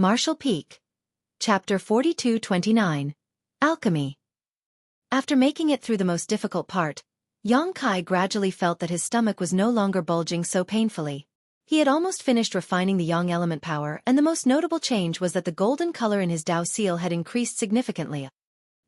Martial Peak. Chapter 42-29. Alchemy. After making it through the most difficult part, Xueqi gradually felt that his stomach was no longer bulging so painfully. He had almost finished refining the yang element power, and the most notable change was that the golden color in his Dao seal had increased significantly.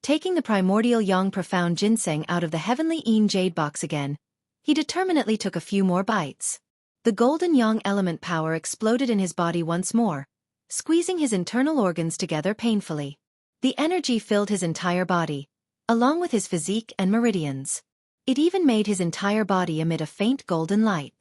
Taking the primordial yang profound ginseng out of the heavenly Yin jade box again, he determinedly took a few more bites. The golden yang element power exploded in his body once more, squeezing his internal organs together painfully. The energy filled his entire body, along with his physique and meridians. It even made his entire body emit a faint golden light.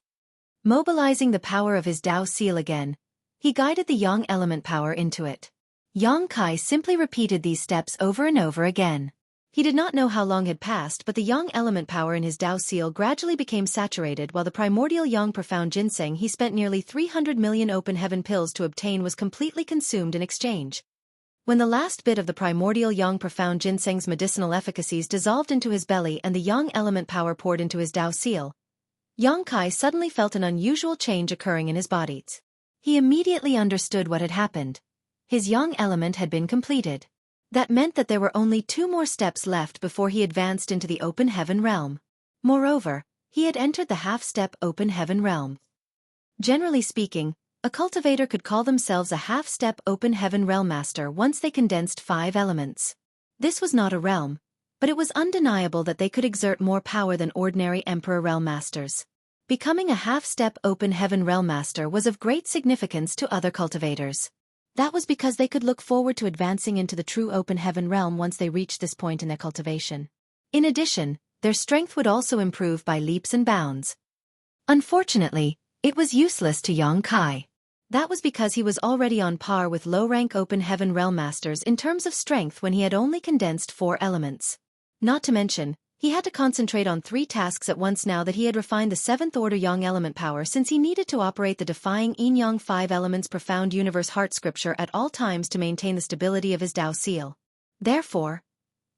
Mobilizing the power of his Dao seal again, he guided the yang element power into it. Xueqi simply repeated these steps over and over again. He did not know how long had passed, but the yang element power in his Dao seal gradually became saturated, while the primordial yang profound ginseng he spent nearly 300 million open heaven pills to obtain was completely consumed in exchange. When the last bit of the primordial yang profound ginseng's medicinal efficacies dissolved into his belly and the yang element power poured into his Dao seal, Xueqi suddenly felt an unusual change occurring in his body. He immediately understood what had happened. His yang element had been completed. That meant that there were only 2 more steps left before he advanced into the open heaven realm. Moreover, he had entered the half-step open heaven realm. Generally speaking, a cultivator could call themselves a half-step open heaven realm master once they condensed 5 elements. This was not a realm, but it was undeniable that they could exert more power than ordinary emperor realm masters. Becoming a half-step open heaven realm master was of great significance to other cultivators. That was because they could look forward to advancing into the true open heaven realm once they reached this point in their cultivation. In addition, their strength would also improve by leaps and bounds. Unfortunately, it was useless to Xueqi. That was because he was already on par with low-rank open heaven realm masters in terms of strength when he had only condensed 4 elements. Not to mention, he had to concentrate on 3 tasks at once now that he had refined the 7th order yang element power, since he needed to operate the defying yin-yang 5 elements profound universe heart scripture at all times to maintain the stability of his Dao seal. Therefore,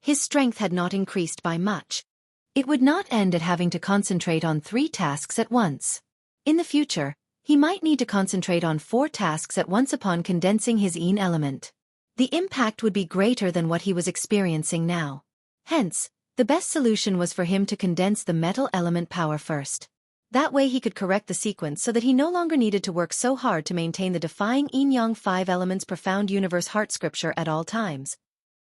his strength had not increased by much. It would not end at having to concentrate on 3 tasks at once. In the future, he might need to concentrate on 4 tasks at once upon condensing his yin element. The impact would be greater than what he was experiencing now. Hence, the best solution was for him to condense the metal element power first. That way he could correct the sequence so that he no longer needed to work so hard to maintain the defying yin-yang 5 elements profound universe heart scripture at all times.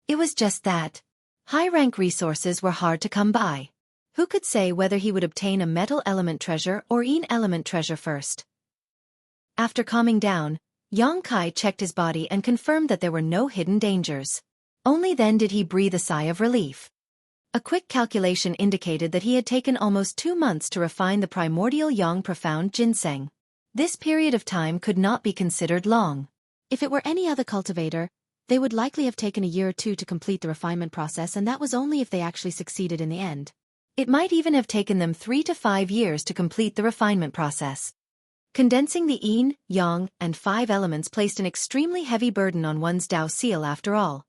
It was just that. High-rank resources were hard to come by. Who could say whether he would obtain a metal element treasure or yin element treasure first? After calming down, Xueqi checked his body and confirmed that there were no hidden dangers. Only then did he breathe a sigh of relief. A quick calculation indicated that he had taken almost 2 months to refine the primordial yang profound ginseng. This period of time could not be considered long. If it were any other cultivator, they would likely have taken a year or 2 to complete the refinement process, and that was only if they actually succeeded in the end. It might even have taken them 3 to 5 years to complete the refinement process. Condensing the yin, yang, and 5 elements placed an extremely heavy burden on one's Dao seal after all.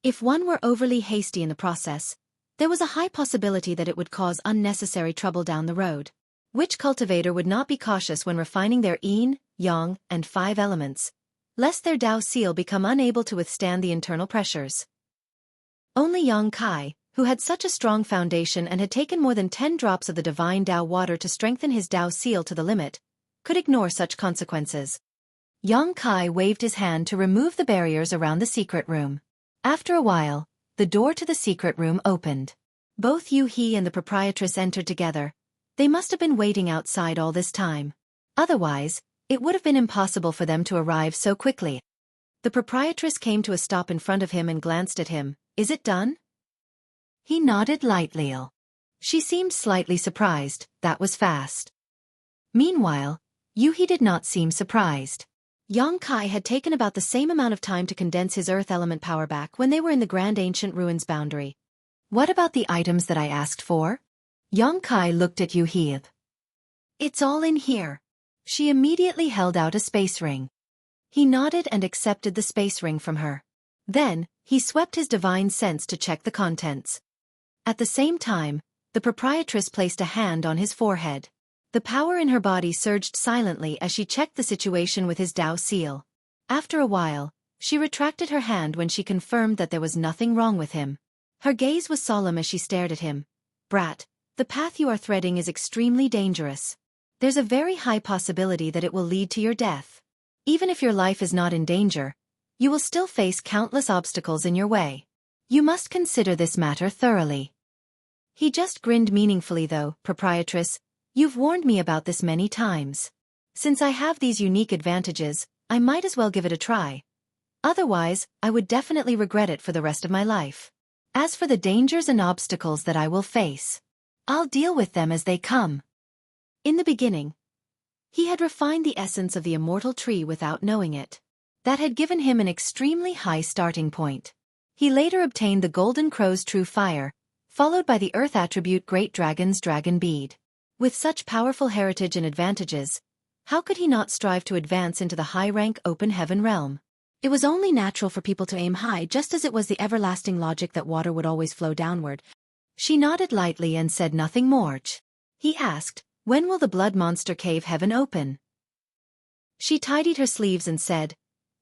If one were overly hasty in the process, there was a high possibility that it would cause unnecessary trouble down the road. Which cultivator would not be cautious when refining their yin, yang, and 5 elements, lest their Dao seal become unable to withstand the internal pressures? Only Xueqi, who had such a strong foundation and had taken more than 10 drops of the divine Dao water to strengthen his Dao seal to the limit, could ignore such consequences. Xueqi waved his hand to remove the barriers around the secret room. After a while, the door to the secret room opened. Both Xueqi and the proprietress entered together. They must have been waiting outside all this time. Otherwise, it would have been impossible for them to arrive so quickly. The proprietress came to a stop in front of him and glanced at him. "Is it done?" He nodded lightly. She seemed slightly surprised. That was fast. Meanwhile, Xueqi did not seem surprised. Xueqi had taken about the same amount of time to condense his earth element power back when they were in the Grand Ancient Ruins boundary. "What about the items that I asked for?" Xueqi looked at Xueqi. "It's all in here." She immediately held out a space ring. He nodded and accepted the space ring from her. Then, he swept his divine sense to check the contents. At the same time, the proprietress placed a hand on his forehead. The power in her body surged silently as she checked the situation with his Dao seal. After a while, she retracted her hand when she confirmed that there was nothing wrong with him. Her gaze was solemn as she stared at him. "Brat, the path you are threading is extremely dangerous. There's a very high possibility that it will lead to your death. Even if your life is not in danger, you will still face countless obstacles in your way. You must consider this matter thoroughly." He just grinned meaningfully though. "Proprietress, you've warned me about this many times. Since I have these unique advantages, I might as well give it a try. Otherwise, I would definitely regret it for the rest of my life. As for the dangers and obstacles that I will face, I'll deal with them as they come." In the beginning, he had refined the essence of the immortal tree without knowing it. That had given him an extremely high starting point. He later obtained the Golden Crow's true fire, followed by the Earth attribute Great Dragon's dragon bead. With such powerful heritage and advantages, how could he not strive to advance into the high-rank open heaven realm? It was only natural for people to aim high, just as it was the everlasting logic that water would always flow downward. She nodded lightly and said nothing more. He asked, "When will the blood monster cave heaven open?" She tidied her sleeves and said,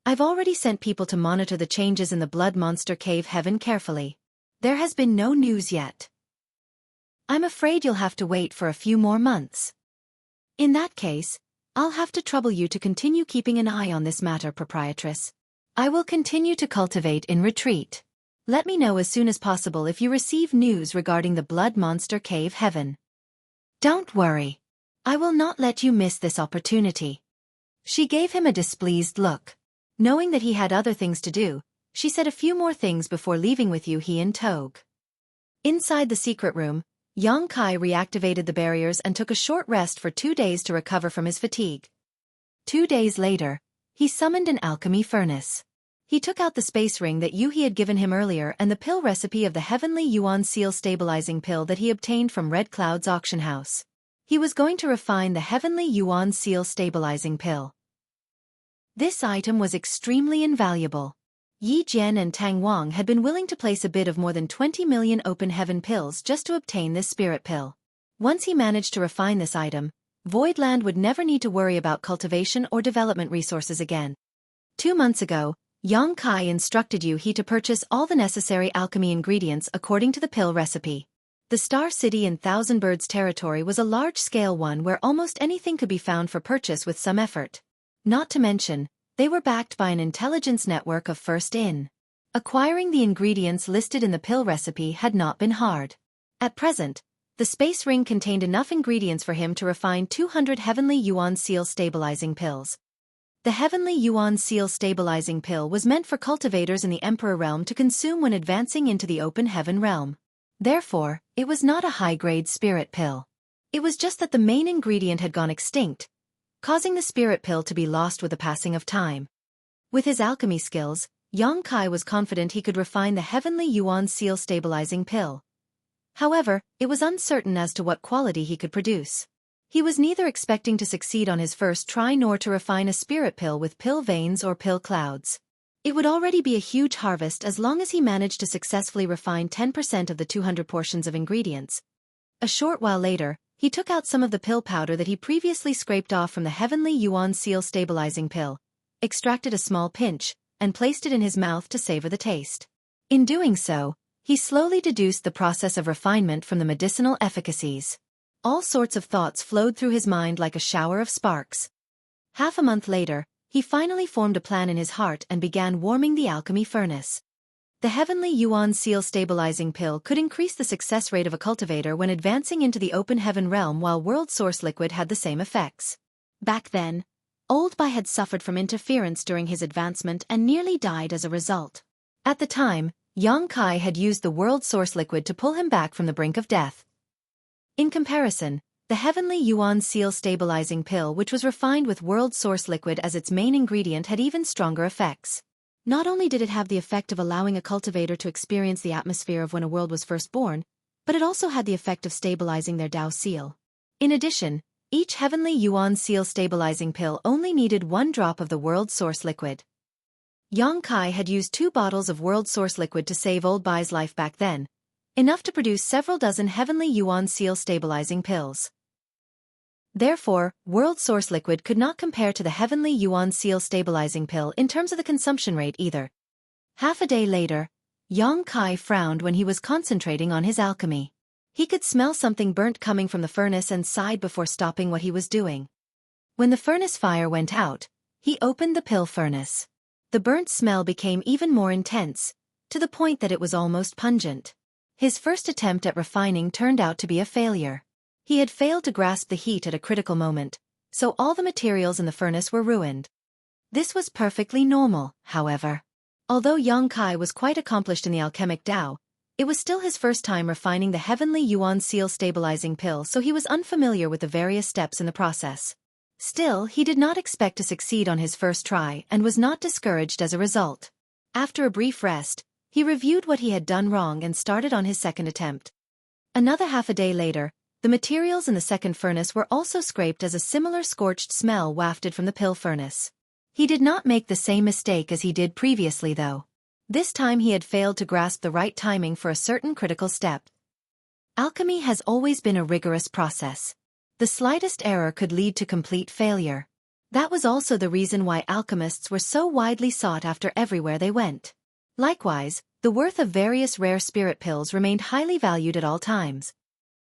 "I've already sent people to monitor the changes in the blood monster cave heaven carefully. There has been no news yet. I'm afraid you'll have to wait for a few more months. In that case, I'll have to trouble you to continue keeping an eye on this matter, proprietress. I will continue to cultivate in retreat. Let me know as soon as possible if you receive news regarding the blood monster cave heaven. Don't worry. I will not let you miss this opportunity." She gave him a displeased look. Knowing that he had other things to do, she said a few more things before leaving with you he and Togue. Inside the secret room, Xueqi reactivated the barriers and took a short rest for 2 days to recover from his fatigue. 2 days later, he summoned an alchemy furnace. He took out the space ring that Yuhi had given him earlier and the pill recipe of the Heavenly Yuan Seal stabilizing pill that he obtained from Red Cloud's auction house. He was going to refine the Heavenly Yuan Seal stabilizing pill. This item was extremely invaluable. Yi Jian and Tang Wang had been willing to place a bid of more than 20 million open heaven pills just to obtain this spirit pill. Once he managed to refine this item, Voidland would never need to worry about cultivation or development resources again. 2 months ago, Xueqi instructed Yuhi to purchase all the necessary alchemy ingredients according to the pill recipe. The Star City in Thousand Birds territory was a large-scale one where almost anything could be found for purchase with some effort. Not to mention, they were backed by an intelligence network of first in. Acquiring the ingredients listed in the pill recipe had not been hard. At present, the space ring contained enough ingredients for him to refine 200 Heavenly Yuan Seal stabilizing pills. The Heavenly Yuan Seal stabilizing pill was meant for cultivators in the Emperor realm to consume when advancing into the open heaven realm. Therefore, it was not a high-grade spirit pill. It was just that the main ingredient had gone extinct, causing the spirit pill to be lost with the passing of time. With his alchemy skills, Xueqi was confident he could refine the Heavenly Yuan Seal stabilizing pill. However, it was uncertain as to what quality he could produce. He was neither expecting to succeed on his first try nor to refine a spirit pill with pill veins or pill clouds. It would already be a huge harvest as long as he managed to successfully refine 10% of the 200 portions of ingredients. A short while later, he took out some of the pill powder that he previously scraped off from the Heavenly Yuan Seal stabilizing pill, extracted a small pinch, and placed it in his mouth to savor the taste. In doing so, he slowly deduced the process of refinement from the medicinal efficacies. All sorts of thoughts flowed through his mind like a shower of sparks. Half a month later, he finally formed a plan in his heart and began warming the alchemy furnace. The Heavenly Yuan Seal stabilizing pill could increase the success rate of a cultivator when advancing into the open heaven realm, while world source liquid had the same effects. Back then, Old Bai had suffered from interference during his advancement and nearly died as a result. At the time, Xueqi had used the world source liquid to pull him back from the brink of death. In comparison, the Heavenly Yuan Seal stabilizing pill, which was refined with world source liquid as its main ingredient, had even stronger effects. Not only did it have the effect of allowing a cultivator to experience the atmosphere of when a world was first born, but it also had the effect of stabilizing their Tao seal. In addition, each Heavenly Yuan Seal stabilizing pill only needed 1 drop of the world source liquid. Xueqi had used 2 bottles of world source liquid to save Old Bai's life back then, enough to produce several dozen Heavenly Yuan Seal stabilizing pills. Therefore, World Source Liquid could not compare to the Heavenly Yuan Seal Stabilizing Pill in terms of the consumption rate either. Half a day later, Yang Kai frowned when he was concentrating on his alchemy. He could smell something burnt coming from the furnace and sighed before stopping what he was doing. When the furnace fire went out, he opened the pill furnace. The burnt smell became even more intense, to the point that it was almost pungent. His first attempt at refining turned out to be a failure. He had failed to grasp the heat at a critical moment, so all the materials in the furnace were ruined. This was perfectly normal, however. Although Yang Kai was quite accomplished in the alchemic Tao, it was still his first time refining the Heavenly Yuan Seal Stabilizing Pill, so he was unfamiliar with the various steps in the process. Still, he did not expect to succeed on his first try and was not discouraged as a result. After a brief rest, he reviewed what he had done wrong and started on his second attempt. Another half a day later, the materials in the second furnace were also scraped as a similar scorched smell wafted from the pill furnace. He did not make the same mistake as he did previously though. This time he had failed to grasp the right timing for a certain critical step. Alchemy has always been a rigorous process. The slightest error could lead to complete failure. That was also the reason why alchemists were so widely sought after everywhere they went. Likewise, the worth of various rare spirit pills remained highly valued at all times.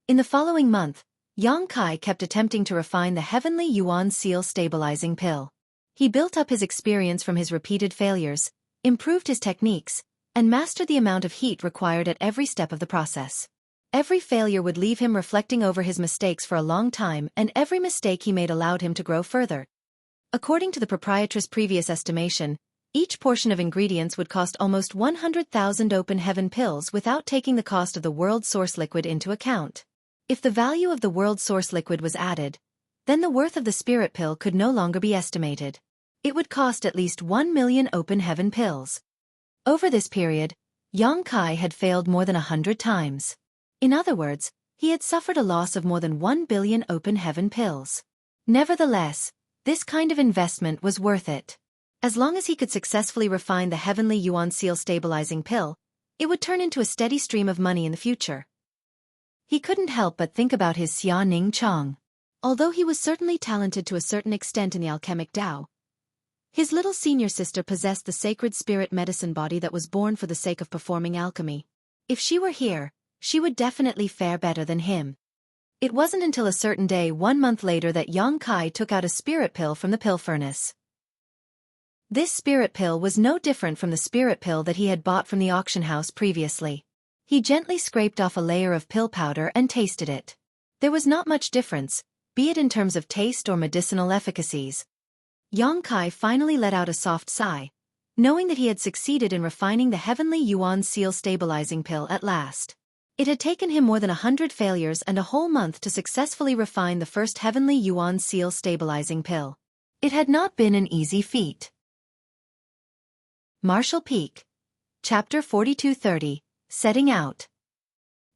In the following month, Yang Kai kept attempting to refine the Heavenly Yuan Seal Stabilizing Pill. He built up his experience from his repeated failures, improved his techniques, and mastered the amount of heat required at every step of the process. Every failure would leave him reflecting over his mistakes for a long time, and every mistake he made allowed him to grow further. According to the proprietor's previous estimation, each portion of ingredients would cost almost 100,000 open heaven pills without taking the cost of the world source liquid into account. If the value of the world source liquid was added, then the worth of the spirit pill could no longer be estimated. It would cost at least 1 million open heaven pills. Over this period, Yang Kai had failed more than 100 times. In other words, he had suffered a loss of more than 1 billion open heaven pills. Nevertheless, this kind of investment was worth it. As long as he could successfully refine the Heavenly Yuan Seal Stabilizing Pill, it would turn into a steady stream of money in the future. He couldn't help but think about his Xia Ning Chong. Although he was certainly talented to a certain extent in the alchemic Tao, his little senior sister possessed the sacred spirit medicine body that was born for the sake of performing alchemy. If she were here, she would definitely fare better than him. It wasn't until a certain day 1 month later that Yang Kai took out a spirit pill from the pill furnace. This spirit pill was no different from the spirit pill that he had bought from the auction house previously. He gently scraped off a layer of pill powder and tasted it. There was not much difference, be it in terms of taste or medicinal efficacies. Yang Kai finally let out a soft sigh, knowing that he had succeeded in refining the Heavenly Yuan Seal Stabilizing Pill at last. It had taken him more than 100 failures and a whole month to successfully refine the first Heavenly Yuan Seal Stabilizing Pill. It had not been an easy feat. Marshall Peak. Chapter 4230, Setting Out.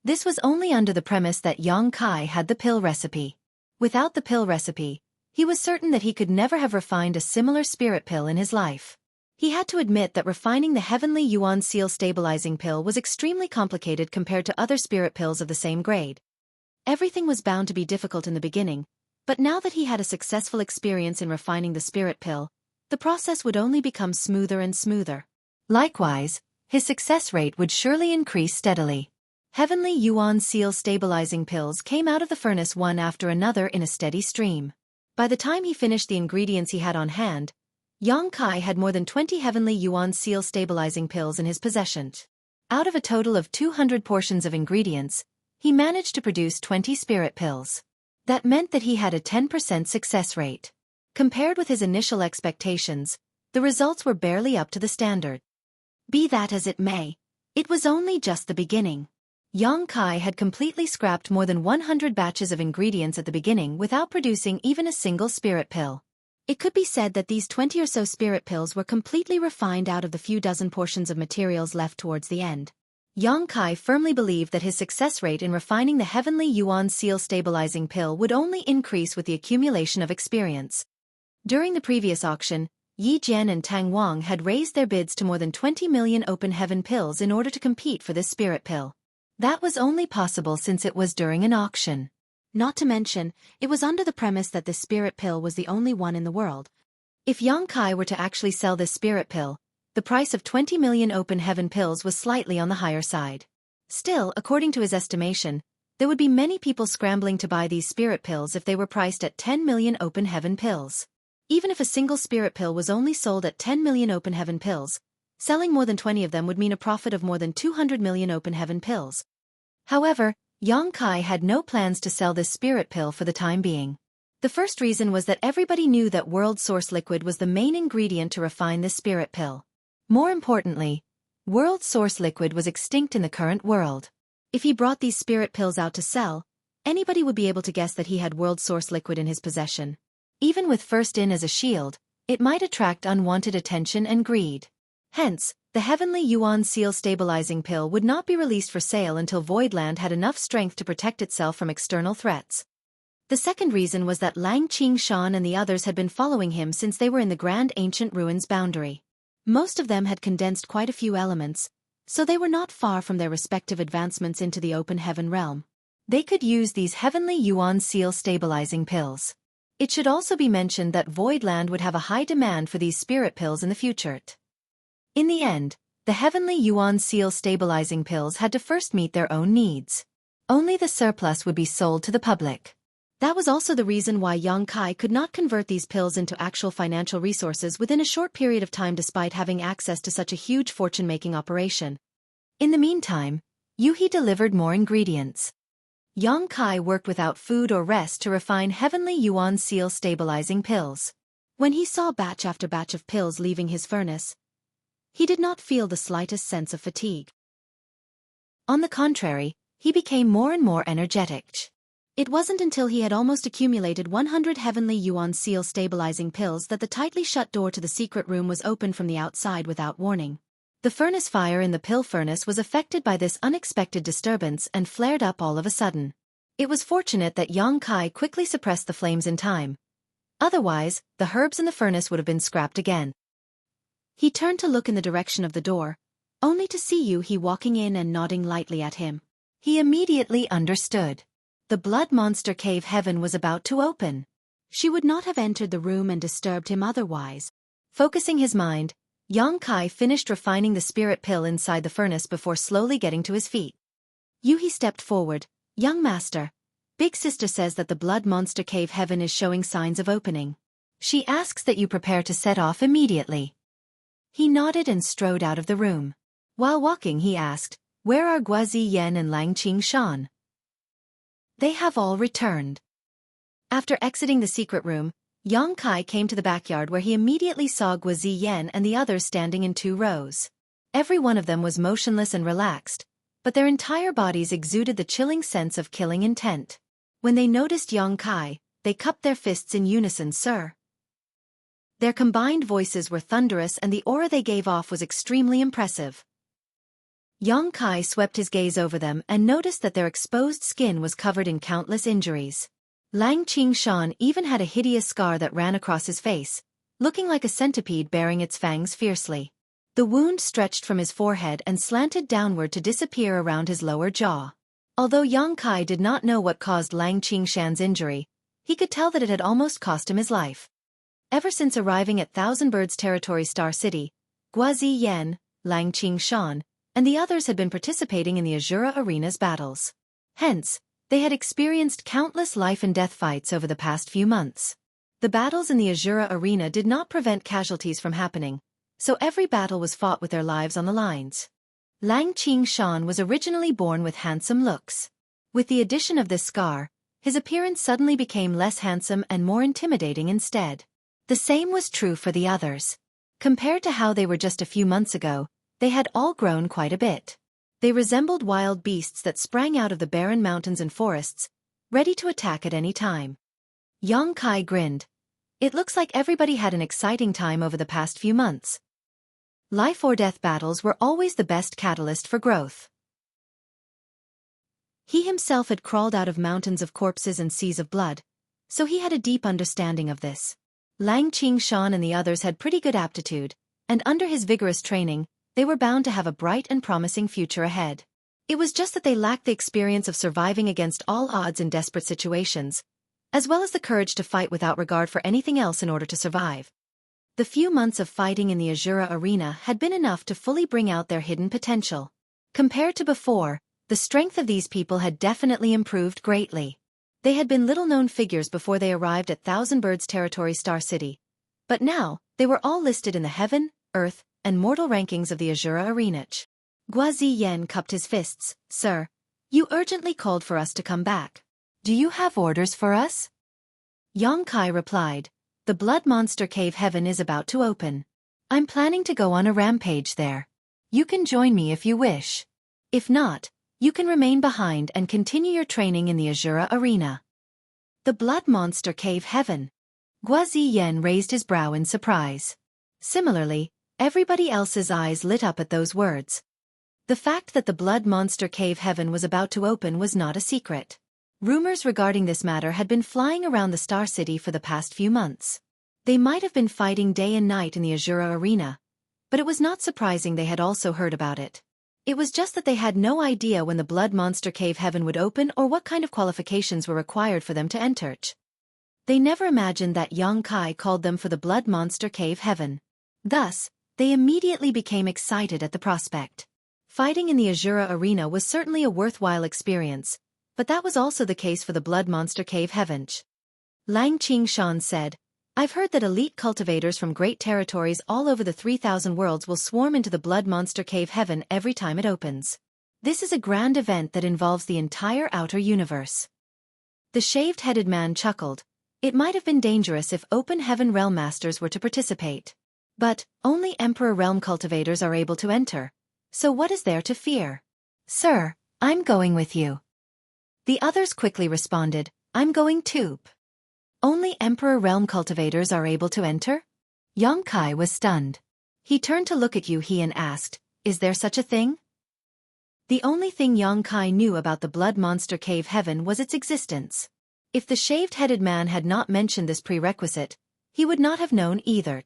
This was only under the premise that Yang Kai had the pill recipe. Without the pill recipe, he was certain that he could never have refined a similar spirit pill in his life. He had to admit that refining the Heavenly Yuan Seal Stabilizing Pill was extremely complicated compared to other spirit pills of the same grade. Everything was bound to be difficult in the beginning, but now that he had a successful experience in refining the spirit pill, the process would only become smoother and smoother. Likewise, his success rate would surely increase steadily. Heavenly Yuan Seal Stabilizing Pills came out of the furnace one after another in a steady stream. By the time he finished the ingredients he had on hand, Yang Kai had more than 20 Heavenly Yuan Seal Stabilizing Pills in his possession. Out of a total of 200 portions of ingredients, he managed to produce 20 spirit pills. That meant that he had a 10% success rate. Compared with his initial expectations, the results were barely up to the standard. Be that as it may, it was only just the beginning. Yang Kai had completely scrapped more than 100 batches of ingredients at the beginning without producing even a single spirit pill. It could be said that these 20 or so spirit pills were completely refined out of the few dozen portions of materials left towards the end. Yang Kai firmly believed that his success rate in refining the Heavenly Yuan Seal Stabilizing Pill would only increase with the accumulation of experience. During the previous auction, Yi Jian and Tang Wang had raised their bids to more than 20 million open heaven pills in order to compete for this spirit pill. That was only possible since it was during an auction. Not to mention, it was under the premise that this spirit pill was the only one in the world. If Yang Kai were to actually sell this spirit pill, the price of 20 million open heaven pills was slightly on the higher side. Still, according to his estimation, there would be many people scrambling to buy these spirit pills if they were priced at 10 million open heaven pills. Even if a single spirit pill was only sold at 10 million open heaven pills, selling more than 20 of them would mean a profit of more than 200 million open heaven pills. However, Yang Kai had no plans to sell this spirit pill for the time being. The first reason was that everybody knew that world source liquid was the main ingredient to refine this spirit pill. More importantly, world source liquid was extinct in the current world. If he brought these spirit pills out to sell, anybody would be able to guess that he had world source liquid in his possession. Even with First In as a shield, it might attract unwanted attention and greed. Hence, the Heavenly Yuan Seal stabilizing pill would not be released for sale until Voidland had enough strength to protect itself from external threats. The second reason was that Lang Qingshan and the others had been following him since they were in the Grand Ancient Ruins boundary. Most of them had condensed quite a few elements, so they were not far from their respective advancements into the open heaven realm. They could use these Heavenly Yuan Seal stabilizing pills. It should also be mentioned that Voidland would have a high demand for these spirit pills in the future. In the end, the Heavenly Yuan Seal stabilizing pills had to first meet their own needs. Only the surplus would be sold to the public. That was also the reason why Yang Kai could not convert these pills into actual financial resources within a short period of time despite having access to such a huge fortune-making operation. In the meantime, Yuhi delivered more ingredients. Yang Kai worked without food or rest to refine Heavenly Yuan Seal stabilizing pills. When he saw batch after batch of pills leaving his furnace, he did not feel the slightest sense of fatigue. On the contrary, he became more and more energetic. It wasn't until he had almost accumulated 100 Heavenly Yuan Seal stabilizing pills that the tightly shut door to the secret room was opened from the outside without warning. The furnace fire in the pill furnace was affected by this unexpected disturbance and flared up all of a sudden. It was fortunate that Yang Kai quickly suppressed the flames in time. Otherwise, the herbs in the furnace would have been scrapped again. He turned to look in the direction of the door, only to see Yuhi walking in and nodding lightly at him. He immediately understood. The blood monster cave heaven was about to open. She would not have entered the room and disturbed him otherwise. Focusing his mind, Yang Kai finished refining the spirit pill inside the furnace before slowly getting to his feet. Yuhi stepped forward. "Young master, Big Sister says that the blood monster cave heaven is showing signs of opening. She asks that you prepare to set off immediately." He nodded and strode out of the room. While walking he asked, "Where are Guazi Yan and Lang Qingshan?" "They have all returned." After exiting the secret room, Yang Kai came to the backyard where he immediately saw Guazi Yan and the others standing in 2 rows. Every one of them was motionless and relaxed, but their entire bodies exuded the chilling sense of killing intent. When they noticed Yang Kai, they cupped their fists in unison, "Sir." Their combined voices were thunderous and the aura they gave off was extremely impressive. Yang Kai swept his gaze over them and noticed that their exposed skin was covered in countless injuries. Lang Qingshan even had a hideous scar that ran across his face, looking like a centipede baring its fangs fiercely. The wound stretched from his forehead and slanted downward to disappear around his lower jaw. Although Yang Kai did not know what caused Lang Qingshan's injury, he could tell that it had almost cost him his life. Ever since arriving at Thousand Birds Territory Star City, Guazi Yan, Lang Qingshan, and the others had been participating in the Azura Arena's battles. Hence, they had experienced countless life and death fights over the past few months. The battles in the Azura Arena did not prevent casualties from happening, so every battle was fought with their lives on the lines. Lang Qingshan was originally born with handsome looks. With the addition of this scar, his appearance suddenly became less handsome and more intimidating instead. The same was true for the others. Compared to how they were just a few months ago, they had all grown quite a bit. They resembled wild beasts that sprang out of the barren mountains and forests, ready to attack at any time. Yang Kai grinned. "It looks like everybody had an exciting time over the past few months. Life or death battles were always the best catalyst for growth." He himself had crawled out of mountains of corpses and seas of blood, so he had a deep understanding of this. Lang Qingshan and the others had pretty good aptitude, and under his vigorous training, they were bound to have a bright and promising future ahead. It was just that they lacked the experience of surviving against all odds in desperate situations, as well as the courage to fight without regard for anything else in order to survive. The few months of fighting in the Azura arena had been enough to fully bring out their hidden potential. Compared to before, the strength of these people had definitely improved greatly. They had been little-known figures before they arrived at Thousand Birds Territory Star City, but now, they were all listed in the Heaven, Earth, and Mortal rankings of the Azura arena. Guazi Yen cupped his fists. "Sir, you urgently called for us to come back. Do you have orders for us?" Yang Kai replied, "The Blood Monster Cave Heaven is about to open. I'm planning to go on a rampage there. You can join me if you wish. If not, you can remain behind and continue your training in the Azura arena." The Blood Monster Cave Heaven. Guazi Yen raised his brow in surprise. Similarly, everybody else's eyes lit up at those words. The fact that the Blood Monster Cave Heaven was about to open was not a secret. Rumors regarding this matter had been flying around the Star City for the past few months. They might have been fighting day and night in the Azura arena, but it was not surprising they had also heard about it. It was just that they had no idea when the Blood Monster Cave Heaven would open or what kind of qualifications were required for them to enter. They never imagined that Yang Kai called them for the Blood Monster Cave Heaven. Thus, they immediately became excited at the prospect. Fighting in the Azura arena was certainly a worthwhile experience, but that was also the case for the Blood Monster Cave Heaven. Lang Qingshan said, "I've heard that elite cultivators from great territories all over the 3,000 worlds will swarm into the Blood Monster Cave Heaven every time it opens. This is a grand event that involves the entire outer universe." The shaved-headed man chuckled. It might have been dangerous if Open Heaven Realm Masters were to participate. But, only Emperor Realm cultivators are able to enter. So what is there to fear? "Sir, I'm going with you." The others quickly responded, "I'm going too." Only Emperor Realm cultivators are able to enter? Yang Kai was stunned. He turned to look at Xueqi and asked, "Is there such a thing?" The only thing Yang Kai knew about the Blood Monster Cave Heaven was its existence. If the shaved-headed man had not mentioned this prerequisite, he would not have known either.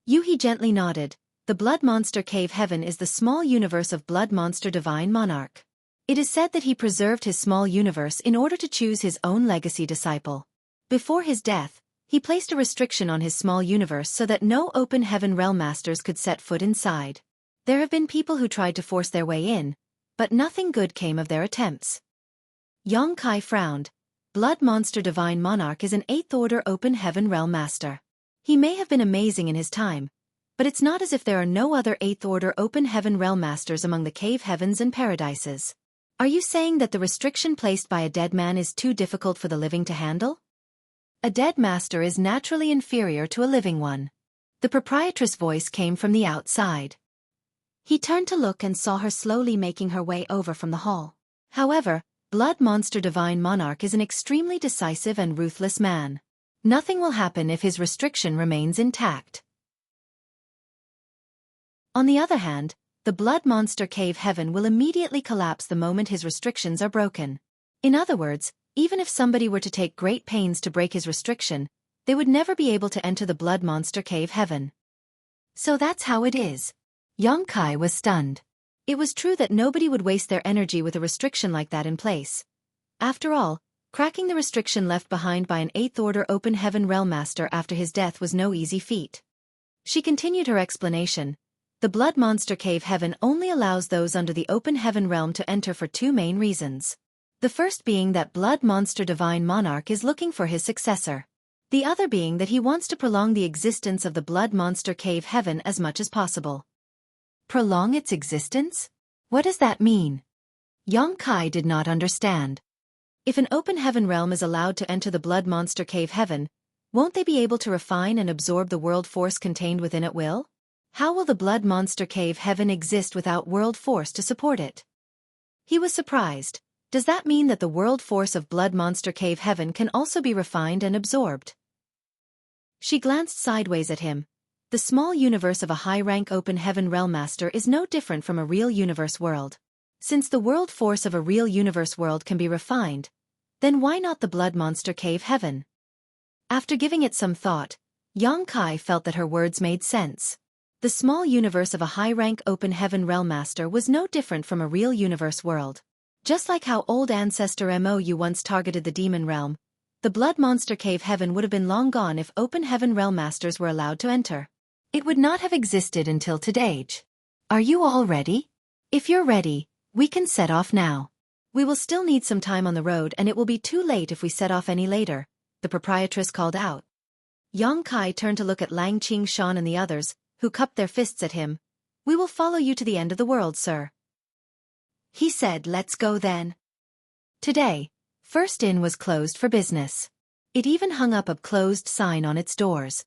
Xueqi gently nodded. The Blood Monster Cave Heaven is the small universe of Blood Monster Divine Monarch. It is said that he preserved his small universe in order to choose his own legacy disciple. Before his death, he placed a restriction on his small universe so that no Open Heaven Realm Masters could set foot inside. There have been people who tried to force their way in, but nothing good came of their attempts. Yang Kai frowned. Blood Monster Divine Monarch is an 8th Order Open Heaven Realm Master. He may have been amazing in his time, but it's not as if there are no other 8th Order Open Heaven Realm Masters among the Cave Heavens and Paradises. Are you saying that the restriction placed by a dead man is too difficult for the living to handle? A dead master is naturally inferior to a living one. The proprietress' voice came from the outside. He turned to look and saw her slowly making her way over from the hall. However, Blood Monster Divine Monarch is an extremely decisive and ruthless man. Nothing will happen if his restriction remains intact. On the other hand, the Blood Monster Cave Heaven will immediately collapse the moment his restrictions are broken. In other words, even if somebody were to take great pains to break his restriction, they would never be able to enter the Blood Monster Cave Heaven. So that's how it is. Yang Kai was stunned. It was true that nobody would waste their energy with a restriction like that in place. After all, cracking the restriction left behind by an 8th Order Open Heaven Realm Master after his death was no easy feat. She continued her explanation. The Blood Monster Cave Heaven only allows those under the Open Heaven Realm to enter for two main reasons. The first being that Blood Monster Divine Monarch is looking for his successor. The other being that he wants to prolong the existence of the Blood Monster Cave Heaven as much as possible. Prolong its existence? What does that mean? Yang Kai did not understand. If an Open Heaven Realm is allowed to enter the Blood Monster Cave Heaven, won't they be able to refine and absorb the world force contained within it will? How will the Blood Monster Cave Heaven exist without world force to support it? He was surprised. Does that mean that the world force of Blood Monster Cave Heaven can also be refined and absorbed? She glanced sideways at him. The small universe of a high-rank Open Heaven Realm Master is no different from a real universe world. Since the world force of a real universe world can be refined, then why not the Blood Monster Cave Heaven? After giving it some thought, Yang Kai felt that her words made sense. The small universe of a high-rank open heaven realm master was no different from a real universe world. Just like how old ancestor Mou once targeted the demon realm, the blood monster cave heaven would have been long gone if open heaven realm masters were allowed to enter. It would not have existed until today. Are you all ready? If you're ready, we can set off now. We will still need some time on the road and it will be too late if we set off any later, the proprietress called out. Yang Kai turned to look at Lang Shan and the others, who cupped their fists at him. We will follow you to the end of the world, sir. He said, let's go then. Today, First Inn was closed for business. It even hung up a closed sign on its doors.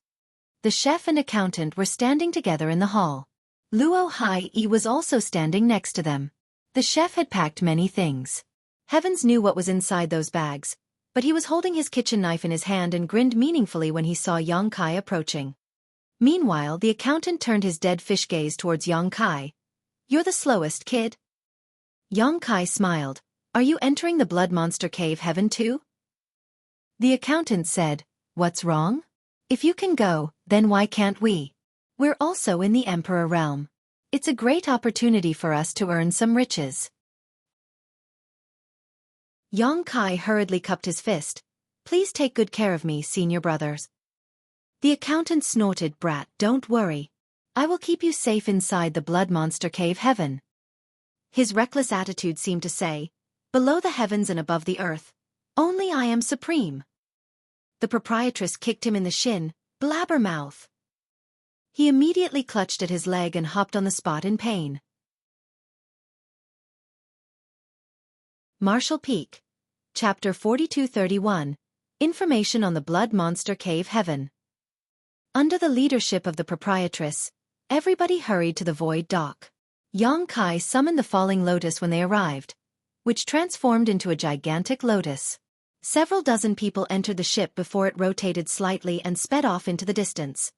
The chef and accountant were standing together in the hall. Luo Hai-yi was also standing next to them. The chef had packed many things. Heavens knew what was inside those bags, but he was holding his kitchen knife in his hand and grinned meaningfully when he saw Yang Kai approaching. Meanwhile, the accountant turned his dead fish gaze towards Yang Kai. You're the slowest, kid. Yang Kai smiled. Are you entering the blood monster cave heaven too? The accountant said, what's wrong? If you can go, then why can't we? We're also in the Emperor realm. It's a great opportunity for us to earn some riches. Yang Kai hurriedly cupped his fist. Please take good care of me, senior brothers. The accountant snorted, brat, don't worry. I will keep you safe inside the blood monster cave heaven. His reckless attitude seemed to say, below the heavens and above the earth, only I am supreme. The proprietress kicked him in the shin, blabbermouth. He immediately clutched at his leg and hopped on the spot in pain. Marshall Peak. Chapter 4231. Information on the Blood Monster Cave Heaven. Under the leadership of the proprietress, everybody hurried to the void dock. Yang Kai summoned the falling lotus when they arrived, which transformed into a gigantic lotus. Several dozen people entered the ship before it rotated slightly and sped off into the distance.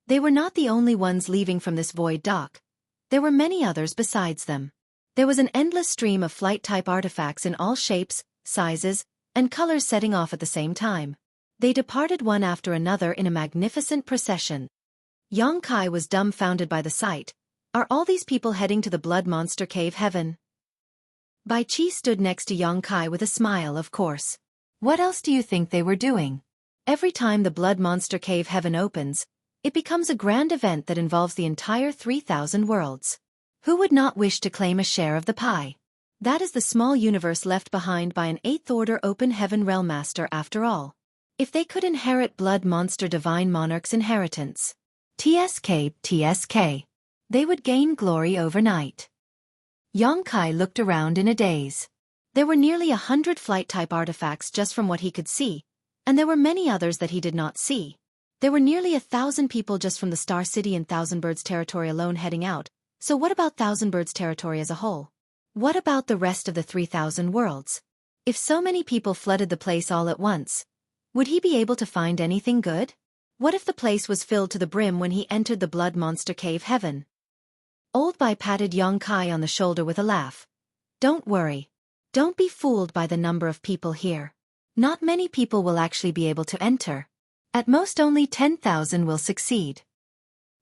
They were not the only ones leaving from this void dock. There were many others besides them. There was an endless stream of flight-type artifacts in all shapes, sizes, and colors setting off at the same time. They departed one after another in a magnificent procession. Yang Kai was dumbfounded by the sight. Are all these people heading to the blood monster cave heaven? Bai Qi stood next to Yang Kai with a smile, of course. What else do you think they were doing? Every time the blood monster cave heaven opens, it becomes a grand event that involves the entire 3,000 worlds. Who would not wish to claim a share of the pie? That is the small universe left behind by an 8th order open heaven realm master after all. If they could inherit blood monster divine monarch's inheritance, TSK, they would gain glory overnight. Yang Kai looked around in a daze. There were nearly 100 flight-type artifacts just from what he could see, and there were many others that he did not see. There were nearly 1,000 people just from the Star City and Thousand Birds territory alone heading out, so what about Thousand Birds territory as a whole? What about the rest of the 3,000 worlds? If so many people flooded the place all at once, would he be able to find anything good? What if the place was filled to the brim when he entered the blood monster cave heaven? Old Bai patted Yang Kai on the shoulder with a laugh. Don't worry. Don't be fooled by the number of people here. Not many people will actually be able to enter. At most only 10,000 will succeed.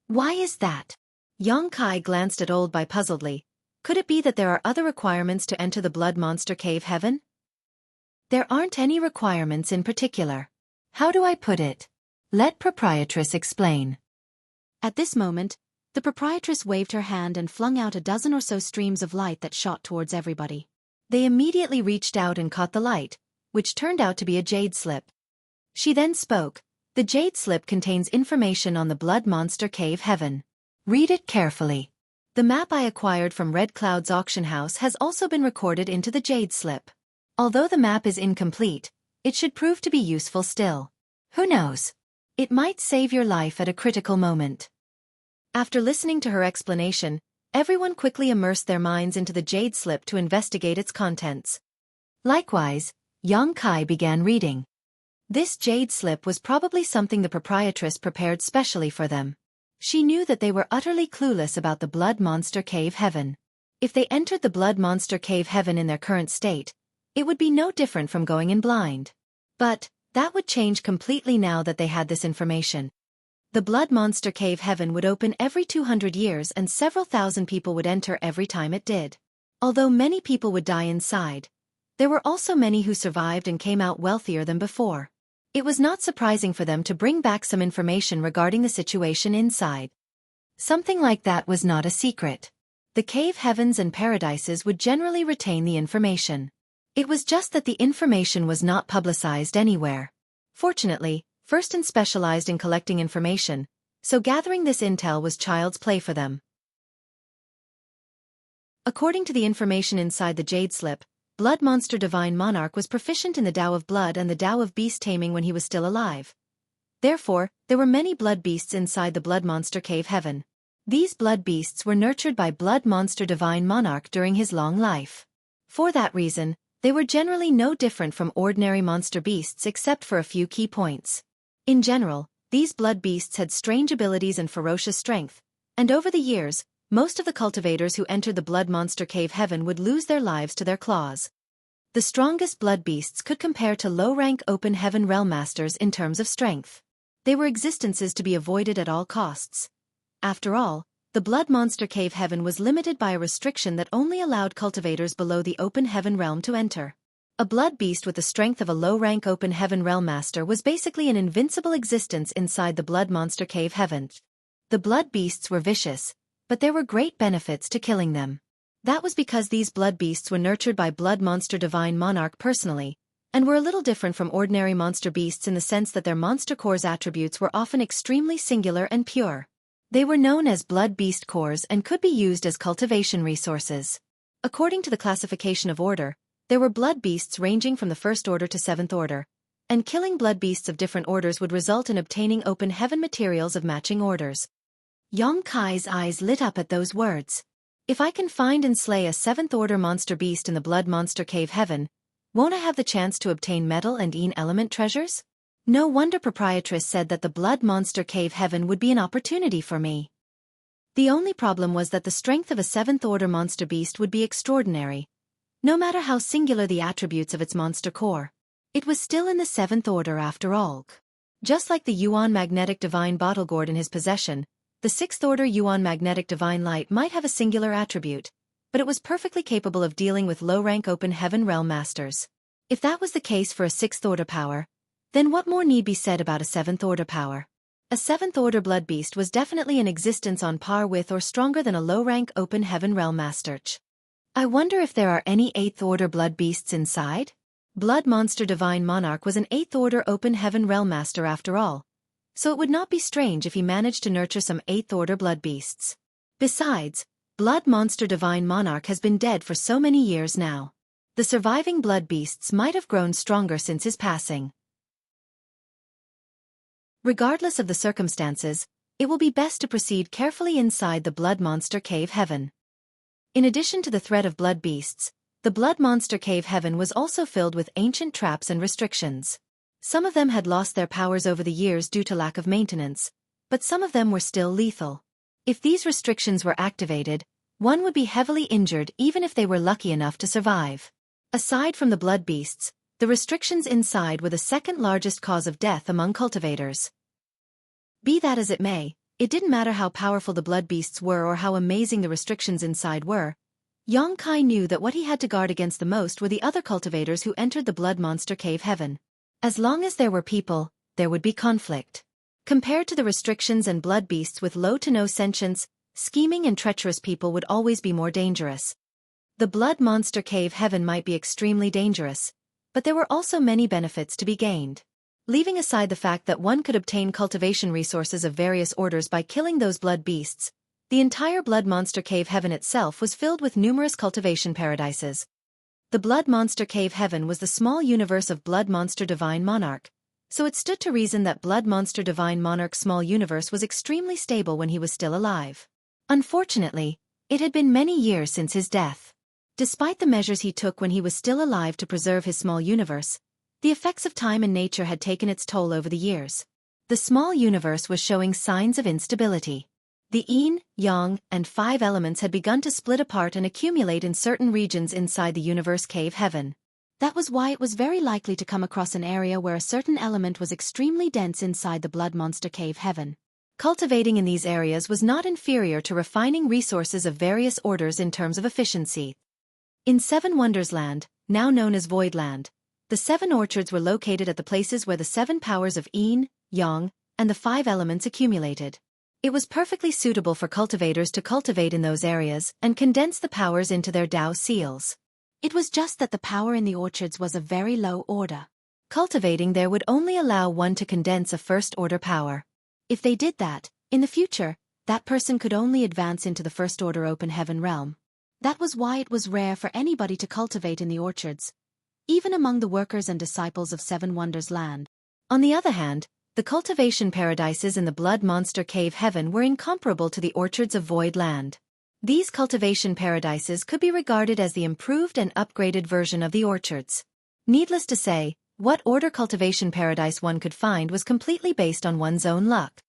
Why is that? Yang Kai glanced at Old Bai puzzledly. Could it be that there are other requirements to enter the blood monster cave heaven? There aren't any requirements in particular. How do I put it? Let proprietress explain. At this moment, the proprietress waved her hand and flung out a dozen or so streams of light that shot towards everybody. They immediately reached out and caught the light, which turned out to be a jade slip. She then spoke. The jade slip contains information on the blood monster cave heaven. Read it carefully. The map I acquired from Red Cloud's auction house has also been recorded into the jade slip. Although the map is incomplete, it should prove to be useful still. Who knows? It might save your life at a critical moment. After listening to her explanation, everyone quickly immersed their minds into the jade slip to investigate its contents. Likewise, Yang Kai began reading. This jade slip was probably something the proprietress prepared specially for them. She knew that they were utterly clueless about the blood monster cave heaven. If they entered the blood monster cave heaven in their current state, it would be no different from going in blind. But that would change completely now that they had this information. The blood monster cave heaven would open every 200 years and several thousand people would enter every time it did. Although many people would die inside, there were also many who survived and came out wealthier than before. It was not surprising for them to bring back some information regarding the situation inside. Something like that was not a secret. The cave heavens and paradises would generally retain the information. It was just that the information was not publicized anywhere. Fortunately, First specialized in collecting information, so gathering this intel was child's play for them. According to the information inside the Jade Slip, Blood Monster Divine Monarch was proficient in the Tao of Blood and the Tao of Beast Taming when he was still alive. Therefore, there were many blood beasts inside the Blood Monster Cave Heaven. These blood beasts were nurtured by Blood Monster Divine Monarch during his long life. For that reason, they were generally no different from ordinary monster beasts except for a few key points. In general, these blood beasts had strange abilities and ferocious strength, and over the years, most of the cultivators who entered the Blood Monster Cave Heaven would lose their lives to their claws. The strongest blood beasts could compare to low-rank Open Heaven Realm Masters in terms of strength. They were existences to be avoided at all costs. After all, the Blood Monster Cave Heaven was limited by a restriction that only allowed cultivators below the Open Heaven Realm to enter. A blood beast with the strength of a low-rank Open Heaven Realm Master was basically an invincible existence inside the Blood Monster Cave Heaven. The blood beasts were vicious, but there were great benefits to killing them. That was because these blood beasts were nurtured by Blood Monster Divine Monarch personally, and were a little different from ordinary monster beasts in the sense that their monster core's attributes were often extremely singular and pure. They were known as blood beast cores and could be used as cultivation resources. According to the classification of order, there were blood beasts ranging from the 1st order to 7th order, and killing blood beasts of different orders would result in obtaining Open Heaven materials of matching orders. Xueqi's eyes lit up at those words. If I can find and slay a 7th order monster beast in the Blood Monster Cave Heaven, won't I have the chance to obtain metal and element treasures? No wonder Proprietress said that the Blood Monster Cave Heaven would be an opportunity for me. The only problem was that the strength of a 7th order monster beast would be extraordinary. No matter how singular the attributes of its monster core, it was still in the 7th order after all. Just like the Yuan Magnetic Divine Bottle Gourd in his possession, the 6th order Yuan Magnetic Divine Light might have a singular attribute, but it was perfectly capable of dealing with low-rank Open Heaven Realm Masters. If that was the case for a 6th order power, then what more need be said about a 7th order power? A 7th order blood beast was definitely in existence on par with or stronger than a low-rank Open Heaven Realm Master. I wonder if there are any 8th order blood beasts inside? Blood Monster Divine Monarch was an 8th order Open Heaven Realm Master after all, so it would not be strange if he managed to nurture some 8th order blood beasts. Besides, Blood Monster Divine Monarch has been dead for so many years now. The surviving blood beasts might have grown stronger since his passing. Regardless of the circumstances, it will be best to proceed carefully inside the Blood Monster Cave Heaven. In addition to the threat of blood beasts, the Blood Monster Cave Heaven was also filled with ancient traps and restrictions. Some of them had lost their powers over the years due to lack of maintenance, but some of them were still lethal. If these restrictions were activated, one would be heavily injured even if they were lucky enough to survive. Aside from the blood beasts, the restrictions inside were the second largest cause of death among cultivators. Be that as it may, it didn't matter how powerful the blood beasts were or how amazing the restrictions inside were. Xueqi knew that what he had to guard against the most were the other cultivators who entered the Blood Monster Cave Heaven. As long as there were people, there would be conflict. Compared to the restrictions and blood beasts with low to no sentience, scheming and treacherous people would always be more dangerous. The Blood Monster Cave Heaven might be extremely dangerous, but there were also many benefits to be gained. Leaving aside the fact that one could obtain cultivation resources of various orders by killing those blood beasts, the entire Blood Monster Cave Heaven itself was filled with numerous cultivation paradises. The Blood Monster Cave Heaven was the small universe of Blood Monster Divine Monarch, so it stood to reason that Blood Monster Divine Monarch's small universe was extremely stable when he was still alive. Unfortunately, it had been many years since his death. Despite the measures he took when he was still alive to preserve his small universe, the effects of time and nature had taken its toll over the years. The small universe was showing signs of instability. The yin, yang, and 5 elements had begun to split apart and accumulate in certain regions inside the universe cave heaven. That was why it was very likely to come across an area where a certain element was extremely dense inside the Blood Monster Cave Heaven. Cultivating in these areas was not inferior to refining resources of various orders in terms of efficiency. In Seven Wonders Land, now known as Voidland, the 7 orchards were located at the places where the 7 powers of yin, yang, and the 5 elements accumulated. It was perfectly suitable for cultivators to cultivate in those areas and condense the powers into their Tao seals. It was just that the power in the orchards was of very low order. Cultivating there would only allow one to condense a first-order power. If they did that, in the future, that person could only advance into the first-order open heaven realm. That was why it was rare for anybody to cultivate in the orchards, even among the workers and disciples of Seven Wonders Land. On the other hand, the cultivation paradises in the Blood Monster Cave Heaven were incomparable to the orchards of Void Land. These cultivation paradises could be regarded as the improved and upgraded version of the orchards. Needless to say, what order cultivation paradise one could find was completely based on one's own luck.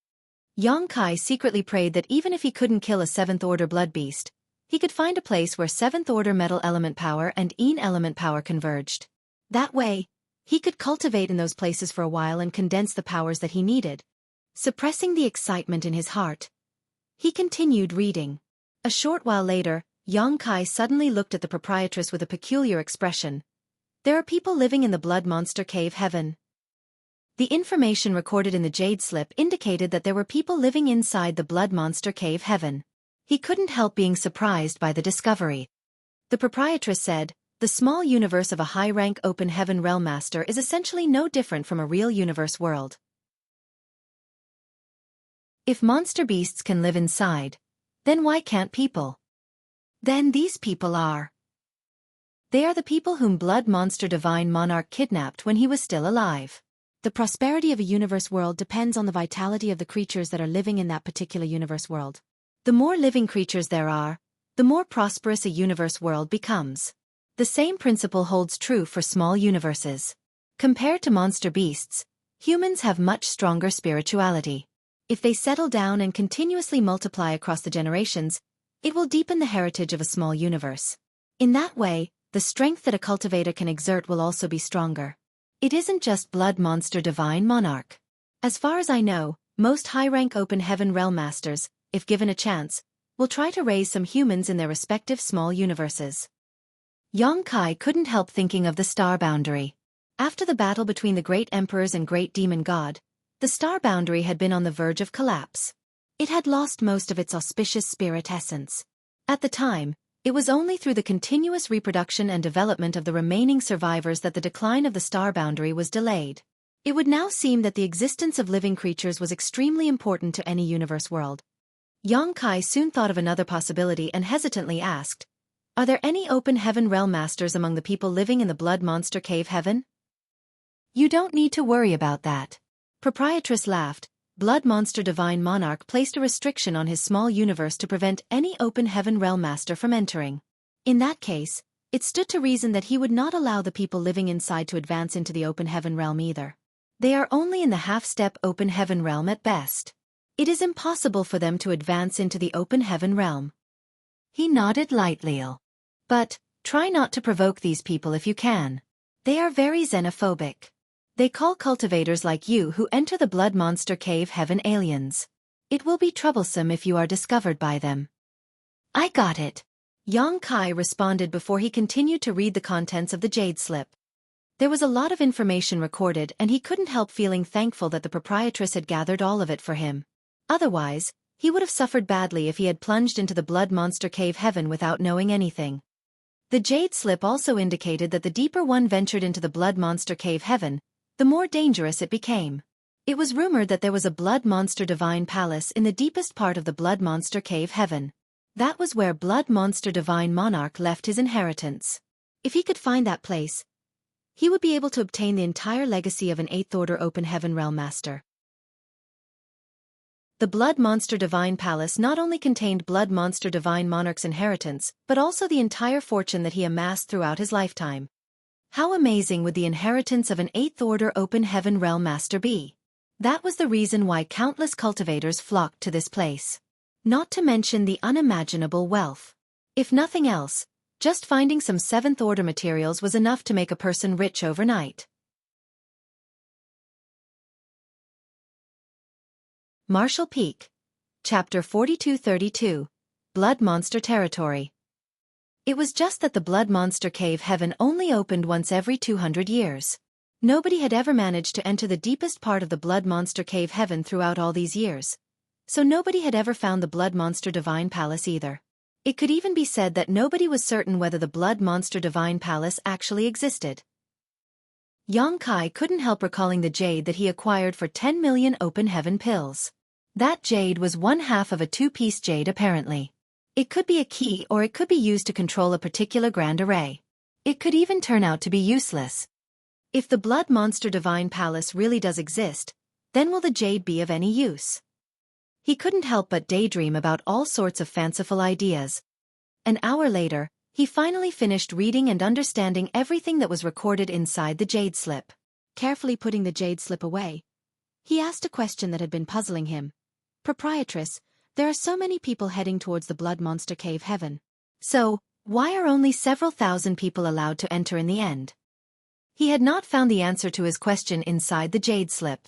Yang Kai secretly prayed that even if he couldn't kill a 7th-order blood beast, he could find a place where 7th-order metal element power and yin element power converged. That way, he could cultivate in those places for a while and condense the powers that he needed. Suppressing the excitement in his heart, he continued reading. A short while later, Yang Kai suddenly looked at the proprietress with a peculiar expression. There are people living in the Blood Monster Cave Heaven. The information recorded in the Jade Slip indicated that there were people living inside the Blood Monster Cave Heaven. He couldn't help being surprised by the discovery. The proprietress said, "The small universe of a high-rank open heaven realm master is essentially no different from a real universe world. If monster beasts can live inside, then why can't people? Then these people are. They are the people whom Blood Monster Divine Monarch kidnapped when he was still alive. The prosperity of a universe world depends on the vitality of the creatures that are living in that particular universe world. The more living creatures there are, the more prosperous a universe world becomes. The same principle holds true for small universes. Compared to monster beasts, humans have much stronger spirituality. If they settle down and continuously multiply across the generations, it will deepen the heritage of a small universe. In that way, the strength that a cultivator can exert will also be stronger. It isn't just Blood Monster Divine Monarch. As far as I know, most high-rank open heaven realm masters, if given a chance, will try to raise some humans in their respective small universes." Yang Kai couldn't help thinking of the star boundary. After the battle between the great emperors and great demon god, the star boundary had been on the verge of collapse. It had lost most of its auspicious spirit essence. At the time, it was only through the continuous reproduction and development of the remaining survivors that the decline of the star boundary was delayed. It would now seem that the existence of living creatures was extremely important to any universe world. Yang Kai soon thought of another possibility and hesitantly asked, "Are there any open heaven realm masters among the people living in the Blood Monster Cave Heaven?" "You don't need to worry about that." Proprietress laughed. Blood Monster Divine Monarch placed a restriction on his small universe to prevent any open heaven realm master from entering. In that case, it stood to reason that he would not allow the people living inside to advance into the open heaven realm either. They are only in the half-step open heaven realm at best. It is impossible for them to advance into the open heaven realm. He nodded lightly. But, try not to provoke these people if you can. They are very xenophobic. They call cultivators like you who enter the Blood Monster Cave Heaven aliens. It will be troublesome if you are discovered by them." "I got it," Yang Kai responded before he continued to read the contents of the Jade Slip. There was a lot of information recorded and he couldn't help feeling thankful that the proprietress had gathered all of it for him. Otherwise, he would have suffered badly if he had plunged into the Blood Monster Cave Heaven without knowing anything. The Jade Slip also indicated that the deeper one ventured into the Blood Monster Cave Heaven, the more dangerous it became. It was rumored that there was a Blood Monster Divine Palace in the deepest part of the Blood Monster Cave Heaven. That was where Blood Monster Divine Monarch left his inheritance. If he could find that place, he would be able to obtain the entire legacy of an 8th-order open heaven realm master. The Blood Monster Divine Palace not only contained Blood Monster Divine Monarch's inheritance, but also the entire fortune that he amassed throughout his lifetime. How amazing would the inheritance of an 8th-order open heaven realm master be? That was the reason why countless cultivators flocked to this place. Not to mention the unimaginable wealth. If nothing else, just finding some 7th-order materials was enough to make a person rich overnight. Marshall Peak. Chapter 4232. Blood Monster Territory. It was just that the Blood Monster Cave Heaven only opened once every 200 years. Nobody had ever managed to enter the deepest part of the Blood Monster Cave Heaven throughout all these years. So nobody had ever found the Blood Monster Divine Palace either. It could even be said that nobody was certain whether the Blood Monster Divine Palace actually existed. Xueqi couldn't help recalling the jade that he acquired for 10 million open heaven pills. That jade was one half of a two-piece jade apparently. It could be a key or it could be used to control a particular grand array. It could even turn out to be useless. If the Blood Monster Divine Palace really does exist, then will the jade be of any use? He couldn't help but daydream about all sorts of fanciful ideas. An hour later, he finally finished reading and understanding everything that was recorded inside the jade slip. Carefully putting the jade slip away, he asked a question that had been puzzling him. Proprietress, there are so many people heading towards the Blood Monster Cave Heaven. So, why are only several thousand people allowed to enter in the end? He had not found the answer to his question inside the jade slip.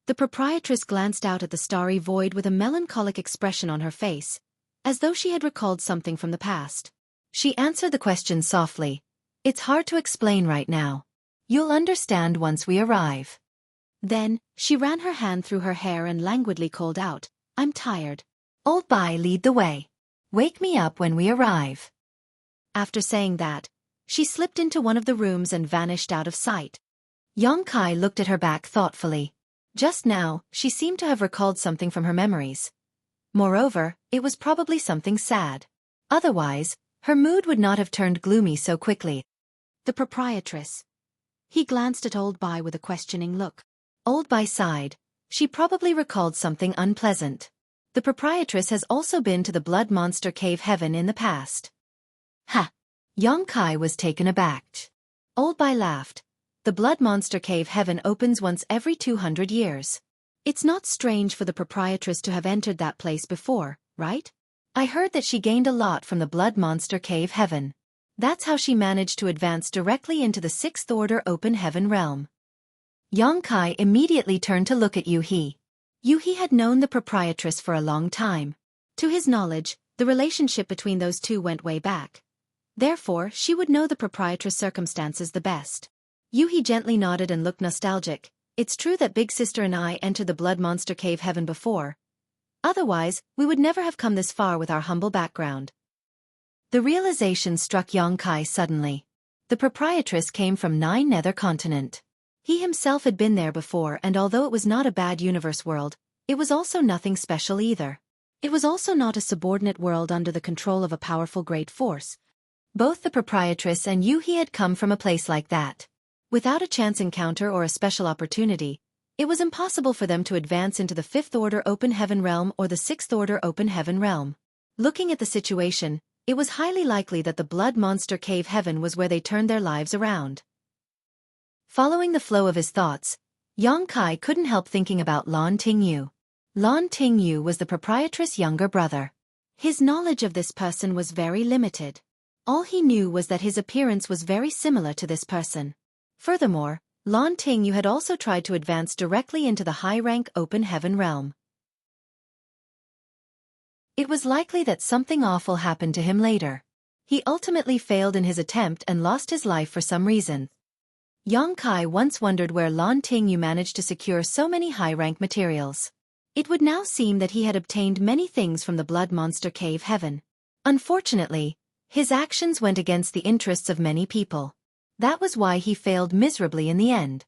The proprietress glanced out at the starry void with a melancholic expression on her face, as though she had recalled something from the past. She answered the question softly. It's hard to explain right now. You'll understand once we arrive. Then, she ran her hand through her hair and languidly called out, I'm tired. Old Bai, lead the way. Wake me up when we arrive. After saying that, she slipped into one of the rooms and vanished out of sight. Xueqi looked at her back thoughtfully. Just now, she seemed to have recalled something from her memories. Moreover, it was probably something sad. Otherwise, her mood would not have turned gloomy so quickly. The proprietress. He glanced at Old Bai with a questioning look. Old Bai sighed. She probably recalled something unpleasant. The proprietress has also been to the Blood Monster Cave Heaven in the past. Ha! Xueqi was taken aback. Old Bai laughed. The Blood Monster Cave Heaven opens once every 200 years. It's not strange for the proprietress to have entered that place before, right? I heard that she gained a lot from the Blood Monster Cave Heaven. That's how she managed to advance directly into the 6th Order Open Heaven realm. Xueqi immediately turned to look at Xueqi. Xueqi had known the proprietress for a long time. To his knowledge, the relationship between those two went way back. Therefore, she would know the proprietress' circumstances the best. Xueqi gently nodded and looked nostalgic. It's true that Big Sister and I entered the Blood Monster Cave Heaven before. Otherwise, we would never have come this far with our humble background. The realization struck Xueqi suddenly. The proprietress came from 9 Nether Continent. He himself had been there before, and although it was not a bad universe world, it was also nothing special either. It was also not a subordinate world under the control of a powerful great force. Both the proprietress and Xueqi had come from a place like that. Without a chance encounter or a special opportunity, it was impossible for them to advance into the 5th Order Open Heaven realm or the 6th Order Open Heaven realm. Looking at the situation, it was highly likely that the Blood Monster Cave Heaven was where they turned their lives around. Following the flow of his thoughts, Xueqi couldn't help thinking about Lan Tingyu. Lan Tingyu was the proprietress' younger brother. His knowledge of this person was very limited. All he knew was that his appearance was very similar to this person. Furthermore, Lan Tingyu had also tried to advance directly into the high-rank Open Heaven realm. It was likely that something awful happened to him later. He ultimately failed in his attempt and lost his life for some reason. Xueqi once wondered where Lan Tingyu managed to secure so many high-rank materials. It would now seem that he had obtained many things from the Blood Monster Cave Heaven. Unfortunately, his actions went against the interests of many people. That was why he failed miserably in the end.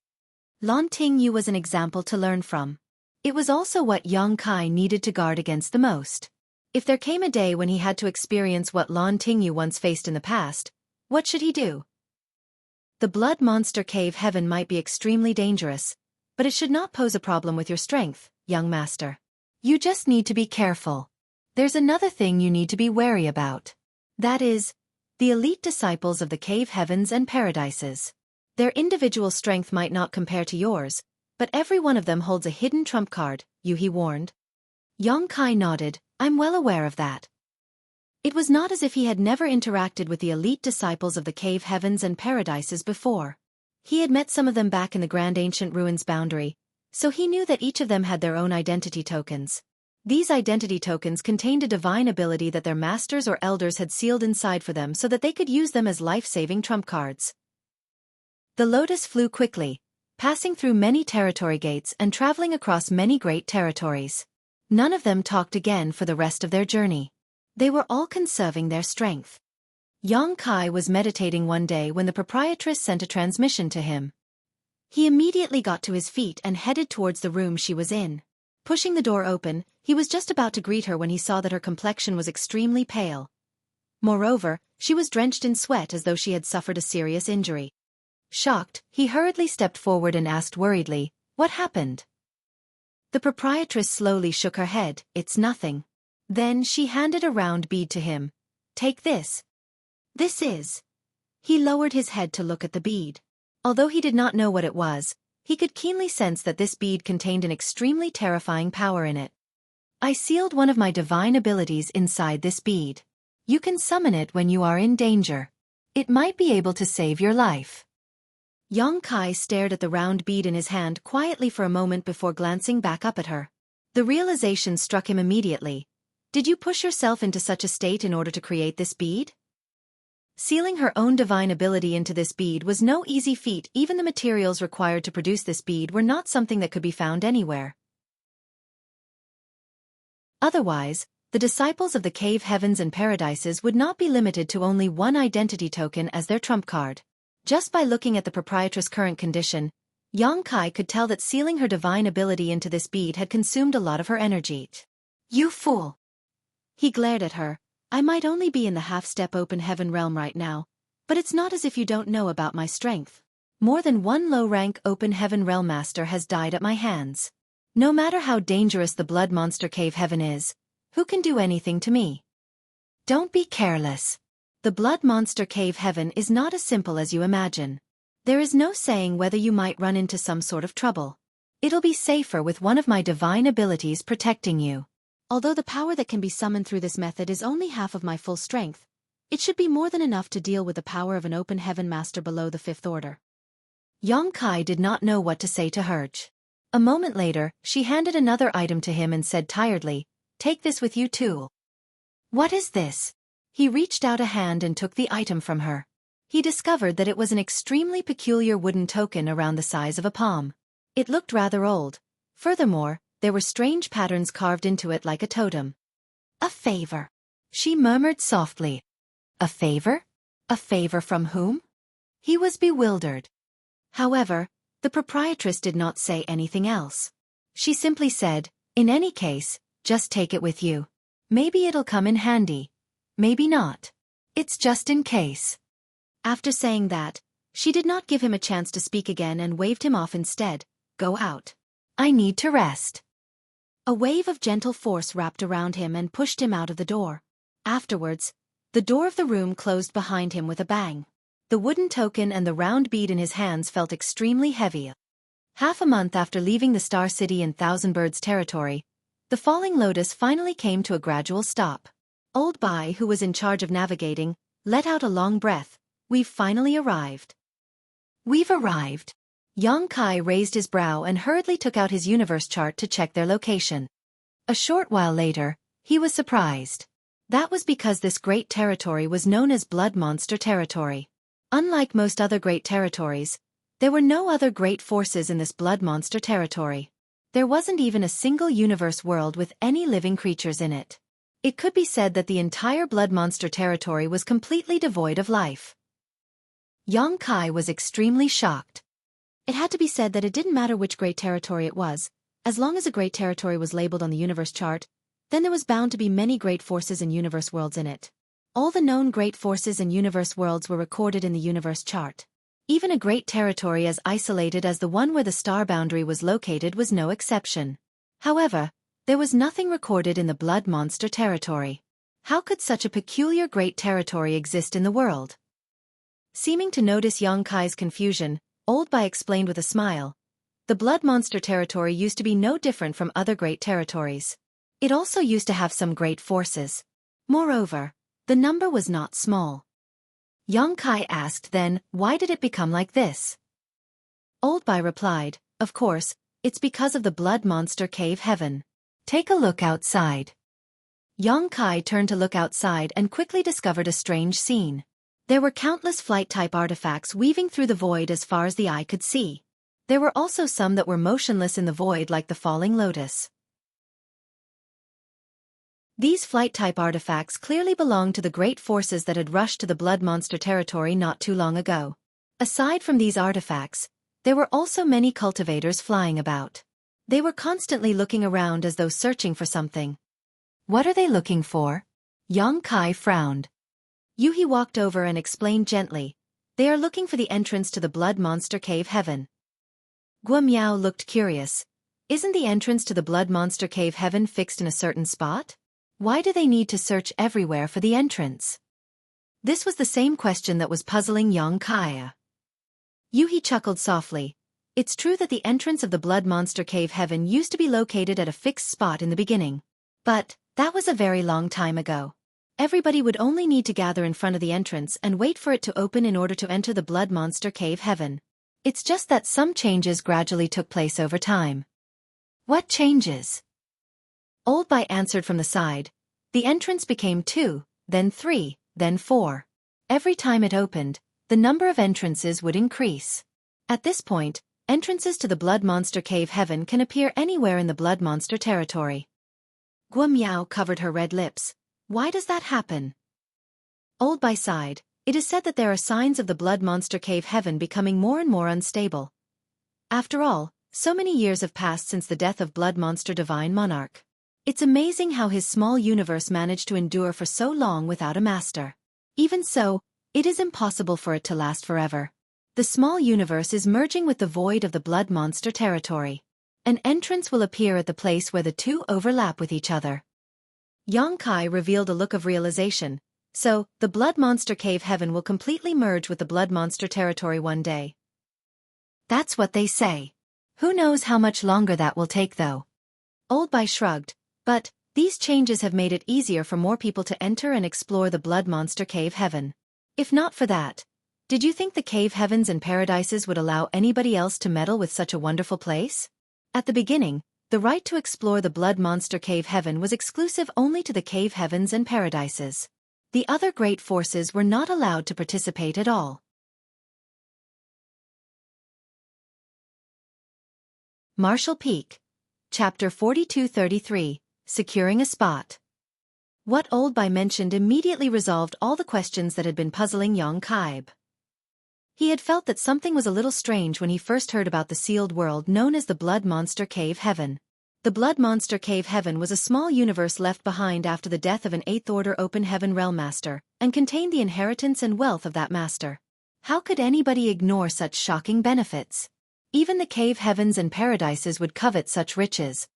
Lan Tingyu was an example to learn from. It was also what Xueqi needed to guard against the most. If there came a day when he had to experience what Lan Tingyu once faced in the past, what should he do? The Blood Monster Cave Heaven might be extremely dangerous, but it should not pose a problem with your strength, young master. You just need to be careful. There's another thing you need to be wary about. That is, the elite disciples of the Cave Heavens and Paradises. Their individual strength might not compare to yours, but every one of them holds a hidden trump card, Xueqi warned. Xueqi nodded. I'm well aware of that. It was not as if he had never interacted with the elite disciples of the Cave Heavens and Paradises before. He had met some of them back in the Grand Ancient Ruins boundary, So he knew that each of them had their own identity tokens. These identity tokens contained a divine ability that their masters or elders had sealed inside for them so that they could use them as life-saving trump cards. The lotus flew quickly, passing through many territory gates and traveling across many great territories. None of them talked again for the rest of their journey. They were all conserving their strength. Xueqi was meditating one day when the proprietress sent a transmission to him. He immediately got to his feet and headed towards the room she was in. Pushing the door open, he was just about to greet her when he saw that her complexion was extremely pale. Moreover, she was drenched in sweat as though she had suffered a serious injury. Shocked, he hurriedly stepped forward and asked worriedly, "What happened?" The proprietress slowly shook her head. "It's nothing." Then she handed a round bead to him. "Take this." "This is." He lowered his head to look at the bead. Although he did not know what it was, he could keenly sense that this bead contained an extremely terrifying power in it. "I sealed one of my divine abilities inside this bead. You can summon it when you are in danger. It might be able to save your life." Xueqi stared at the round bead in his hand quietly for a moment before glancing back up at her. The realization struck him immediately. Did you push yourself into such a state in order to create this bead? Sealing her own divine ability into this bead was no easy feat. Even the materials required to produce this bead were not something that could be found anywhere. Otherwise, the disciples of the cave heavens and paradises would not be limited to only one identity token as their trump card. Just by looking at the proprietress' current condition, Xueqi could tell that sealing her divine ability into this bead had consumed a lot of her energy. "You fool!" He glared at her. "I might only be in the half-step open heaven realm right now, but it's not as if you don't know about my strength. More than one low-rank open heaven realm master has died at my hands. No matter how dangerous the blood monster cave heaven is, who can do anything to me? Don't be careless. The blood monster cave heaven is not as simple as you imagine. There is no saying whether you might run into some sort of trouble. It'll be safer with one of my divine abilities protecting you. Although the power that can be summoned through this method is only half of my full strength, it should be more than enough to deal with the power of an open heaven master below the fifth order." Xueqi did not know what to say to her. A moment later, she handed another item to him and said tiredly, "Take this with you too." "What is this?" He reached out a hand and took the item from her. He discovered that it was an extremely peculiar wooden token around the size of a palm. It looked rather old. Furthermore, there were strange patterns carved into it like a totem. "A favor," she murmured softly. "A favor? A favor from whom?" He was bewildered. However, the proprietress did not say anything else. She simply said, "In any case, just take it with you. Maybe it'll come in handy. Maybe not. It's just in case." After saying that, she did not give him a chance to speak again and waved him off instead. "Go out. I need to rest." A wave of gentle force wrapped around him and pushed him out of the door. Afterwards, the door of the room closed behind him with a bang. The wooden token and the round bead in his hands felt extremely heavy. Half a month after leaving the Star City in Thousand Birds territory, the falling lotus finally came to a gradual stop. Old Bai, who was in charge of navigating, let out a long breath. "We've finally arrived." "We've arrived." Xueqi raised his brow and hurriedly took out his universe chart to check their location. A short while later, he was surprised. That was because this great territory was known as Blood Monster Territory. Unlike most other great territories, there were no other great forces in this Blood Monster Territory. There wasn't even a single universe world with any living creatures in it. It could be said that the entire Blood Monster Territory was completely devoid of life. Xueqi was extremely shocked. It had to be said that it didn't matter which great territory it was, as long as a great territory was labeled on the universe chart, then there was bound to be many great forces and universe worlds in it. All the known great forces and universe worlds were recorded in the universe chart. Even a great territory as isolated as the one where the star boundary was located was no exception. However, there was nothing recorded in the Blood Monster Territory. How could such a peculiar great territory exist in the world? Seeming to notice Xueqi's confusion, Old Bai explained with a smile. The Blood Monster Territory used to be no different from other great territories. It also used to have some great forces. Moreover, the number was not small. Xueqi asked then, why did it become like this? Old Bai replied, of course, It's because of the blood monster cave heaven. Take a look outside. Yang Kai turned to look outside and quickly discovered a strange scene. There were countless flight-type artifacts weaving through the void as far as the eye could see. There were also some that were motionless in the void like the falling lotus. These flight-type artifacts clearly belonged to the great forces that had rushed to the blood monster territory not too long ago. Aside from these artifacts, there were also many cultivators flying about. They were constantly looking around as though searching for something. What are they looking for? Yang Kai frowned. Xueqi walked over and explained gently, they are looking for the entrance to the blood monster cave heaven. Guo Miao looked curious. Isn't the entrance to the blood monster cave heaven fixed in a certain spot? Why do they need to search everywhere for the entrance? This was the same question that was puzzling Yang Kai. Xueqi chuckled softly. It's true that the entrance of the blood monster cave heaven used to be located at a fixed spot in the beginning. But that was a very long time ago. Everybody would only need to gather in front of the entrance and wait for it to open in order to enter the blood monster cave heaven. It's just that some changes gradually took place over time. What changes? Old Bai answered from the side. The entrance became 2, then 3, then 4. Every time it opened, the number of entrances would increase. At this point, entrances to the blood monster cave heaven can appear anywhere in the blood monster territory. Guo Miao covered her red lips. Why does that happen? Old Bai sighed. It is said that there are signs of the blood monster cave heaven becoming more and more unstable. After all, so many years have passed since the death of blood monster divine monarch. It's amazing how his small universe managed to endure for so long without a master. Even so, it is impossible for it to last forever. The small universe is merging with the void of the blood monster territory. An entrance will appear at the place where the two overlap with each other. Yang Kai revealed a look of realization. So, the blood monster cave heaven will completely merge with the blood monster territory one day. That's what they say. Who knows how much longer that will take though? Old Bai shrugged. But these changes have made it easier for more people to enter and explore the blood monster cave heaven. If not for that, did you think the cave heavens and paradises would allow anybody else to meddle with such a wonderful place? At the beginning, the right to explore the blood monster cave heaven was exclusive only to the cave heavens and paradises. The other great forces were not allowed to participate at all. Marshall Peak. Chapter 42-33, Securing a Spot. What Old Bai mentioned immediately resolved all the questions that had been puzzling Yang Kai. He had felt that something was a little strange when he first heard about the sealed world known as the Blood Monster Cave Heaven. The Blood Monster Cave Heaven was a small universe left behind after the death of an 8th Order Open Heaven Realm Master, and contained the inheritance and wealth of that master. How could anybody ignore such shocking benefits? Even the cave heavens and paradises would covet such riches.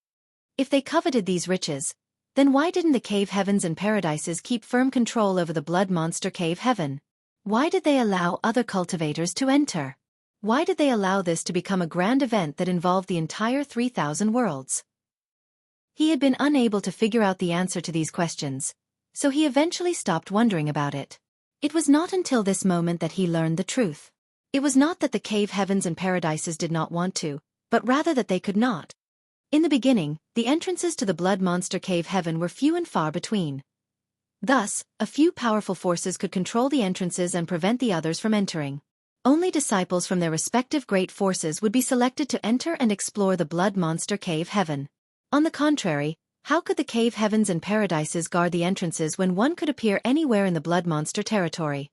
If they coveted these riches, then why didn't the cave heavens and paradises keep firm control over the Blood Monster Cave Heaven? Why did they allow other cultivators to enter? Why did they allow this to become a grand event that involved the entire 3,000 worlds? He had been unable to figure out the answer to these questions, so he eventually stopped wondering about it. It was not until this moment that he learned the truth. It was not that the cave heavens and paradises did not want to, but rather that they could not. In the beginning, the entrances to the Blood Monster Cave Heaven were few and far between. Thus, a few powerful forces could control the entrances and prevent the others from entering. Only disciples from their respective great forces would be selected to enter and explore the Blood Monster Cave Heaven. On the contrary, how could the cave heavens and paradises guard the entrances when one could appear anywhere in the Blood Monster territory?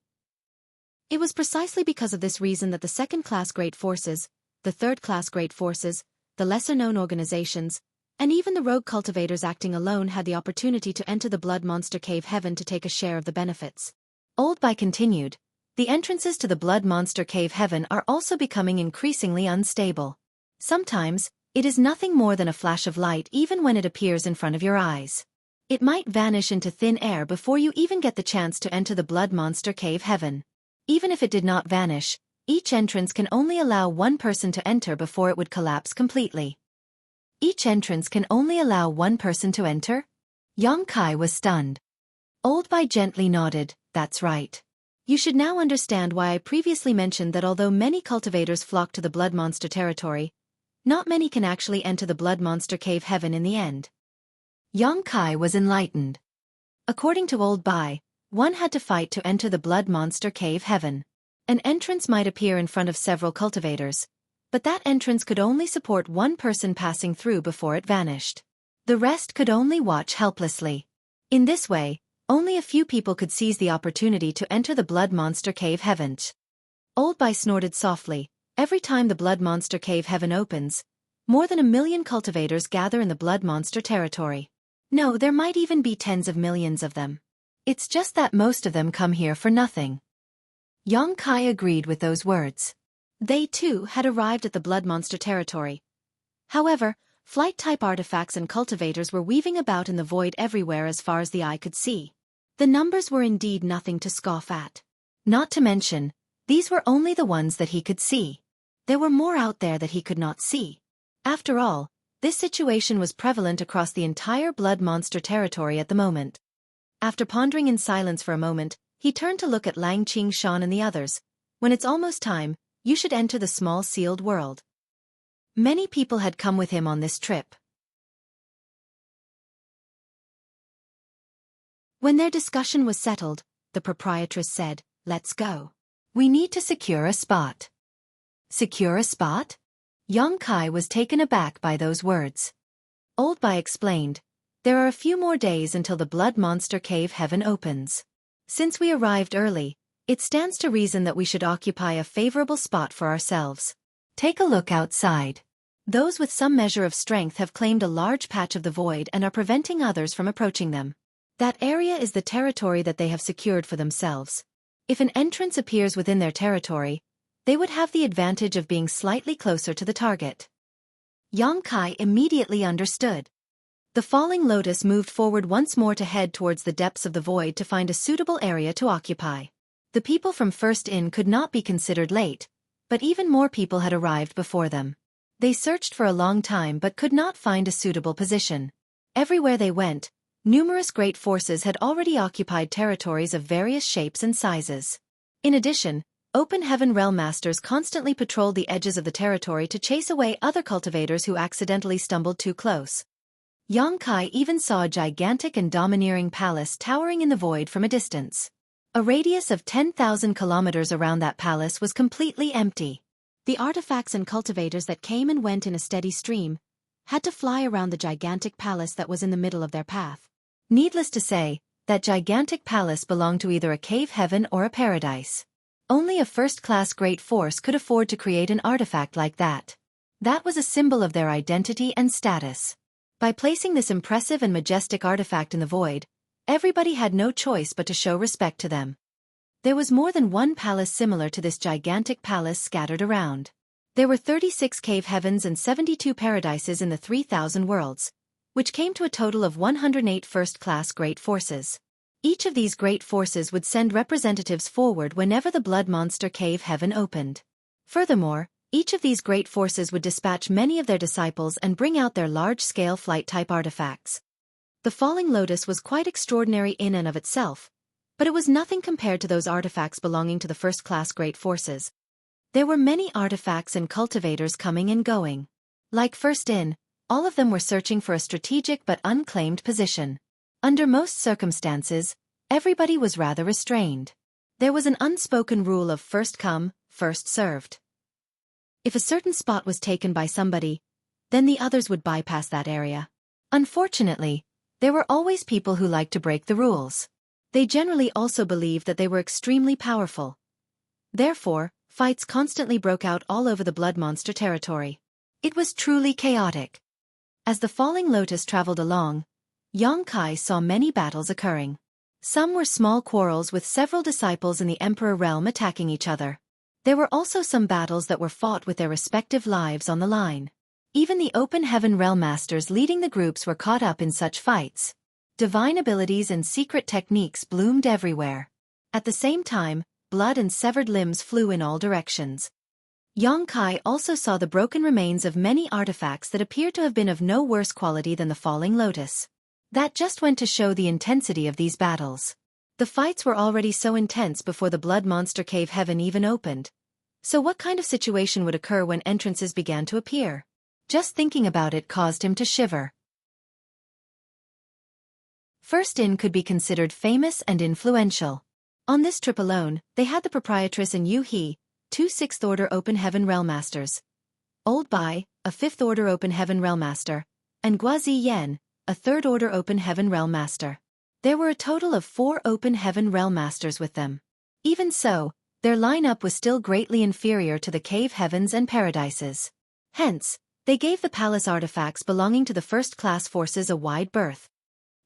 It was precisely because of this reason that the second-class great forces, the third-class great forces, the lesser-known organizations, and even the rogue cultivators acting alone had the opportunity to enter the Blood Monster Cave Heaven to take a share of the benefits. Old Bai continued, the entrances to the Blood Monster Cave Heaven are also becoming increasingly unstable. Sometimes, it is nothing more than a flash of light even when it appears in front of your eyes. It might vanish into thin air before you even get the chance to enter the Blood Monster Cave Heaven. Even if it did not vanish, each entrance can only allow one person to enter before it would collapse completely. Each entrance can only allow one person to enter? Yang Kai was stunned. Old Bai gently nodded, that's right. You should now understand why I previously mentioned that although many cultivators flock to the Blood Monster territory, Not many can actually enter the Blood Monster Cave Heaven in the end. Yang Kai was enlightened. According to Old Bai, one had to fight to enter the Blood Monster Cave Heaven. An entrance might appear in front of several cultivators, but that entrance could only support one person passing through before it vanished. The rest could only watch helplessly. In this way, only a few people could seize the opportunity to enter the Blood Monster Cave Heaven. Old Bai snorted softly. Every time the Blood Monster Cave Heaven opens, more than 1 million cultivators gather in the Blood Monster territory. No, there might even be tens of millions of them. It's just that most of them come here for nothing. Yang Kai agreed with those words. They too had arrived at the Blood Monster territory. However, flight-type artifacts and cultivators were weaving about in the void everywhere as far as the eye could see. The numbers were indeed nothing to scoff at. Not to mention, these were only the ones that he could see. There were more out there that he could not see. After all, this situation was prevalent across the entire Blood Monster territory at the moment. After pondering in silence for a moment, he turned to look at Lang Qingshan and the others. When it's almost time, you should enter the small sealed world. Many people had come with him on this trip. When their discussion was settled, the proprietress said, "Let's go. We need to secure a spot." Secure a spot? Yang Kai was taken aback by those words. Old Bai explained, "There are a few more days until the Blood Monster Cave Heaven opens. Since we arrived early, it stands to reason that we should occupy a favorable spot for ourselves. Take a look outside. Those with some measure of strength have claimed a large patch of the void and are preventing others from approaching them. That area is the territory that they have secured for themselves. If an entrance appears within their territory, they would have the advantage of being slightly closer to the target." Yang Kai immediately understood. The falling lotus moved forward once more to head towards the depths of the void to find a suitable area to occupy. The people from First Inn could not be considered late, but even more people had arrived before them. They searched for a long time but could not find a suitable position. Everywhere they went, numerous great forces had already occupied territories of various shapes and sizes. In addition, Open Heaven Realm Masters constantly patrolled the edges of the territory to chase away other cultivators who accidentally stumbled too close. Yang Kai even saw a gigantic and domineering palace towering in the void from a distance. A radius of 10,000 kilometers around that palace was completely empty. The artifacts and cultivators that came and went in a steady stream had to fly around the gigantic palace that was in the middle of their path. Needless to say, that gigantic palace belonged to either a cave heaven or a paradise. Only a first-class great force could afford to create an artifact like that. That was a symbol of their identity and status. By placing this impressive and majestic artifact in the void, everybody had no choice but to show respect to them. There was more than one palace similar to this gigantic palace scattered around. There were 36 cave heavens and 72 paradises in the 3,000 worlds, which came to a total of 108 first-class great forces. Each of these great forces would send representatives forward whenever the Blood Monster Cave Heaven opened. Furthermore, each of these great forces would dispatch many of their disciples and bring out their large-scale flight-type artifacts. The falling lotus was quite extraordinary in and of itself, but it was nothing compared to those artifacts belonging to the first-class great forces. There were many artifacts and cultivators coming and going. Like First Inn, all of them were searching for a strategic but unclaimed position. Under most circumstances, everybody was rather restrained. There was an unspoken rule of first come, first served. If a certain spot was taken by somebody, then the others would bypass that area. Unfortunately, there were always people who liked to break the rules. They generally also believed that they were extremely powerful. Therefore, fights constantly broke out all over the Blood Monster territory. It was truly chaotic. As the falling lotus traveled along, Yang Kai saw many battles occurring. Some were small quarrels with several disciples in the Emperor realm attacking each other. There were also some battles that were fought with their respective lives on the line. Even the Open Heaven Realm Masters leading the groups were caught up in such fights. Divine abilities and secret techniques bloomed everywhere. At the same time, blood and severed limbs flew in all directions. Yang Kai also saw the broken remains of many artifacts that appeared to have been of no worse quality than the falling lotus. That just went to show the intensity of these battles. The fights were already so intense before the Blood Monster Cave Heaven even opened. So what kind of situation would occur when entrances began to appear? Just thinking about it caused him to shiver. First in could be considered famous and influential. On this trip alone, they had the proprietress and Xueqi, two 6th Order Open Heaven Realmasters, Old Bai, a 5th Order Open Heaven Realmaster, and Guazi Yen, a 3rd Order Open Heaven Realmaster. There were a total of 4 Open Heaven Realmasters with them. Even so, their lineup was still greatly inferior to the Cave Heavens and Paradises. Hence, they gave the palace artifacts belonging to the first-class forces a wide berth.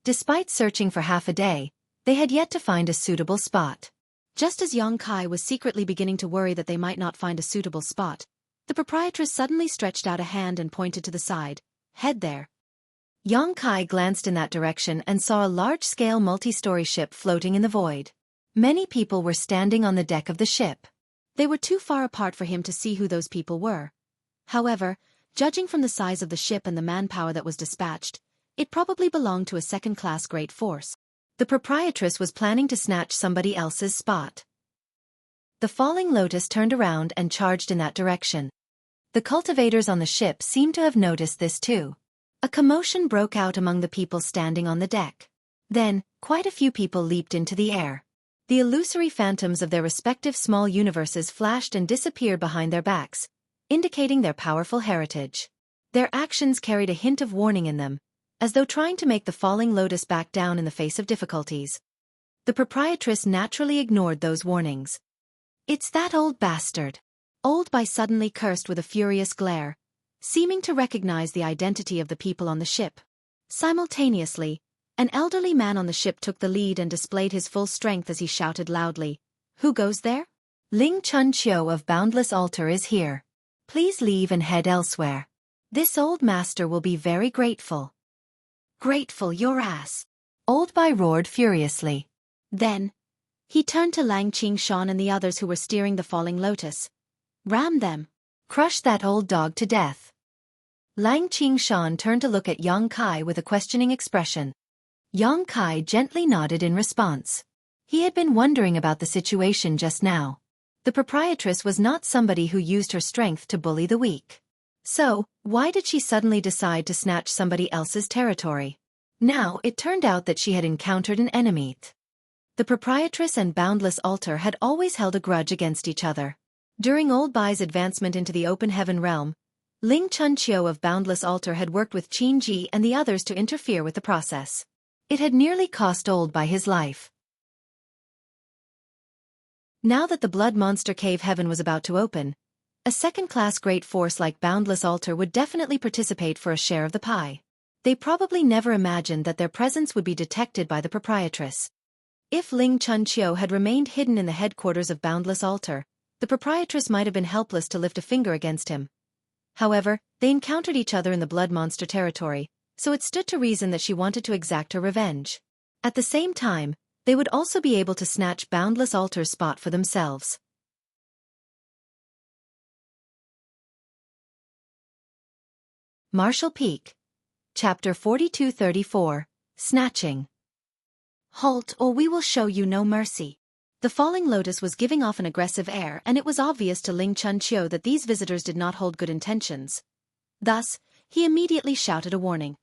Despite searching for half a day, they had yet to find a suitable spot. Just as Xueqi was secretly beginning to worry that they might not find a suitable spot, the proprietress suddenly stretched out a hand and pointed to the side. "Head there." Xueqi glanced in that direction and saw a large-scale multi-story ship floating in the void. Many people were standing on the deck of the ship. They were too far apart for him to see who those people were. However, judging from the size of the ship and the manpower that was dispatched, it probably belonged to a second-class great force. The proprietress was planning to snatch somebody else's spot. The Falling Lotus turned around and charged in that direction. The cultivators on the ship seemed to have noticed this too. A commotion broke out among the people standing on the deck. Then, quite a few people leaped into the air. The illusory phantoms of their respective small universes flashed and disappeared behind their backs, indicating their powerful heritage. Their actions carried a hint of warning in them, as though trying to make the Falling Lotus back down in the face of difficulties. The proprietress naturally ignored those warnings. "It's that old bastard." Old Bai suddenly cursed with a furious glare, seeming to recognize the identity of the people on the ship. Simultaneously, an elderly man on the ship took the lead and displayed his full strength as he shouted loudly, "Who goes there? Ling Chunqiu of Boundless Altar is here. Please leave and head elsewhere. This old master will be very grateful." "Grateful your ass!" Old Bai roared furiously. Then, he turned to Lang Qingshan and the others who were steering the Falling Lotus. "Ram them. Crush that old dog to death." Lang Qingshan turned to look at Xueqi with a questioning expression. Xueqi gently nodded in response. He had been wondering about the situation just now. The proprietress was not somebody who used her strength to bully the weak. So, why did she suddenly decide to snatch somebody else's territory? Now, it turned out that she had encountered an enemy. The proprietress and Boundless Altar had always held a grudge against each other. During Old Bai's advancement into the Open Heaven realm, Ling Chunqiu of Boundless Altar had worked with Qin Ji and the others to interfere with the process. It had nearly cost Old Bai his life. Now that the Blood Monster Cave Heaven was about to open, a second-class great force like Boundless Altar would definitely participate for a share of the pie. They probably never imagined that their presence would be detected by the proprietress. If Ling Chunqiu had remained hidden in the headquarters of Boundless Altar, the proprietress might have been helpless to lift a finger against him. However, they encountered each other in the Blood Monster territory, so it stood to reason that she wanted to exact her revenge. At the same time, they would also be able to snatch Boundless Altar's spot for themselves. Martial Peak. Chapter 42-34, Snatching. "Halt or we will show you no mercy." The Falling Lotus was giving off an aggressive air and it was obvious to Ling Chunqiu that these visitors did not hold good intentions. Thus, he immediately shouted a warning.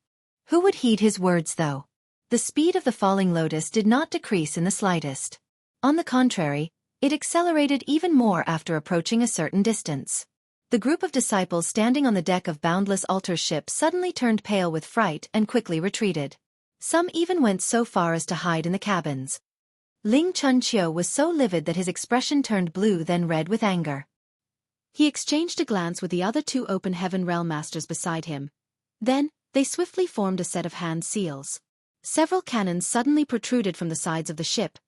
Who would heed his words though? The speed of the Falling Lotus did not decrease in the slightest. On the contrary, it accelerated even more after approaching a certain distance. The group of disciples standing on the deck of Boundless Altar's ship suddenly turned pale with fright and quickly retreated. Some even went so far as to hide in the cabins. Ling Chunqiu was so livid that his expression turned blue then red with anger. He exchanged a glance with the other 2 Open Heaven Realmasters beside him. Then, they swiftly formed a set of hand seals. Several cannons suddenly protruded from the sides of the ship,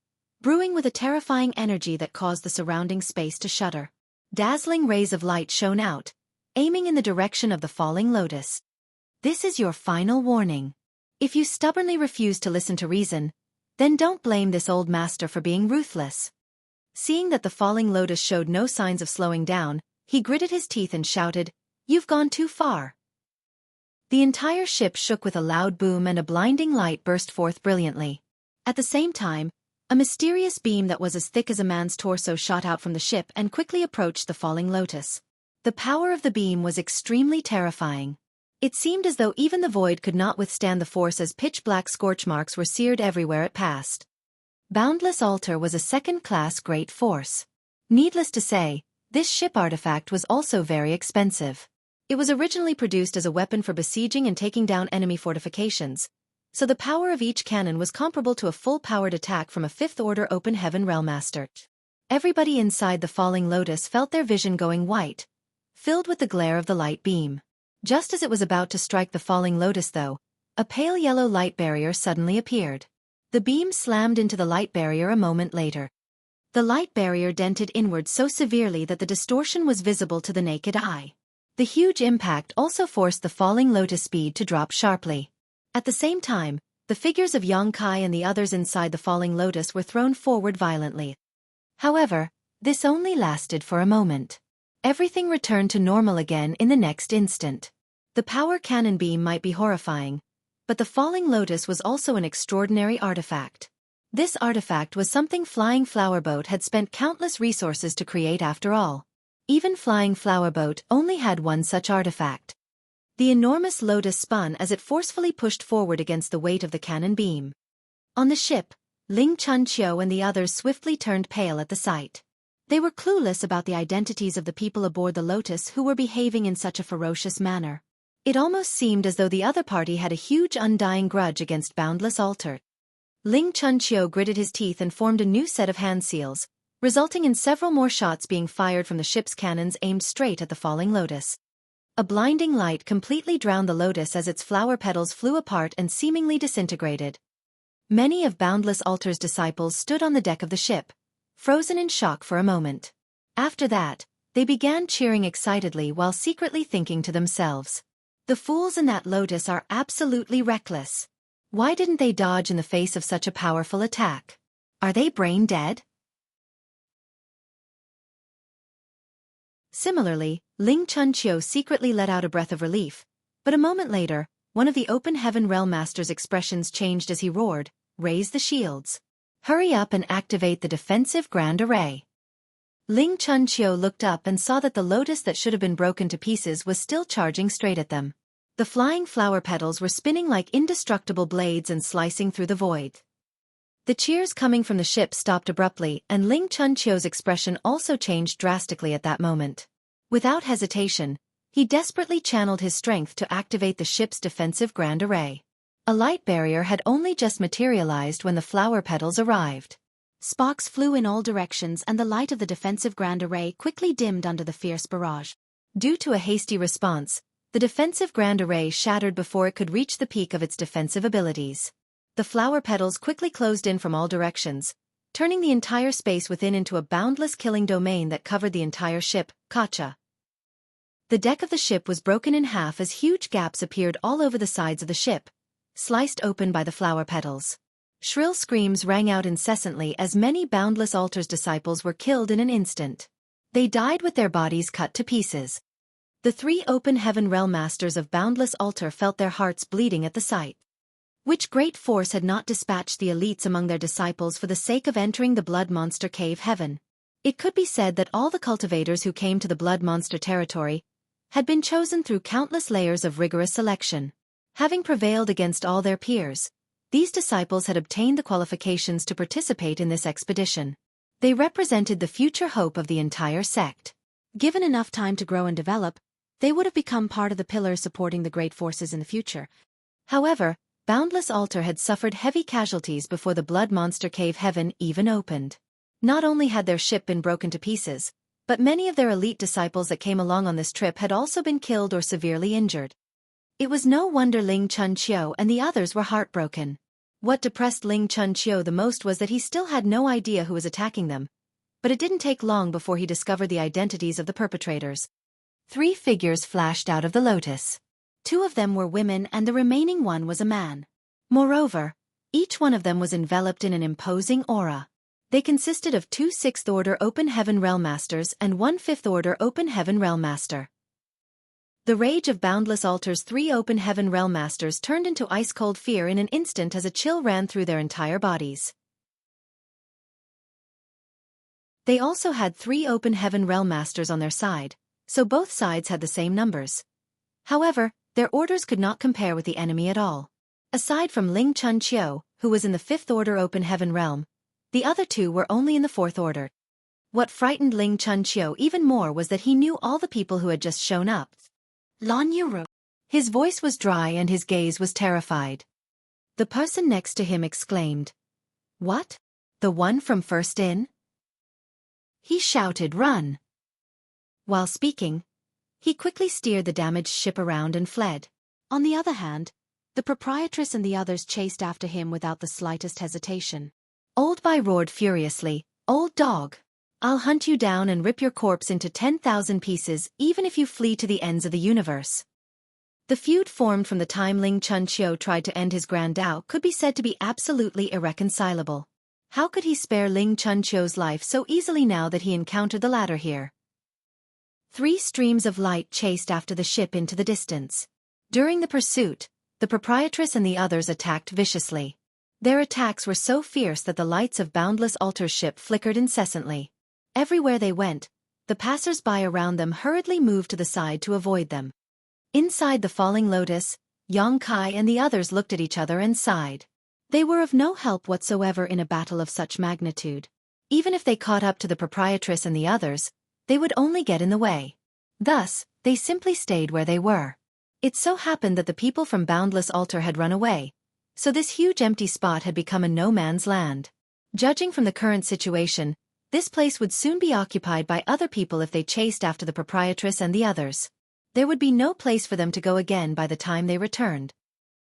brewing with a terrifying energy that caused the surrounding space to shudder. Dazzling rays of light shone out, aiming in the direction of the Falling Lotus. This is your final warning. If you stubbornly refuse to listen to reason, then don't blame this old master for being ruthless. Seeing that the Falling Lotus showed no signs of slowing down, he gritted his teeth and shouted, "You've gone too far." The entire ship shook with a loud boom and a blinding light burst forth brilliantly. At the same time, a mysterious beam that was as thick as a man's torso shot out from the ship and quickly approached the Falling Lotus. The power of the beam was extremely terrifying. It seemed as though even the void could not withstand the force as pitch-black scorch marks were seared everywhere it passed. Boundless Altar was a second-class great force. Needless to say, this ship artifact was also very expensive. It was originally produced as a weapon for besieging and taking down enemy fortifications, so the power of each cannon was comparable to a full-powered attack from a fifth-order open heaven realmmaster. Everybody inside the Falling Lotus felt their vision going white, filled with the glare of the light beam. Just as it was about to strike the Falling Lotus though, a pale yellow light barrier suddenly appeared. The beam slammed into the light barrier a moment later. The light barrier dented inward so severely that the distortion was visible to the naked eye. The huge impact also forced the Falling Lotus speed to drop sharply. At the same time, the figures of Xueqi and the others inside the Falling Lotus were thrown forward violently. However, this only lasted for a moment. Everything returned to normal again in the next instant. The power cannon beam might be horrifying, but the Falling Lotus was also an extraordinary artifact. This artifact was something Flying Flower Boat had spent countless resources to create after all. Even Flying Flower Boat only had one such artifact. The enormous lotus spun as it forcefully pushed forward against the weight of the cannon beam. On the ship, Ling Chunqiu and the others swiftly turned pale at the sight. They were clueless about the identities of the people aboard the Lotus who were behaving in such a ferocious manner. It almost seemed as though the other party had a huge undying grudge against Boundless Altar. Ling Chunqiu gritted his teeth and formed a new set of hand seals, resulting in several more shots being fired from the ship's cannons aimed straight at the Falling Lotus. A blinding light completely drowned the Lotus as its flower petals flew apart and seemingly disintegrated. Many of Boundless Altar's disciples stood on the deck of the ship, frozen in shock for a moment. After that, they began cheering excitedly while secretly thinking to themselves, "The fools in that Lotus are absolutely reckless. Why didn't they dodge in the face of such a powerful attack? Are they brain dead?" Similarly, Ling Chunqiu secretly let out a breath of relief, but a moment later, one of the Open Heaven Realmmaster's expressions changed as he roared, "Raise the shields. Hurry up and activate the defensive grand array." Ling Chunqiu looked up and saw that the lotus that should have been broken to pieces was still charging straight at them. The flying flower petals were spinning like indestructible blades and slicing through the void. The cheers coming from the ship stopped abruptly, and Ling Chunqiu's expression also changed drastically at that moment. Without hesitation, he desperately channeled his strength to activate the ship's defensive grand array. A light barrier had only just materialized when the flower petals arrived. Sparks flew in all directions and the light of the defensive grand array quickly dimmed under the fierce barrage. Due to a hasty response, the defensive grand array shattered before it could reach the peak of its defensive abilities. The flower petals quickly closed in from all directions, turning the entire space within into a boundless killing domain that covered the entire ship, Kacha. The deck of the ship was broken in half as huge gaps appeared all over the sides of the ship, sliced open by the flower petals. Shrill screams rang out incessantly as many Boundless Altar's disciples were killed in an instant. They died with their bodies cut to pieces. The 3 Open Heaven Realmmasters of Boundless Altar felt their hearts bleeding at the sight. Which great force had not dispatched the elites among their disciples for the sake of entering the Blood Monster Cave Heaven? It could be said that all the cultivators who came to the Blood Monster territory had been chosen through countless layers of rigorous selection. Having prevailed against all their peers, these disciples had obtained the qualifications to participate in this expedition. They represented the future hope of the entire sect. Given enough time to grow and develop, they would have become part of the pillars supporting the great forces in the future. However, Boundless Altar had suffered heavy casualties before the Blood Monster Cave Heaven even opened. Not only had their ship been broken to pieces, but many of their elite disciples that came along on this trip had also been killed or severely injured. It was no wonder Ling Chunqiu and the others were heartbroken. What depressed Ling Chunqiu the most was that he still had no idea who was attacking them, but it didn't take long before he discovered the identities of the perpetrators. 3 figures flashed out of the lotus. 2 of them were women and the remaining one was a man. Moreover, each one of them was enveloped in an imposing aura. They consisted of 2 6th-order Open Heaven Realmmasters and 1 5th-order Open Heaven Realmmaster. The rage of Boundless Altar's 3 Open Heaven Realmmasters turned into ice-cold fear in an instant as a chill ran through their entire bodies. They also had 3 Open Heaven Realmmasters on their side, so both sides had the same numbers. However, Their orders could not compare with the enemy at all. Aside from Ling Chunqiu, who was in the 5th Order Open Heaven realm, the other two were only in the 4th Order. What frightened Ling Chunqiu even more was that he knew all the people who had just shown up. Lan Yuru. His voice was dry and his gaze was terrified. The person next to him exclaimed, "What? The one from first in?" He shouted, "Run!" While speaking, he quickly steered the damaged ship around and fled. On the other hand, the proprietress and the others chased after him without the slightest hesitation. Old Bai roared furiously, "Old dog! I'll hunt you down and rip your corpse into 10,000 pieces even if you flee to the ends of the universe." The feud formed from the time Ling Chunqiu tried to end his Grand Dao could be said to be absolutely irreconcilable. How could he spare Ling Chunqiu's life so easily now that he encountered the latter here? 3 streams of light chased after the ship into the distance. During the pursuit, the proprietress and the others attacked viciously. Their attacks were so fierce that the lights of Boundless Altar's ship flickered incessantly. Everywhere they went, the passers-by around them hurriedly moved to the side to avoid them. Inside the Falling Lotus, Yang Kai and the others looked at each other and sighed. They were of no help whatsoever in a battle of such magnitude. Even if they caught up to the proprietress and the others, they would only get in the way. Thus, they simply stayed where they were. It so happened that the people from Boundless Altar had run away, so this huge empty spot had become a no-man's land. Judging from the current situation, this place would soon be occupied by other people if they chased after the proprietress and the others. There would be no place for them to go again by the time they returned.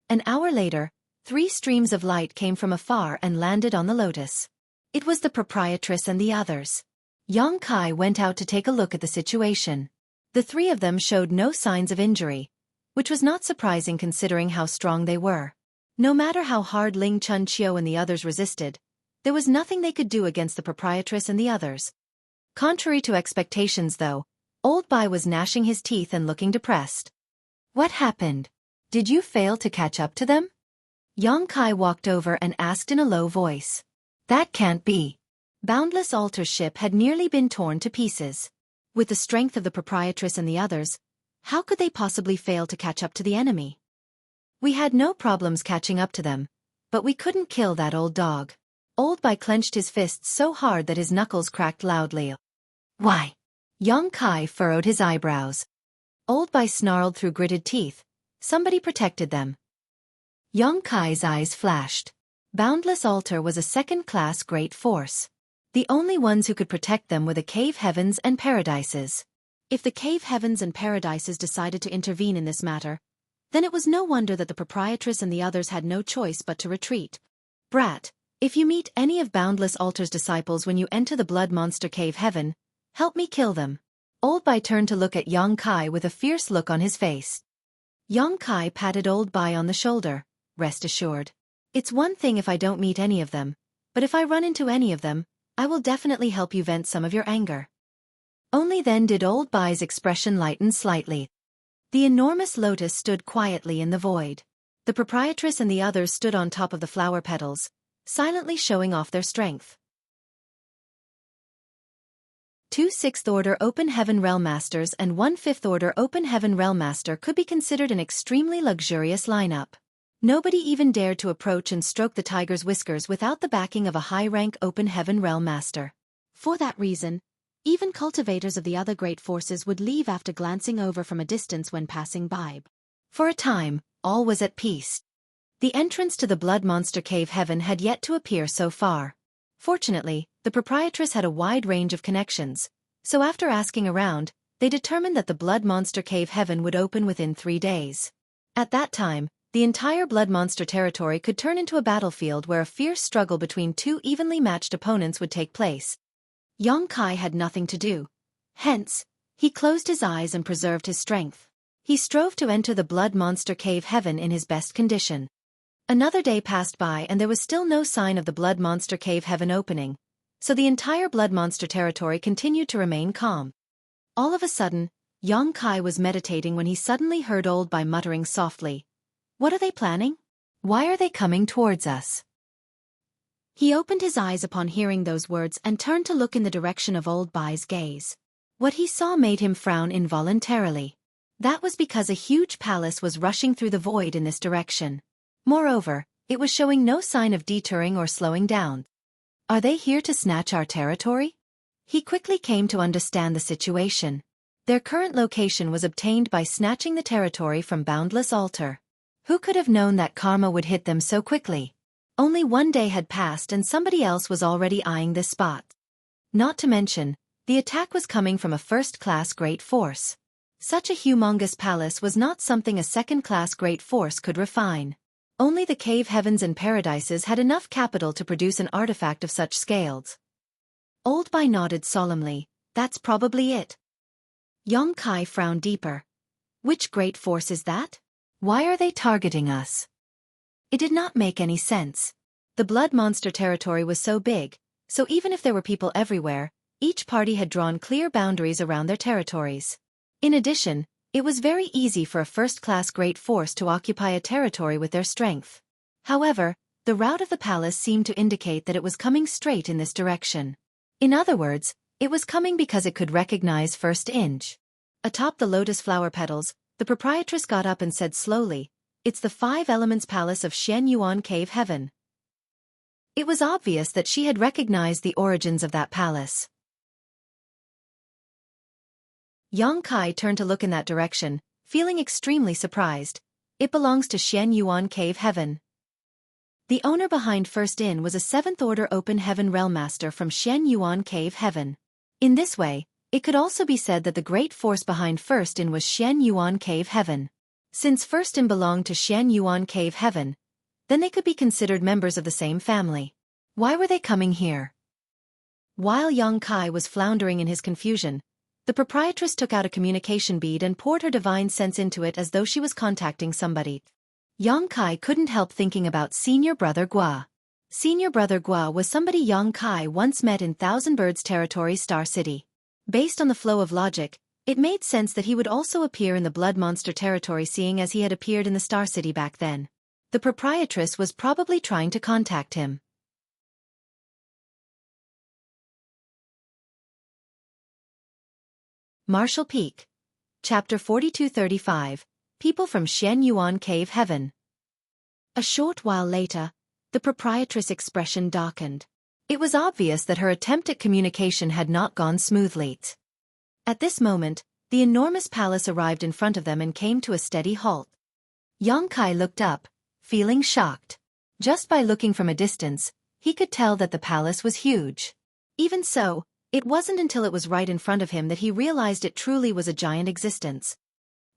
An hour later, 3 streams of light came from afar and landed on the lotus. It was the proprietress and the others. Yang Kai went out to take a look at the situation. The 3 of them showed no signs of injury, which was not surprising considering how strong they were. No matter how hard Ling Chunqiu and the others resisted, there was nothing they could do against the proprietress and the others. Contrary to expectations though, Old Bai was gnashing his teeth and looking depressed. "What happened? Did you fail to catch up to them?" Yang Kai walked over and asked in a low voice. "That can't be." Boundless Altar's ship had nearly been torn to pieces. With the strength of the proprietress and the others, how could they possibly fail to catch up to the enemy? "We had no problems catching up to them, but we couldn't kill that old dog." Old Bai clenched his fists so hard that his knuckles cracked loudly. "Why?" Yang Kai furrowed his eyebrows. Old Bai snarled through gritted teeth, "Somebody protected them." Yang Kai's eyes flashed. Boundless Altar was a second-class great force. The only ones who could protect them were the Cave Heavens and Paradises. If the Cave Heavens and Paradises decided to intervene in this matter, then it was no wonder that the proprietress and the others had no choice but to retreat. "Brat, if you meet any of Boundless Altar's disciples when you enter the Blood Monster Cave Heaven, help me kill them." Old Bai turned to look at Yang Kai with a fierce look on his face. Yang Kai patted Old Bai on the shoulder. "Rest assured. It's one thing if I don't meet any of them, but if I run into any of them, I will definitely help you vent some of your anger." Only then did Old Bai's expression lighten slightly. The enormous lotus stood quietly in the void. The proprietress and the others stood on top of the flower petals, silently showing off their strength. 2 6th Order Open Heaven Realm Masters and 1 5th Order Open Heaven Realm Master could be considered an extremely luxurious lineup. Nobody even dared to approach and stroke the tiger's whiskers without the backing of a high-rank Open Heaven Realm Master. For that reason, even cultivators of the other great forces would leave after glancing over from a distance when passing by. For a time, all was at peace. The entrance to the Blood Monster Cave Heaven had yet to appear so far. Fortunately, the proprietress had a wide range of connections, so after asking around, they determined that the Blood Monster Cave Heaven would open within 3 days. At that time, the entire Blood Monster territory could turn into a battlefield where a fierce struggle between 2 evenly matched opponents would take place. Yang Kai had nothing to do. Hence, he closed his eyes and preserved his strength. He strove to enter the Blood Monster Cave Heaven in his best condition. Another day passed by and there was still no sign of the Blood Monster Cave Heaven opening, so the entire Blood Monster territory continued to remain calm. All of a sudden, Yang Kai was meditating when he suddenly heard Old Bai muttering softly, "What are they planning? Why are they coming towards us?" He opened his eyes upon hearing those words and turned to look in the direction of Old Bai's gaze. What he saw made him frown involuntarily. That was because a huge palace was rushing through the void in this direction. Moreover, it was showing no sign of detouring or slowing down. Are they here to snatch our territory? He quickly came to understand the situation. Their current location was obtained by snatching the territory from Boundless Altar. Who could have known that karma would hit them so quickly? Only one day had passed and somebody else was already eyeing this spot. Not to mention, the attack was coming from a first-class great force. Such a humongous palace was not something a second-class great force could refine. Only the cave heavens and paradises had enough capital to produce an artifact of such scales. Old Bai nodded solemnly. That's probably it. Yong-kai frowned deeper. Which great force is that? Why are they targeting us? It did not make any sense. The blood monster territory was so big, so even if there were people everywhere, each party had drawn clear boundaries around their territories. In addition, it was very easy for a first-class great force to occupy a territory with their strength. However, the route of the palace seemed to indicate that it was coming straight in this direction. In other words, it was coming because it could recognize first inch. Atop the lotus flower petals, the proprietress got up and said slowly, "It's the Five Elements Palace of Shen Yuan Cave Heaven." It was obvious that she had recognized the origins of that palace. Yong-kai turned to look in that direction, feeling extremely surprised. It belongs to Shen Yuan Cave Heaven. The owner behind First Inn was a 7th Order Open Heaven Realm Master from Shen Yuan Cave Heaven. In this way, it could also be said that the great force behind First Inn was Shen Yuan Cave Heaven. Since First Inn belonged to Shen Yuan Cave Heaven, then they could be considered members of the same family. Why were they coming here? While Yong-kai was floundering in his confusion, the proprietress took out a communication bead and poured her divine sense into it as though she was contacting somebody. Yong-kai couldn't help thinking about Senior Brother Gua. Senior Brother Gua was somebody Yong-kai once met in Thousand Birds Territory Star City. Based on the flow of logic, it made sense that he would also appear in the Blood Monster territory, seeing as he had appeared in the Star City back then. The proprietress was probably trying to contact him. Marshall Peak. Chapter 4235. People from Shen Yuan Cave Heaven. A short while later, the proprietress' expression darkened. It was obvious that her attempt at communication had not gone smoothly. At this moment, the enormous palace arrived in front of them and came to a steady halt. Yong-kai looked up, feeling shocked. Just by looking from a distance, he could tell that the palace was huge. Even so, it wasn't until it was right in front of him that he realized it truly was a giant existence.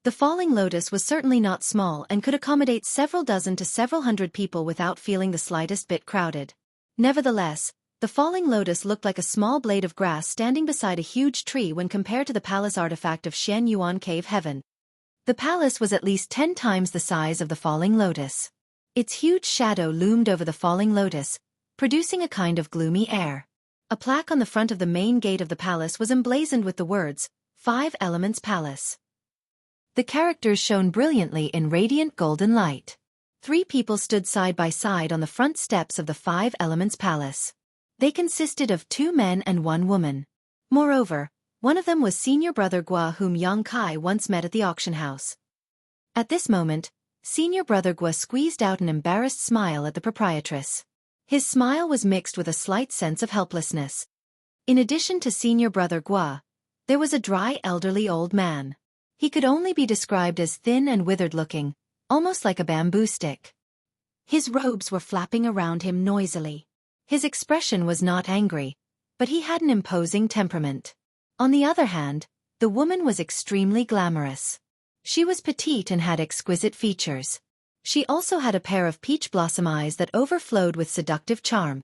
The Falling Lotus was certainly not small and could accommodate several dozen to several hundred people without feeling the slightest bit crowded. Nevertheless, the Falling Lotus looked like a small blade of grass standing beside a huge tree when compared to the palace artifact of Shen Yuan Cave Heaven. The palace was at least 10 times the size of the Falling Lotus. Its huge shadow loomed over the Falling Lotus, producing a kind of gloomy air. A plaque on the front of the main gate of the palace was emblazoned with the words, Five Elements Palace. The characters shone brilliantly in radiant golden light. 3 people stood side by side on the front steps of the Five Elements Palace. They consisted of 2 men and 1 woman. Moreover, one of them was Senior Brother Gua, whom Yong-kai once met at the auction house. At this moment, Senior Brother Gua squeezed out an embarrassed smile at the proprietress. His smile was mixed with a slight sense of helplessness. In addition to Senior Brother Gua, there was a dry elderly old man. He could only be described as thin and withered-looking, almost like a bamboo stick. His robes were flapping around him noisily. His expression was not angry, but he had an imposing temperament. On the other hand, the woman was extremely glamorous. She was petite and had exquisite features. She also had a pair of peach blossom eyes that overflowed with seductive charm.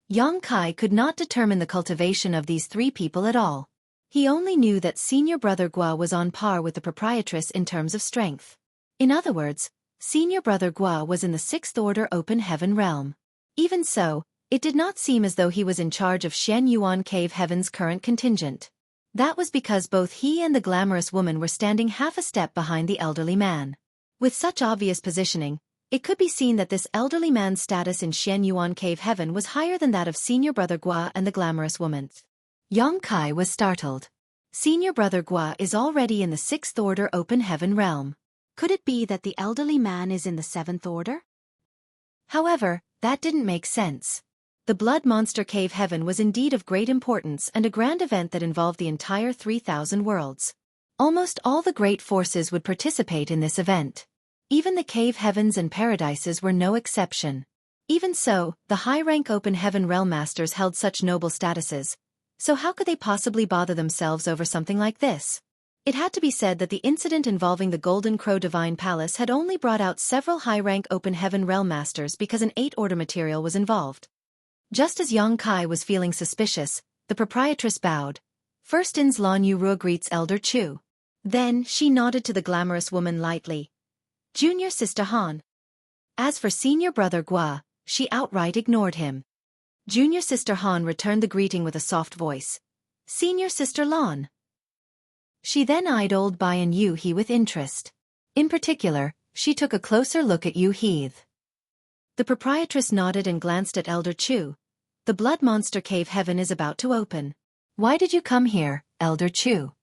Yong-kai could not determine the cultivation of these 3 people at all. He only knew that Senior Brother Gua was on par with the proprietress in terms of strength. In other words, Senior Brother Gua was in the 6th Order Open Heaven realm. Even so, it did not seem as though he was in charge of Shen Yuan Cave Heaven's current contingent. That was because both he and the glamorous woman were standing half a step behind the elderly man. With such obvious positioning, it could be seen that this elderly man's status in Shen Yuan Cave Heaven was higher than that of Senior Brother Gua and the glamorous woman. Yong-kai was startled. Senior brother Gua is already in the 6th order open heaven realm. Could it be that the elderly man is in the 7th order? However, that didn't make sense. The Blood Monster Cave Heaven was indeed of great importance and a grand event that involved the entire 3,000 worlds. Almost all the great forces would participate in this event. Even the cave heavens and paradises were no exception. Even so, the high-rank open heaven realm masters held such noble statuses. So how could they possibly bother themselves over something like this? It had to be said that the incident involving the Golden Crow Divine Palace had only brought out several high-rank open heaven realm masters because an 8-order material was involved. Just as Yang Kai was feeling suspicious, the proprietress bowed. First ins Lan Yurua greets Elder Chu. Then, she nodded to the glamorous woman lightly. Junior Sister Han. As for Senior Brother Gua, she outright ignored him. Junior Sister Han returned the greeting with a soft voice. Senior Sister Lan. She then eyed Old Bai and Yu He with interest. In particular, she took a closer look at Yu Heath. The proprietress nodded and glanced at Elder Chu. The Blood Monster Cave Heaven is about to open. Why did you come here, Elder Chu?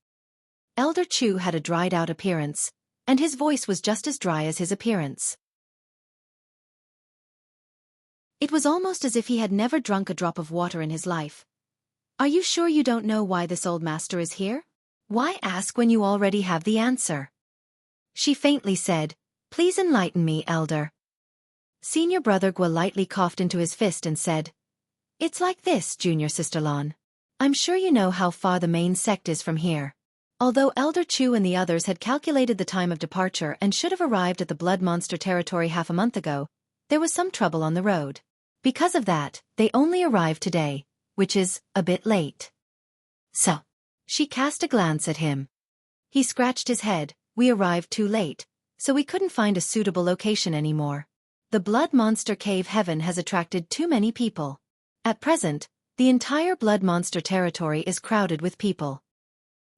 Elder Chu had a dried-out appearance, and his voice was just as dry as his appearance. It was almost as if he had never drunk a drop of water in his life. Are you sure you don't know why this old master is here? Why ask when you already have the answer? She faintly said, Please enlighten me, Elder. Senior Brother Gua lightly coughed into his fist and said, It's like this, Junior Sister Lan. I'm sure you know how far the main sect is from here. Although Elder Chu and the others had calculated the time of departure and should have arrived at the Blood Monster territory half a month ago, there was some trouble on the road. Because of that, they only arrived today, which is a bit late. So, she cast a glance at him. He scratched his head. We arrived too late, so we couldn't find a suitable location anymore. The Blood Monster Cave Heaven has attracted too many people. At present, the entire Blood Monster territory is crowded with people.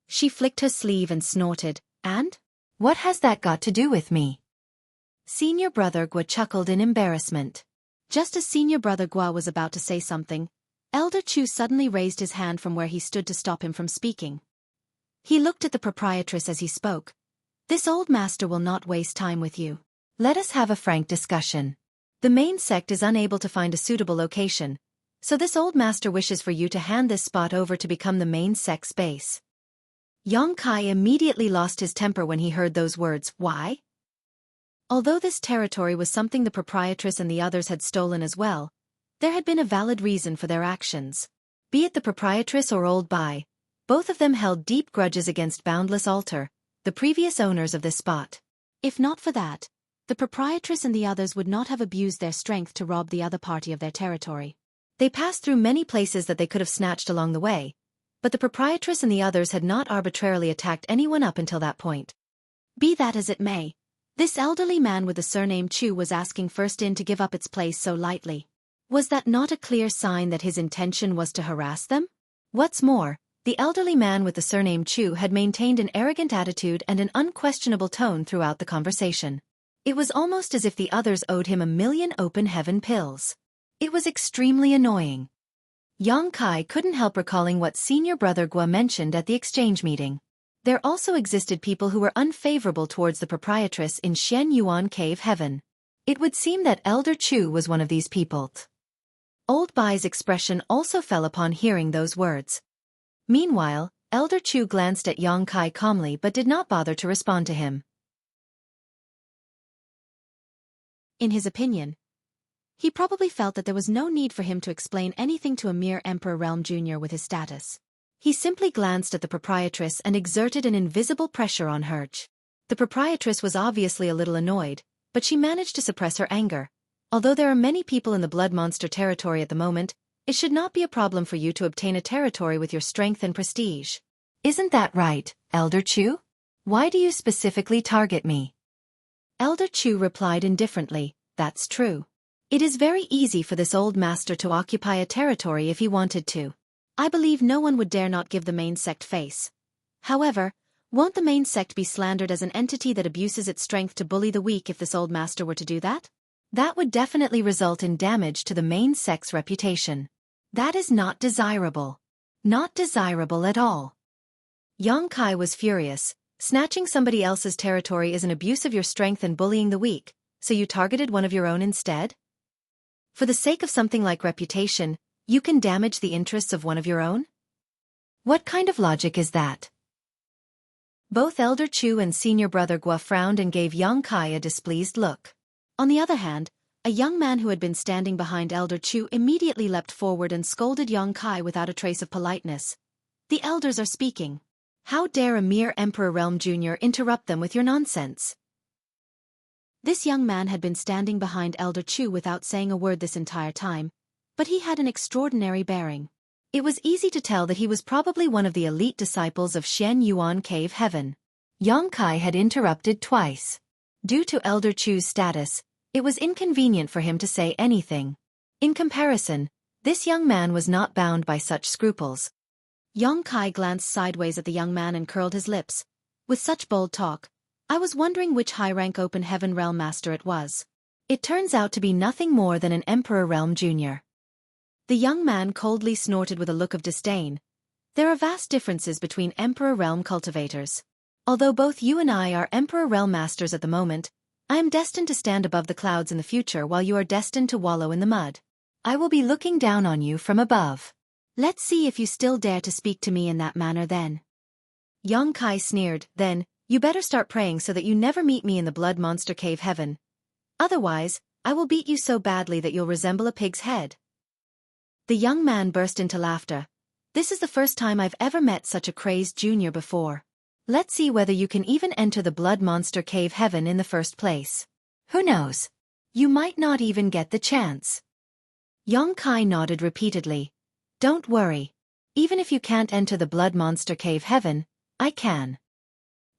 She flicked her sleeve and snorted, and? What has that got to do with me? Senior Brother Gua chuckled in embarrassment. Just as Senior Brother Gua was about to say something, Elder Chu suddenly raised his hand from where he stood to stop him from speaking. He looked at the proprietress as he spoke. This old master will not waste time with you. Let us have a frank discussion. The main sect is unable to find a suitable location, so this old master wishes for you to hand this spot over to become the main sect's base. Yang Kai immediately lost his temper when he heard those words. Why? Although this territory was something the proprietress and the others had stolen as well, there had been a valid reason for their actions. Be it the proprietress or Old Bai, both of them held deep grudges against Boundless Altar, the previous owners of this spot. If not for that, the proprietress and the others would not have abused their strength to rob the other party of their territory. They passed through many places that they could have snatched along the way, but the proprietress and the others had not arbitrarily attacked anyone up until that point. Be that as it may, this elderly man with the surname Chu was asking First In to give up its place so lightly. Was that not a clear sign that his intention was to harass them? What's more, the elderly man with the surname Chu had maintained an arrogant attitude and an unquestionable tone throughout the conversation. It was almost as if the others owed him 1,000,000 open heaven pills. It was extremely annoying. Yang Kai couldn't help recalling what Senior Brother Gua mentioned at the exchange meeting. There also existed people who were unfavorable towards the proprietress in Shen Yuan Cave Heaven. It would seem that Elder Chu was one of these people. Old Bai's expression also fell upon hearing those words. Meanwhile, Elder Chu glanced at Yang Kai calmly but did not bother to respond to him. In his opinion, he probably felt that there was no need for him to explain anything to a mere Emperor Realm Jr. with his status. He simply glanced at the proprietress and exerted an invisible pressure on her. The proprietress was obviously a little annoyed, but she managed to suppress her anger. Although there are many people in the Blood Monster territory at the moment, it should not be a problem for you to obtain a territory with your strength and prestige. Isn't that right, Elder Chu? Why do you specifically target me? Elder Chu replied indifferently, That's true. It is very easy for this old master to occupy a territory if he wanted to. I believe no one would dare not give the main sect face. However, won't the main sect be slandered as an entity that abuses its strength to bully the weak if this old master were to do that? That would definitely result in damage to the main sect's reputation. That is not desirable. Not desirable at all. Yang Kai was furious. Snatching somebody else's territory is an abuse of your strength and bullying the weak, so you targeted one of your own instead? For the sake of something like reputation, you can damage the interests of one of your own? What kind of logic is that? Both Elder Chu and Senior Brother Gua frowned and gave Yang Kai a displeased look. On the other hand, a young man who had been standing behind Elder Chu immediately leapt forward and scolded Yang Kai without a trace of politeness. The elders are speaking. How dare a mere Emperor Realm Jr. interrupt them with your nonsense? This young man had been standing behind Elder Chu without saying a word this entire time, but he had an extraordinary bearing. It was easy to tell that he was probably one of the elite disciples of Shen Yuan Cave Heaven. Yang Kai had interrupted twice. Due to Elder Chu's status, it was inconvenient for him to say anything. In comparison, this young man was not bound by such scruples. Yang Kai glanced sideways at the young man and curled his lips. With such bold talk, I was wondering which high-rank Open Heaven Realm Master it was. It turns out to be nothing more than an Emperor Realm Jr. The young man coldly snorted with a look of disdain. There are vast differences between Emperor Realm cultivators. Although both you and I are Emperor Realm Masters at the moment, I am destined to stand above the clouds in the future while you are destined to wallow in the mud. I will be looking down on you from above. Let's see if you still dare to speak to me in that manner then. Yang Kai sneered, then, you better start praying so that you never meet me in the Blood Monster Cave Heaven. Otherwise, I will beat you so badly that you'll resemble a pig's head. The young man burst into laughter. This is the first time I've ever met such a crazed junior before. Let's see whether you can even enter the Blood Monster Cave Heaven in the first place. Who knows? You might not even get the chance. Yang Kai nodded repeatedly. Don't worry. Even if you can't enter the Blood Monster Cave Heaven, I can.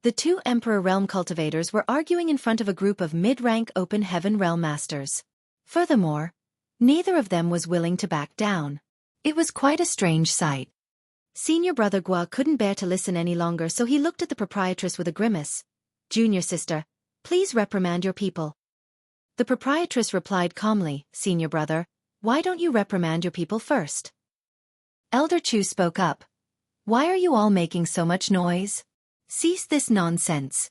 The two Emperor Realm cultivators were arguing in front of a group of mid-rank Open Heaven Realm Masters. Furthermore, neither of them was willing to back down. It was quite a strange sight. Senior Brother Gua couldn't bear to listen any longer, so he looked at the proprietress with a grimace. Junior sister, please reprimand your people. The proprietress replied calmly, Senior Brother, why don't you reprimand your people first? Elder Chu spoke up. Why are you all making so much noise? Cease this nonsense.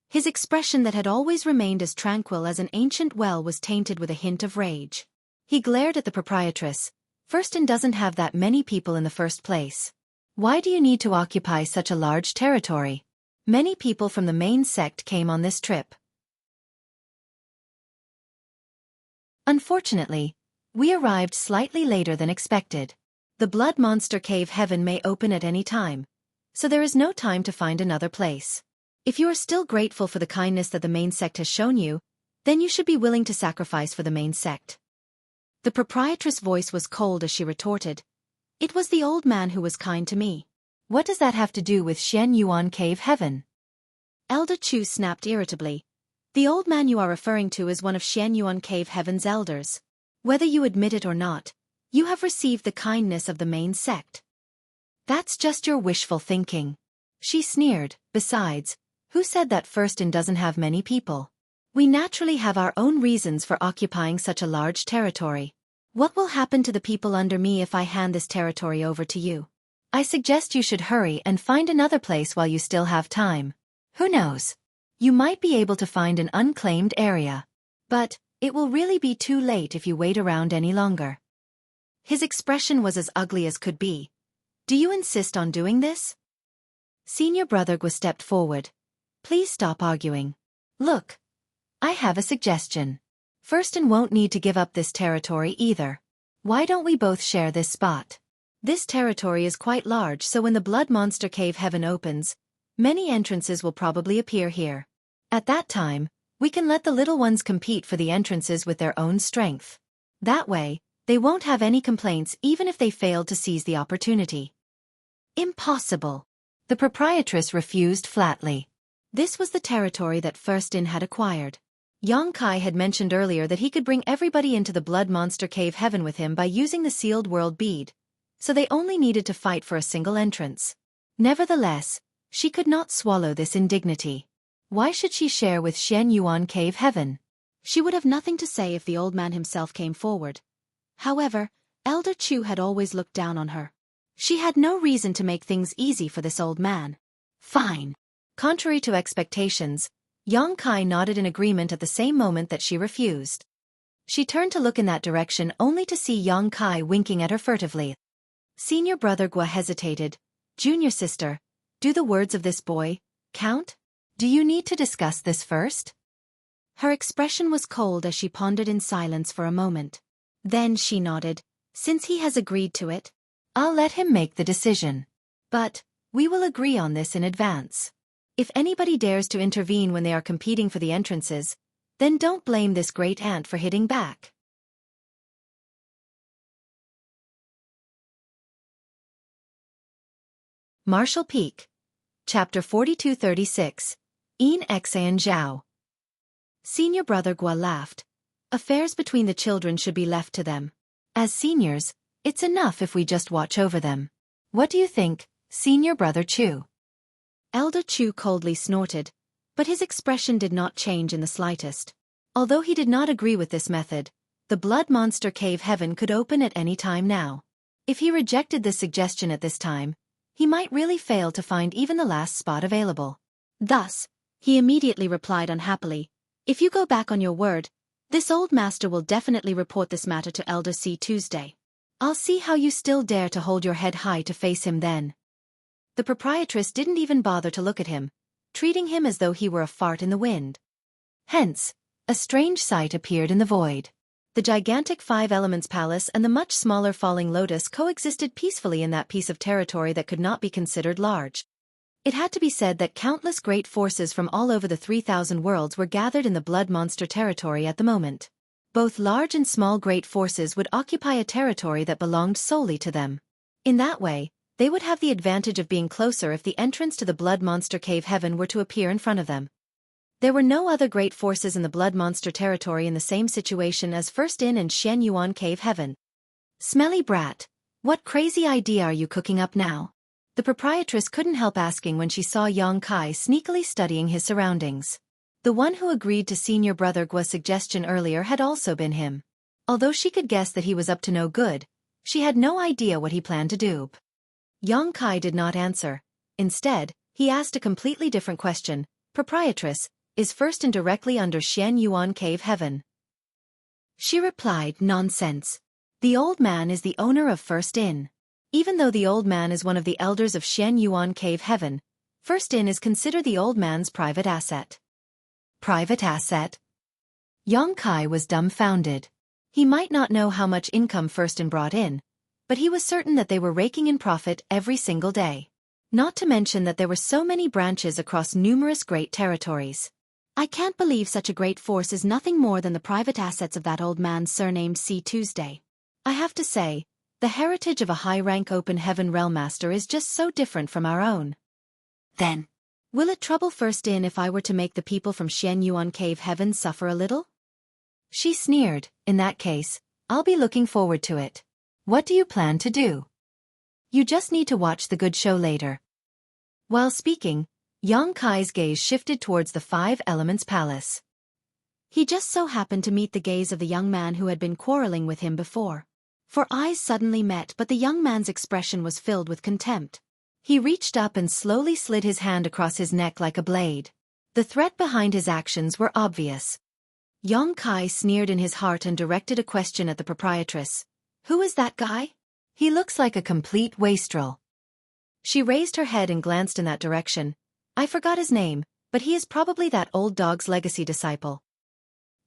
His expression that had always remained as tranquil as an ancient well was tainted with a hint of rage. He glared at the proprietress. Firstin doesn't have that many people in the first place. Why do you need to occupy such a large territory? Many people from the main sect came on this trip. Unfortunately, we arrived slightly later than expected. The Blood Monster Cave Heaven may open at any time, so there is no time to find another place. If you are still grateful for the kindness that the main sect has shown you, then you should be willing to sacrifice for the main sect. The proprietress' voice was cold as she retorted. It was the old man who was kind to me. What does that have to do with Shen Yuan Cave Heaven? Elder Chu snapped irritably. The old man you are referring to is one of Shen Yuan Cave Heaven's elders. Whether you admit it or not, you have received the kindness of the main sect. That's just your wishful thinking. She sneered. Besides, who said that Firstin doesn't have many people? We naturally have our own reasons for occupying such a large territory. What will happen to the people under me if I hand this territory over to you? I suggest you should hurry and find another place while you still have time. Who knows? You might be able to find an unclaimed area. But it will really be too late if you wait around any longer. His expression was as ugly as could be. Do you insist on doing this? Senior Brother Gua stepped forward. Please stop arguing. Look. I have a suggestion. Firstin won't need to give up this territory either. Why don't we both share this spot? This territory is quite large, so when the Blood Monster Cave Heaven opens, many entrances will probably appear here. At that time, we can let the little ones compete for the entrances with their own strength. That way, they won't have any complaints even if they failed to seize the opportunity. Impossible. The proprietress refused flatly. This was the territory that Firstin had acquired. Yang Kai had mentioned earlier that he could bring everybody into the Blood Monster Cave Heaven with him by using the sealed world bead, so they only needed to fight for a single entrance. Nevertheless, she could not swallow this indignity. Why should she share with Shen Yuan Cave Heaven? She would have nothing to say if the old man himself came forward. However, Elder Chu had always looked down on her. She had no reason to make things easy for this old man. Fine. Contrary to expectations, Yang Kai nodded in agreement at the same moment that she refused. She turned to look in that direction only to see Yang Kai winking at her furtively. Senior brother Gua hesitated. Junior sister, do the words of this boy count? Do you need to discuss this first? Her expression was cold as she pondered in silence for a moment. Then she nodded. Since he has agreed to it, I'll let him make the decision. But we will agree on this in advance. If anybody dares to intervene when they are competing for the entrances, then don't blame this great aunt for hitting back. Marshall Peak. Chapter 4236. Een Xan Zhao. Senior brother Gua laughed. Affairs between the children should be left to them. As seniors, it's enough if we just watch over them. What do you think, senior brother Chu? Elder Chu coldly snorted, but his expression did not change in the slightest. Although he did not agree with this method, the blood monster cave heaven could open at any time now. If he rejected this suggestion at this time, he might really fail to find even the last spot available. Thus, he immediately replied unhappily, if you go back on your word, this old master will definitely report this matter to Elder C Tuesday. I'll see how you still dare to hold your head high to face him then. The proprietress didn't even bother to look at him, treating him as though he were a fart in the wind. Hence, a strange sight appeared in the void. The gigantic Five Elements Palace and the much smaller Falling Lotus coexisted peacefully in that piece of territory that could not be considered large. It had to be said that countless great forces from all over the 3,000 worlds were gathered in the blood monster territory at the moment. Both large and small great forces would occupy a territory that belonged solely to them. In that way, they would have the advantage of being closer if the entrance to the blood monster cave heaven were to appear in front of them. There were no other great forces in the blood monster territory in the same situation as First In and Shen Yuan cave heaven. Smelly brat, what crazy idea are you cooking up now? The proprietress couldn't help asking when she saw Yang Kai sneakily studying his surroundings. The one who agreed to senior brother Gua's suggestion earlier had also been him. Although she could guess that he was up to no good, she had no idea what he planned to do. Yang Kai did not answer. Instead, he asked a completely different question. Proprietress, is First In directly under Shen Yuan cave heaven? She replied, nonsense. The old man is the owner of First In. Even though the old man is one of the elders of Shen Yuan cave heaven, First In is considered the old man's private asset. Private asset? Yang Kai was dumbfounded. He might not know how much income First In brought in, but he was certain that they were raking in profit every single day. Not to mention that there were so many branches across numerous great territories. I can't believe such a great force is nothing more than the private assets of that old man surnamed C. Tuesday. I have to say, the heritage of a high-rank open heaven realm master is just so different from our own. Then, will it trouble First In if I were to make the people from Shen Yuan cave heaven suffer a little? She sneered. In that case, I'll be looking forward to it. What do you plan to do? You just need to watch the good show later. While speaking, Yang Kai's gaze shifted towards the Five Elements Palace. He just so happened to meet the gaze of the young man who had been quarreling with him before. For eyes suddenly met, but the young man's expression was filled with contempt. He reached up and slowly slid his hand across his neck like a blade. The threat behind his actions were obvious. Yang Kai sneered in his heart and directed a question at the proprietress. Who is that guy? He looks like a complete wastrel. She raised her head and glanced in that direction. I forgot his name, but he is probably that old dog's legacy disciple.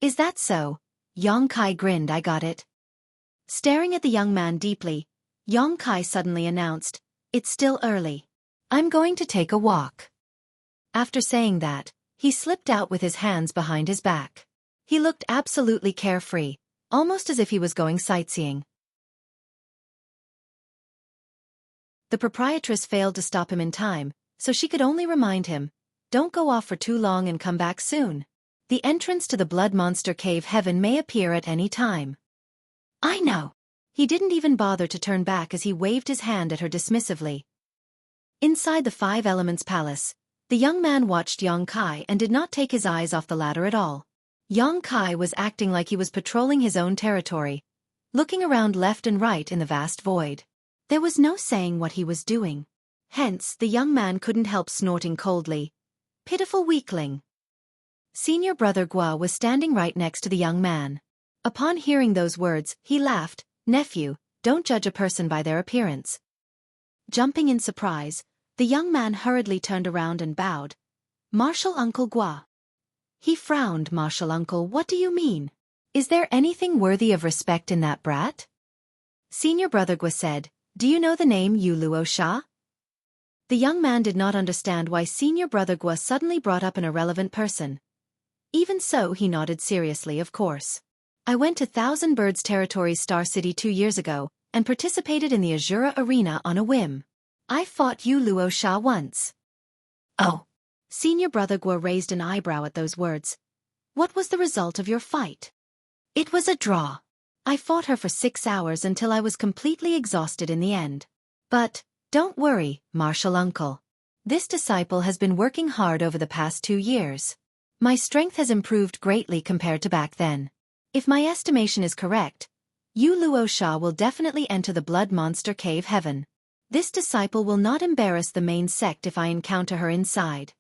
Is that so? Yang Kai grinned. I got it. Staring at the young man deeply, Yang Kai suddenly announced, it's still early. I'm going to take a walk. After saying that, he slipped out with his hands behind his back. He looked absolutely carefree, almost as if he was going sightseeing. The proprietress failed to stop him in time, so she could only remind him, don't go off for too long and come back soon. The entrance to the blood monster cave heaven may appear at any time. I know. He didn't even bother to turn back as he waved his hand at her dismissively. Inside the Five Elements Palace, the young man watched Yang Kai and did not take his eyes off the latter at all. Yang Kai was acting like he was patrolling his own territory, looking around left and right in the vast void. There was no saying what he was doing. Hence, the young man couldn't help snorting coldly. Pitiful weakling. Senior brother Gua was standing right next to the young man. Upon hearing those words, he laughed. Nephew, don't judge a person by their appearance. Jumping in surprise, the young man hurriedly turned around and bowed. Martial Uncle Gua. He frowned. Martial Uncle, what do you mean? Is there anything worthy of respect in that brat? Senior brother Gua said, do you know the name Yu Luo Sha? The young man did not understand why senior brother Gua suddenly brought up an irrelevant person. Even so, he nodded seriously. Of course. I went to Thousand Birds Territory's Star City 2 years ago, and participated in the Azura Arena on a whim. I fought Yu Luo Sha once. Oh. Senior brother Gua raised an eyebrow at those words. What was the result of your fight? It was a draw. I fought her for 6 hours until I was completely exhausted in the end. But, don't worry, Martial Uncle. This disciple has been working hard over the past 2 years. My strength has improved greatly compared to back then. If my estimation is correct, Yu Luo Sha will definitely enter the Blood Monster Cave Heaven. This disciple will not embarrass the main sect if I encounter her inside.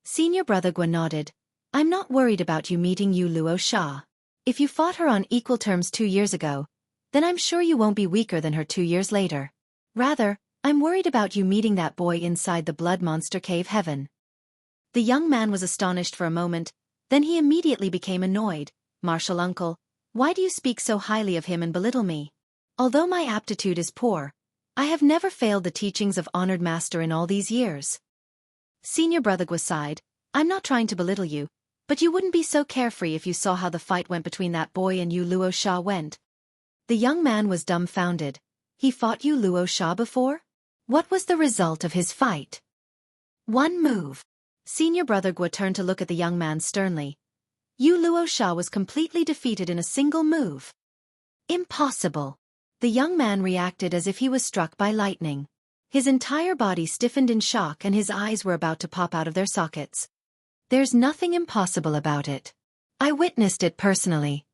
Senior brother Gua nodded. I'm not worried about you meeting Yu Luo Sha. If you fought her on equal terms 2 years ago, then I'm sure you won't be weaker than her 2 years later. Rather, I'm worried about you meeting that boy inside the Blood Monster Cave Heaven. The young man was astonished for a moment, then he immediately became annoyed. Martial Uncle, why do you speak so highly of him and belittle me? Although my aptitude is poor, I have never failed the teachings of honored master in all these years. Senior brother Gua sighed. I'm not trying to belittle you, but you wouldn't be so carefree if you saw how the fight went between that boy and Yu Luo Sha went. The young man was dumbfounded. He fought Yu Luo Sha before? What was the result of his fight? One move. Senior brother Gua turned to look at the young man sternly. Yu Luo Sha was completely defeated in a single move. Impossible. The young man reacted as if he was struck by lightning. His entire body stiffened in shock and his eyes were about to pop out of their sockets. There's nothing impossible about it. I witnessed it personally.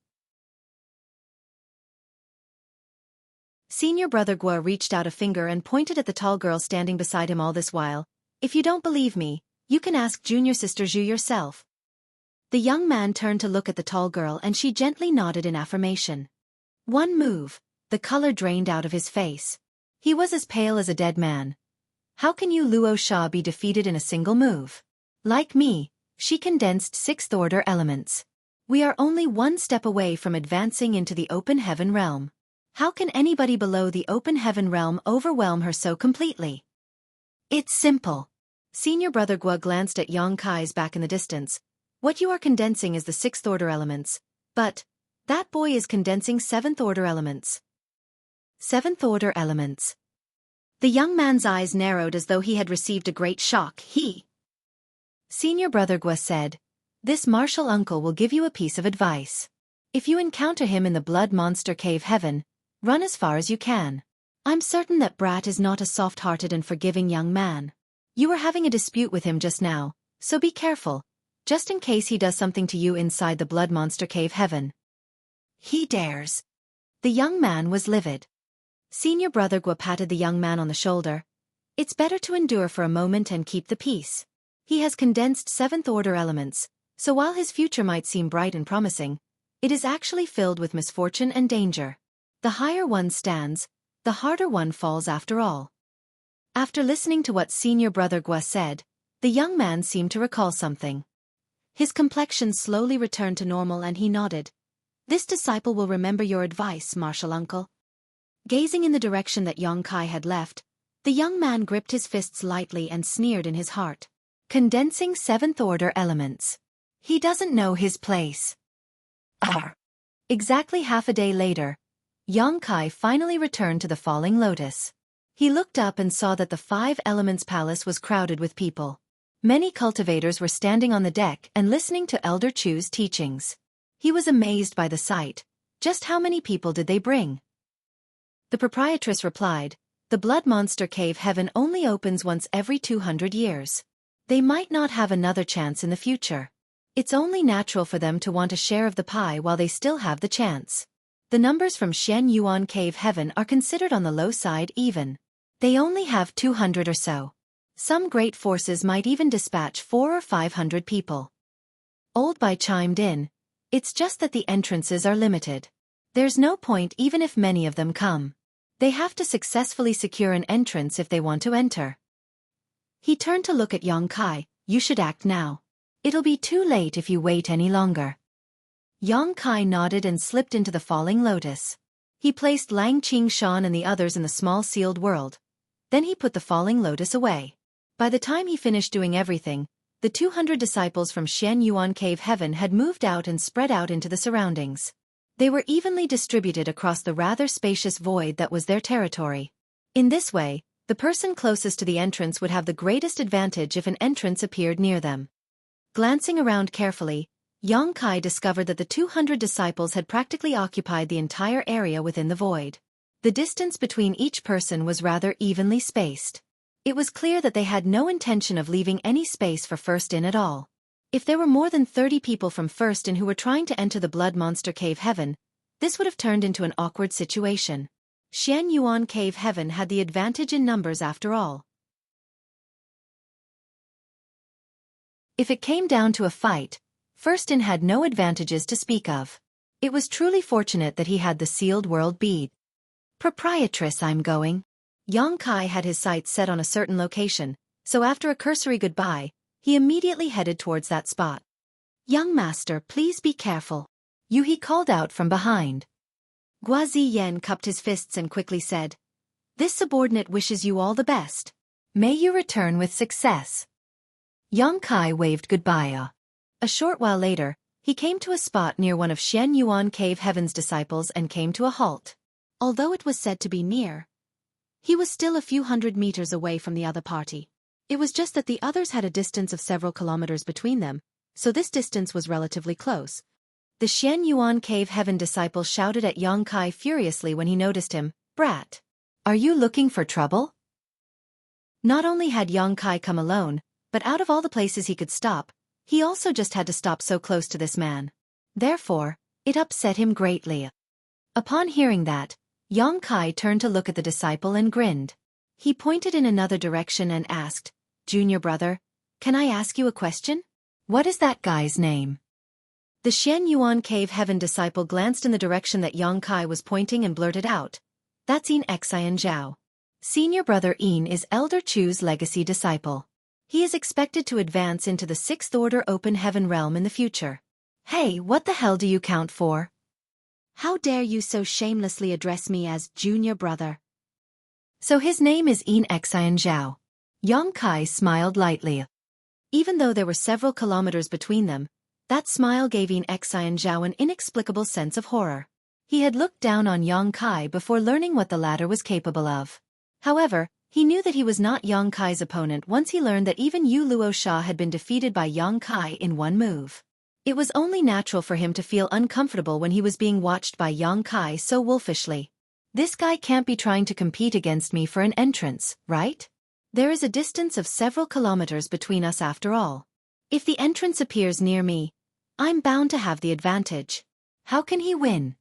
Senior brother Gua reached out a finger and pointed at the tall girl standing beside him all this while. If you don't believe me, you can ask junior sister Zhu yourself. The young man turned to look at the tall girl and she gently nodded in affirmation. One move, the color drained out of his face. He was as pale as a dead man. How can Yu Luo Sha be defeated in a single move? Like me, she condensed 6th order elements. We are only one step away from advancing into the open heaven realm. How can anybody below the open heaven realm overwhelm her so completely? It's simple. Senior brother Gua glanced at Yang Kai's back in the distance. What you are condensing is the 6th order elements, but that boy is condensing 7th order elements. 7th order elements. The young man's eyes narrowed as though he had received a great shock. Senior brother Gua said, this martial uncle will give you a piece of advice. If you encounter him in the Blood Monster Cave Heaven, run as far as you can. I'm certain that Brat is not a soft-hearted and forgiving young man. You were having a dispute with him just now, so be careful, just in case he does something to you inside the Blood Monster Cave Heaven. He dares. The young man was livid. Senior brother Gua patted the young man on the shoulder. It's better to endure for a moment and keep the peace. He has condensed 7th order elements, so while his future might seem bright and promising, it is actually filled with misfortune and danger. The higher one stands, the harder one falls after all. After listening to what senior brother Gua said, the young man seemed to recall something. His complexion slowly returned to normal and he nodded. This disciple will remember your advice, martial uncle. Gazing in the direction that Yang Kai had left, the young man gripped his fists lightly and sneered in his heart. Condensing 7th order elements. He doesn't know his place. Exactly half a day later, Yang Kai finally returned to the Falling Lotus. He looked up and saw that the 5 Elements Palace was crowded with people. Many cultivators were standing on the deck and listening to Elder Chu's teachings. He was amazed by the sight. Just how many people did they bring? The proprietress replied, the Blood Monster Cave Heaven only opens once every 200 years. They might not have another chance in the future. It's only natural for them to want a share of the pie while they still have the chance. The numbers from Shen Yuan Cave Heaven are considered on the low side even. They only have 200 or so. Some great forces might even dispatch 400 or 500 people. Old Bai chimed in, it's just that the entrances are limited. There's no point even if many of them come. They have to successfully secure an entrance if they want to enter. He turned to look at Yang Kai, you should act now. It'll be too late if you wait any longer. Yang Kai nodded and slipped into the falling lotus. He placed Lang Qingshan and the others in the small sealed world. Then he put the falling lotus away. By the time he finished doing everything, the 200 disciples from Shen Yuan Cave Heaven had moved out and spread out into the surroundings. They were evenly distributed across the rather spacious void that was their territory. In this way, the person closest to the entrance would have the greatest advantage if an entrance appeared near them. Glancing around carefully, Yang Kai discovered that the 200 disciples had practically occupied the entire area within the void. The distance between each person was rather evenly spaced. It was clear that they had no intention of leaving any space for First In at all. If there were more than 30 people from First In who were trying to enter the Blood Monster Cave Heaven, this would have turned into an awkward situation. Shen Yuan Cave Heaven had the advantage in numbers after all. If it came down to a fight, First In had no advantages to speak of. It was truly fortunate that he had the sealed world bead. Proprietress, I'm going. Yang Kai had his sights set on a certain location, so after a cursory goodbye, he immediately headed towards that spot. Young master, please be careful. Yuhi called out from behind. Guazi Yen cupped his fists and quickly said, this subordinate wishes you all the best. May you return with success. Yang Kai waved goodbye. A short while later, he came to a spot near one of Shen Yuan Cave Heaven's disciples and came to a halt. Although it was said to be near, he was still a few hundred meters away from the other party. It was just that the others had a distance of several kilometers between them, so this distance was relatively close. The Shen Yuan Cave Heaven disciple shouted at Yang Kai furiously when he noticed him, Brat! Are you looking for trouble? Not only had Yang Kai come alone, but out of all the places he could stop, he also just had to stop so close to this man. Therefore, it upset him greatly. Upon hearing that, Yang Kai turned to look at the disciple and grinned. He pointed in another direction and asked, Junior brother, can I ask you a question? What is that guy's name? The Shen Yuan Cave Heaven disciple glanced in the direction that Yang Kai was pointing and blurted out, that's Yin Xian Zhao. Senior brother Yin is Elder Chu's legacy disciple. He is expected to advance into the 6th Order Open Heaven realm in the future. Hey, what the hell do you count for? How dare you so shamelessly address me as junior brother? So his name is Yin Xian Zhao. Yang Kai smiled lightly. Even though there were several kilometers between them, that smile gave Yin Xian Zhao an inexplicable sense of horror. He had looked down on Yang Kai before learning what the latter was capable of. However, he knew that he was not Yang Kai's opponent once he learned that even Yu Luo Sha had been defeated by Yang Kai in one move. It was only natural for him to feel uncomfortable when he was being watched by Yang Kai so wolfishly. This guy can't be trying to compete against me for an entrance, right? There is a distance of several kilometers between us after all. If the entrance appears near me, I'm bound to have the advantage. How can he win?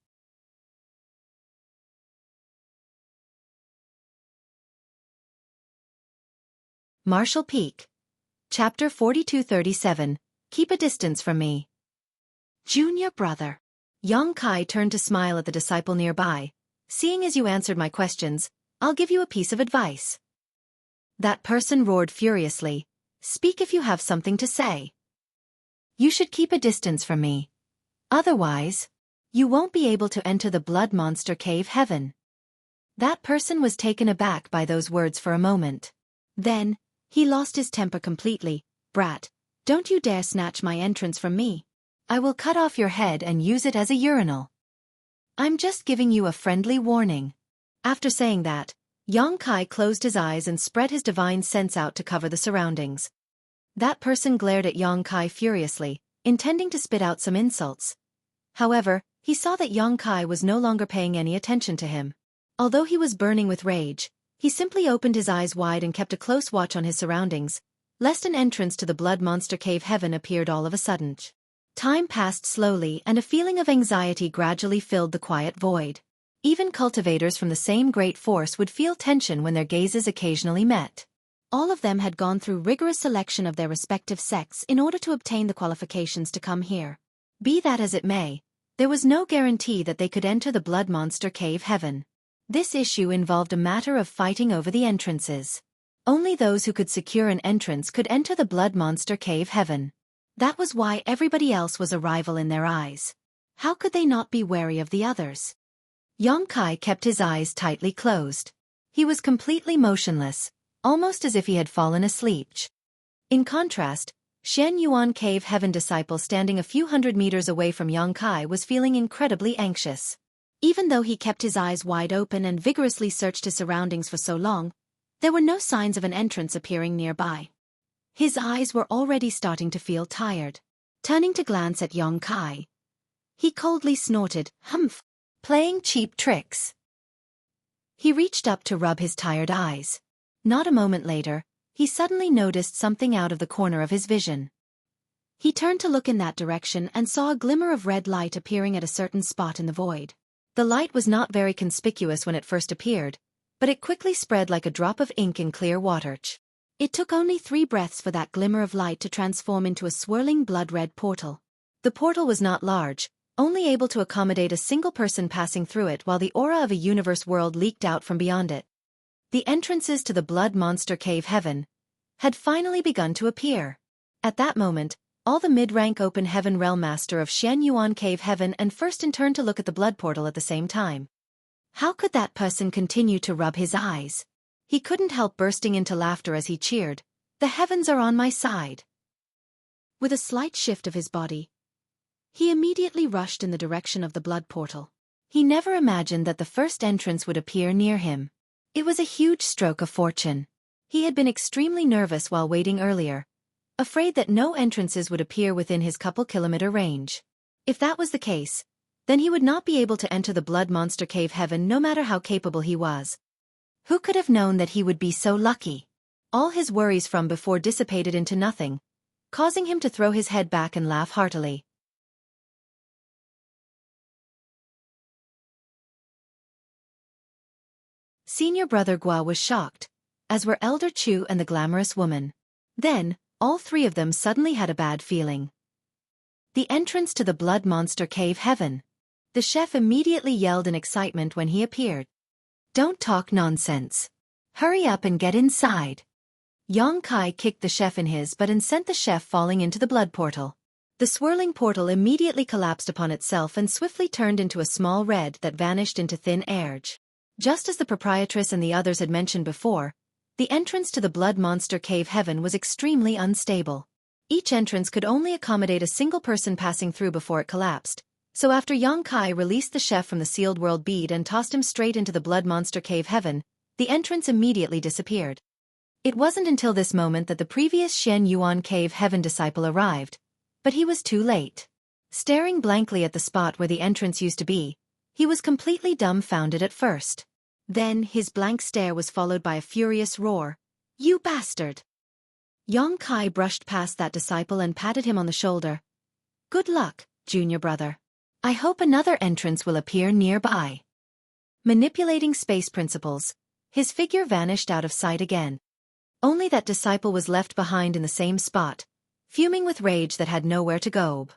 Marshall Peak. Chapter 4237. Keep a distance from me. Junior brother. Yang Kai turned to smile at the disciple nearby. Seeing as you answered my questions, I'll give you a piece of advice. That person roared furiously. Speak if you have something to say. You should keep a distance from me. Otherwise, you won't be able to enter the Blood Monster Cave Heaven. That person was taken aback by those words for a moment. Then, he lost his temper completely. Brat, don't you dare snatch my entrance from me. I will cut off your head and use it as a urinal. I'm just giving you a friendly warning. After saying that, Yang Kai closed his eyes and spread his divine sense out to cover the surroundings. That person glared at Yang Kai furiously, intending to spit out some insults. However, he saw that Yang Kai was no longer paying any attention to him. Although he was burning with rage, he simply opened his eyes wide and kept a close watch on his surroundings, lest an entrance to the Blood Monster Cave Heaven appeared all of a sudden. Time passed slowly and a feeling of anxiety gradually filled the quiet void. Even cultivators from the same great force would feel tension when their gazes occasionally met. All of them had gone through rigorous selection of their respective sects in order to obtain the qualifications to come here. Be that as it may, there was no guarantee that they could enter the Blood Monster Cave Heaven. This issue involved a matter of fighting over the entrances. Only those who could secure an entrance could enter the Blood Monster Cave Heaven. That was why everybody else was a rival in their eyes. How could they not be wary of the others? Xueqi kept his eyes tightly closed. He was completely motionless, almost as if he had fallen asleep. In contrast, Shen Yuan Cave Heaven disciple standing a few hundred meters away from Xueqi was feeling incredibly anxious. Even though he kept his eyes wide open and vigorously searched his surroundings for so long, there were no signs of an entrance appearing nearby. His eyes were already starting to feel tired. Turning to glance at Xueqi, he coldly snorted, "Humph, playing cheap tricks." He reached up to rub his tired eyes. Not a moment later, he suddenly noticed something out of the corner of his vision. He turned to look in that direction and saw a glimmer of red light appearing at a certain spot in the void. The light was not very conspicuous when it first appeared, but it quickly spread like a drop of ink in clear water. It took only 3 breaths for that glimmer of light to transform into a swirling blood-red portal. The portal was not large, only able to accommodate a single person passing through it, while the aura of a universe world leaked out from beyond it. The entrances to the Blood Monster Cave Heaven had finally begun to appear. At that moment, all the mid-rank Open Heaven Realm Master of Shen Yuan Cave Heaven and first in turn to look at the blood portal at the same time. How could that person continue to rub his eyes? He couldn't help bursting into laughter as he cheered, "The heavens are on my side." With a slight shift of his body, he immediately rushed in the direction of the blood portal. He never imagined that the first entrance would appear near him. It was a huge stroke of fortune. He had been extremely nervous while waiting earlier, afraid that no entrances would appear within his couple-kilometer range. If that was the case, then he would not be able to enter the Blood Monster Cave Heaven no matter how capable he was. Who could have known that he would be so lucky? All his worries from before dissipated into nothing, causing him to throw his head back and laugh heartily. Senior brother Gua was shocked, as were Elder Chu and the glamorous woman. Then, all 3 of them suddenly had a bad feeling. The entrance to the Blood Monster Cave Heaven. The chef immediately yelled in excitement when he appeared. "Don't talk nonsense. Hurry up and get inside." Xueqi kicked the chef in his butt and sent the chef falling into the blood portal. The swirling portal immediately collapsed upon itself and swiftly turned into a small red that vanished into thin air. Just as the proprietress and the others had mentioned before, the entrance to the Blood Monster Cave Heaven was extremely unstable. Each entrance could only accommodate a single person passing through before it collapsed, so after Xueqi released the chef from the sealed world bead and tossed him straight into the Blood Monster Cave Heaven, the entrance immediately disappeared. It wasn't until this moment that the previous Shen Yuan Cave Heaven disciple arrived, but he was too late. Staring blankly at the spot where the entrance used to be, he was completely dumbfounded at first. Then his blank stare was followed by a furious roar. "You bastard!" Xueqi brushed past that disciple and patted him on the shoulder. "Good luck, junior brother. I hope another entrance will appear nearby." Manipulating space principles, his figure vanished out of sight again. Only that disciple was left behind in the same spot, fuming with rage that had nowhere to go.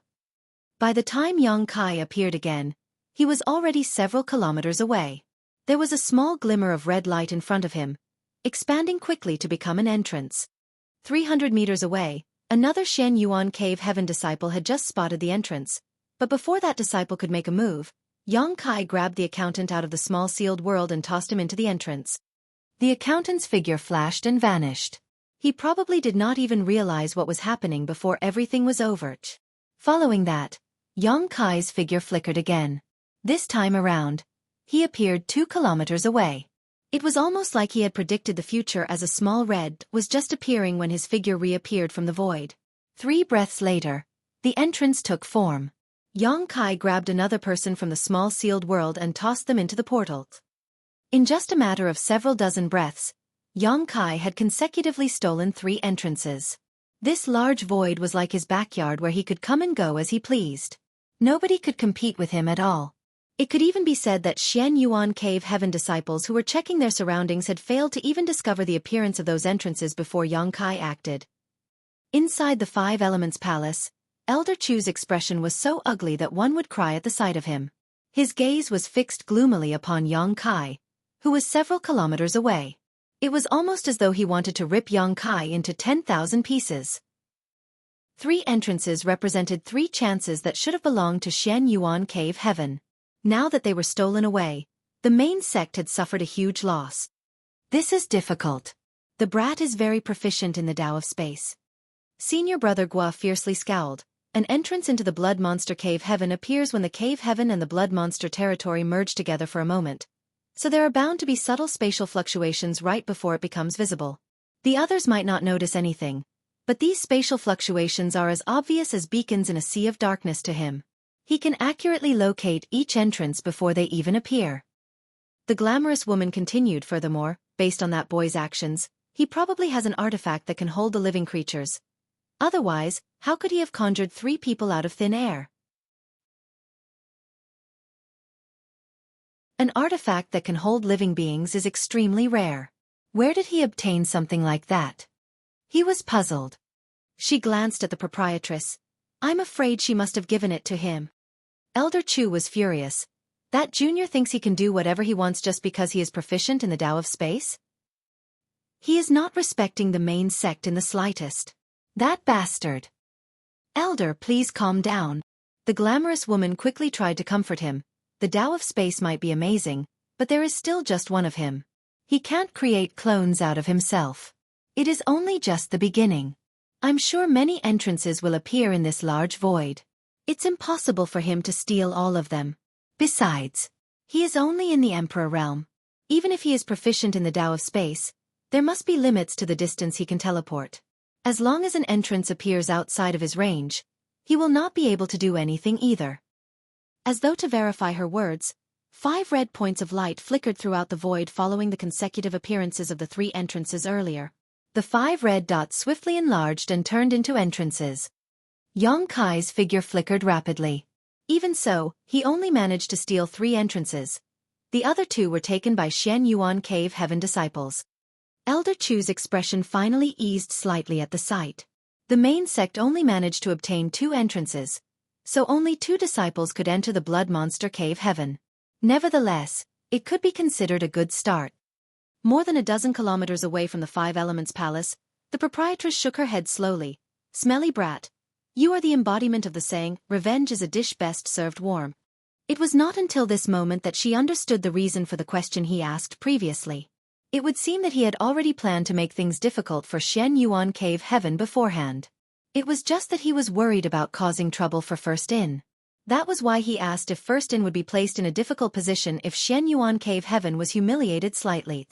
By the time Xueqi appeared again, he was already several kilometers away. There was a small glimmer of red light in front of him, expanding quickly to become an entrance. 300 meters away, another Shen Yuan Cave Heaven disciple had just spotted the entrance, but before that disciple could make a move, Xueqi grabbed the accountant out of the small sealed world and tossed him into the entrance. The accountant's figure flashed and vanished. He probably did not even realize what was happening before everything was over. Following that, Xueqi's figure flickered again. This time around, he appeared 2 kilometers away. It was almost like he had predicted the future, as a small red was just appearing when his figure reappeared from the void. 3 breaths later, the entrance took form. Xueqi grabbed another person from the small sealed world and tossed them into the portal. In just a matter of several dozen breaths, Xueqi had consecutively stolen 3 entrances. This large void was like his backyard where he could come and go as he pleased. Nobody could compete with him at all. It could even be said that Xian Yuan Cave Heaven disciples who were checking their surroundings had failed to even discover the appearance of those entrances before Yang Kai acted. Inside the Five Elements Palace, Elder Chu's expression was so ugly that one would cry at the sight of him. His gaze was fixed gloomily upon Yang Kai, who was several kilometers away. It was almost as though he wanted to rip Yang Kai into 10,000 pieces. 3 entrances represented 3 chances that should have belonged to Xian Yuan Cave Heaven. Now that they were stolen away, the main sect had suffered a huge loss. This is difficult. The brat is very proficient in the Tao of space. Senior brother Gua fiercely scowled. An entrance into the Blood Monster Cave Heaven appears when the Cave Heaven and the Blood Monster territory merge together for a moment, so there are bound to be subtle spatial fluctuations right before it becomes visible. The others might not notice anything, but these spatial fluctuations are as obvious as beacons in a sea of darkness to him. He can accurately locate each entrance before they even appear. The glamorous woman continued furthermore, based on that boy's actions, he probably has an artifact that can hold the living creatures. Otherwise, how could he have conjured 3 people out of thin air? An artifact that can hold living beings is extremely rare. Where did he obtain something like that? He was puzzled. She glanced at the proprietress. I'm afraid she must have given it to him. Elder Chu was furious. That junior thinks he can do whatever he wants just because he is proficient in the Tao of space? He is not respecting the main sect in the slightest. That bastard. Elder, please calm down. The glamorous woman quickly tried to comfort him. The Tao of space might be amazing, but there is still just one of him. He can't create clones out of himself. It is only just the beginning. I'm sure many entrances will appear in this large void. It's impossible for him to steal all of them. Besides, he is only in the Emperor realm. Even if he is proficient in the Tao of space, there must be limits to the distance he can teleport. As long as an entrance appears outside of his range, he will not be able to do anything either. As though to verify her words, 5 red points of light flickered throughout the void following the consecutive appearances of the 3 entrances earlier. The 5 red dots swiftly enlarged and turned into entrances. Yang Kai's figure flickered rapidly. Even so, he only managed to steal 3 entrances. The other 2 were taken by Xian Yuan Cave Heaven disciples. Elder Chu's expression finally eased slightly at the sight. The main sect only managed to obtain 2 entrances, so only 2 disciples could enter the Blood Monster Cave Heaven. Nevertheless, it could be considered a good start. More than a dozen kilometers away from the Five Elements Palace, the proprietress shook her head slowly. Smelly brat. You are the embodiment of the saying, revenge is a dish best served warm. It was not until this moment that she understood the reason for the question he asked previously. It would seem that he had already planned to make things difficult for Xian Yuan Cave Heaven beforehand. It was just that he was worried about causing trouble for First In. That was why he asked if First In would be placed in a difficult position if Xian Yuan Cave Heaven was humiliated slightly.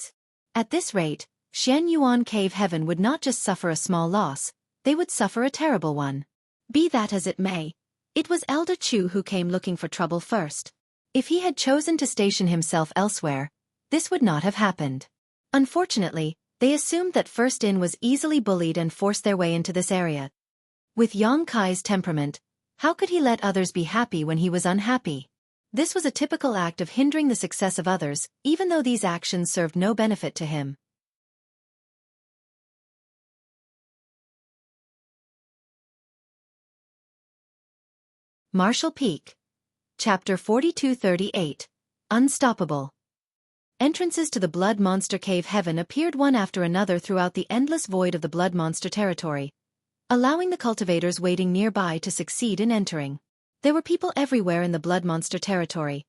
At this rate, Xian Yuan Cave Heaven would not just suffer a small loss, they would suffer a terrible one. Be that as it may, it was Elder Chu who came looking for trouble first. If he had chosen to station himself elsewhere, this would not have happened. Unfortunately, they assumed that First In was easily bullied and forced their way into this area. With Yang Kai's temperament, how could he let others be happy when he was unhappy? This was a typical act of hindering the success of others, even though these actions served no benefit to him. Marshall Peak. Chapter 4238. Unstoppable. Entrances to the Blood Monster Cave Heaven appeared one after another throughout the endless void of the Blood Monster territory, allowing the cultivators waiting nearby to succeed in entering. There were people everywhere in the Blood Monster territory.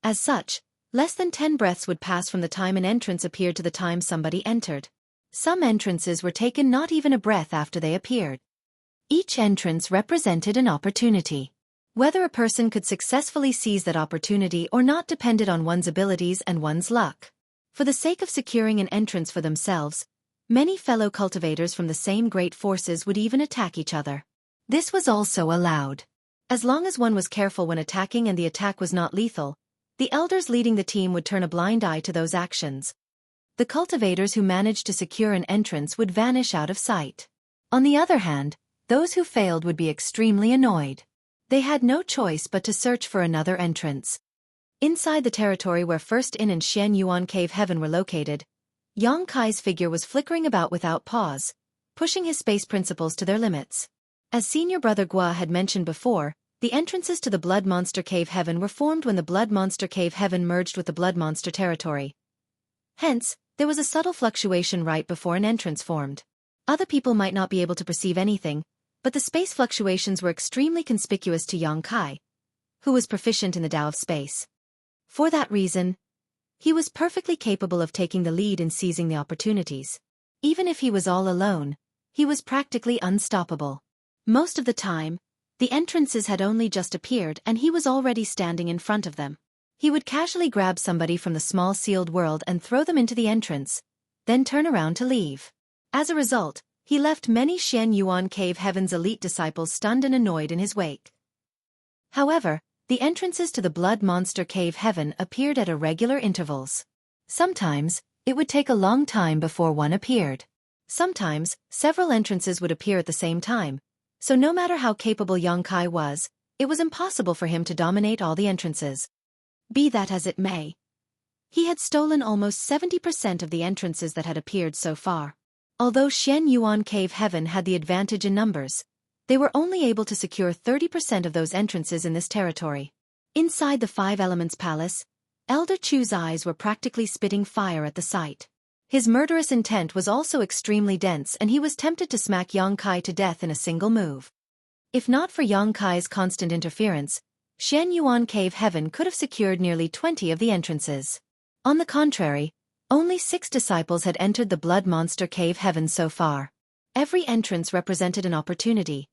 As such, less than 10 breaths would pass from the time an entrance appeared to the time somebody entered. Some entrances were taken not even a breath after they appeared. Each entrance represented an opportunity. Whether a person could successfully seize that opportunity or not depended on one's abilities and one's luck. For the sake of securing an entrance for themselves, many fellow cultivators from the same great forces would even attack each other. This was also allowed. As long as one was careful when attacking and the attack was not lethal, the elders leading the team would turn a blind eye to those actions. The cultivators who managed to secure an entrance would vanish out of sight. On the other hand, those who failed would be extremely annoyed. They had no choice but to search for another entrance. Inside the territory where First In and Xian Yuan Cave Heaven were located, Yang Kai's figure was flickering about without pause, pushing his space principles to their limits. As senior brother Gua had mentioned before, the entrances to the Blood Monster Cave Heaven were formed when the Blood Monster Cave Heaven merged with the Blood Monster territory. Hence, there was a subtle fluctuation right before an entrance formed. Other people might not be able to perceive anything, but the space fluctuations were extremely conspicuous to Yang Kai, who was proficient in the Tao of space. For that reason, he was perfectly capable of taking the lead in seizing the opportunities. Even if he was all alone, he was practically unstoppable. Most of the time, the entrances had only just appeared and he was already standing in front of them. He would casually grab somebody from the small sealed world and throw them into the entrance, then turn around to leave. As a result, he left many Xian Yuan Cave Heaven's elite disciples stunned and annoyed in his wake. However, the entrances to the Blood Monster Cave Heaven appeared at irregular intervals. Sometimes, it would take a long time before one appeared. Sometimes, several entrances would appear at the same time, so no matter how capable Yang Kai was, it was impossible for him to dominate all the entrances. Be that as it may, he had stolen almost 70% of the entrances that had appeared so far. Although Xian Yuan Cave Heaven had the advantage in numbers, they were only able to secure 30% of those entrances in this territory. Inside the Five Elements Palace, Elder Chu's eyes were practically spitting fire at the sight. His murderous intent was also extremely dense and he was tempted to smack Yang Kai to death in a single move. If not for Yang Kai's constant interference, Xian Yuan Cave Heaven could have secured nearly 20 of the entrances. On the contrary, only 6 disciples had entered the Blood Monster Cave Heaven so far. Every entrance represented an opportunity.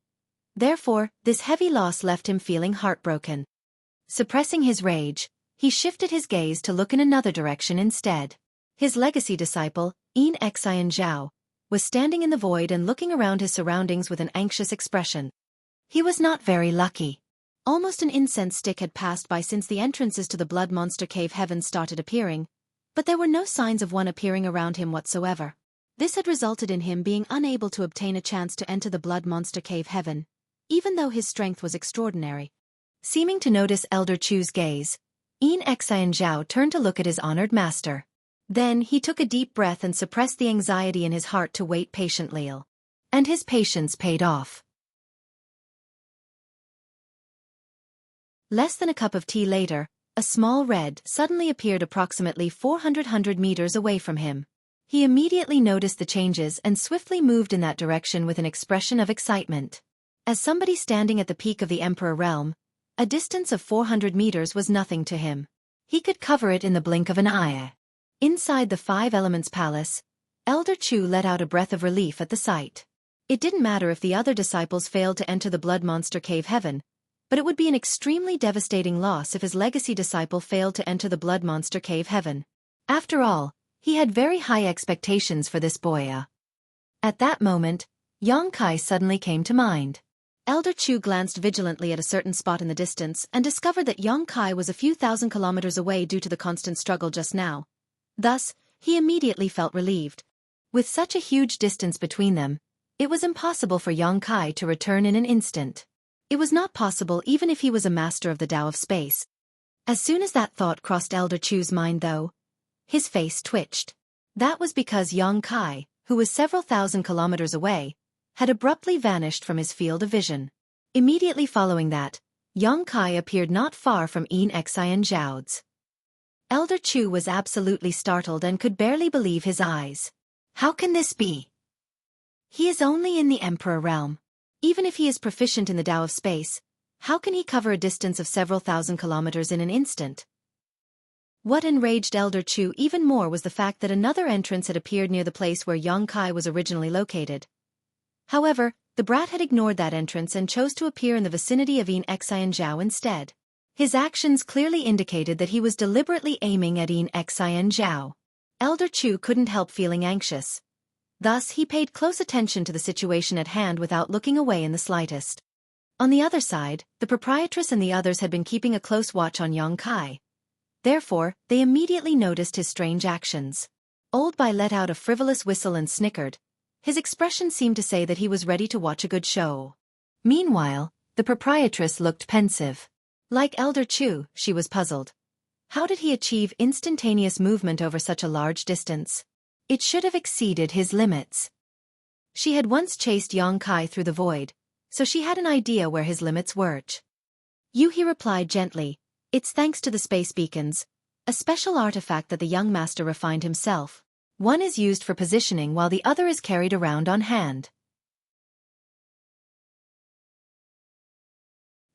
Therefore, this heavy loss left him feeling heartbroken. Suppressing his rage, he shifted his gaze to look in another direction instead. His legacy disciple, Yin Xian Zhao, was standing in the void and looking around his surroundings with an anxious expression. He was not very lucky. Almost an incense stick had passed by since the entrances to the Blood Monster Cave Heaven started appearing, but there were no signs of one appearing around him whatsoever. This had resulted in him being unable to obtain a chance to enter the Blood Monster Cave Heaven, even though his strength was extraordinary. Seeming to notice Elder Chu's gaze, Yin Xian Zhao turned to look at his honored master. Then he took a deep breath and suppressed the anxiety in his heart to wait patiently. And his patience paid off. Less than a cup of tea later, a small red suddenly appeared approximately 400 meters away from him. He immediately noticed the changes and swiftly moved in that direction with an expression of excitement. As somebody standing at the peak of the Emperor Realm, a distance of 400 meters was nothing to him. He could cover it in the blink of an eye. Inside the Five Elements Palace, Elder Chu let out a breath of relief at the sight. It didn't matter if the other disciples failed to enter the Blood Monster Cave Heaven, but it would be an extremely devastating loss if his legacy disciple failed to enter the Blood Monster Cave Heaven. After all, he had very high expectations for this boy. At that moment, Yang Kai suddenly came to mind. Elder Chu glanced vigilantly at a certain spot in the distance and discovered that Yang Kai was a few thousand kilometers away due to the constant struggle just now. Thus, he immediately felt relieved. With such a huge distance between them, it was impossible for Yang Kai to return in an instant. It was not possible even if he was a master of the Tao of space. As soon as that thought crossed Elder Chu's mind though, his face twitched. That was because Yang Kai, who was several thousand kilometers away, had abruptly vanished from his field of vision. Immediately following that, Yang Kai appeared not far from Yin Xian Zhao's. Elder Chu was absolutely startled and could barely believe his eyes. How can this be? He is only in the Emperor Realm. Even if he is proficient in the Tao of space, how can he cover a distance of several thousand kilometers in an instant? What enraged Elder Chu even more was the fact that another entrance had appeared near the place where Yang Kai was originally located. However, the brat had ignored that entrance and chose to appear in the vicinity of Yin Xian Zhao instead. His actions clearly indicated that he was deliberately aiming at Yin Xian Zhao. Elder Chu couldn't help feeling anxious. Thus, he paid close attention to the situation at hand without looking away in the slightest. On the other side, the proprietress and the others had been keeping a close watch on Yang Kai. Therefore, they immediately noticed his strange actions. Old Bai let out a frivolous whistle and snickered. His expression seemed to say that he was ready to watch a good show. Meanwhile, the proprietress looked pensive. Like Elder Chu, she was puzzled. How did he achieve instantaneous movement over such a large distance? It should have exceeded his limits. She had once chased Yang Kai through the void, so she had an idea where his limits were. He replied gently, "It's thanks to the space beacons, a special artifact that the young master refined himself. One is used for positioning while the other is carried around on hand.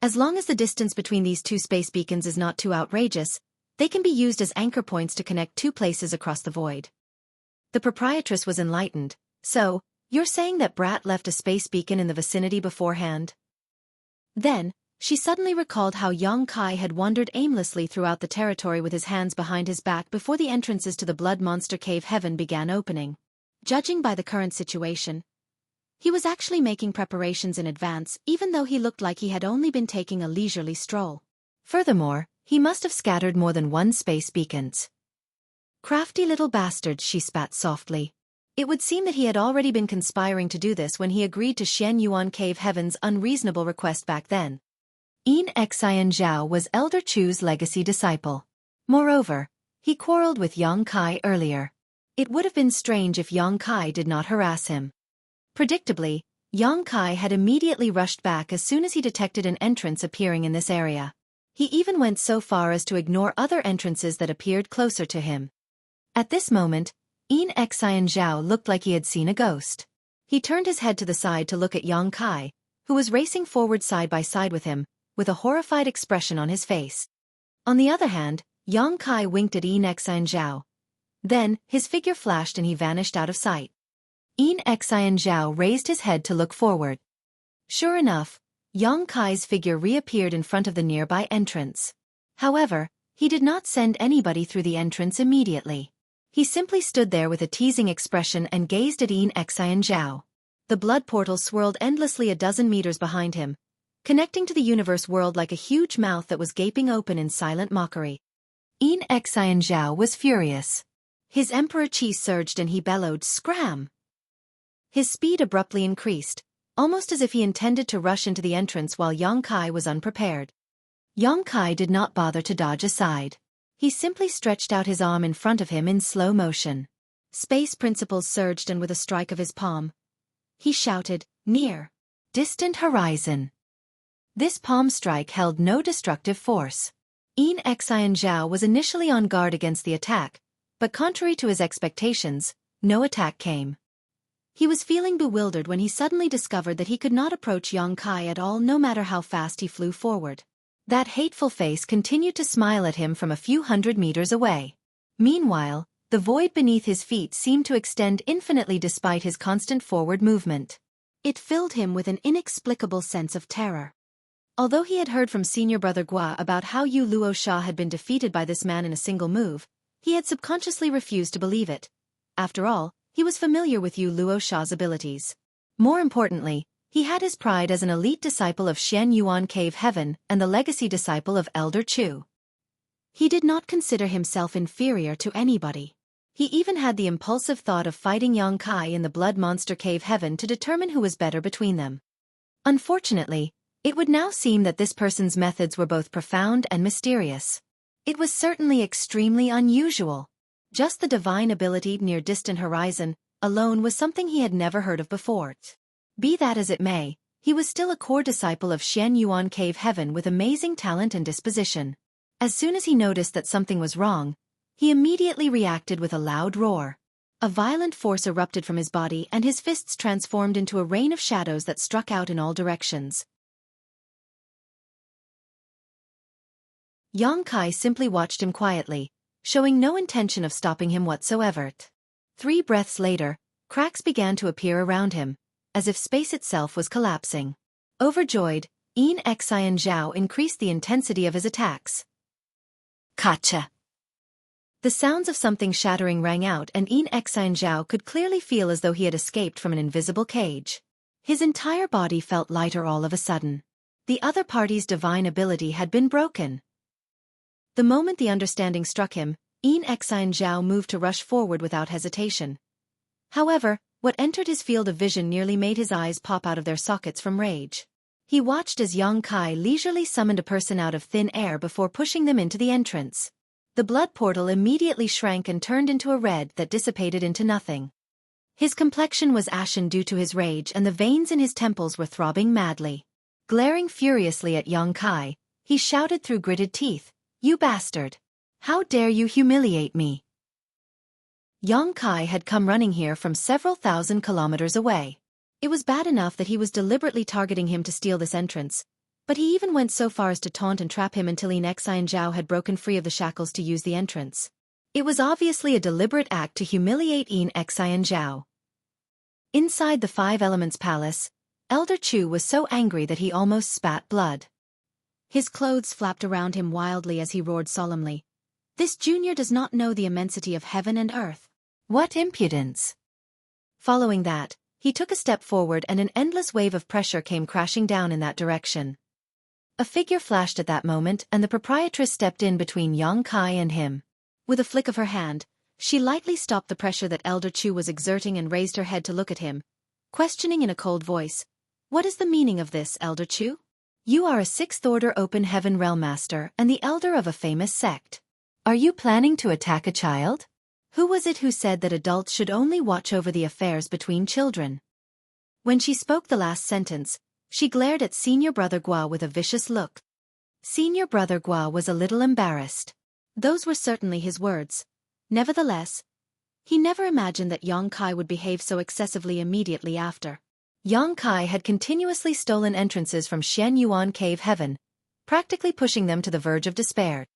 As long as the distance between these two space beacons is not too outrageous, they can be used as anchor points to connect two places across the void." The proprietress was enlightened. "So, you're saying that Brat left a space beacon in the vicinity beforehand?" Then, she suddenly recalled how Yang Kai had wandered aimlessly throughout the territory with his hands behind his back before the entrances to the Blood Monster Cave Heaven began opening. Judging by the current situation, he was actually making preparations in advance, even though he looked like he had only been taking a leisurely stroll. Furthermore, he must have scattered more than one space beacons. "Crafty little bastard," she spat softly. It would seem that he had already been conspiring to do this when he agreed to Xian Yuan Cave Heaven's unreasonable request back then. Xian Zhao was Elder Chu's legacy disciple. Moreover, he quarreled with Yang Kai earlier. It would have been strange if Yang Kai did not harass him. Predictably, Yang Kai had immediately rushed back as soon as he detected an entrance appearing in this area. He even went so far as to ignore other entrances that appeared closer to him. At this moment, Xian Zhao looked like he had seen a ghost. He turned his head to the side to look at Yang Kai, who was racing forward side by side with him, with a horrified expression on his face. On the other hand, Yang Kai winked at Xian Zhao. Then, his figure flashed and he vanished out of sight. Xian Zhao raised his head to look forward. Sure enough, Yang Kai's figure reappeared in front of the nearby entrance. However, he did not send anybody through the entrance immediately. He simply stood there with a teasing expression and gazed at Xian Zhao. The blood portal swirled endlessly a dozen meters behind him, connecting to the universe world like a huge mouth that was gaping open in silent mockery. Xian Zhao was furious. His emperor chi surged and he bellowed, "Scram!" His speed abruptly increased, almost as if he intended to rush into the entrance while Yang Kai was unprepared. Yang Kai did not bother to dodge aside. He simply stretched out his arm in front of him in slow motion. Space principles surged and with a strike of his palm, he shouted, "Near! Distant horizon!" This palm strike held no destructive force. Xian Zhao was initially on guard against the attack, but contrary to his expectations, no attack came. He was feeling bewildered when he suddenly discovered that he could not approach Yang Kai at all no matter how fast he flew forward. That hateful face continued to smile at him from a few hundred meters away. Meanwhile, the void beneath his feet seemed to extend infinitely despite his constant forward movement. It filled him with an inexplicable sense of terror. Although he had heard from Senior Brother Gua about how Yu Luo Sha had been defeated by this man in a single move, he had subconsciously refused to believe it. After all, he was familiar with Yu Luo Sha's abilities. More importantly, he had his pride as an elite disciple of Xian Yuan Cave Heaven and the legacy disciple of Elder Chu. He did not consider himself inferior to anybody. He even had the impulsive thought of fighting Yang Kai in the Blood Monster Cave Heaven to determine who was better between them. Unfortunately, it would now seem that this person's methods were both profound and mysterious. It was certainly extremely unusual. Just the divine ability near distant horizon alone was something he had never heard of before. Be that as it may, he was still a core disciple of Xian Yuan Cave Heaven with amazing talent and disposition. As soon as he noticed that something was wrong, he immediately reacted with a loud roar. A violent force erupted from his body and his fists transformed into a rain of shadows that struck out in all directions. Yang Kai simply watched him quietly, showing no intention of stopping him whatsoever. 3 breaths later, cracks began to appear around him, as if space itself was collapsing. Overjoyed, Xian Zhao increased the intensity of his attacks. Kacha! The sounds of something shattering rang out and Xian Zhao could clearly feel as though he had escaped from an invisible cage. His entire body felt lighter all of a sudden. The other party's divine ability had been broken. The moment the understanding struck him, Xian Zhao moved to rush forward without hesitation. However, What entered his field of vision nearly made his eyes pop out of their sockets from rage. He watched as Yang Kai leisurely summoned a person out of thin air before pushing them into the entrance. The blood portal immediately shrank and turned into a red that dissipated into nothing. His complexion was ashen due to his rage and the veins in his temples were throbbing madly. Glaring furiously at Yang Kai, he shouted through gritted teeth, "You bastard! How dare you humiliate me!" Yang Kai had come running here from several thousand kilometers away. It was bad enough that he was deliberately targeting him to steal this entrance, but he even went so far as to taunt and trap him until Xianzhao had broken free of the shackles to use the entrance. It was obviously a deliberate act to humiliate Xianzhao. Inside the Five Elements Palace, Elder Chu was so angry that he almost spat blood. His clothes flapped around him wildly as he roared solemnly, "This junior does not know the immensity of heaven and earth. What impudence!" Following that, he took a step forward and an endless wave of pressure came crashing down in that direction. A figure flashed at that moment and the proprietress stepped in between Yang Kai and him. With a flick of her hand, she lightly stopped the pressure that Elder Chu was exerting and raised her head to look at him, questioning in a cold voice, "What is the meaning of this, Elder Chu? You are a sixth-order open heaven realm master and the elder of a famous sect. Are you planning to attack a child? Who was it who said that adults should only watch over the affairs between children?" When she spoke the last sentence, she glared at Senior Brother Gua with a vicious look. Senior Brother Gua was a little embarrassed. Those were certainly his words. Nevertheless, he never imagined that Yang Kai would behave so excessively immediately after. Yang Kai had continuously stolen entrances from Xueqi Cave Heaven, practically pushing them to the verge of despair.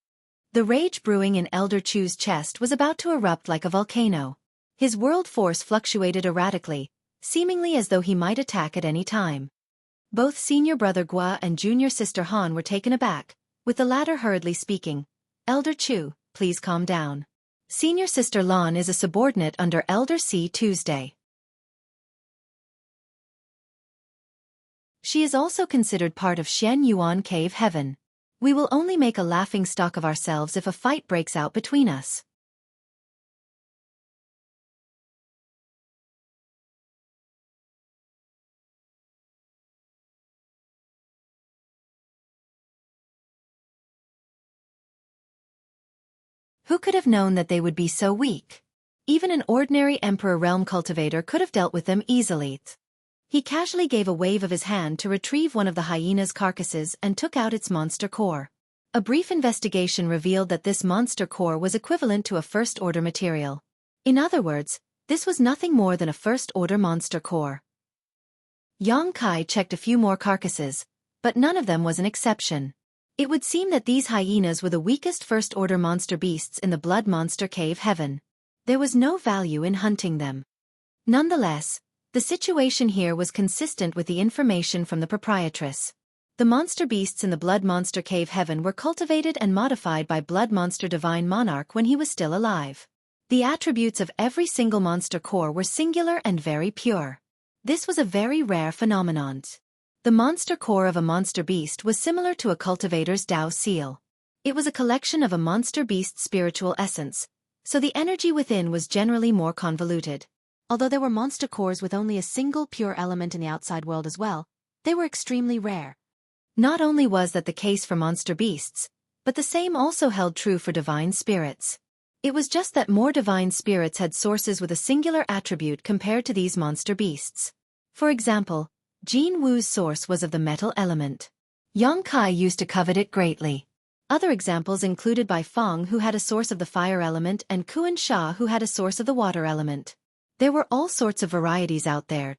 The rage brewing in Elder Chu's chest was about to erupt like a volcano. His world force fluctuated erratically, seemingly as though he might attack at any time. Both Senior Brother Gua and Junior Sister Han were taken aback, with the latter hurriedly speaking, "Elder Chu, please calm down. Senior Sister Lan is a subordinate under Elder C. Tuesday. She is also considered part of Xueqi Cave Heaven. We will only make a laughingstock of ourselves if a fight breaks out between us." Who could have known that they would be so weak? Even an ordinary Emperor Realm cultivator could have dealt with them easily. He casually gave a wave of his hand to retrieve one of the hyena's carcasses and took out its monster core. A brief investigation revealed that this monster core was equivalent to a first-order material. In other words, this was nothing more than a first-order monster core. Yang Kai checked a few more carcasses, but none of them was an exception. It would seem that these hyenas were the weakest first-order monster beasts in the Blood Monster Cave Heaven. There was no value in hunting them. Nonetheless, the situation here was consistent with the information from the proprietress. The monster beasts in the Blood Monster Cave Heaven were cultivated and modified by Blood Monster Divine Monarch when he was still alive. The attributes of every single monster core were singular and very pure. This was a very rare phenomenon. The monster core of a monster beast was similar to a cultivator's Tao seal. It was a collection of a monster beast's spiritual essence, so the energy within was generally more convoluted. Although there were monster cores with only a single pure element in the outside world as well, they were extremely rare. Not only was that the case for monster beasts, but the same also held true for divine spirits. It was just that more divine spirits had sources with a singular attribute compared to these monster beasts. For example, Jin Wu's source was of the metal element. Yang Kai used to covet it greatly. Other examples included Bai Feng, who had a source of the fire element, and Kuan Sha, who had a source of the water element. There were all sorts of varieties out there.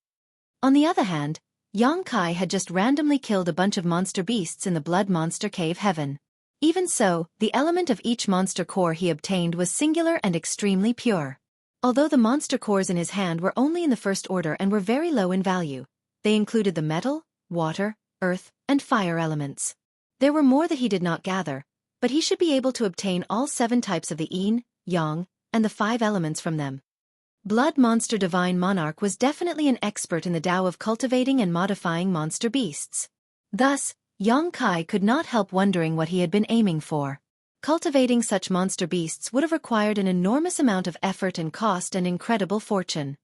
On the other hand, Yang Kai had just randomly killed a bunch of monster beasts in the Blood Monster Cave Heaven. Even so, the element of each monster core he obtained was singular and extremely pure. Although the monster cores in his hand were only in the first order and were very low in value, they included the metal, water, earth, and fire elements. There were more that he did not gather, but he should be able to obtain all 7 types of the yin, yang, and the 5 elements from them. Blood Monster Divine Monarch was definitely an expert in the Tao of cultivating and modifying monster beasts. Thus, Yang Kai could not help wondering what he had been aiming for. Cultivating such monster beasts would have required an enormous amount of effort and cost and incredible fortune.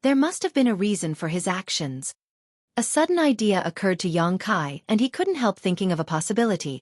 There must have been a reason for his actions. A sudden idea occurred to Yang Kai and he couldn't help thinking of a possibility.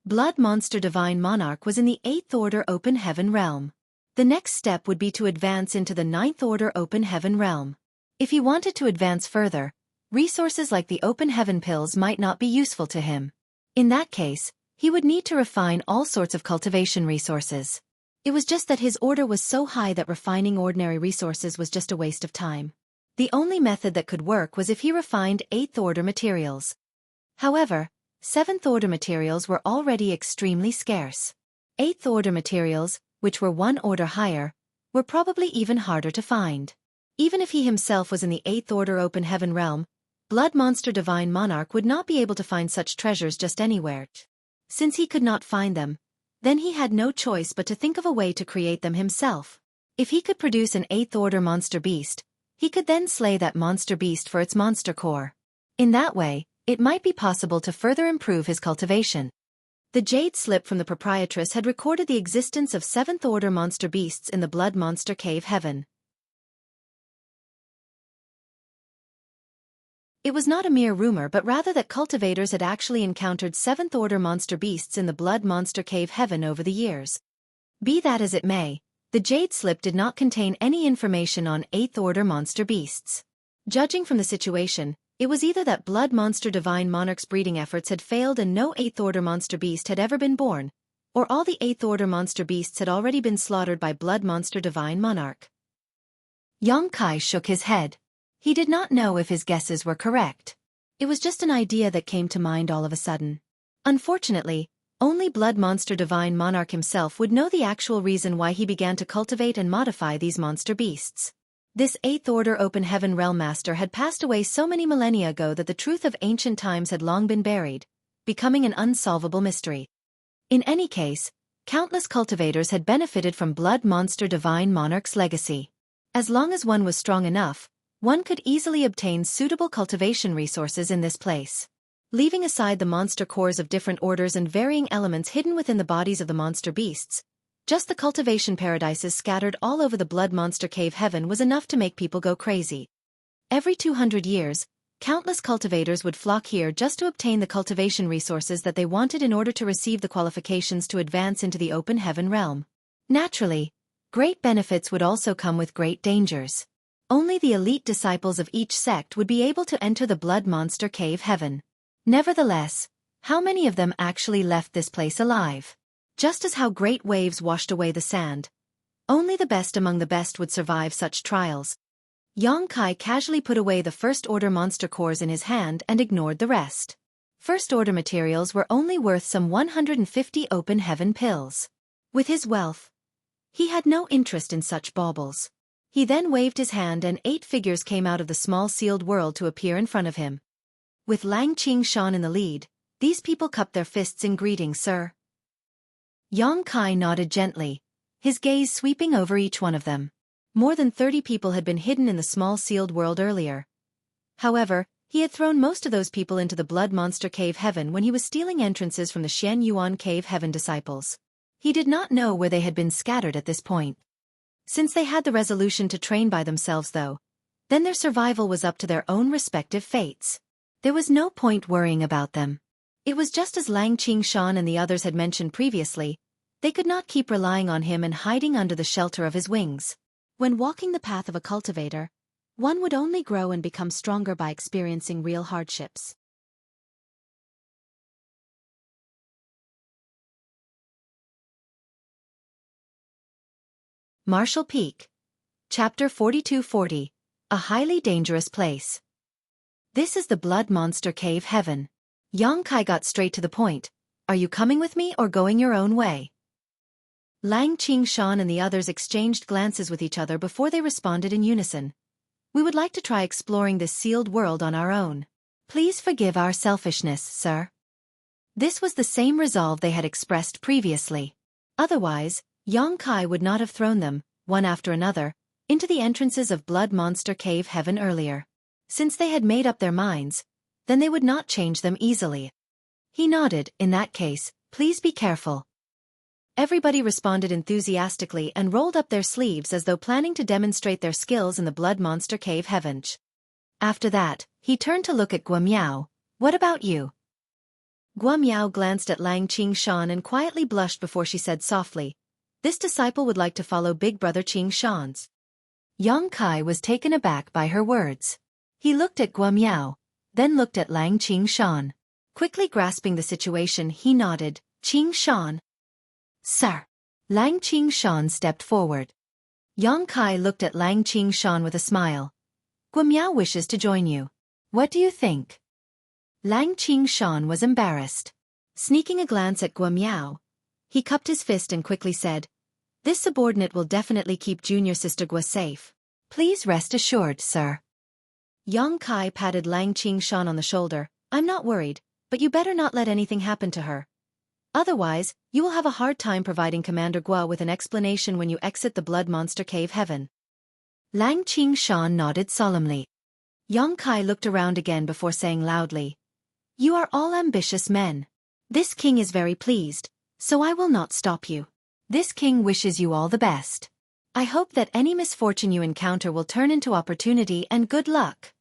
Blood Monster Divine Monarch was in the 8th Order Open Heaven realm. The next step would be to advance into the 9th Order Open Heaven realm. If he wanted to advance further, resources like the Open Heaven pills might not be useful to him. In that case, he would need to refine all sorts of cultivation resources. It was just that his order was so high that refining ordinary resources was just a waste of time. The only method that could work was if he refined 8th Order materials. However, 7th Order materials were already extremely scarce. 8th Order materials, which were 1 order higher, were probably even harder to find. Even if he himself was in the 8th Order Open Heaven realm, Blood Monster Divine Monarch would not be able to find such treasures just anywhere. Since he could not find them, then he had no choice but to think of a way to create them himself. If he could produce an 8th Order monster beast, he could then slay that monster beast for its monster core. In that way, it might be possible to further improve his cultivation. The jade slip from the proprietress had recorded the existence of 7th Order monster beasts in the Blood Monster Cave Heaven. It was not a mere rumor but rather that cultivators had actually encountered 7th Order monster beasts in the Blood Monster Cave Heaven over the years. Be that as it may, the jade slip did not contain any information on 8th Order monster beasts. Judging from the situation, it was either that Blood Monster Divine Monarch's breeding efforts had failed and no 8th Order monster beast had ever been born, or all the 8th Order monster beasts had already been slaughtered by Blood Monster Divine Monarch. Yang Kai shook his head. He did not know if his guesses were correct. It was just an idea that came to mind all of a sudden. Unfortunately, only Blood Monster Divine Monarch himself would know the actual reason why he began to cultivate and modify these monster beasts. This 8th Order Open Heaven Realm Master had passed away so many millennia ago that the truth of ancient times had long been buried, becoming an unsolvable mystery. In any case, countless cultivators had benefited from Blood Monster Divine Monarch's legacy. As long as one was strong enough, one could easily obtain suitable cultivation resources in this place. Leaving aside the monster cores of different orders and varying elements hidden within the bodies of the monster beasts, just the cultivation paradises scattered all over the Blood Monster Cave Heaven was enough to make people go crazy. Every 200 years, countless cultivators would flock here just to obtain the cultivation resources that they wanted in order to receive the qualifications to advance into the Open Heaven realm. Naturally, great benefits would also come with great dangers. Only the elite disciples of each sect would be able to enter the Blood Monster Cave Heaven. Nevertheless, how many of them actually left this place alive? Just as how great waves washed away the sand, only the best among the best would survive such trials. Yang Kai casually put away the First Order monster cores in his hand and ignored the rest. First Order materials were only worth some 150 Open Heaven pills. With his wealth, he had no interest in such baubles. He then waved his hand and 8 figures came out of the small sealed world to appear in front of him. With Lang Qingshan in the lead, these people cupped their fists in greeting, "Sir." Yang Kai nodded gently, his gaze sweeping over each one of them. More than 30 people had been hidden in the small sealed world earlier. However, he had thrown most of those people into the Blood Monster Cave Heaven when he was stealing entrances from the Xian Yuan Cave Heaven disciples. He did not know where they had been scattered at this point. Since they had the resolution to train by themselves though, then their survival was up to their own respective fates. There was no point worrying about them. It was just as Lang Qingshan and the others had mentioned previously, they could not keep relying on him and hiding under the shelter of his wings. When walking the path of a cultivator, one would only grow and become stronger by experiencing real hardships. Marshall Peak. Chapter 4240. A highly dangerous place. This is the Blood Monster Cave Heaven. Yang Kai got straight to the point. Are you coming with me or going your own way? Lang Qingshan and the others exchanged glances with each other before they responded in unison. We would like to try exploring this sealed world on our own. Please forgive our selfishness, sir. This was the same resolve they had expressed previously. Otherwise, Yang Kai would not have thrown them, one after another, into the entrances of Blood Monster Cave Heaven earlier. Since they had made up their minds, then they would not change them easily. He nodded. In that case, please be careful. Everybody responded enthusiastically and rolled up their sleeves as though planning to demonstrate their skills in the blood monster cave heaven. After that, he turned to look at Guamiao. What about you? Guamiao glanced at Lang Qingshan and quietly blushed before she said softly, this disciple would like to follow big brother Qingshan's. Yang Kai was taken aback by her words. He looked at Guamiao, then looked at Lang Qingshan. Quickly grasping the situation, he nodded, Qingshan. Sir. Lang Qingshan stepped forward. Yang Kai looked at Lang Qingshan with a smile. Guamiao wishes to join you. What do you think? Lang Qingshan was embarrassed. Sneaking a glance at Guamiao, he cupped his fist and quickly said, this subordinate will definitely keep junior sister Gua safe. Please rest assured, sir. Yang Kai patted Lang Qingshan on the shoulder. I'm not worried, but you better not let anything happen to her. Otherwise, you will have a hard time providing Commander Gua with an explanation when you exit the Blood Monster Cave Heaven. Lang Qingshan nodded solemnly. Yang Kai looked around again before saying loudly, you are all ambitious men. This king is very pleased, so I will not stop you. This king wishes you all the best. I hope that any misfortune you encounter will turn into opportunity and good luck.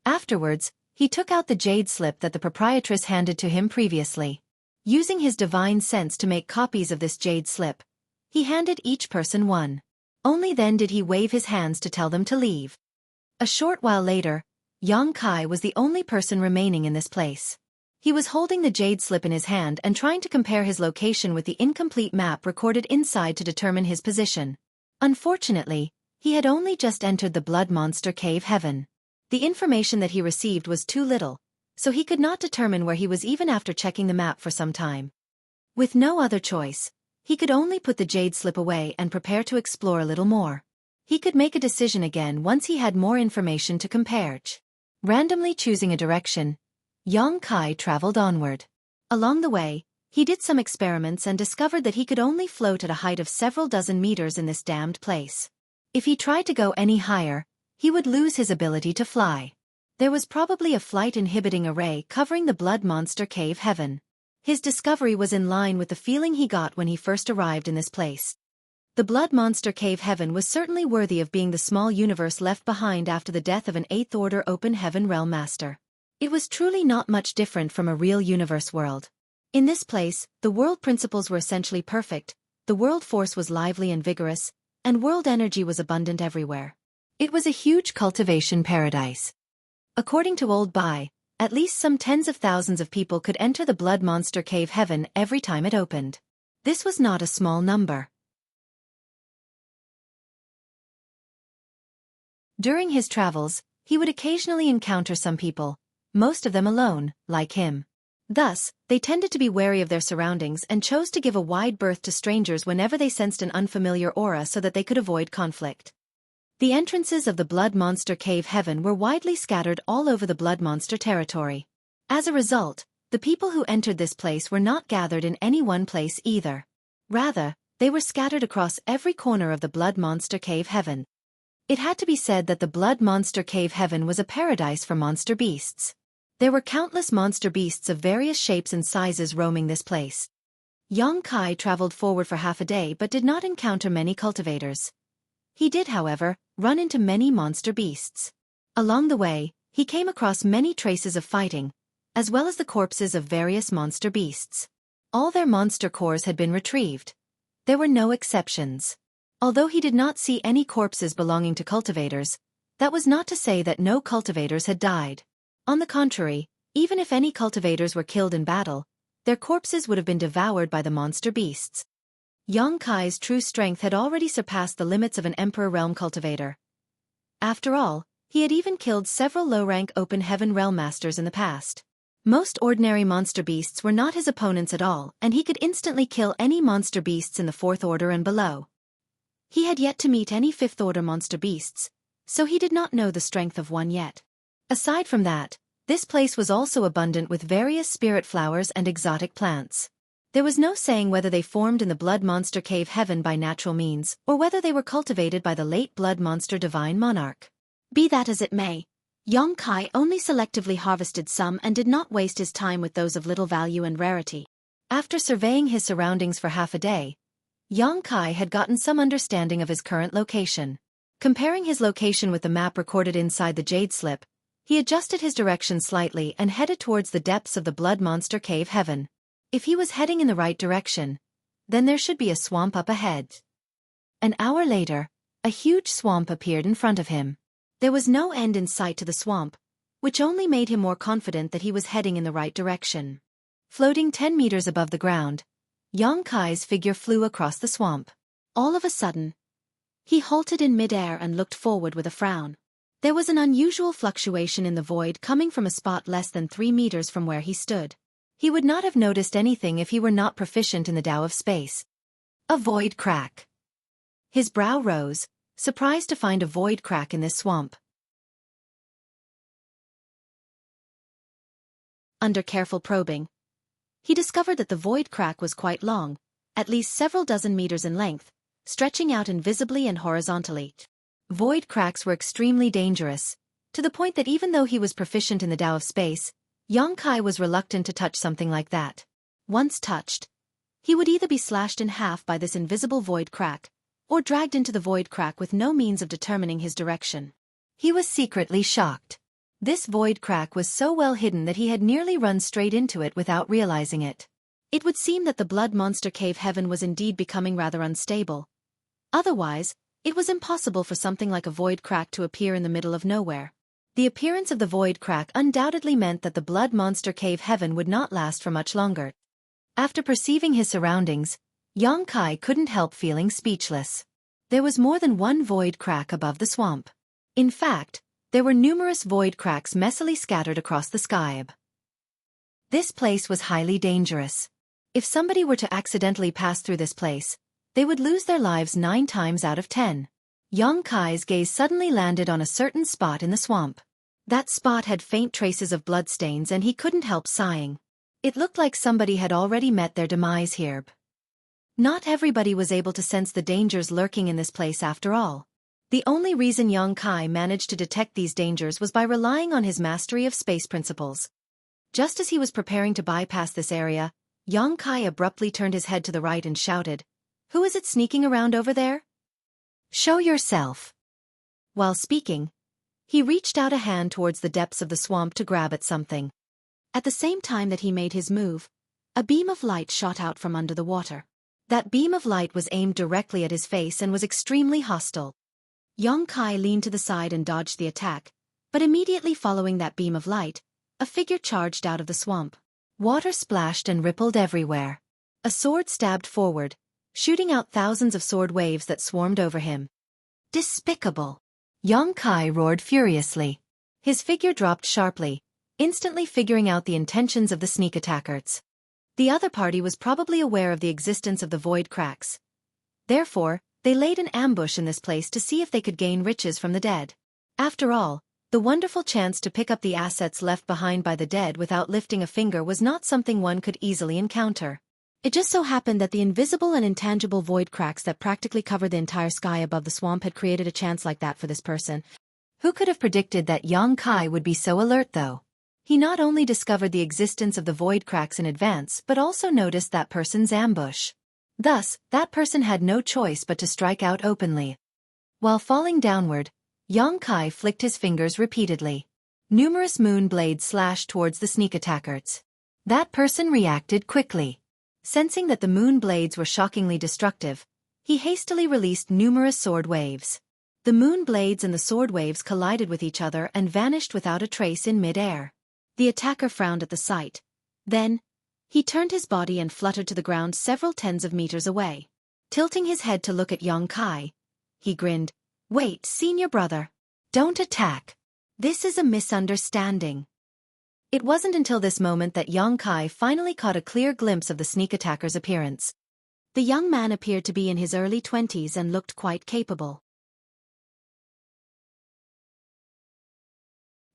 Afterwards, he took out the jade slip that the proprietress handed to him previously. Using his divine sense to make copies of this jade slip, he handed each person one. Only then did he wave his hands to tell them to leave. A short while later, Yang Kai was the only person remaining in this place. He was holding the jade slip in his hand and trying to compare his location with the incomplete map recorded inside to determine his position. Unfortunately, he had only just entered the Blood Monster Cave Heaven. The information that he received was too little, so he could not determine where he was even after checking the map for some time. With no other choice, he could only put the jade slip away and prepare to explore a little more. He could make a decision again once he had more information to compare. Randomly choosing a direction, Yang Kai traveled onward. Along the way, he did some experiments and discovered that he could only float at a height of several dozen meters in this damned place. If he tried to go any higher, he would lose his ability to fly. There was probably a flight-inhibiting array covering the Blood Monster Cave Heaven. His discovery was in line with the feeling he got when he first arrived in this place. The Blood Monster Cave Heaven was certainly worthy of being the small universe left behind after the death of an 8th Order Open Heaven Realm Master. It was truly not much different from a real universe world. In this place, the world principles were essentially perfect, the world force was lively and vigorous, and world energy was abundant everywhere. It was a huge cultivation paradise. According to Old Bai, at least some tens of thousands of people could enter the Blood Monster Cave Heaven every time it opened. This was not a small number. During his travels, he would occasionally encounter some people, most of them alone, like him. Thus, they tended to be wary of their surroundings and chose to give a wide berth to strangers whenever they sensed an unfamiliar aura so that they could avoid conflict. The entrances of the Blood Monster Cave Heaven were widely scattered all over the Blood Monster territory. As a result, the people who entered this place were not gathered in any one place either. Rather, they were scattered across every corner of the Blood Monster Cave Heaven. It had to be said that the Blood Monster Cave Heaven was a paradise for monster beasts. There were countless monster beasts of various shapes and sizes roaming this place. Yang Kai traveled forward for half a day but did not encounter many cultivators. He did, however, run into many monster beasts. Along the way, he came across many traces of fighting, as well as the corpses of various monster beasts. All their monster cores had been retrieved. There were no exceptions. Although he did not see any corpses belonging to cultivators, that was not to say that no cultivators had died. On the contrary, even if any cultivators were killed in battle, their corpses would have been devoured by the monster beasts. Yang Kai's true strength had already surpassed the limits of an Emperor Realm cultivator. After all, he had even killed several low-rank Open Heaven Realm Masters in the past. Most ordinary monster beasts were not his opponents at all, and he could instantly kill any monster beasts in the 4th Order and below. He had yet to meet any 5th Order monster beasts, so he did not know the strength of one yet. Aside from that, this place was also abundant with various spirit flowers and exotic plants. There was no saying whether they formed in the Blood Monster Cave Heaven by natural means, or whether they were cultivated by the late Blood Monster Divine Monarch. Be that as it may, Yang Kai only selectively harvested some and did not waste his time with those of little value and rarity. After surveying his surroundings for half a day, Yang Kai had gotten some understanding of his current location. Comparing his location with the map recorded inside the jade slip, he adjusted his direction slightly and headed towards the depths of the Blood Monster Cave Heaven. If he was heading in the right direction, then there should be a swamp up ahead. An hour later, a huge swamp appeared in front of him. There was no end in sight to the swamp, which only made him more confident that he was heading in the right direction. Floating 10 meters above the ground, Yang Kai's figure flew across the swamp. All of a sudden, he halted in midair and looked forward with a frown. There was an unusual fluctuation in the void coming from a spot less than 3 meters from where he stood. He would not have noticed anything if he were not proficient in the Tao of space. A void crack. His brow rose, surprised to find a void crack in this swamp. Under careful probing, he discovered that the void crack was quite long, at least several dozen meters in length, stretching out invisibly and horizontally. Void cracks were extremely dangerous, to the point that even though he was proficient in the Tao of space, Yang Kai was reluctant to touch something like that. Once touched, he would either be slashed in half by this invisible void crack, or dragged into the void crack with no means of determining his direction. He was secretly shocked. This void crack was so well hidden that he had nearly run straight into it without realizing it. It would seem that the Blood Monster Cave Heaven was indeed becoming rather unstable. Otherwise, it was impossible for something like a void crack to appear in the middle of nowhere. The appearance of the void crack undoubtedly meant that the Blood Monster Cave Heaven would not last for much longer. After perceiving his surroundings, Yang Kai couldn't help feeling speechless. There was more than one void crack above the swamp. In fact, there were numerous void cracks messily scattered across the sky. This place was highly dangerous. If somebody were to accidentally pass through this place, they would lose their lives 9 times out of 10. Yang Kai's gaze suddenly landed on a certain spot in the swamp. That spot had faint traces of bloodstains and he couldn't help sighing. It looked like somebody had already met their demise here. Not everybody was able to sense the dangers lurking in this place after all. The only reason Yang Kai managed to detect these dangers was by relying on his mastery of space principles. Just as he was preparing to bypass this area, Yang Kai abruptly turned his head to the right and shouted, "Who is it sneaking around over there? Show yourself." While speaking, he reached out a hand towards the depths of the swamp to grab at something. At the same time that he made his move, a beam of light shot out from under the water. That beam of light was aimed directly at his face and was extremely hostile. Yang Kai leaned to the side and dodged the attack, but immediately following that beam of light, a figure charged out of the swamp. Water splashed and rippled everywhere. A sword stabbed forward, shooting out thousands of sword waves that swarmed over him. Despicable! Yang Kai roared furiously. His figure dropped sharply, instantly figuring out the intentions of the sneak attackers. The other party was probably aware of the existence of the void cracks. Therefore, they laid an ambush in this place to see if they could gain riches from the dead. After all, the wonderful chance to pick up the assets left behind by the dead without lifting a finger was not something one could easily encounter. It just so happened that the invisible and intangible void cracks that practically covered the entire sky above the swamp had created a chance like that for this person. Who could have predicted that Yang Kai would be so alert though? He not only discovered the existence of the void cracks in advance but also noticed that person's ambush. Thus, that person had no choice but to strike out openly. While falling downward, Yang Kai flicked his fingers repeatedly. Numerous moon blades slashed towards the sneak attackers. That person reacted quickly. Sensing that the moon blades were shockingly destructive, he hastily released numerous sword waves. The moon blades and the sword waves collided with each other and vanished without a trace in mid-air. The attacker frowned at the sight. Then, he turned his body and fluttered to the ground several tens of meters away. Tilting his head to look at Yang Kai, he grinned. "Wait, senior brother. Don't attack. This is a misunderstanding." It wasn't until this moment that Yang Kai finally caught a clear glimpse of the sneak attacker's appearance. The young man appeared to be in his early 20s and looked quite capable.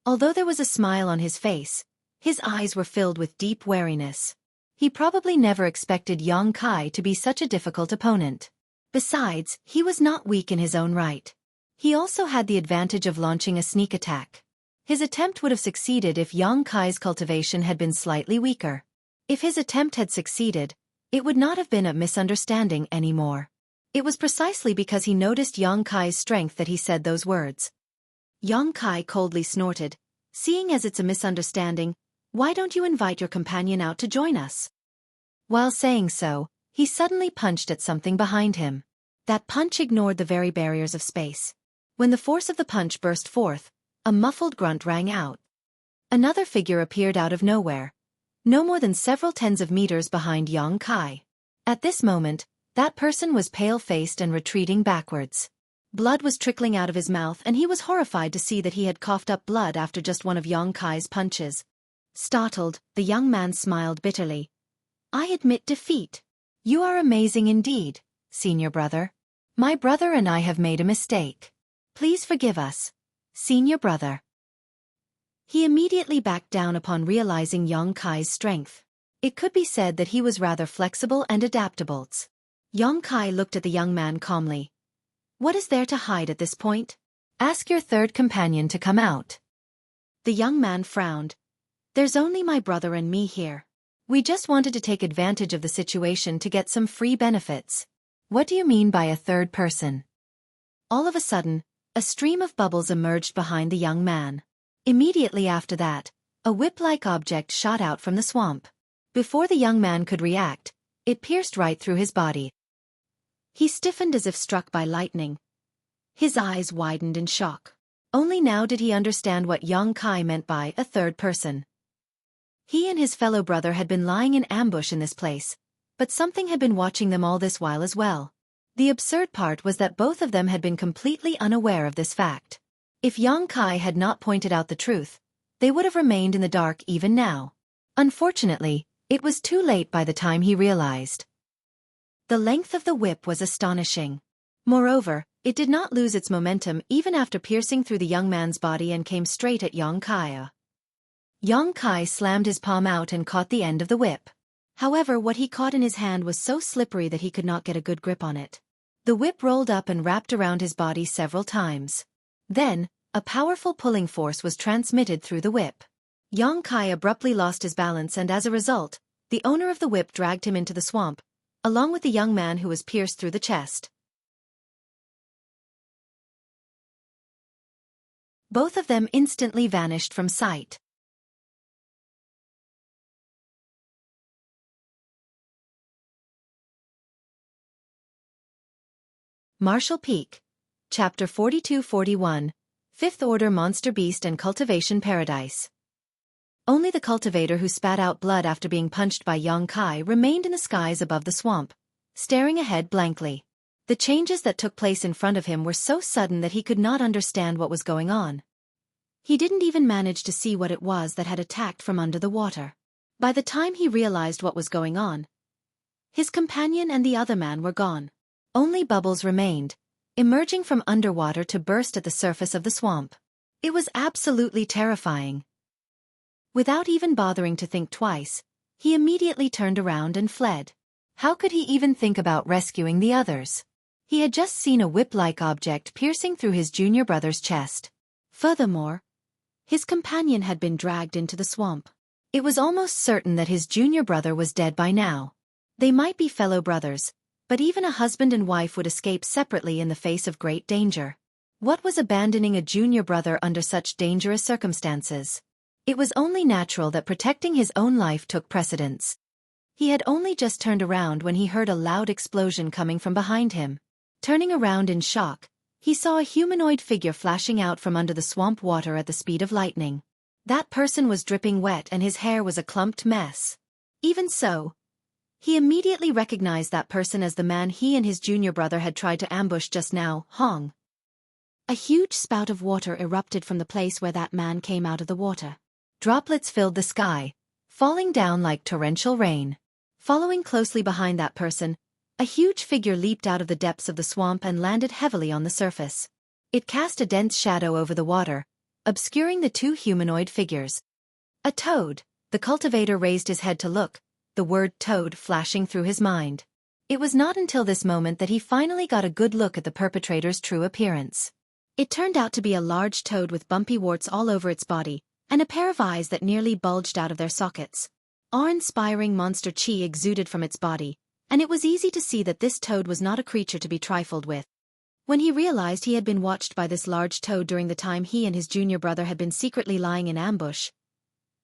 Although there was a smile on his face, his eyes were filled with deep wariness. He probably never expected Yang Kai to be such a difficult opponent. Besides, he was not weak in his own right. He also had the advantage of launching a sneak attack. His attempt would have succeeded if Yang Kai's cultivation had been slightly weaker. If his attempt had succeeded, it would not have been a misunderstanding anymore. It was precisely because he noticed Yang Kai's strength that he said those words. Yang Kai coldly snorted, "Seeing as it's a misunderstanding, why don't you invite your companion out to join us?" While saying so, he suddenly punched at something behind him. That punch ignored the very barriers of space. When the force of the punch burst forth, a muffled grunt rang out. Another figure appeared out of nowhere, no more than several tens of meters behind Yang Kai. At this moment, that person was pale-faced and retreating backwards. Blood was trickling out of his mouth and he was horrified to see that he had coughed up blood after just one of Yang Kai's punches. Startled, the young man smiled bitterly. "I admit defeat. You are amazing indeed, senior brother. My brother and I have made a mistake. Please forgive us, senior brother." He immediately backed down upon realizing Yang Kai's strength. It could be said that he was rather flexible and adaptable. Yang Kai looked at the young man calmly. "What is there to hide at this point? Ask your third companion to come out." The young man frowned. "There's only my brother and me here. We just wanted to take advantage of the situation to get some free benefits." "What do you mean by a third person?" All of a sudden, a stream of bubbles emerged behind the young man. Immediately after that, a whip-like object shot out from the swamp. Before the young man could react, it pierced right through his body. He stiffened as if struck by lightning. His eyes widened in shock. Only now did he understand what Yang Kai meant by a third person. He and his fellow brother had been lying in ambush in this place, but something had been watching them all this while as well. The absurd part was that both of them had been completely unaware of this fact. If Yang Kai had not pointed out the truth, they would have remained in the dark even now. Unfortunately, it was too late by the time he realized. The length of the whip was astonishing. Moreover, it did not lose its momentum even after piercing through the young man's body and came straight at Yang Kai. Yang Kai slammed his palm out and caught the end of the whip. However, what he caught in his hand was so slippery that he could not get a good grip on it. The whip rolled up and wrapped around his body several times. Then, a powerful pulling force was transmitted through the whip. Yang Kai abruptly lost his balance and as a result, the owner of the whip dragged him into the swamp, along with the young man who was pierced through the chest. Both of them instantly vanished from sight. Martial Peak. Chapter 42-41, Fifth Order Monster Beast and Cultivation Paradise. Only the cultivator who spat out blood after being punched by Yang Kai remained in the skies above the swamp, staring ahead blankly. The changes that took place in front of him were so sudden that he could not understand what was going on. He didn't even manage to see what it was that had attacked from under the water. By the time he realized what was going on, his companion and the other man were gone. Only bubbles remained, emerging from underwater to burst at the surface of the swamp. It was absolutely terrifying. Without even bothering to think twice, he immediately turned around and fled. How could he even think about rescuing the others? He had just seen a whip-like object piercing through his junior brother's chest. Furthermore, his companion had been dragged into the swamp. It was almost certain that his junior brother was dead by now. They might be fellow brothers, but even a husband and wife would escape separately in the face of great danger. What was abandoning a junior brother under such dangerous circumstances? It was only natural that protecting his own life took precedence. He had only just turned around when he heard a loud explosion coming from behind him. Turning around in shock, he saw a humanoid figure flashing out from under the swamp water at the speed of lightning. That person was dripping wet and his hair was a clumped mess. Even so, he immediately recognized that person as the man he and his junior brother had tried to ambush just now, Hong. A huge spout of water erupted from the place where that man came out of the water. Droplets filled the sky, falling down like torrential rain. Following closely behind that person, a huge figure leaped out of the depths of the swamp and landed heavily on the surface. It cast a dense shadow over the water, obscuring the two humanoid figures. A toad. The cultivator raised his head to look, the word toad flashing through his mind. It was not until this moment that he finally got a good look at the perpetrator's true appearance. It turned out to be a large toad with bumpy warts all over its body, and a pair of eyes that nearly bulged out of their sockets. awe-inspiring monster chi exuded from its body, and it was easy to see that this toad was not a creature to be trifled with. When he realized he had been watched by this large toad during the time he and his junior brother had been secretly lying in ambush,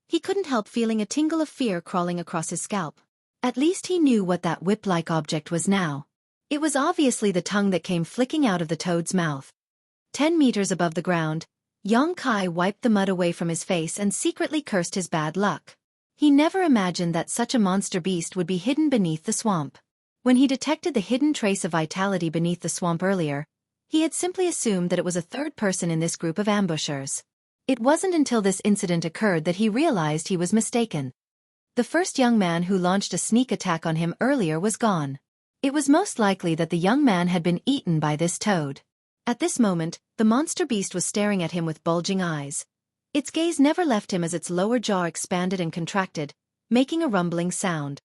he couldn't help feeling a tingle of fear crawling across his scalp. At least he knew what that whip-like object was now. It was obviously the tongue that came flicking out of the toad's mouth. 10 meters above the ground, Xueqi wiped the mud away from his face and secretly cursed his bad luck. He never imagined that such a monster beast would be hidden beneath the swamp. When he detected the hidden trace of vitality beneath the swamp earlier, he had simply assumed that it was a third person in this group of ambushers. It wasn't until this incident occurred that he realized he was mistaken. The first young man who launched a sneak attack on him earlier was gone. It was most likely that the young man had been eaten by this toad. At this moment, the monster beast was staring at him with bulging eyes. Its gaze never left him as its lower jaw expanded and contracted, making a rumbling sound.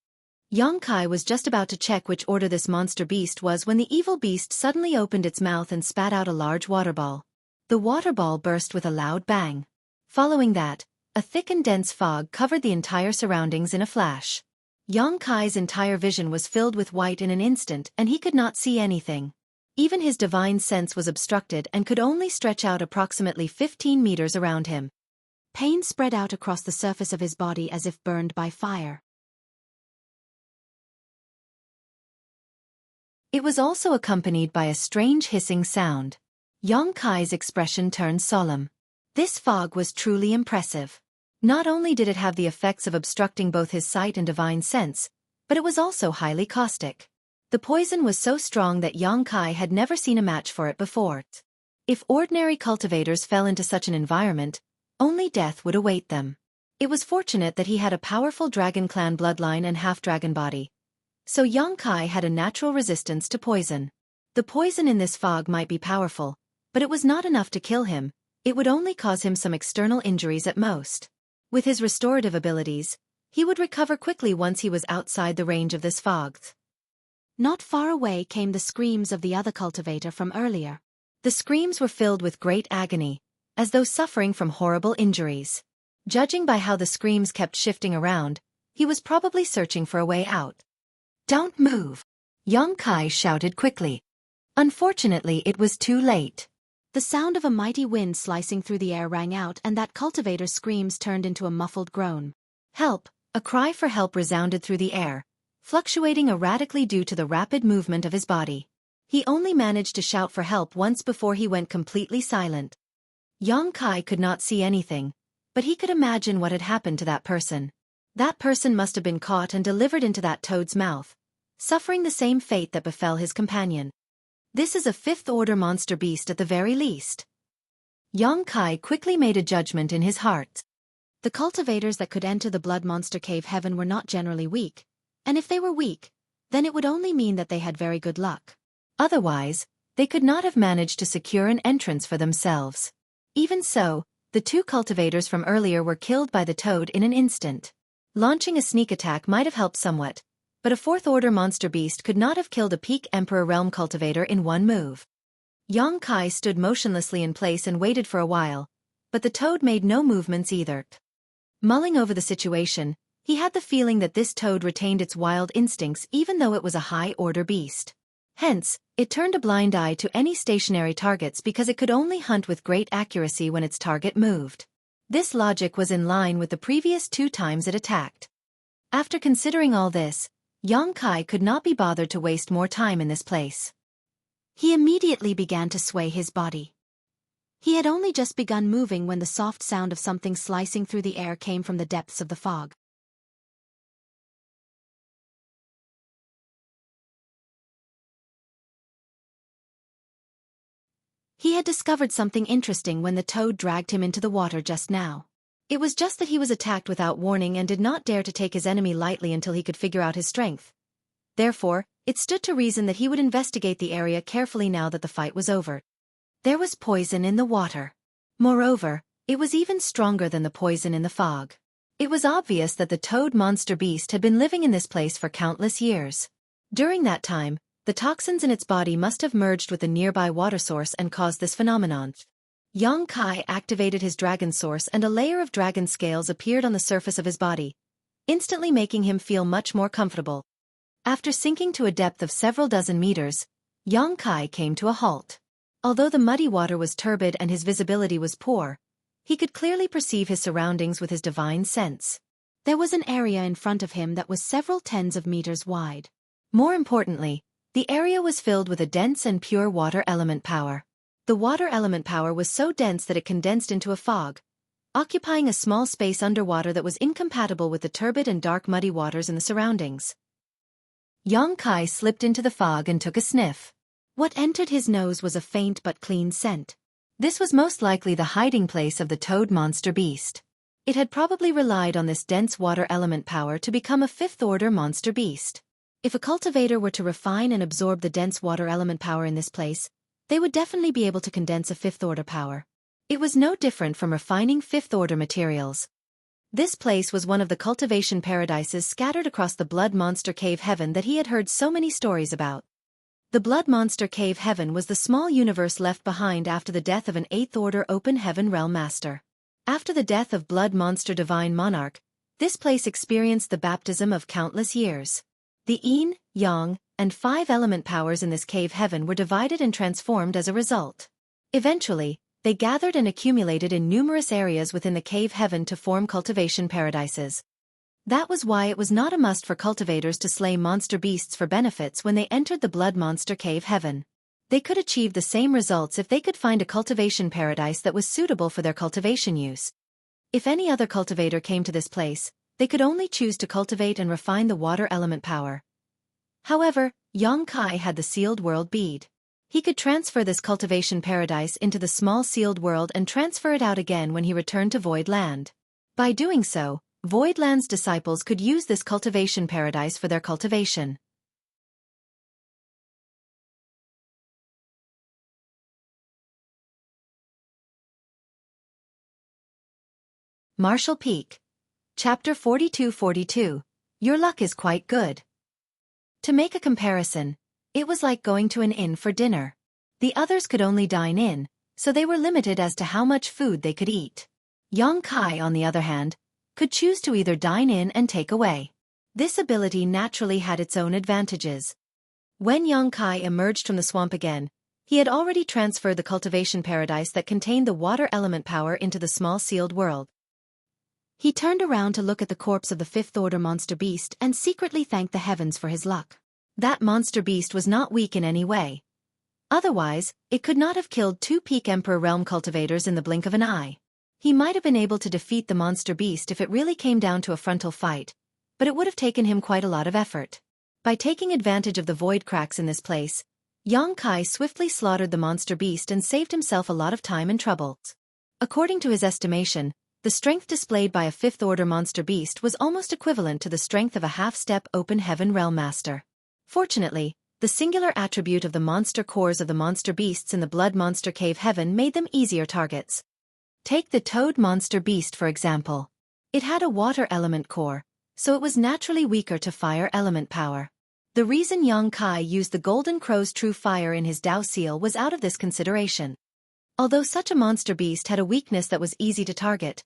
Xueqi was just about to check which order this monster beast was when the evil beast suddenly opened its mouth and spat out a large water ball. The water ball burst with a loud bang. Following that, a thick and dense fog covered the entire surroundings in a flash. Xueqi's entire vision was filled with white in an instant and he could not see anything. Even his divine sense was obstructed and could only stretch out approximately 15 meters around him. Pain spread out across the surface of his body as if burned by fire. It was also accompanied by a strange hissing sound. Xueqi's expression turned solemn. This fog was truly impressive. Not only did it have the effects of obstructing both his sight and divine sense, but it was also highly caustic. The poison was so strong that Xueqi had never seen a match for it before. If ordinary cultivators fell into such an environment, only death would await them. It was fortunate that he had a powerful dragon clan bloodline and half-dragon body, so Xueqi had a natural resistance to poison. The poison in this fog might be powerful, but it was not enough to kill him. It would only cause him some external injuries at most. With his restorative abilities, he would recover quickly once he was outside the range of this fog. Not far away came the screams of the other cultivator from earlier. The screams were filled with great agony, as though suffering from horrible injuries. Judging by how the screams kept shifting around, he was probably searching for a way out. "Don't move!" Xueqi shouted quickly. Unfortunately, it was too late. The sound of a mighty wind slicing through the air rang out and that cultivator's screams turned into a muffled groan. Help! A cry for help resounded through the air, fluctuating erratically due to the rapid movement of his body. He only managed to shout for help once before he went completely silent. Xueqi could not see anything, but he could imagine what had happened to that person. That person must have been caught and delivered into that toad's mouth, suffering the same fate that befell his companion. This is a fifth-order monster beast at the very least. Xueqi quickly made a judgment in his heart. The cultivators that could enter the blood monster cave heaven were not generally weak, and if they were weak, then it would only mean that they had very good luck. Otherwise, they could not have managed to secure an entrance for themselves. Even so, the two cultivators from earlier were killed by the toad in an instant. Launching a sneak attack might have helped somewhat, but a fourth-order monster beast could not have killed a peak Emperor Realm cultivator in one move. Xueqi stood motionlessly in place and waited for a while, but the toad made no movements either. Mulling over the situation, he had the feeling that this toad retained its wild instincts even though it was a high-order beast. Hence, it turned a blind eye to any stationary targets because it could only hunt with great accuracy when its target moved. This logic was in line with the previous 2 times it attacked. After considering all this, Xueqi could not be bothered to waste more time in this place. He immediately began to sway his body. He had only just begun moving when the soft sound of something slicing through the air came from the depths of the fog. He had discovered something interesting when the toad dragged him into the water just now. It was just that he was attacked without warning and did not dare to take his enemy lightly until he could figure out his strength. Therefore, it stood to reason that he would investigate the area carefully now that the fight was over. There was poison in the water. Moreover, it was even stronger than the poison in the fog. It was obvious that the toad monster beast had been living in this place for countless years. During that time, the toxins in its body must have merged with the nearby water source and caused this phenomenon. Xueqi activated his dragon source and a layer of dragon scales appeared on the surface of his body, instantly making him feel much more comfortable. After sinking to a depth of several dozen meters, Xueqi came to a halt. Although the muddy water was turbid and his visibility was poor, he could clearly perceive his surroundings with his divine sense. There was an area in front of him that was several tens of meters wide. More importantly, the area was filled with a dense and pure water element power. The water element power was so dense that it condensed into a fog, occupying a small space underwater that was incompatible with the turbid and dark muddy waters in the surroundings. Xueqi slipped into the fog and took a sniff. What entered his nose was a faint but clean scent. This was most likely the hiding place of the toad monster beast. It had probably relied on this dense water element power to become a fifth-order monster beast. If a cultivator were to refine and absorb the dense water element power in this place, they would definitely be able to condense a fifth-order power. It was no different from refining fifth-order materials. This place was one of the cultivation paradises scattered across the Blood Monster Cave Heaven that he had heard so many stories about. The Blood Monster Cave Heaven was the small universe left behind after the death of an eighth-order Open Heaven Realm Master. After the death of Blood Monster Divine Monarch, this place experienced the baptism of countless years. The yin, yang, and 5 element powers in this cave heaven were divided and transformed as a result. Eventually, they gathered and accumulated in numerous areas within the cave heaven to form cultivation paradises. That was why it was not a must for cultivators to slay monster beasts for benefits when they entered the Blood Monster Cave Heaven. They could achieve the same results if they could find a cultivation paradise that was suitable for their cultivation use. If any other cultivator came to this place, they could only choose to cultivate and refine the water element power. However, Xueqi had the sealed world bead. He could transfer this cultivation paradise into the small sealed world and transfer it out again when he returned to Void Land. By doing so, Void Land's disciples could use this cultivation paradise for their cultivation. Martial Peak. Chapter 42-42. Your luck is quite good. To make a comparison, it was like going to an inn for dinner. The others could only dine in, so they were limited as to how much food they could eat. Xueqi, on the other hand, could choose to either dine in and take away. This ability naturally had its own advantages. When Xueqi emerged from the swamp again, he had already transferred the cultivation paradise that contained the water element power into the small sealed world. He turned around to look at the corpse of the fifth-order monster beast and secretly thanked the heavens for his luck. That monster beast was not weak in any way. Otherwise, it could not have killed 2 Peak Emperor Realm cultivators in the blink of an eye. He might have been able to defeat the monster beast if it really came down to a frontal fight, but it would have taken him quite a lot of effort. By taking advantage of the void cracks in this place, Xueqi swiftly slaughtered the monster beast and saved himself a lot of time and trouble. According to his estimation, the strength displayed by a fifth-order monster beast was almost equivalent to the strength of a half-step Open Heaven Realm Master. Fortunately, the singular attribute of the monster cores of the monster beasts in the Blood Monster Cave Heaven made them easier targets. Take the Toad Monster Beast for example. It had a water element core, so it was naturally weaker to fire element power. The reason Xueqi used the Golden Crow's True Fire in his Dao Seal was out of this consideration. Although such a monster beast had a weakness that was easy to target,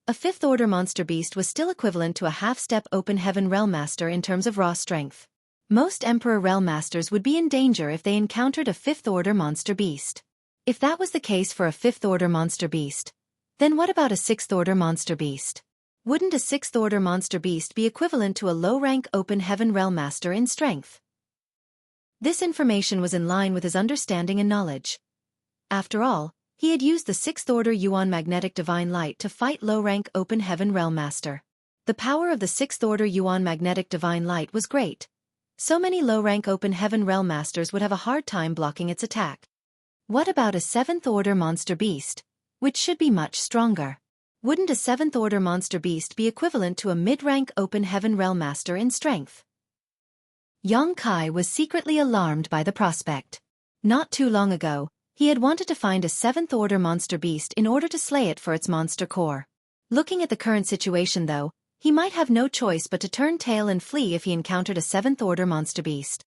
a fifth-order monster beast was still equivalent to a half-step Open Heaven Realm Master in terms of raw strength. Most Emperor Realm Masters would be in danger if they encountered a fifth-order monster beast. If that was the case for a fifth-order monster beast, then what about a sixth-order monster beast? Wouldn't a sixth-order monster beast be equivalent to a low-rank Open Heaven Realm Master in strength? This information was in line with his understanding and knowledge. After all, he had used the 6th-order Yuan Magnetic Divine Light to fight low-rank Open Heaven Realm Master. The power of the 6th-order Yuan Magnetic Divine Light was great. So many low-rank Open Heaven Realm Masters would have a hard time blocking its attack. What about a 7th-order monster beast, which should be much stronger? Wouldn't a 7th-order monster beast be equivalent to a mid-rank Open Heaven Realm Master in strength? Xueqi was secretly alarmed by the prospect. Not too long ago, he had wanted to find a 7th-order monster beast in order to slay it for its monster core. Looking at the current situation though, he might have no choice but to turn tail and flee if he encountered a 7th-order monster beast.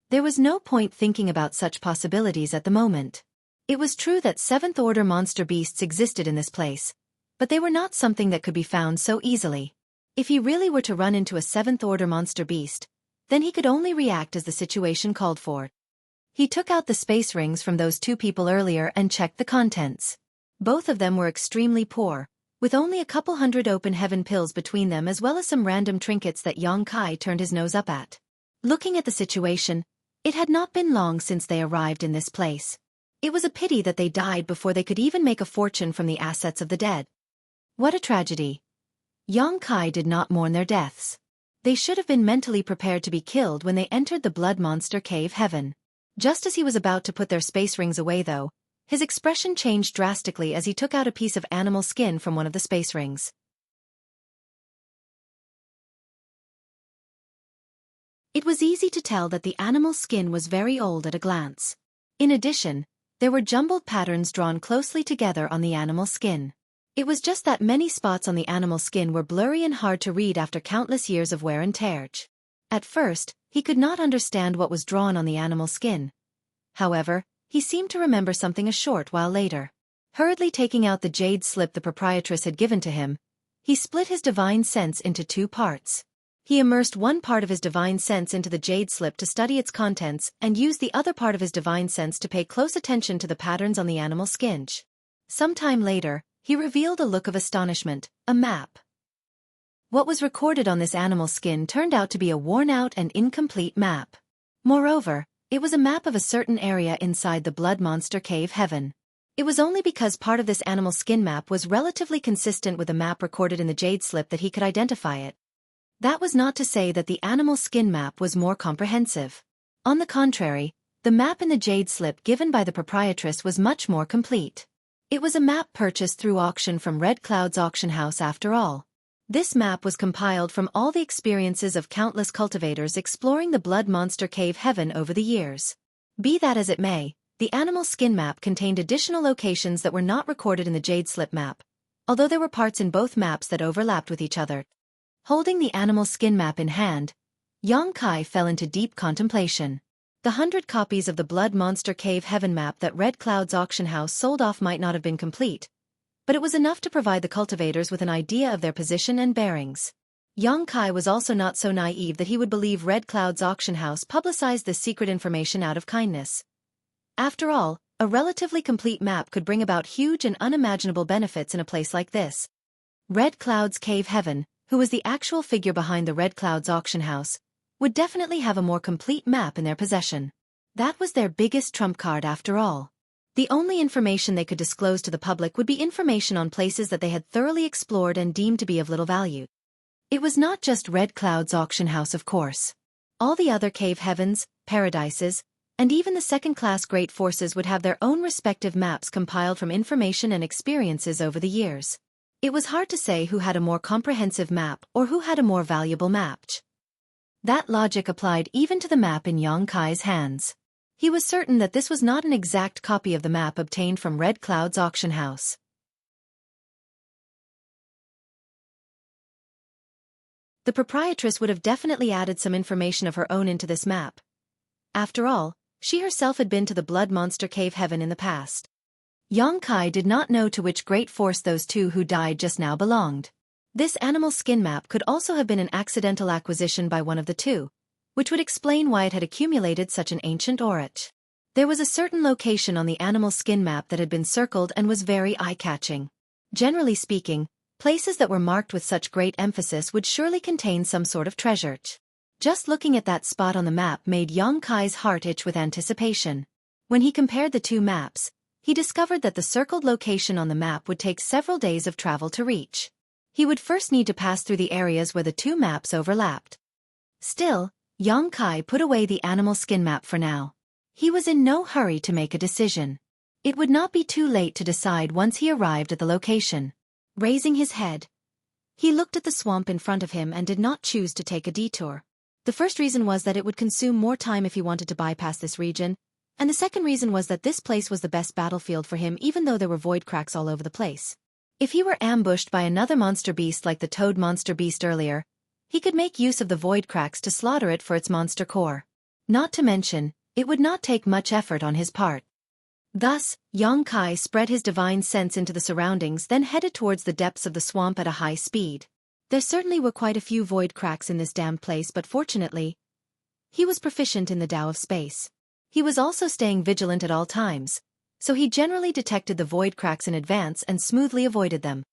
There was no point thinking about such possibilities at the moment. It was true that 7th-order monster beasts existed in this place, but they were not something that could be found so easily. If he really were to run into a seventh-order monster beast, then he could only react as the situation called for. He took out the space rings from those two people earlier and checked the contents. Both of them were extremely poor, with only a couple hundred open heaven pills between them as well as some random trinkets that Yang Kai turned his nose up at. Looking at the situation, it had not been long since they arrived in this place. It was a pity that they died before they could even make a fortune from the assets of the dead. What a tragedy. Yang Kai did not mourn their deaths. They should have been mentally prepared to be killed when they entered the blood monster cave heaven. Just as he was about to put their space rings away though, his expression changed drastically as he took out a piece of animal skin from one of the space rings. It was easy to tell that the animal skin was very old at a glance. In addition, there were jumbled patterns drawn closely together on the animal skin. It was just that many spots on the animal skin were blurry and hard to read after countless years of wear and tear. At first, he could not understand what was drawn on the animal skin. However, he seemed to remember something a short while later. Hurriedly taking out the jade slip the proprietress had given to him, he split his divine sense into two parts. He immersed one part of his divine sense into the jade slip to study its contents and used the other part of his divine sense to pay close attention to the patterns on the animal skin. Some time later, he revealed a look of astonishment, a map. What was recorded on this animal skin turned out to be a worn-out and incomplete map. Moreover, it was a map of a certain area inside the blood monster cave heaven. It was only because part of this animal skin map was relatively consistent with the map recorded in the jade slip that he could identify it. That was not to say that the animal skin map was more comprehensive. On the contrary, the map in the jade slip given by the proprietress was much more complete. It was a map purchased through auction from Red Cloud's auction house after all. This map was compiled from all the experiences of countless cultivators exploring the blood monster cave heaven over the years. Be that as it may, the animal skin map contained additional locations that were not recorded in the jade slip map, although there were parts in both maps that overlapped with each other. Holding the animal skin map in hand, Yang Kai fell into deep contemplation. The 100 copies of the blood monster cave heaven map that Red Cloud's auction house sold off might not have been complete, but it was enough to provide the cultivators with an idea of their position and bearings. Yang Kai was also not so naive that he would believe Red Cloud's auction house publicized this secret information out of kindness. After all, a relatively complete map could bring about huge and unimaginable benefits in a place like this. Red Cloud's cave heaven, who was the actual figure behind the Red Cloud's auction house, would definitely have a more complete map in their possession. That was their biggest trump card after all. The only information they could disclose to the public would be information on places that they had thoroughly explored and deemed to be of little value. It was not just Red Cloud's auction house, of course. All the other cave heavens, paradises, and even the second-class great forces would have their own respective maps compiled from information and experiences over the years. It was hard to say who had a more comprehensive map or who had a more valuable map. That logic applied even to the map in Yang Kai's hands. He was certain that this was not an exact copy of the map obtained from Red Cloud's auction house. The proprietress would have definitely added some information of her own into this map. After all, she herself had been to the blood monster cave heaven in the past. Yang Kai did not know to which great force those two who died just now belonged. This animal skin map could also have been an accidental acquisition by one of the two, which would explain why it had accumulated such an ancient aura. There was a certain location on the animal skin map that had been circled and was very eye-catching. Generally speaking, places that were marked with such great emphasis would surely contain some sort of treasure. Just looking at that spot on the map made Yang Kai's heart itch with anticipation. When he compared the two maps, he discovered that the circled location on the map would take several days of travel to reach. He would first need to pass through the areas where the two maps overlapped. Still, Yang Kai put away the animal skin map for now. He was in no hurry to make a decision. It would not be too late to decide once he arrived at the location. Raising his head, he looked at the swamp in front of him and did not choose to take a detour. The first reason was that it would consume more time if he wanted to bypass this region, and the second reason was that this place was the best battlefield for him even though there were void cracks all over the place. If he were ambushed by another monster beast like the toad monster beast earlier, he could make use of the void cracks to slaughter it for its monster core. Not to mention, it would not take much effort on his part. Thus, Yang Kai spread his divine sense into the surroundings then headed towards the depths of the swamp at a high speed. There certainly were quite a few void cracks in this damned place, but fortunately, he was proficient in the Tao of space. He was also staying vigilant at all times, so he generally detected the void cracks in advance and smoothly avoided them.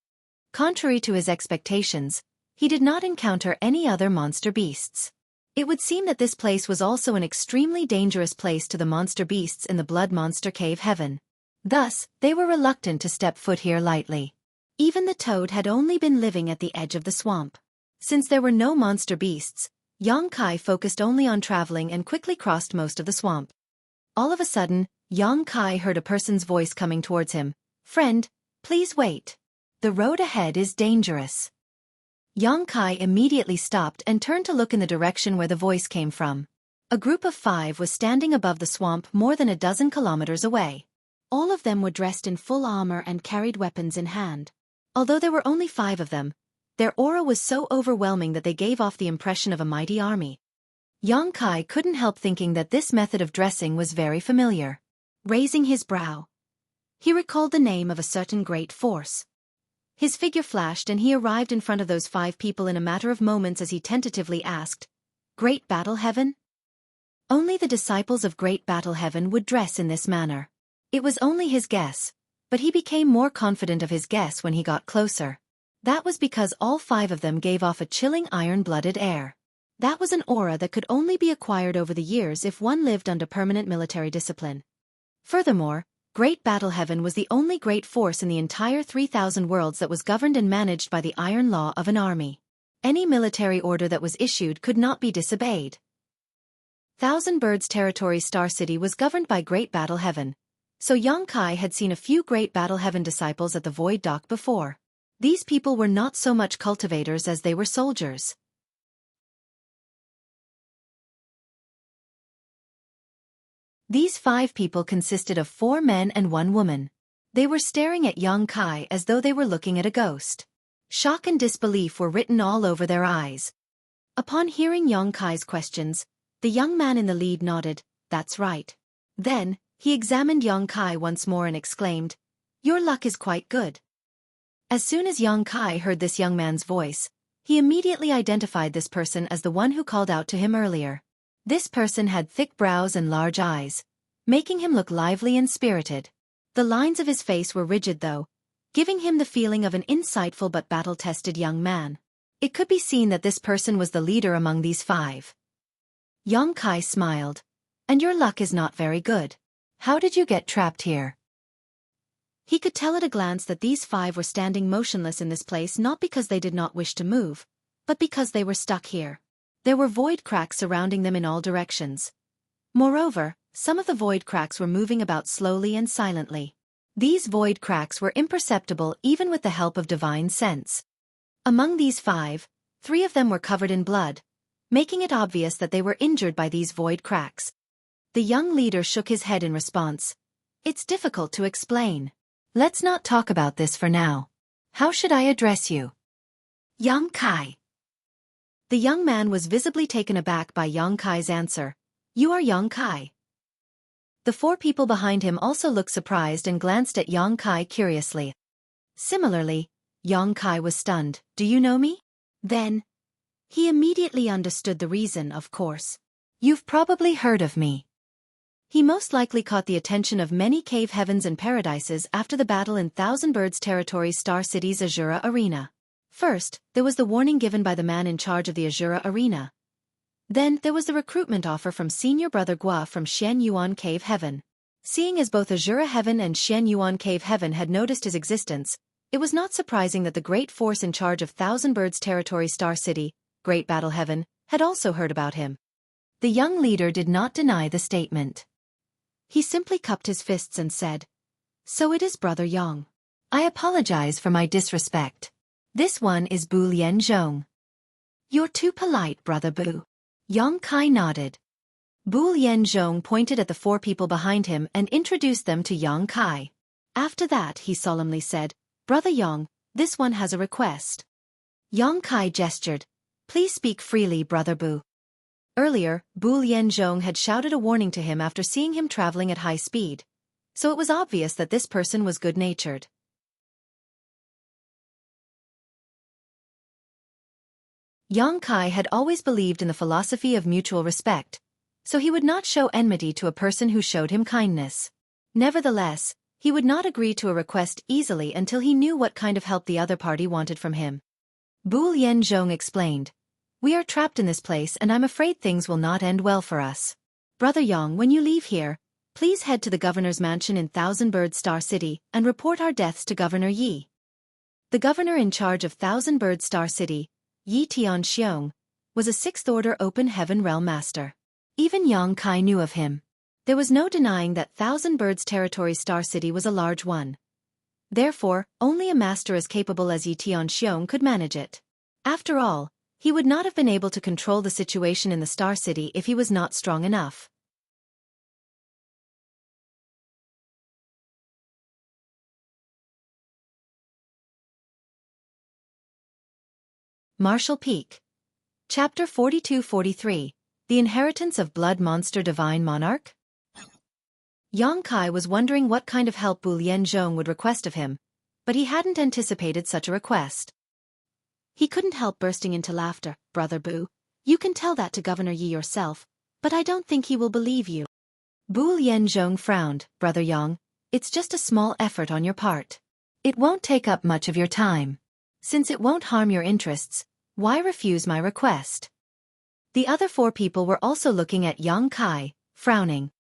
Contrary to his expectations, he did not encounter any other monster beasts. It would seem that this place was also an extremely dangerous place to the monster beasts in the Blood Monster Cave Heaven. Thus, they were reluctant to step foot here lightly. Even the toad had only been living at the edge of the swamp. Since there were no monster beasts, Yang Kai focused only on traveling and quickly crossed most of the swamp. All of a sudden, Yang Kai heard a person's voice coming towards him. "Friend, please wait. The road ahead is dangerous." Yang Kai immediately stopped and turned to look in the direction where the voice came from. A group of 5 was standing above the swamp more than a dozen kilometers away. All of them were dressed in full armor and carried weapons in hand. Although there were only 5 of them, their aura was so overwhelming that they gave off the impression of a mighty army. Yang Kai couldn't help thinking that this method of dressing was very familiar. Raising his brow, he recalled the name of a certain great force. His figure flashed and he arrived in front of those 5 people in a matter of moments as he tentatively asked, "Great Battle Heaven?" Only the disciples of Great Battle Heaven would dress in this manner. It was only his guess, but he became more confident of his guess when he got closer. That was because all 5 of them gave off a chilling iron-blooded air. That was an aura that could only be acquired over the years if one lived under permanent military discipline. Furthermore, Great Battle Heaven was the only great force in the entire 3,000 worlds that was governed and managed by the iron law of an army. Any military order that was issued could not be disobeyed. Thousand Birds Territory Star City was governed by Great Battle Heaven, so Yang Kai had seen a few Great Battle Heaven disciples at the Void Dock before. These people were not so much cultivators as they were soldiers. These 5 people consisted of 4 men and 1 woman. They were staring at Yang Kai as though they were looking at a ghost. Shock and disbelief were written all over their eyes. Upon hearing Yang Kai's questions, the young man in the lead nodded, "That's right." Then, he examined Yang Kai once more and exclaimed, "Your luck is quite good." As soon as Yang Kai heard this young man's voice, he immediately identified this person as the one who called out to him earlier. This person had thick brows and large eyes, making him look lively and spirited. The lines of his face were rigid though, giving him the feeling of an insightful but battle-tested young man. It could be seen that this person was the leader among these 5. Yang Kai smiled. "And your luck is not very good. How did you get trapped here?" He could tell at a glance that these 5 were standing motionless in this place not because they did not wish to move, but because they were stuck here. There were void cracks surrounding them in all directions. Moreover, some of the void cracks were moving about slowly and silently. These void cracks were imperceptible even with the help of divine sense. Among these 5, 3 of them were covered in blood, making it obvious that they were injured by these void cracks. The young leader shook his head in response. "It's difficult to explain. Let's not talk about this for now. How should I address you?" "Yang Kai." The young man was visibly taken aback by Yang Kai's answer. "You are Yang Kai." The 4 people behind him also looked surprised and glanced at Yang Kai curiously. Similarly, Yang Kai was stunned. "Do you know me?" Then, he immediately understood the reason, of course. "You've probably heard of me." He most likely caught the attention of many cave heavens and paradises after the battle in Thousand Birds Territory Star City's Azura Arena. First, there was the warning given by the man in charge of the Azura Arena. Then there was the recruitment offer from Senior Brother Gua from Xian Yuan Cave Heaven. Seeing as both Azura Heaven and Xian Yuan Cave Heaven had noticed his existence, it was not surprising that the great force in charge of Thousand Birds Territory Star City, Great Battle Heaven, had also heard about him. The young leader did not deny the statement. He simply cupped his fists and said, "So it is Brother Yang. I apologize for my disrespect. This one is Bu Lian Zhong." "You're too polite, Brother Bu." Yang Kai nodded. Bu Lian Zhong pointed at the 4 people behind him and introduced them to Yang Kai. After that, he solemnly said, "Brother Yang, this one has a request." Yang Kai gestured. "Please speak freely, Brother Bu." Earlier, Bu Lian Zhong had shouted a warning to him after seeing him traveling at high speed, so it was obvious that this person was good-natured. Yang Kai had always believed in the philosophy of mutual respect, so he would not show enmity to a person who showed him kindness. Nevertheless, he would not agree to a request easily until he knew what kind of help the other party wanted from him. Bu Lianzhong explained, "We are trapped in this place and I'm afraid things will not end well for us. Brother Yang, when you leave here, please head to the governor's mansion in Thousand Bird Star City and report our deaths to Governor Yi." The governor in charge of Thousand Bird Star City, Yi Tianxiong, was a sixth-order open heaven realm master. Even Yang Kai knew of him. There was no denying that Thousand Birds Territory Star City was a large one. Therefore, only a master as capable as Yi Tianxiong could manage it. After all, he would not have been able to control the situation in the Star City if he was not strong enough. Martial Peak. Chapter 42-43, The Inheritance of Blood Monster Divine Monarch? Yang Kai was wondering what kind of help Bu Lianzhong would request of him, but he hadn't anticipated such a request. He couldn't help bursting into laughter. "Brother Bu, you can tell that to Governor Yi yourself, but I don't think he will believe you." Bu Lianzhong frowned. "Brother Yang, it's just a small effort on your part. It won't take up much of your time. Since it won't harm your interests, why refuse my request?" The other four people were also looking at Yang Kai, frowning.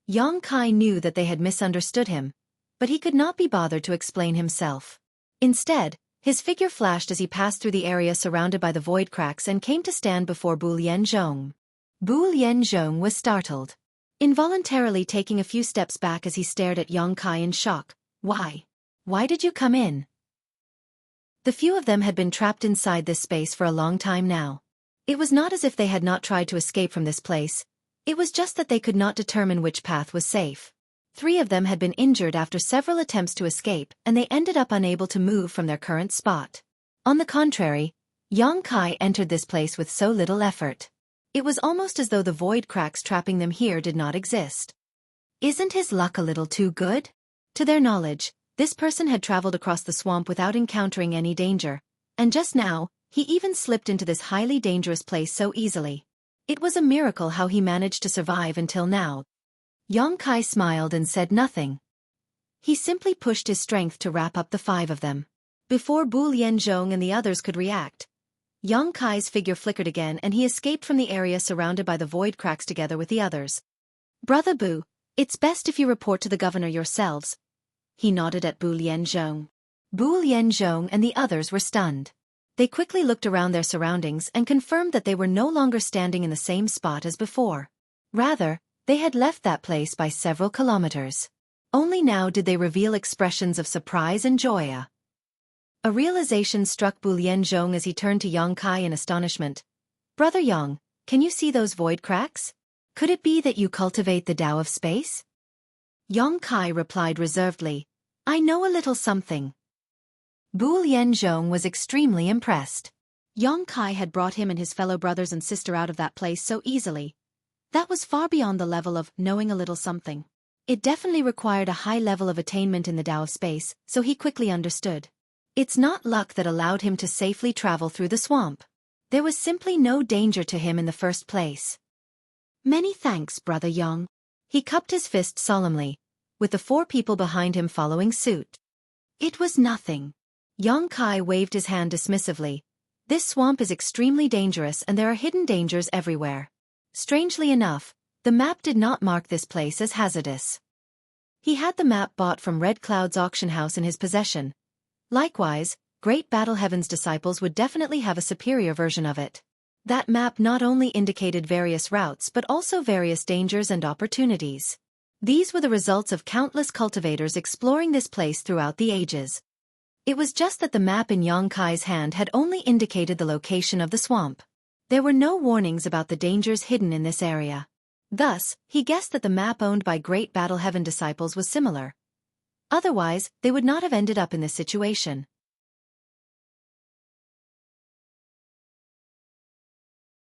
Yang Kai knew that they had misunderstood him, but he could not be bothered to explain himself. Instead, his figure flashed as he passed through the area surrounded by the void cracks and came to stand before Bu Lianzhong. Bu Lianzhong was startled, involuntarily taking a few steps back as he stared at Yang Kai in shock. "Why? Why did you come in?" The few of them had been trapped inside this space for a long time now. It was not as if they had not tried to escape from this place. It was just that they could not determine which path was safe. 3 of them had been injured after several attempts to escape, and they ended up unable to move from their current spot. On the contrary, Yang Kai entered this place with so little effort. It was almost as though the void cracks trapping them here did not exist. Isn't his luck a little too good? To their knowledge, this person had traveled across the swamp without encountering any danger, and just now, he even slipped into this highly dangerous place so easily. It was a miracle how he managed to survive until now. Yang Kai smiled and said nothing. He simply pushed his strength to wrap up the 5 of them. Before Bu Lianzhong and the others could react, Yang Kai's figure flickered again and he escaped from the area surrounded by the void cracks together with the others. "Brother Bu, it's best if you report to the governor yourselves." He nodded at Bu Lianzhong. Bu Lianzhong and the others were stunned. They quickly looked around their surroundings and confirmed that they were no longer standing in the same spot as before. Rather, they had left that place by several kilometers. Only now did they reveal expressions of surprise and joy. A realization struck Bu Lianzhong as he turned to Yang Kai in astonishment. "Brother Yang, can you see those void cracks? Could it be that you cultivate the Tao of space?" Yang Kai replied reservedly, "I know a little something." Bu Lianzhong was extremely impressed. Yang Kai had brought him and his fellow brothers and sister out of that place so easily. That was far beyond the level of knowing a little something. It definitely required a high level of attainment in the Tao of space, so he quickly understood. It's not luck that allowed him to safely travel through the swamp. There was simply no danger to him in the first place. "Many thanks, Brother Yang." He cupped his fist solemnly, with the 4 people behind him following suit. "It was nothing." Yang Kai waved his hand dismissively. "This swamp is extremely dangerous and there are hidden dangers everywhere." Strangely enough, the map did not mark this place as hazardous. He had the map bought from Red Cloud's auction house in his possession. Likewise, Great Battle Heaven's disciples would definitely have a superior version of it. That map not only indicated various routes but also various dangers and opportunities. These were the results of countless cultivators exploring this place throughout the ages. It was just that the map in Yang Kai's hand had only indicated the location of the swamp. There were no warnings about the dangers hidden in this area. Thus, he guessed that the map owned by Great Battle Heaven disciples was similar. Otherwise, they would not have ended up in this situation.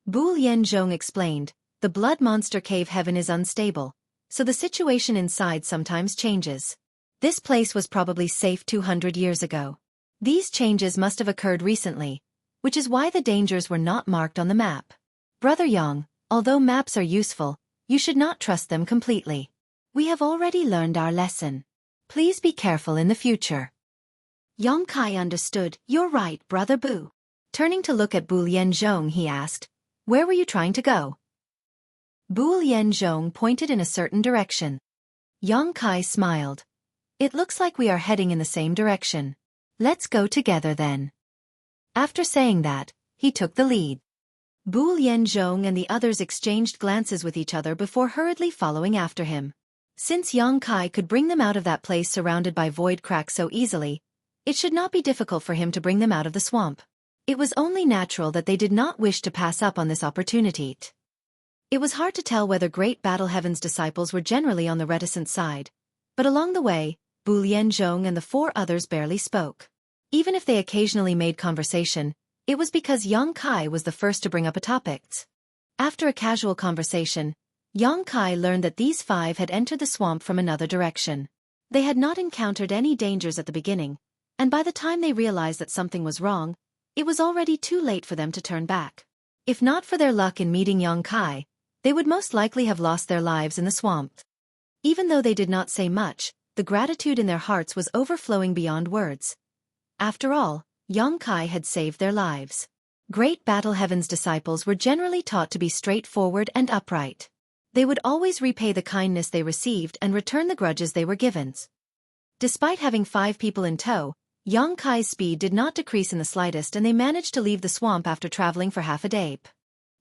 Bu Lianzhong explained, "The blood monster cave heaven is unstable, so the situation inside sometimes changes. This place was probably safe 200 years ago. These changes must have occurred recently, which is why the dangers were not marked on the map. Brother Yang, although maps are useful, you should not trust them completely. We have already learned our lesson. Please be careful in the future. Yang Kai understood. You're right, Brother Bu. Turning to look at Bu Lianzhong, he asked, where were you trying to go? Bu Lianzhong pointed in a certain direction. Yang Kai smiled. It looks like we are heading in the same direction. Let's go together then. After saying that, he took the lead. Bu Lianzhong and the others exchanged glances with each other before hurriedly following after him. Since Yang Kai could bring them out of that place surrounded by void cracks so easily, it should not be difficult for him to bring them out of the swamp. It was only natural that they did not wish to pass up on this opportunity. It was hard to tell whether Great Battle Heaven's disciples were generally on the reticent side, but along the way, Bu Lianzhong and the four others barely spoke. Even if they occasionally made conversation, it was because Yang Kai was the first to bring up a topic. After a casual conversation, Yang Kai learned that these five had entered the swamp from another direction. They had not encountered any dangers at the beginning, and by the time they realized that something was wrong, it was already too late for them to turn back. If not for their luck in meeting Yang Kai, they would most likely have lost their lives in the swamp. Even though they did not say much, the gratitude in their hearts was overflowing beyond words. After all, Yang Kai had saved their lives. Great Battle Heaven's disciples were generally taught to be straightforward and upright. They would always repay the kindness they received and return the grudges they were given. Despite having 5 people in tow, Yang Kai's speed did not decrease in the slightest and they managed to leave the swamp after traveling for half a day.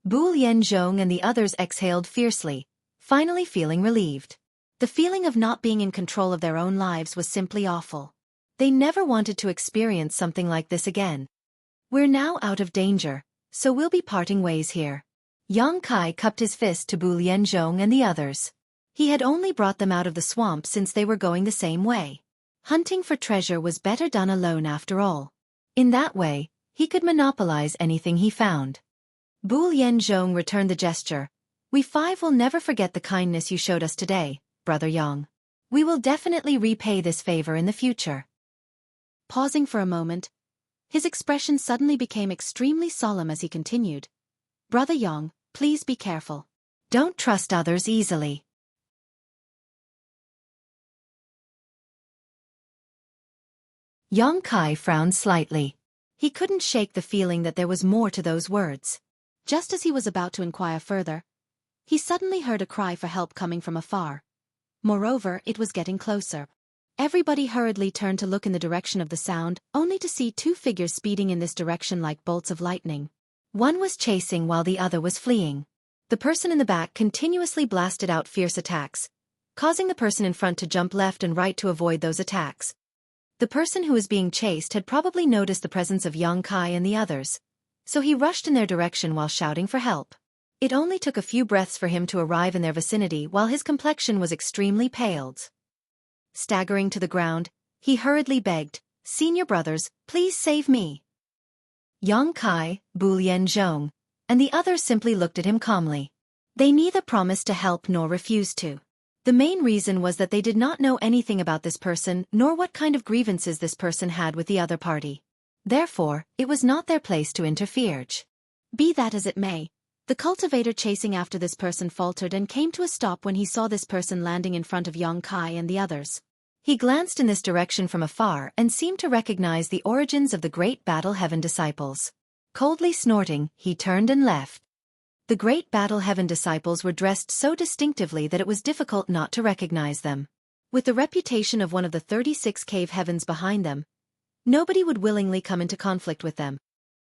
Bu Lianzhong and the others exhaled fiercely, finally feeling relieved. The feeling of not being in control of their own lives was simply awful. They never wanted to experience something like this again. We're now out of danger, so we'll be parting ways here. Yang Kai cupped his fist to Bu Lianzhong and the others. He had only brought them out of the swamp since they were going the same way. Hunting for treasure was better done alone after all. In that way, he could monopolize anything he found. Bu Lianzhong returned the gesture. We 5 will never forget the kindness you showed us today, Brother Yang. We will definitely repay this favor in the future. Pausing for a moment, his expression suddenly became extremely solemn as he continued. Brother Yang, please be careful. Don't trust others easily. Yang Kai frowned slightly. He couldn't shake the feeling that there was more to those words. Just as he was about to inquire further, he suddenly heard a cry for help coming from afar. Moreover, it was getting closer. Everybody hurriedly turned to look in the direction of the sound, only to see 2 figures speeding in this direction like bolts of lightning. One was chasing while the other was fleeing. The person in the back continuously blasted out fierce attacks, causing the person in front to jump left and right to avoid those attacks. The person who was being chased had probably noticed the presence of Yang Kai and the others, so he rushed in their direction while shouting for help. It only took a few breaths for him to arrive in their vicinity while his complexion was extremely pale. Staggering to the ground, he hurriedly begged, Senior brothers, please save me. Yang Kai, Bu Lianzhong, and the others simply looked at him calmly. They neither promised to help nor refused to. The main reason was that they did not know anything about this person nor what kind of grievances this person had with the other party. Therefore, it was not their place to interfere. Be that as it may, the cultivator chasing after this person faltered and came to a stop when he saw this person landing in front of Yang Kai and the others. He glanced in this direction from afar and seemed to recognize the origins of the Great Battle Heaven disciples. Coldly snorting, he turned and left. The Great Battle Heaven disciples were dressed so distinctively that it was difficult not to recognize them. With the reputation of one of the 36 cave heavens behind them, nobody would willingly come into conflict with them.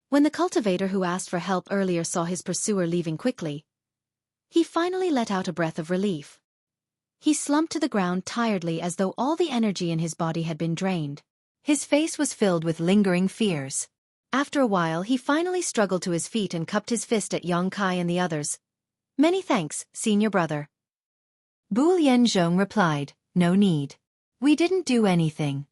When the cultivator who asked for help earlier saw his pursuer leaving quickly, he finally let out a breath of relief. He slumped to the ground tiredly as though all the energy in his body had been drained. His face was filled with lingering fears. After a while he finally struggled to his feet and cupped his fist at Yang Kai and the others. Many thanks, senior brother. Bu Lianzhong replied, no need. We didn't do anything.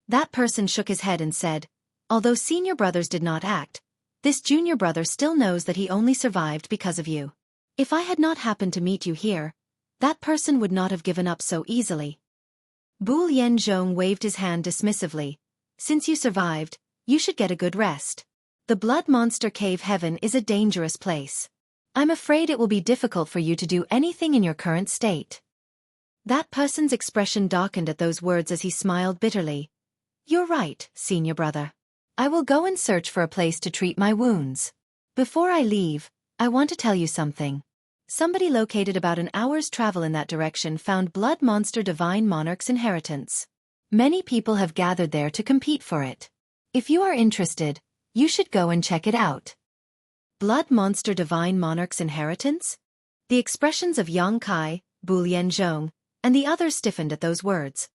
That person shook his head and said, although senior brothers did not act, this junior brother still knows that he only survived because of you. If I had not happened to meet you here, that person would not have given up so easily. Bu Lianzhong waved his hand dismissively. Since you survived, you should get a good rest. The Blood Monster Cave Heaven is a dangerous place. I'm afraid it will be difficult for you to do anything in your current state. That person's expression darkened at those words as he smiled bitterly. You're right, senior brother. I will go and search for a place to treat my wounds. Before I leave, I want to tell you something. Somebody located about an hour's travel in that direction found Blood Monster Divine Monarch's inheritance. Many people have gathered there to compete for it. If you are interested, you should go and check it out. Blood Monster Divine Monarch's inheritance? The expressions of Yang Kai, Bu Lianzhong, and the others stiffened at those words.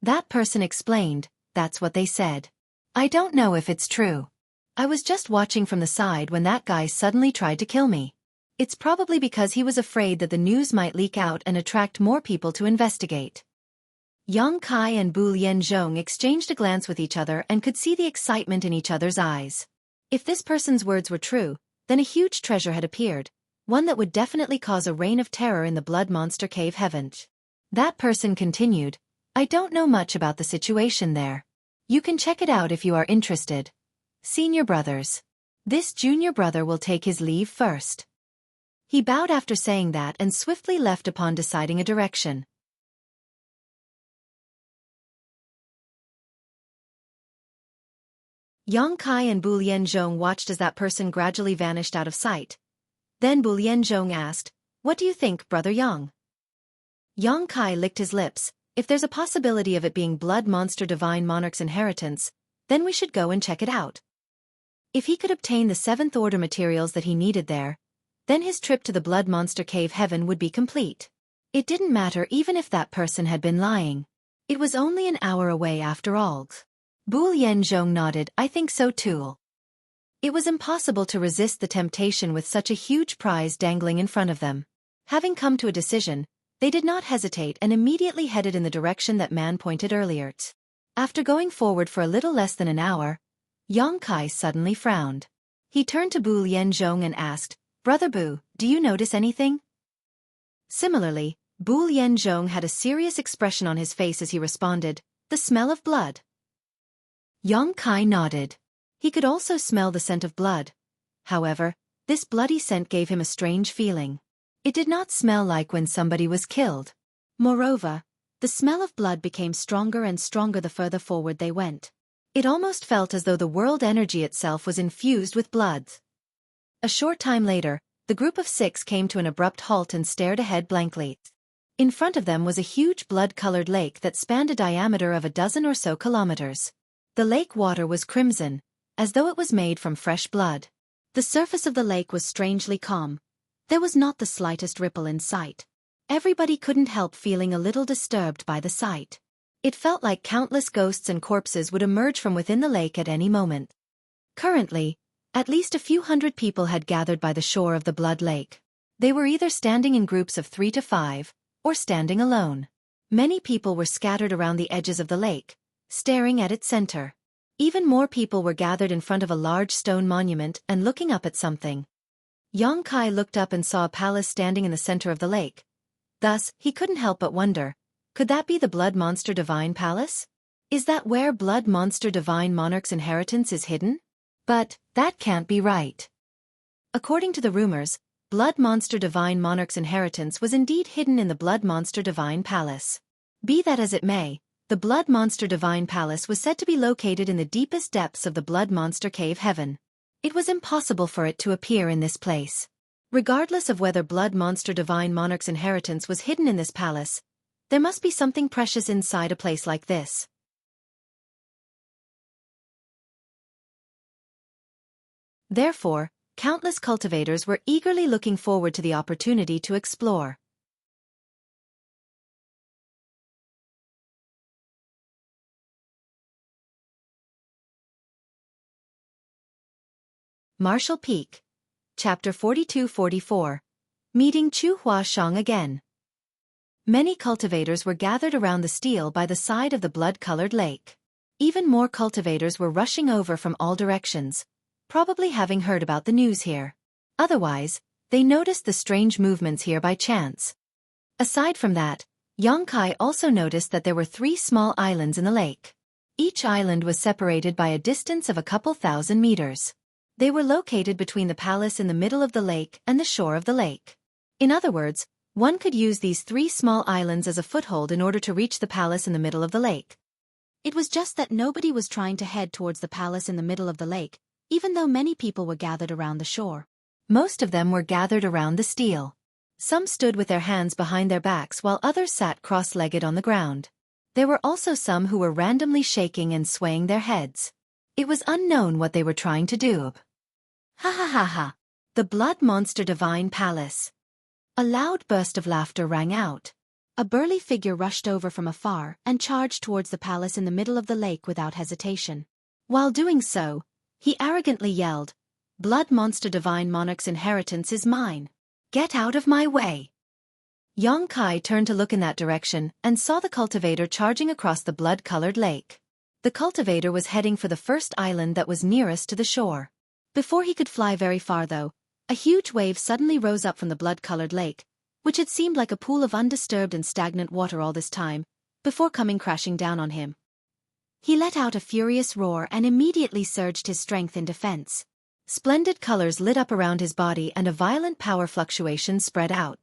That person explained, that's what they said. I don't know if it's true. I was just watching from the side when that guy suddenly tried to kill me. It's probably because he was afraid that the news might leak out and attract more people to investigate. Yang Kai and Bu Lianzhong exchanged a glance with each other and could see the excitement in each other's eyes. If this person's words were true, then a huge treasure had appeared, one that would definitely cause a reign of terror in the Blood Monster Cave Heaven. That person continued, I don't know much about the situation there. You can check it out if you are interested. Senior brothers. This junior brother will take his leave first. He bowed after saying that and swiftly left upon deciding a direction. Yang Kai and Bu Lianzhong watched as that person gradually vanished out of sight. Then Bu Lianzhong asked, What do you think, Brother Yang? Yang Kai licked his lips. If there's a possibility of it being Blood Monster Divine Monarch's inheritance, then we should go and check it out. If he could obtain the 7th Order materials that he needed there, then his trip to the Blood Monster Cave Heaven would be complete. It didn't matter even if that person had been lying. It was only an hour away after all. Bu Lianzhong nodded, I think so too. It was impossible to resist the temptation with such a huge prize dangling in front of them. Having come to a decision, they did not hesitate and immediately headed in the direction that man pointed earlier. After going forward for a little less than an hour, Yang Kai suddenly frowned. He turned to Bu Lianzhong and asked, Brother Bu, do you notice anything? Similarly, Bu Lianzhong had a serious expression on his face as he responded, The smell of blood. Yang Kai nodded. He could also smell the scent of blood. However, this bloody scent gave him a strange feeling. It did not smell like when somebody was killed. Moreover, the smell of blood became stronger and stronger the further forward they went. It almost felt as though the world energy itself was infused with blood. A short time later, the group of 6 came to an abrupt halt and stared ahead blankly. In front of them was a huge blood-colored lake that spanned a diameter of a dozen or so kilometers. The lake water was crimson, as though it was made from fresh blood. The surface of the lake was strangely calm. There was not the slightest ripple in sight. Everybody couldn't help feeling a little disturbed by the sight. It felt like countless ghosts and corpses would emerge from within the lake at any moment. Currently, at least a few hundred people had gathered by the shore of the Blood Lake. They were either standing in groups of 3 to 5, or standing alone. Many people were scattered around the edges of the lake, staring at its center. Even more people were gathered in front of a large stone monument and looking up at something. Yang Kai looked up and saw a palace standing in the center of the lake. Thus, he couldn't help but wonder, could that be the Blood Monster Divine Palace? Is that where Blood Monster Divine Monarch's inheritance is hidden? But that can't be right. According to the rumors, Blood Monster Divine Monarch's inheritance was indeed hidden in the Blood Monster Divine Palace. Be that as it may, the Blood Monster Divine Palace was said to be located in the deepest depths of the Blood Monster Cave Heaven. It was impossible for it to appear in this place. Regardless of whether Blood Monster Divine Monarch's inheritance was hidden in this palace, there must be something precious inside a place like this. Therefore, countless cultivators were eagerly looking forward to the opportunity to explore. Marshall Peak. Chapter 42-44. Meeting Chu Huashang again. Many cultivators were gathered around the stele by the side of the blood-colored lake. Even more cultivators were rushing over from all directions, probably having heard about the news here. Otherwise, they noticed the strange movements here by chance. Aside from that, Yang Kai also noticed that there were 3 small islands in the lake. Each island was separated by a distance of a couple thousand meters. They were located between the palace in the middle of the lake and the shore of the lake. In other words, one could use these 3 small islands as a foothold in order to reach the palace in the middle of the lake. It was just that nobody was trying to head towards the palace in the middle of the lake, even though many people were gathered around the shore. Most of them were gathered around the stele. Some stood with their hands behind their backs while others sat cross-legged on the ground. There were also some who were randomly shaking and swaying their heads. It was unknown what they were trying to do. Ha ha ha ha! The Blood Monster Divine Palace. A loud burst of laughter rang out. A burly figure rushed over from afar and charged towards the palace in the middle of the lake without hesitation. While doing so, he arrogantly yelled, "Blood Monster Divine Monarch's inheritance is mine. Get out of my way!" Xueqi turned to look in that direction and saw the cultivator charging across the blood-colored lake. The cultivator was heading for the first island that was nearest to the shore. Before he could fly very far though, a huge wave suddenly rose up from the blood-colored lake, which had seemed like a pool of undisturbed and stagnant water all this time, before coming crashing down on him. He let out a furious roar and immediately surged his strength in defense. Splendid colors lit up around his body and a violent power fluctuation spread out.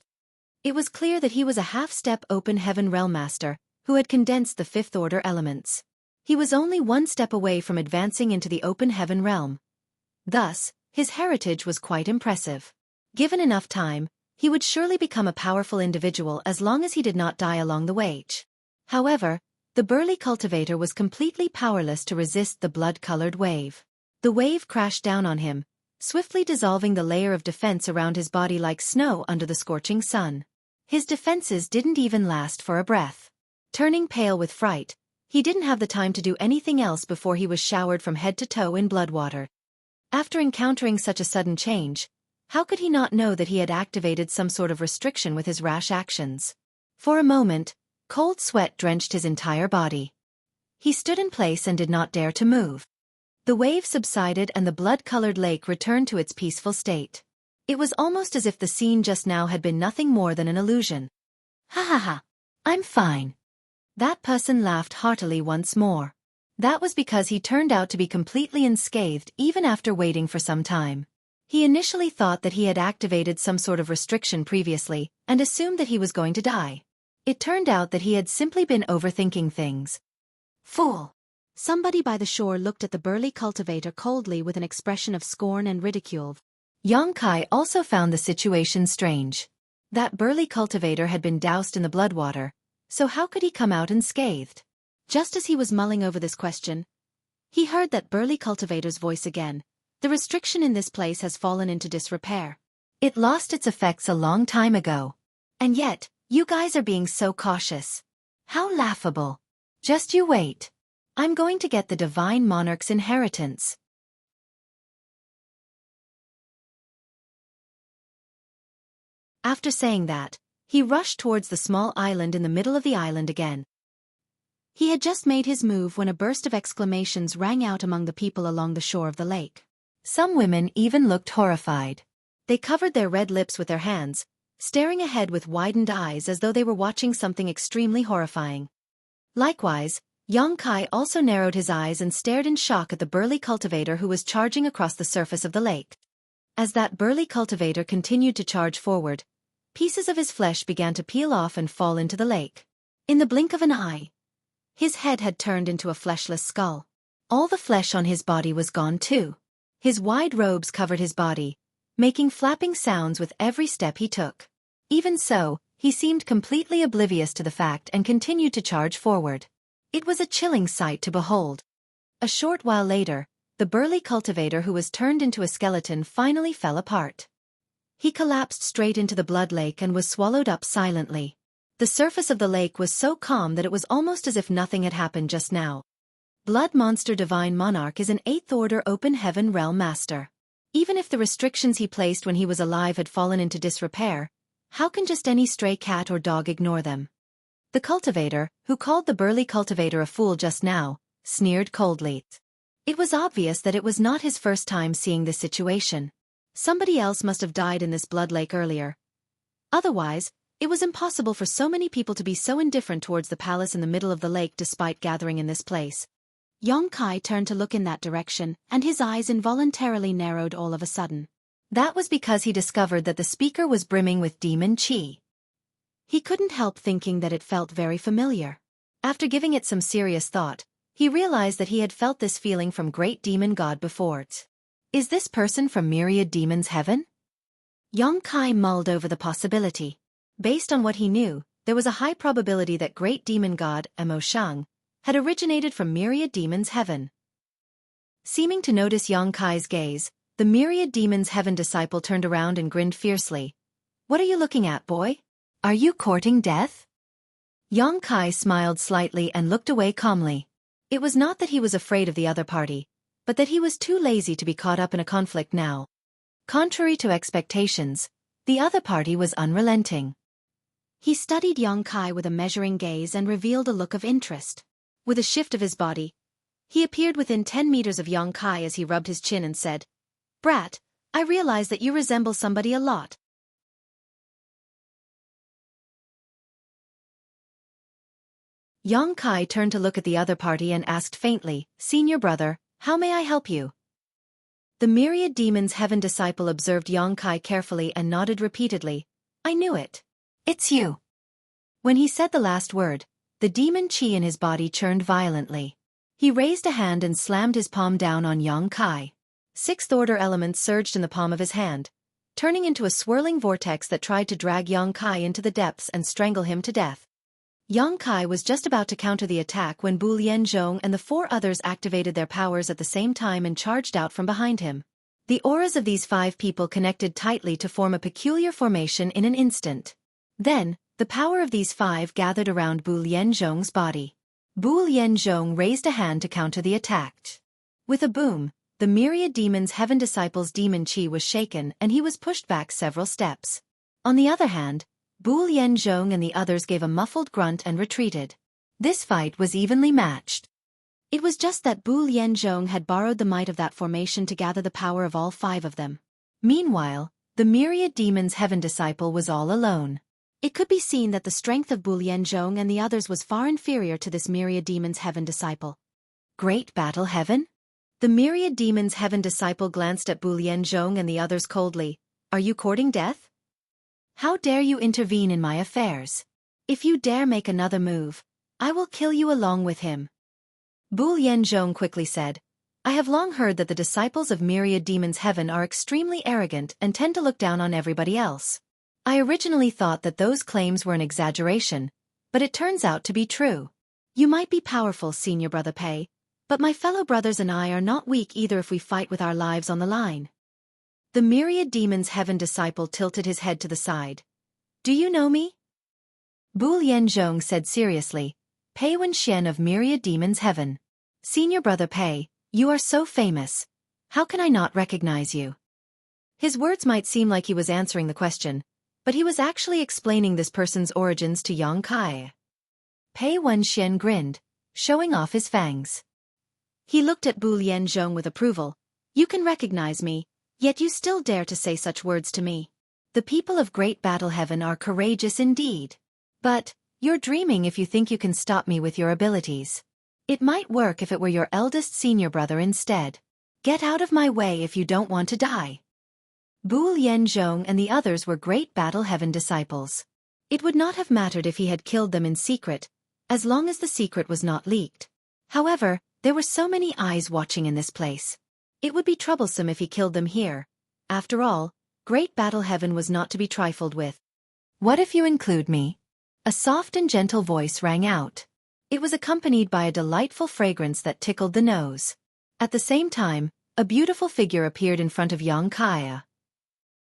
It was clear that he was a half-step open heaven realm master, who had condensed the fifth-order elements. He was only one step away from advancing into the open heaven realm. Thus, his heritage was quite impressive. Given enough time, he would surely become a powerful individual as long as he did not die along the way. However, the burly cultivator was completely powerless to resist the blood-colored wave. The wave crashed down on him, swiftly dissolving the layer of defense around his body like snow under the scorching sun. His defenses didn't even last for a breath. Turning pale with fright, he didn't have the time to do anything else before he was showered from head to toe in blood water. After encountering such a sudden change, how could he not know that he had activated some sort of restriction with his rash actions? For a moment, cold sweat drenched his entire body. He stood in place and did not dare to move. The wave subsided and the blood-colored lake returned to its peaceful state. It was almost as if the scene just now had been nothing more than an illusion. Ha ha ha! I'm fine. That person laughed heartily once more. That was because he turned out to be completely unscathed even after waiting for some time. He initially thought that he had activated some sort of restriction previously and assumed that he was going to die. It turned out that he had simply been overthinking things. Fool! Somebody by the shore looked at the burly cultivator coldly with an expression of scorn and ridicule. Xueqi also found the situation strange. That burly cultivator had been doused in the blood water, so how could he come out unscathed? Just as he was mulling over this question, he heard that burly cultivator's voice again. The restriction in this place has fallen into disrepair. It lost its effects a long time ago. And yet, you guys are being so cautious. How laughable. Just you wait. I'm going to get the Divine Monarch's inheritance. After saying that, he rushed towards the small island in the middle of the island again. He had just made his move when a burst of exclamations rang out among the people along the shore of the lake. Some women even looked horrified. They covered their red lips with their hands, staring ahead with widened eyes as though they were watching something extremely horrifying. Likewise, Xueqi also narrowed his eyes and stared in shock at the burly cultivator who was charging across the surface of the lake. As that burly cultivator continued to charge forward, pieces of his flesh began to peel off and fall into the lake. In the blink of an eye, his head had turned into a fleshless skull. All the flesh on his body was gone too. His wide robes covered his body, making flapping sounds with every step he took. Even so, he seemed completely oblivious to the fact and continued to charge forward. It was a chilling sight to behold. A short while later, the burly cultivator who was turned into a skeleton finally fell apart. He collapsed straight into the blood lake and was swallowed up silently. The surface of the lake was so calm that it was almost as if nothing had happened just now. Blood Monster Divine Monarch is an 8th Order Open Heaven Realm Master. Even if the restrictions he placed when he was alive had fallen into disrepair, how can just any stray cat or dog ignore them? The cultivator, who called the burly cultivator a fool just now, sneered coldly. It was obvious that it was not his first time seeing this situation. Somebody else must have died in this blood lake earlier. Otherwise, it was impossible for so many people to be so indifferent towards the palace in the middle of the lake despite gathering in this place. Yongkai turned to look in that direction, and his eyes involuntarily narrowed all of a sudden. That was because he discovered that the speaker was brimming with demon chi. He couldn't help thinking that it felt very familiar. After giving it some serious thought, he realized that he had felt this feeling from Great Demon God before. Is this person from Myriad Demons Heaven? Yongkai mulled over the possibility. Based on what he knew, there was a high probability that Great Demon God, Mo Shang, had originated from Myriad Demons Heaven. Seeming to notice Yongkai's gaze, the Myriad Demons Heaven disciple turned around and grinned fiercely. What are you looking at, boy? Are you courting death? Yongkai smiled slightly and looked away calmly. It was not that he was afraid of the other party, but that he was too lazy to be caught up in a conflict now. Contrary to expectations, the other party was unrelenting. He studied Yongkai with a measuring gaze and revealed a look of interest. With a shift of his body, he appeared within 10 meters of Yongkai as he rubbed his chin and said, "Brat, I realize that you resemble somebody a lot." Yongkai turned to look at the other party and asked faintly, "Senior brother, how may I help you?" The Myriad Demons Heaven disciple observed Yongkai carefully and nodded repeatedly. "I knew it. It's you." When he said the last word, the demon chi in his body churned violently. He raised a hand and slammed his palm down on Yongkai. Sixth-order elements surged in the palm of his hand, turning into a swirling vortex that tried to drag Yongkai into the depths and strangle him to death. Yongkai was just about to counter the attack when Bu Lianzhong and the 4 others activated their powers at the same time and charged out from behind him. The auras of these 5 people connected tightly to form a peculiar formation in an instant. Then, the power of these 5 gathered around Bu Lianzhong's body. Bu Lianzhong raised a hand to counter the attack. With a boom, the Myriad Demons Heaven disciple's demon chi was shaken and he was pushed back several steps. On the other hand, Bu Lianzhong and the others gave a muffled grunt and retreated. This fight was evenly matched. It was just that Bu Lianzhong had borrowed the might of that formation to gather the power of all 5 of them. Meanwhile, the Myriad Demons Heaven disciple was all alone. It could be seen that the strength of Bu Lianzhong and the others was far inferior to this Myriad Demons Heaven disciple. Great Battle Heaven? The Myriad Demons Heaven disciple glanced at Bu Lianzhong and the others coldly. Are you courting death? How dare you intervene in my affairs? If you dare make another move, I will kill you along with him. Bu Lianzhong quickly said, I have long heard that the disciples of Myriad Demons Heaven are extremely arrogant and tend to look down on everybody else. I originally thought that those claims were an exaggeration, but it turns out to be true. You might be powerful, Senior Brother Pei, but my fellow brothers and I are not weak either if we fight with our lives on the line. The Myriad Demons Heaven disciple tilted his head to the side. Do you know me? Bu Lianzhong said seriously, Pei Wenxian of Myriad Demons Heaven. Senior Brother Pei, you are so famous. How can I not recognize you? His words might seem like he was answering the question, but he was actually explaining this person's origins to Yongkai. Pei Wenxian grinned, showing off his fangs. He looked at Bu Lianzhong with approval. You can recognize me, yet you still dare to say such words to me. The people of Great Battle Heaven are courageous indeed. But, you're dreaming if you think you can stop me with your abilities. It might work if it were your eldest senior brother instead. Get out of my way if you don't want to die. Bu Lianzhong and the others were Great Battle Heaven disciples. It would not have mattered if he had killed them in secret, as long as the secret was not leaked. However, there were so many eyes watching in this place. It would be troublesome if he killed them here. After all, Great Battle Heaven was not to be trifled with. What if you include me? A soft and gentle voice rang out. It was accompanied by a delightful fragrance that tickled the nose. At the same time, a beautiful figure appeared in front of Yongkai.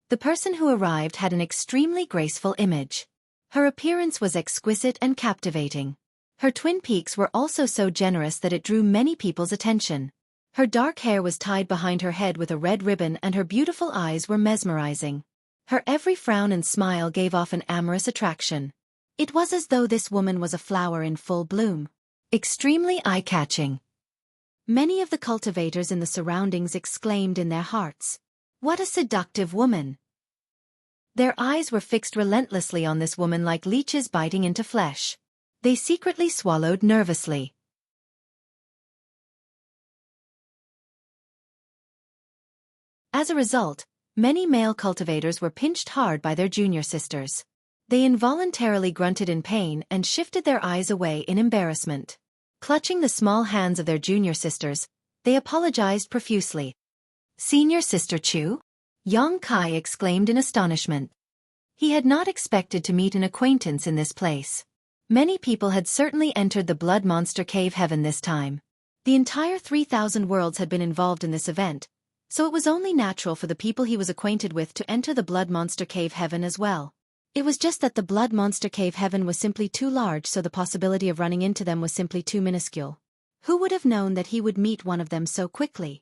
The person who arrived had an extremely graceful image. Her appearance was exquisite and captivating. Her twin peaks were also so generous that it drew many people's attention. Her dark hair was tied behind her head with a red ribbon and her beautiful eyes were mesmerizing. Her every frown and smile gave off an amorous attraction. It was as though this woman was a flower in full bloom. Extremely eye-catching. Many of the cultivators in the surroundings exclaimed in their hearts, "What a seductive woman!" Their eyes were fixed relentlessly on this woman like leeches biting into flesh. They secretly swallowed nervously. As a result, many male cultivators were pinched hard by their junior sisters. They involuntarily grunted in pain and shifted their eyes away in embarrassment. Clutching the small hands of their junior sisters, they apologized profusely. "Senior sister Chu?" Yang Kai exclaimed in astonishment. He had not expected to meet an acquaintance in this place. Many people had certainly entered the Blood Monster Cave Heaven this time. The entire 3,000 worlds had been involved in this event, so it was only natural for the people he was acquainted with to enter the Blood Monster Cave Heaven as well. It was just that the Blood Monster Cave Heaven was simply too large, so the possibility of running into them was simply too minuscule. Who would have known that he would meet one of them so quickly?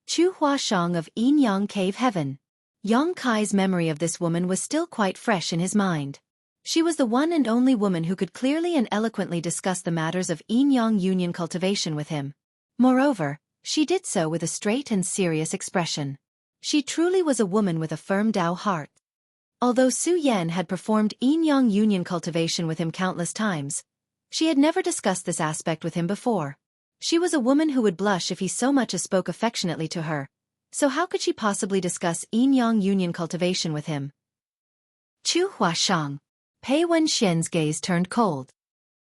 Chu Huashang of Yin Yang Cave Heaven. Yang Kai's memory of this woman was still quite fresh in his mind. She was the one and only woman who could clearly and eloquently discuss the matters of Yin-Yang union cultivation with him. Moreover, she did so with a straight and serious expression. She truly was a woman with a firm Tao heart. Although Su Yan had performed Yin-Yang union cultivation with him countless times, she had never discussed this aspect with him before. She was a woman who would blush if he so much as spoke affectionately to her, so how could she possibly discuss Yin-Yang union cultivation with him? Chu Huashang. Pei Wenxian's gaze turned cold.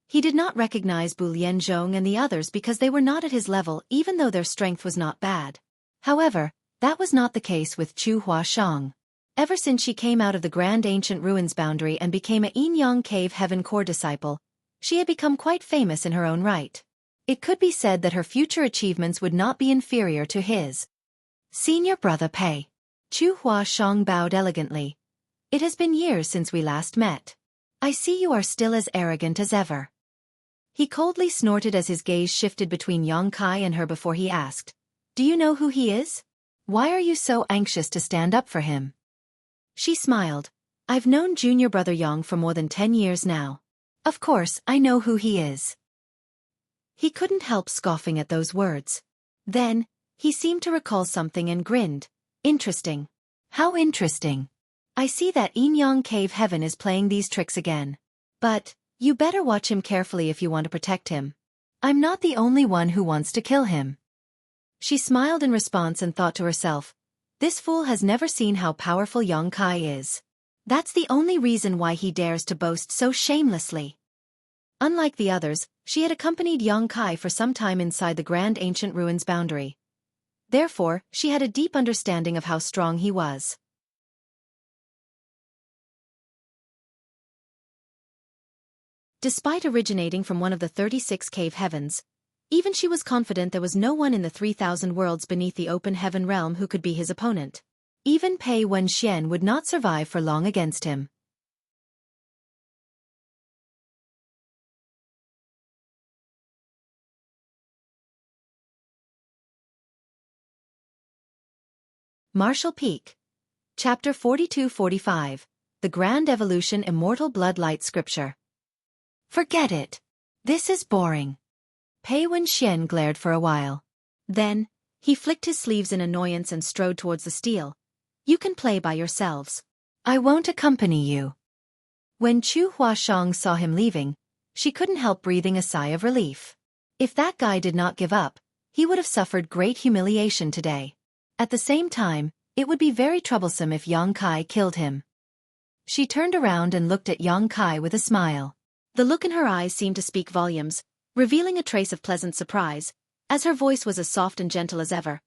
He did not recognize Bu Lianzhong and the others because they were not at his level, even though their strength was not bad. However, that was not the case with Chu Huashang. Ever since she came out of the Grand Ancient Ruins boundary and became a Yin-Yang Cave Heaven core disciple, she had become quite famous in her own right. It could be said that her future achievements would not be inferior to his. "Senior brother Pei." Chu Huashang bowed elegantly. "It has been years since we last met. I see you are still as arrogant as ever." He coldly snorted as his gaze shifted between Yang Kai and her before he asked, "Do you know who he is? Why are you so anxious to stand up for him?" She smiled. "I've known junior brother Yang for more than 10 years now. Of course, I know who he is." He couldn't help scoffing at those words. Then, he seemed to recall something and grinned. "Interesting." "How interesting?" "I see that Yin-Yang Cave Heaven is playing these tricks again. But, you better watch him carefully if you want to protect him. I'm not the only one who wants to kill him." She smiled in response and thought to herself, "This fool has never seen how powerful Yang Kai is. That's the only reason why he dares to boast so shamelessly." Unlike the others, she had accompanied Yang Kai for some time inside the Grand Ancient Ruins boundary. Therefore, she had a deep understanding of how strong he was. Despite originating from one of the 36 cave heavens, even she was confident there was no one in the 3,000 worlds beneath the open heaven realm who could be his opponent. Even Pei Wenxian would not survive for long against him. Martial Peak. Chapter 42-45. The Grand Evolution Immortal Bloodlight Scripture. "Forget it. This is boring." Pei Wenxian glared for a while. Then, he flicked his sleeves in annoyance and strode towards the steel. "You can play by yourselves. I won't accompany you." When Chu Huashang saw him leaving, she couldn't help breathing a sigh of relief. If that guy did not give up, he would have suffered great humiliation today. At the same time, it would be very troublesome if Yang Kai killed him. She turned around and looked at Yang Kai with a smile. The look in her eyes seemed to speak volumes, revealing a trace of pleasant surprise, as her voice was as soft and gentle as ever.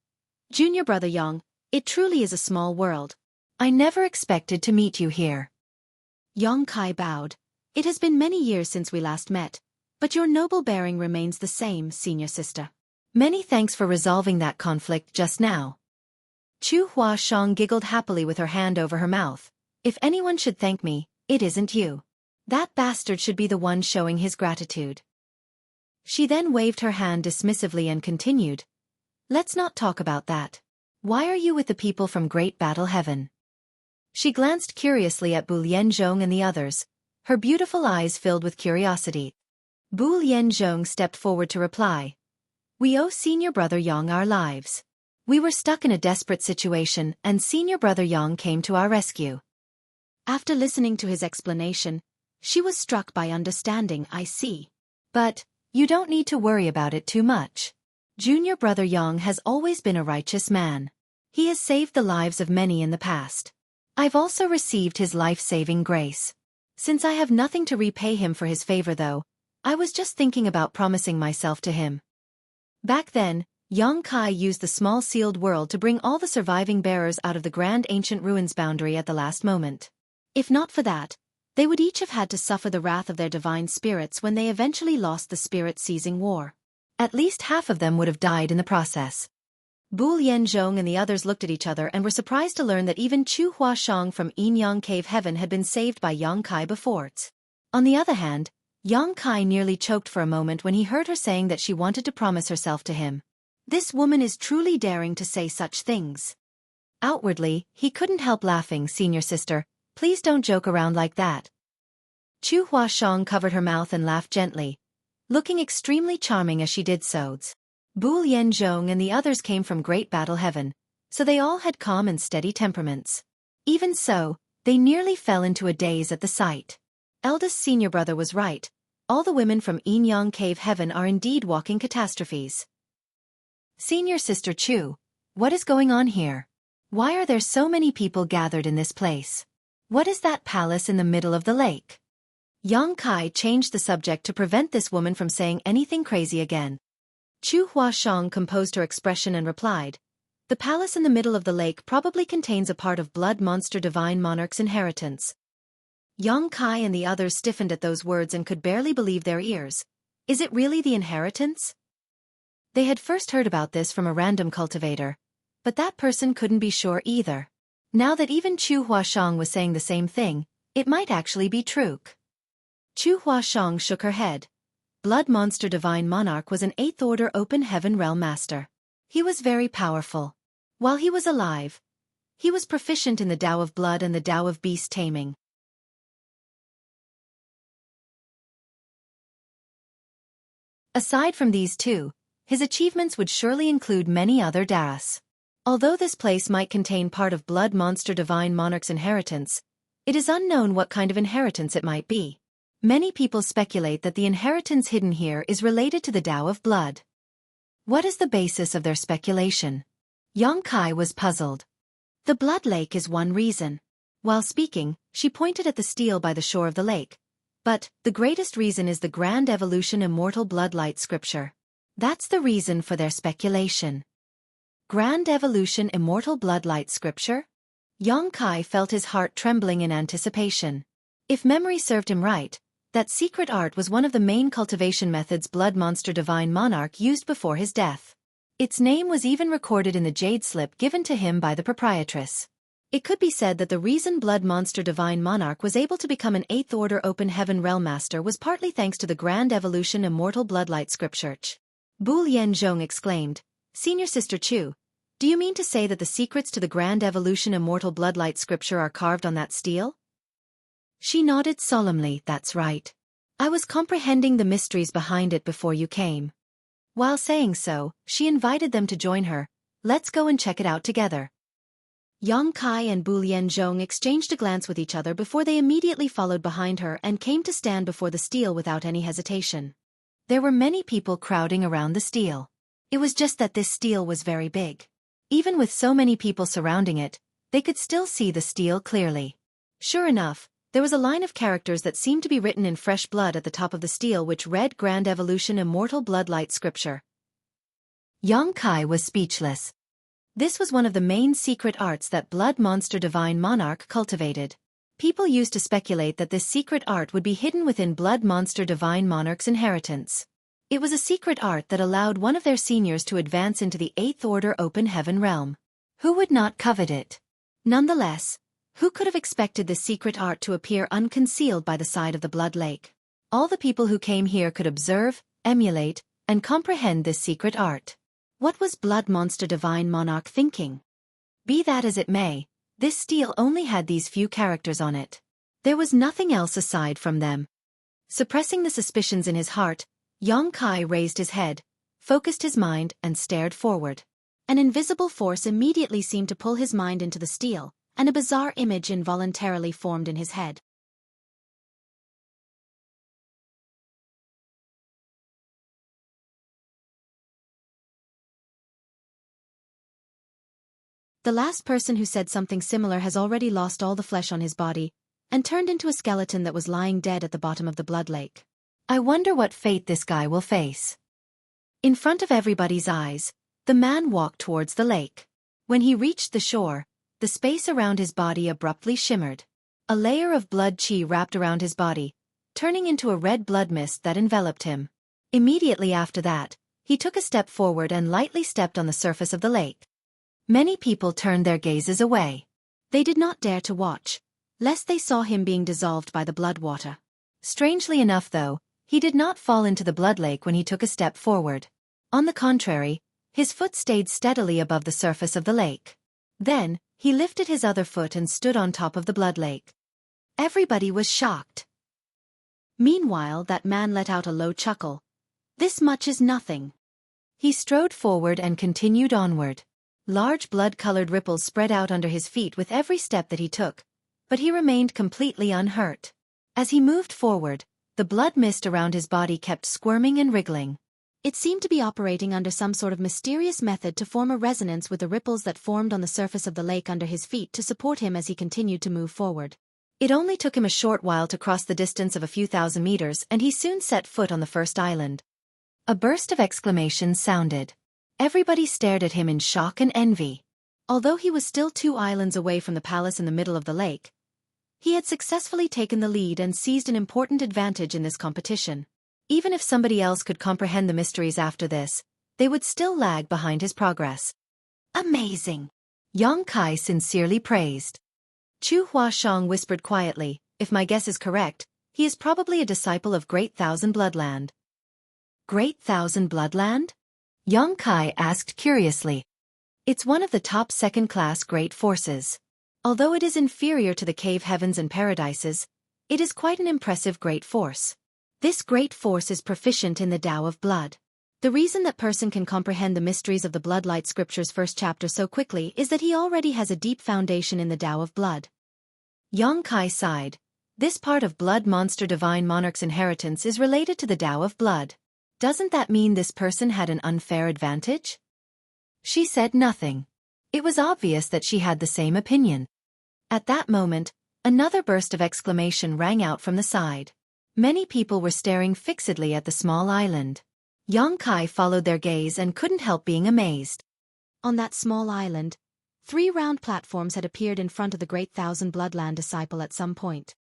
"Junior brother Yang, it truly is a small world. I never expected to meet you here." Yang Kai bowed. "It has been many years since we last met, but your noble bearing remains the same, senior sister." "Many thanks for resolving that conflict just now." Chu Huashang giggled happily with her hand over her mouth. "If anyone should thank me, it isn't you. That bastard should be the one showing his gratitude." She then waved her hand dismissively and continued, "Let's not talk about that. Why are you with the people from Great Battle Heaven?" She glanced curiously at Bu Lianzhong and the others, her beautiful eyes filled with curiosity. Bu Lianzhong stepped forward to reply, "We owe senior brother Yang our lives. We were stuck in a desperate situation and senior brother Yang came to our rescue." After listening to his explanation, she was struck by understanding. "I see. But, you don't need to worry about it too much. Junior brother Yang has always been a righteous man. He has saved the lives of many in the past. I've also received his life-saving grace. Since I have nothing to repay him for his favor though, I was just thinking about promising myself to him. Back then, Xueqi used the small sealed world to bring all the surviving bearers out of the grand ancient ruins boundary at the last moment. If not for that, they would each have had to suffer the wrath of their divine spirits when they eventually lost the spirit-seizing war. At least half of them would have died in the process. Bu Lianzhong and the others looked at each other and were surprised to learn that even Chu Huashang from Yinyang Cave Heaven had been saved by Xueqi before. On the other hand, Xueqi nearly choked for a moment when he heard her saying that she wanted to promise herself to him. This woman is truly daring to say such things. Outwardly, he couldn't help laughing. Senior sister, please don't joke around like that. Chu Huashang covered her mouth and laughed gently, looking extremely charming as she did so. Bu Lianzhong and the others came from Great Battle Heaven, so they all had calm and steady temperaments. Even so, they nearly fell into a daze at the sight. Eldest senior brother was right. All the women from Yinyang Cave Heaven are indeed walking catastrophes. Senior sister Chu, what is going on here? Why are there so many people gathered in this place? What is that palace in the middle of the lake? Xueqi changed the subject to prevent this woman from saying anything crazy again. Chu Huashang composed her expression and replied, "The palace in the middle of the lake probably contains a part of Blood Monster Divine Monarch's inheritance." Xueqi and the others stiffened at those words and could barely believe their ears. Is it really the inheritance? They had first heard about this from a random cultivator, but that person couldn't be sure either. Now that even Chu Huashang was saying the same thing, it might actually be true. Chu Huashang shook her head. Blood Monster Divine Monarch was an 8th Order Open Heaven Realm Master. He was very powerful. While he was alive, he was proficient in the Tao of Blood and the Tao of Beast Taming. Aside from these two, his achievements would surely include many other Taos. Although this place might contain part of Blood Monster Divine Monarch's inheritance, it is unknown what kind of inheritance it might be. Many people speculate that the inheritance hidden here is related to the Tao of Blood. What is the basis of their speculation? Xueqi was puzzled. The Blood Lake is one reason. While speaking, she pointed at the steel by the shore of the lake. But, the greatest reason is the Grand Evolution Immortal Bloodlight Scripture. That's the reason for their speculation. Grand Evolution Immortal Bloodlight Scripture? Xueqi felt his heart trembling in anticipation. If memory served him right, that secret art was one of the main cultivation methods Blood Monster Divine Monarch used before his death. Its name was even recorded in the jade slip given to him by the proprietress. It could be said that the reason Blood Monster Divine Monarch was able to become an 8th Order Open Heaven Realm Master was partly thanks to the Grand Evolution Immortal Bloodlight Scripture. Bu Lianzhong exclaimed, "Senior Sister Chu, do you mean to say that the secrets to the Grand Evolution Immortal Bloodlight Scripture are carved on that steel?" She nodded solemnly. "That's right. I was comprehending the mysteries behind it before you came." While saying so, she invited them to join her. "Let's go and check it out together." Xueqi and Bu Lianzhong exchanged a glance with each other before they immediately followed behind her and came to stand before the steel without any hesitation. There were many people crowding around the steel. It was just that this steel was very big. Even with so many people surrounding it, they could still see the steel clearly. Sure enough, there was a line of characters that seemed to be written in fresh blood at the top of the steel which read Grand Evolution Immortal Bloodlight Scripture. Xueqi was speechless. This was one of the main secret arts that Blood Monster Divine Monarch cultivated. People used to speculate that this secret art would be hidden within Blood Monster Divine Monarch's inheritance. It was a secret art that allowed one of their seniors to advance into the 8th Order Open Heaven realm. Who would not covet it? Nonetheless, who could have expected this secret art to appear unconcealed by the side of the Blood Lake? All the people who came here could observe, emulate, and comprehend this secret art. What was Blood Monster Divine Monarch thinking? Be that as it may, this steel only had these few characters on it. There was nothing else aside from them. Suppressing the suspicions in his heart, Xueqi raised his head, focused his mind, and stared forward. An invisible force immediately seemed to pull his mind into the steel, and a bizarre image involuntarily formed in his head. The last person who said something similar has already lost all the flesh on his body and turned into a skeleton that was lying dead at the bottom of the blood lake. I wonder what fate this guy will face. In front of everybody's eyes, the man walked towards the lake. When he reached the shore, the space around his body abruptly shimmered. A layer of blood chi wrapped around his body, turning into a red blood mist that enveloped him. Immediately after that, he took a step forward and lightly stepped on the surface of the lake. Many people turned their gazes away. They did not dare to watch, lest they saw him being dissolved by the blood water. Strangely enough though, he did not fall into the blood lake when he took a step forward. On the contrary, his foot stayed steadily above the surface of the lake. Then, he lifted his other foot and stood on top of the blood lake. Everybody was shocked. Meanwhile, that man let out a low chuckle. This much is nothing. He strode forward and continued onward. Large blood-colored ripples spread out under his feet with every step that he took, but he remained completely unhurt. As he moved forward, the blood mist around his body kept squirming and wriggling. It seemed to be operating under some sort of mysterious method to form a resonance with the ripples that formed on the surface of the lake under his feet to support him as he continued to move forward. It only took him a short while to cross the distance of a few thousand meters, and he soon set foot on the first island. A burst of exclamations sounded. Everybody stared at him in shock and envy. Although he was still 2 islands away from the palace in the middle of the lake, he had successfully taken the lead and seized an important advantage in this competition. Even if somebody else could comprehend the mysteries after this, they would still lag behind his progress. Amazing! Yang Kai sincerely praised. Chu Huashang whispered quietly, if my guess is correct, he is probably a disciple of Great Thousand Bloodland. Great Thousand Bloodland? Yang Kai asked curiously. It's one of the top second-class great forces. Although it is inferior to the cave heavens and paradises, it is quite an impressive great force. This great force is proficient in the Tao of blood. The reason that person can comprehend the mysteries of the Bloodlight Scripture's first chapter so quickly is that he already has a deep foundation in the Tao of blood. Yang Kai sighed. This part of Blood Monster Divine Monarch's inheritance is related to the Tao of blood. Doesn't that mean this person had an unfair advantage? She said nothing. It was obvious that she had the same opinion. At that moment, another burst of exclamation rang out from the side. Many people were staring fixedly at the small island. Yang Kai followed their gaze and couldn't help being amazed. On that small island, 3 round platforms had appeared in front of the Great Thousand Bloodland disciple at some point.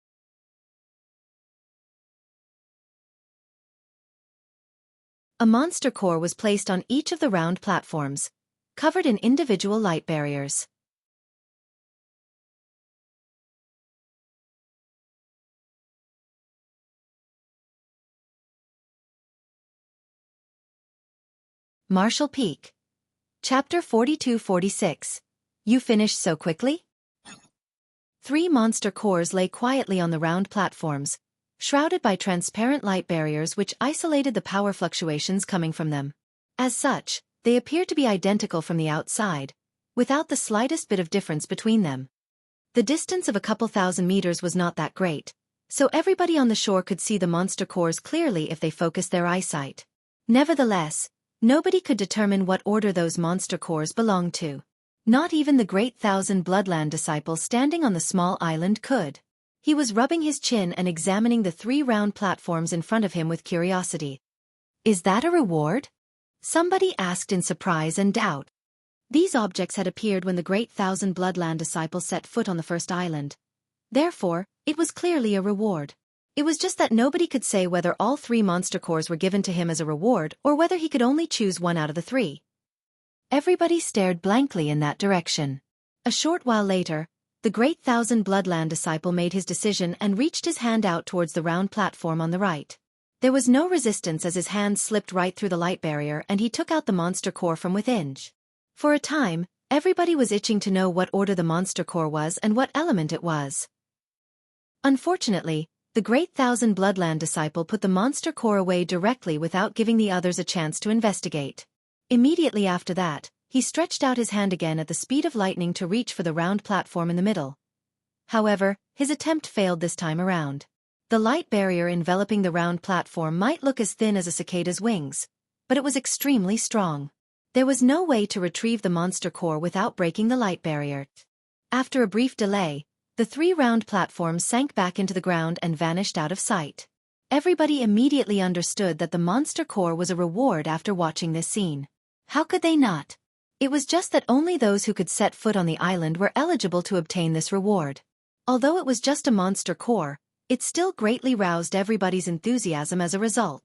A monster core was placed on each of the round platforms, covered in individual light barriers. Marshall Peak. Chapter 42-46. You finished so quickly? 3 monster cores lay quietly on the round platforms, shrouded by transparent light barriers which isolated the power fluctuations coming from them. As such, they appeared to be identical from the outside, without the slightest bit of difference between them. The distance of a couple thousand meters was not that great, so everybody on the shore could see the monster cores clearly if they focused their eyesight. Nevertheless, nobody could determine what order those monster cores belonged to. Not even the Great Thousand Bloodland disciple standing on the small island could. He was rubbing his chin and examining the 3 round platforms in front of him with curiosity. Is that a reward? Somebody asked in surprise and doubt. These objects had appeared when the Great Thousand Bloodland disciple set foot on the first island. Therefore, it was clearly a reward. It was just that nobody could say whether all 3 monster cores were given to him as a reward or whether he could only choose one out of the 3. Everybody stared blankly in that direction. A short while later, the Great Thousand Bloodland disciple made his decision and reached his hand out towards the round platform on the right. There was no resistance as his hand slipped right through the light barrier and he took out the monster core from within. For a time, everybody was itching to know what order the monster core was and what element it was. Unfortunately, the Great Thousand Bloodland disciple put the monster core away directly without giving the others a chance to investigate. Immediately after that, he stretched out his hand again at the speed of lightning to reach for the round platform in the middle. However, his attempt failed this time around. The light barrier enveloping the round platform might look as thin as a cicada's wings, but it was extremely strong. There was no way to retrieve the monster core without breaking the light barrier. After a brief delay, the 3 round platforms sank back into the ground and vanished out of sight. Everybody immediately understood that the monster core was a reward after watching this scene. How could they not? It was just that only those who could set foot on the island were eligible to obtain this reward. Although it was just a monster core, it still greatly roused everybody's enthusiasm as a result.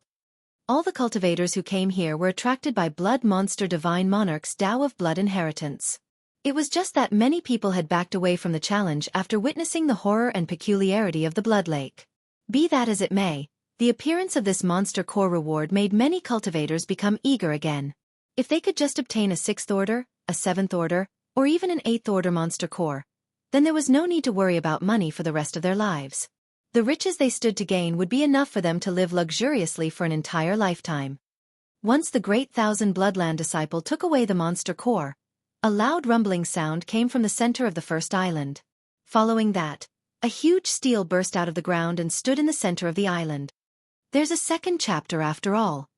All the cultivators who came here were attracted by Blood Monster Divine Monarch's Tao of Blood inheritance. It was just that many people had backed away from the challenge after witnessing the horror and peculiarity of the Blood Lake. Be that as it may, the appearance of this monster core reward made many cultivators become eager again. If they could just obtain a 6th order, a 7th order, or even an 8th order monster core, then there was no need to worry about money for the rest of their lives. The riches they stood to gain would be enough for them to live luxuriously for an entire lifetime. Once the great Thousand Bloodland disciple took away the monster core, a loud rumbling sound came from the center of the first island. Following that, a huge steel burst out of the ground and stood in the center of the island. There's a second chapter after all.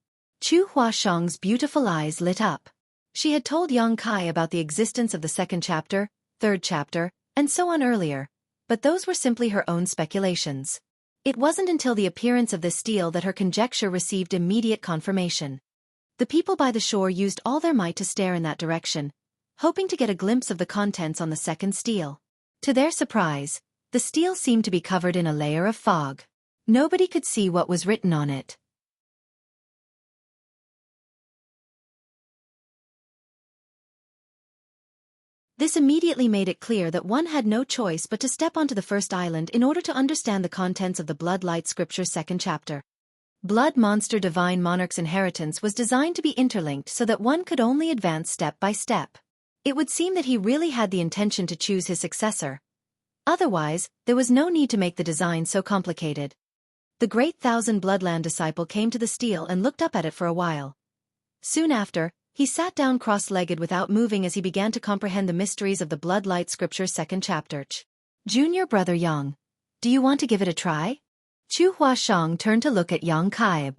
Chu Huashang's beautiful eyes lit up. She had told Yang Kai about the existence of the second chapter, third chapter, and so on earlier, but those were simply her own speculations. It wasn't until the appearance of this steel that her conjecture received immediate confirmation. The people by the shore used all their might to stare in that direction, hoping to get a glimpse of the contents on the second steel. To their surprise, the steel seemed to be covered in a layer of fog. Nobody could see what was written on it. This immediately made it clear that one had no choice but to step onto the first island in order to understand the contents of the Blood Light Scripture second chapter. Blood Monster Divine Monarch's inheritance was designed to be interlinked so that one could only advance step by step. It would seem that he really had the intention to choose his successor. Otherwise, there was no need to make the design so complicated. The great Thousand Bloodland disciple came to the steel and looked up at it for a while. Soon after, he sat down cross-legged without moving as he began to comprehend the mysteries of the Blood Light Scripture second chapter. Junior brother Yang, do you want to give it a try? Chu Huashang turned to look at Yang Kai.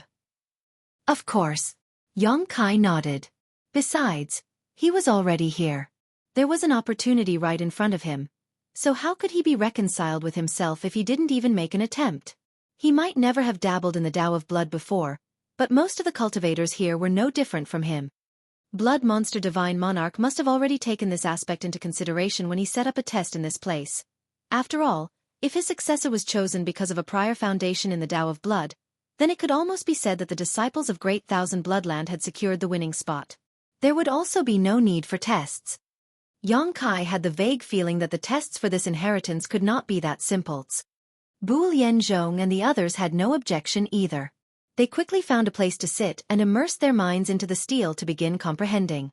Of course. Yang Kai nodded. Besides, he was already here. There was an opportunity right in front of him. So how could he be reconciled with himself if he didn't even make an attempt? He might never have dabbled in the Tao of Blood before, but most of the cultivators here were no different from him. Blood Monster Divine Monarch must have already taken this aspect into consideration when he set up a test in this place. After all, if his successor was chosen because of a prior foundation in the Tao of Blood, then it could almost be said that the disciples of Great Thousand Bloodland had secured the winning spot. There would also be no need for tests. Yang Kai had the vague feeling that the tests for this inheritance could not be that simple. Bu Lianzhong and the others had no objection either. They quickly found a place to sit and immersed their minds into the steel to begin comprehending.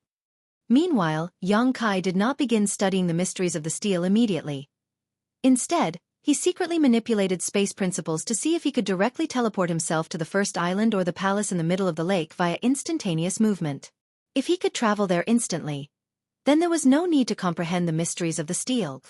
Meanwhile, Yang Kai did not begin studying the mysteries of the steel immediately. Instead, he secretly manipulated space principles to see if he could directly teleport himself to the first island or the palace in the middle of the lake via instantaneous movement. If he could travel there instantly, then there was no need to comprehend the mysteries of the steel.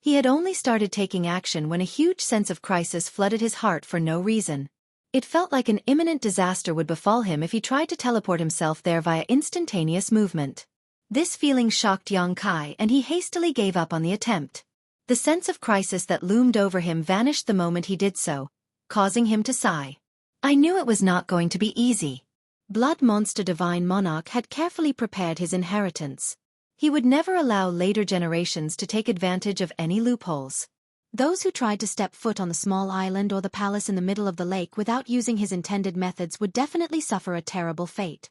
He had only started taking action when a huge sense of crisis flooded his heart for no reason. It felt like an imminent disaster would befall him if he tried to teleport himself there via instantaneous movement. This feeling shocked Yang Kai and he hastily gave up on the attempt. The sense of crisis that loomed over him vanished the moment he did so, causing him to sigh. I knew it was not going to be easy. Blood Monster Divine Monarch had carefully prepared his inheritance. He would never allow later generations to take advantage of any loopholes. Those who tried to step foot on the small island or the palace in the middle of the lake without using his intended methods would definitely suffer a terrible fate.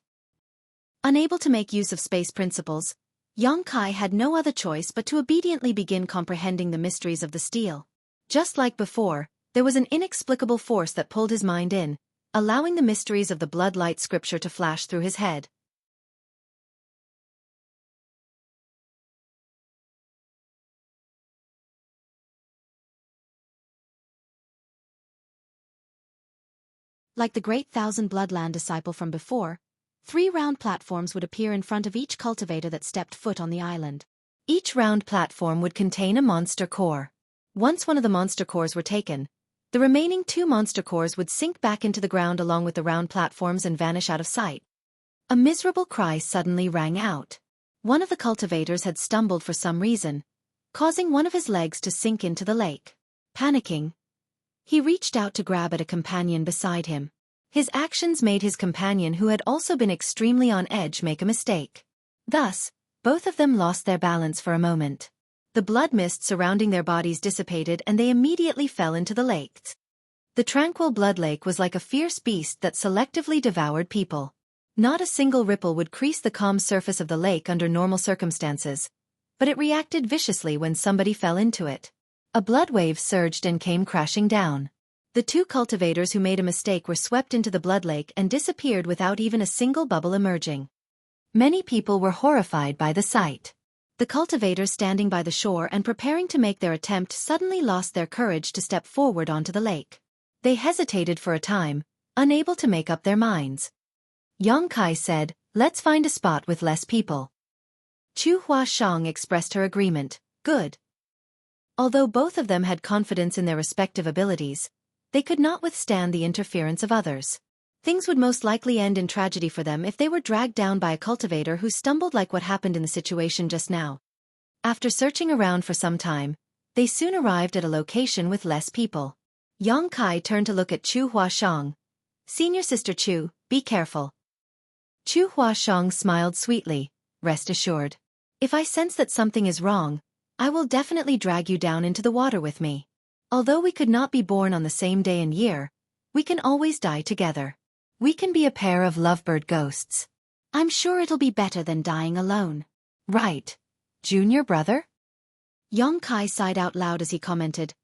Unable to make use of space principles, Yang Kai had no other choice but to obediently begin comprehending the mysteries of the steel. Just like before, there was an inexplicable force that pulled his mind in, allowing the mysteries of the Blood Light Scripture to flash through his head. Like the great Thousand Bloodland disciple from before, 3 round platforms would appear in front of each cultivator that stepped foot on the island. Each round platform would contain a monster core. Once one of the monster cores were taken, the remaining 2 monster cores would sink back into the ground along with the round platforms and vanish out of sight. A miserable cry suddenly rang out. One of the cultivators had stumbled for some reason, causing one of his legs to sink into the lake. Panicking, he reached out to grab at a companion beside him. His actions made his companion, who had also been extremely on edge, make a mistake. Thus, both of them lost their balance for a moment. The blood mist surrounding their bodies dissipated and they immediately fell into the lake. The tranquil blood lake was like a fierce beast that selectively devoured people. Not a single ripple would crease the calm surface of the lake under normal circumstances, but it reacted viciously when somebody fell into it. A blood wave surged and came crashing down. The two cultivators who made a mistake were swept into the blood lake and disappeared without even a single bubble emerging. Many people were horrified by the sight. The cultivators standing by the shore and preparing to make their attempt suddenly lost their courage to step forward onto the lake. They hesitated for a time, unable to make up their minds. Xueqi said, "Let's find a spot with less people." Xueqi expressed her agreement. Good. Although both of them had confidence in their respective abilities, they could not withstand the interference of others. Things would most likely end in tragedy for them if they were dragged down by a cultivator who stumbled, like what happened in the situation just now. After searching around for some time, they soon arrived at a location with less people. Xueqi turned to look at Xueqi. "Senior Sister Chu, be careful." Xueqi smiled sweetly. "Rest assured. If I sense that something is wrong, I will definitely drag you down into the water with me. Although we could not be born on the same day and year, we can always die together. We can be a pair of lovebird ghosts. I'm sure it'll be better than dying alone." "Right. Junior brother?" Xueqi sighed out loud as he commented,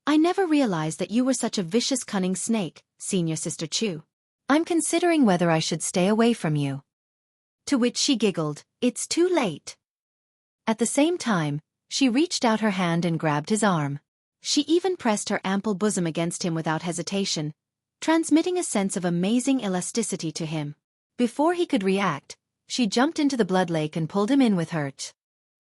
"I never realized that you were such a vicious, cunning snake, Senior Sister Chu. I'm considering whether I should stay away from you." To which she giggled, "It's too late." At the same time, she reached out her hand and grabbed his arm. She even pressed her ample bosom against him without hesitation, transmitting a sense of amazing elasticity to him. Before he could react, she jumped into the blood lake and pulled him in with her.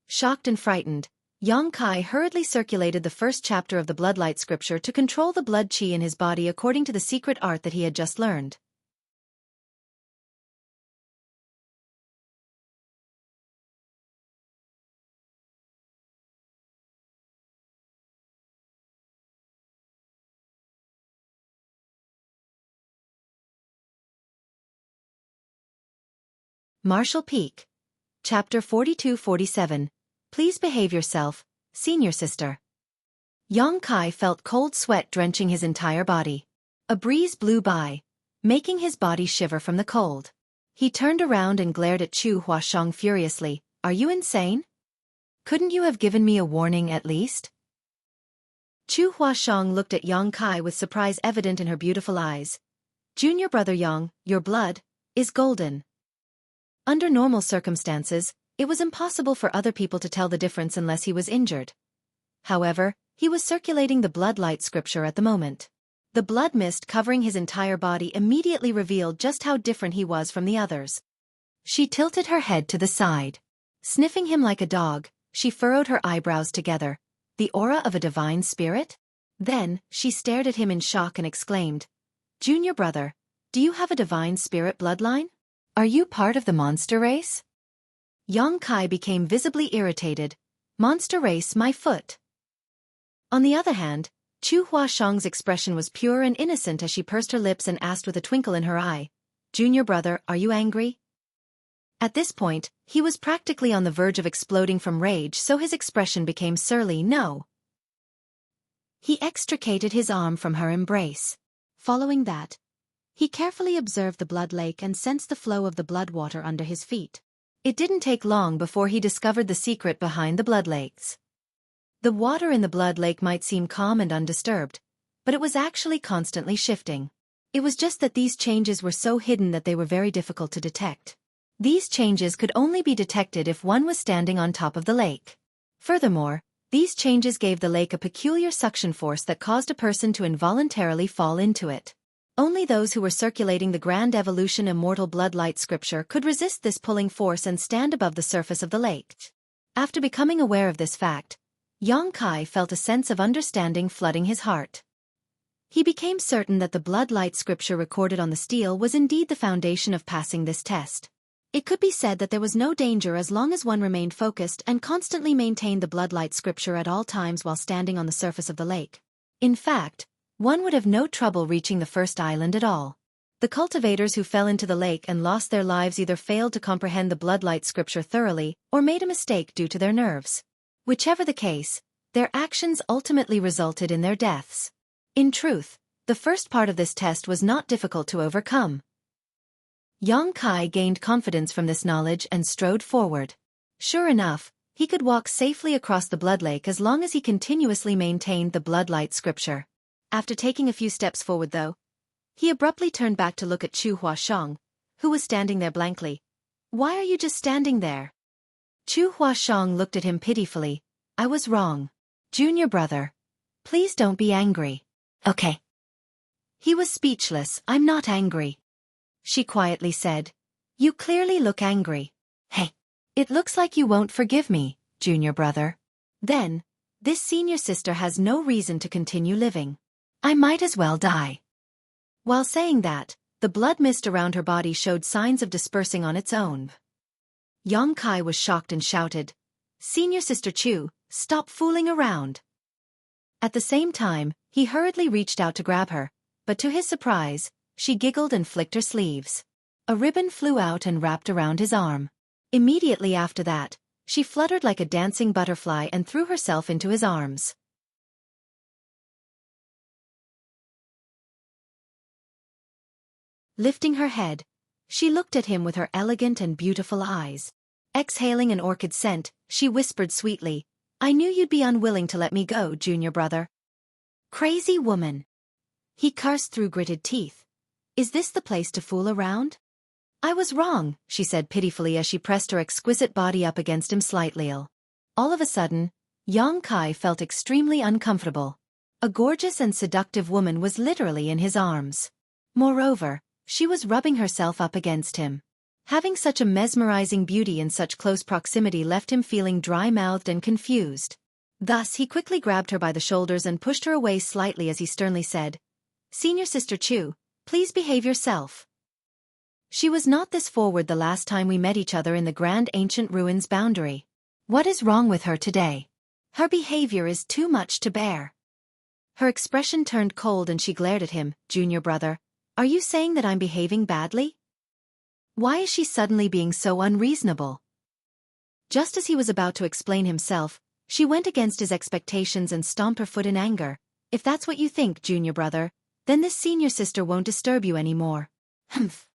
Shocked and frightened, Xueqi hurriedly circulated the first chapter of the bloodlight scripture to control the blood qi in his body according to the secret art that he had just learned. Marshall Peak. Chapter 42-47. Please behave yourself, Senior Sister. Xueqi felt cold sweat drenching his entire body. A breeze blew by, making his body shiver from the cold. He turned around and glared at Xueqi furiously. "Are you insane? Couldn't you have given me a warning at least?" Xueqi looked at Xueqi with surprise evident in her beautiful eyes. "Junior brother Yang, your blood is golden." Under normal circumstances, it was impossible for other people to tell the difference unless he was injured. However, he was circulating the bloodlight scripture at the moment. The blood mist covering his entire body immediately revealed just how different he was from the others. She tilted her head to the side. Sniffing him like a dog, she furrowed her eyebrows together. The aura of a divine spirit? Then, she stared at him in shock and exclaimed, "Junior brother, do you have a divine spirit bloodline? Are you part of the monster race?" Xueqi became visibly irritated. "Monster race, my foot." On the other hand, Xueqi's expression was pure and innocent as she pursed her lips and asked with a twinkle in her eye, "Junior brother, are you angry?" At this point, he was practically on the verge of exploding from rage, so his expression became surly. "No." He extricated his arm from her embrace. Following that, he carefully observed the blood lake and sensed the flow of the blood water under his feet. It didn't take long before he discovered the secret behind the blood lakes. The water in the blood lake might seem calm and undisturbed, but it was actually constantly shifting. It was just that these changes were so hidden that they were very difficult to detect. These changes could only be detected if one was standing on top of the lake. Furthermore, these changes gave the lake a peculiar suction force that caused a person to involuntarily fall into it. Only those who were circulating the grand evolution immortal bloodlight scripture could resist this pulling force and stand above the surface of the lake. After becoming aware of this fact, Xueqi felt a sense of understanding flooding his heart. He became certain that the bloodlight scripture recorded on the steel was indeed the foundation of passing this test. It could be said that there was no danger as long as one remained focused and constantly maintained the bloodlight scripture at all times while standing on the surface of the lake. In fact, one would have no trouble reaching the first island at all. The cultivators who fell into the lake and lost their lives either failed to comprehend the bloodlight scripture thoroughly or made a mistake due to their nerves. Whichever the case, their actions ultimately resulted in their deaths. In truth, the first part of this test was not difficult to overcome. Yang Kai gained confidence from this knowledge and strode forward. Sure enough, he could walk safely across the blood lake as long as he continuously maintained the bloodlight scripture. After taking a few steps forward though, he abruptly turned back to look at Chu Huashang, who was standing there blankly. "Why are you just standing there?" Chu Huashang looked at him pitifully. "I was wrong. Junior brother. Please don't be angry." "Okay." He was speechless. "I'm not angry," she quietly said. "You clearly look angry." "Hey. It looks like you won't forgive me, junior brother." "Then, this senior sister has no reason to continue living. I might as well die." While saying that, the blood mist around her body showed signs of dispersing on its own. Yang Kai was shocked and shouted, "Senior Sister Chu, stop fooling around." At the same time, he hurriedly reached out to grab her, but to his surprise, she giggled and flicked her sleeves. A ribbon flew out and wrapped around his arm. Immediately after that, she fluttered like a dancing butterfly and threw herself into his arms. Lifting her head, she looked at him with her elegant and beautiful eyes. Exhaling an orchid scent, she whispered sweetly, "I knew you'd be unwilling to let me go, junior brother." "Crazy woman." He cursed through gritted teeth. "Is this the place to fool around?" "I was wrong," she said pitifully as she pressed her exquisite body up against him slightly. All of a sudden, Yang Kai felt extremely uncomfortable. A gorgeous and seductive woman was literally in his arms. Moreover, she was rubbing herself up against him. Having such a mesmerizing beauty in such close proximity left him feeling dry-mouthed and confused. Thus he quickly grabbed her by the shoulders and pushed her away slightly as he sternly said, "Senior Sister Chu, please behave yourself." She was not this forward the last time we met each other in the grand ancient ruins boundary. What is wrong with her today? Her behavior is too much to bear. Her expression turned cold and she glared at him. "Junior brother, are you saying that I'm behaving badly? Why is she suddenly being so unreasonable?" Just as he was about to explain himself, she went against his expectations and stomped her foot in anger. "If that's what you think, junior brother, then this senior sister won't disturb you anymore." Humph.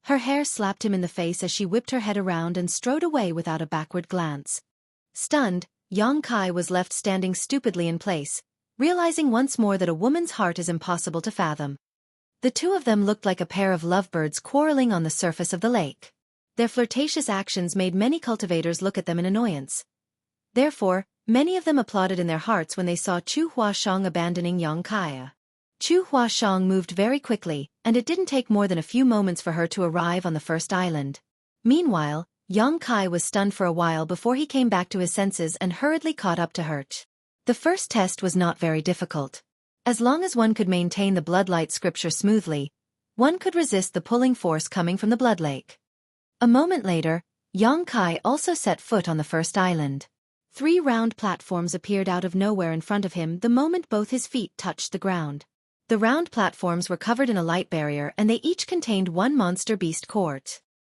Her hair slapped him in the face as she whipped her head around and strode away without a backward glance. Stunned, Yang Kai was left standing stupidly in place, realizing once more that a woman's heart is impossible to fathom. The two of them looked like a pair of lovebirds quarreling on the surface of the lake. Their flirtatious actions made many cultivators look at them in annoyance. Therefore, many of them applauded in their hearts when they saw Chu Huashang abandoning Yang Kai. Chu Huashang moved very quickly, and it didn't take more than a few moments for her to arrive on the first island. Meanwhile, Yang Kai was stunned for a while before he came back to his senses and hurriedly caught up to her. The first test was not very difficult. As long as one could maintain the bloodlight scripture smoothly, one could resist the pulling force coming from the blood lake. A moment later, Yang Kai also set foot on the first island. 3 round platforms appeared out of nowhere in front of him the moment both his feet touched the ground. The round platforms were covered in a light barrier and they each contained 1 monster beast core.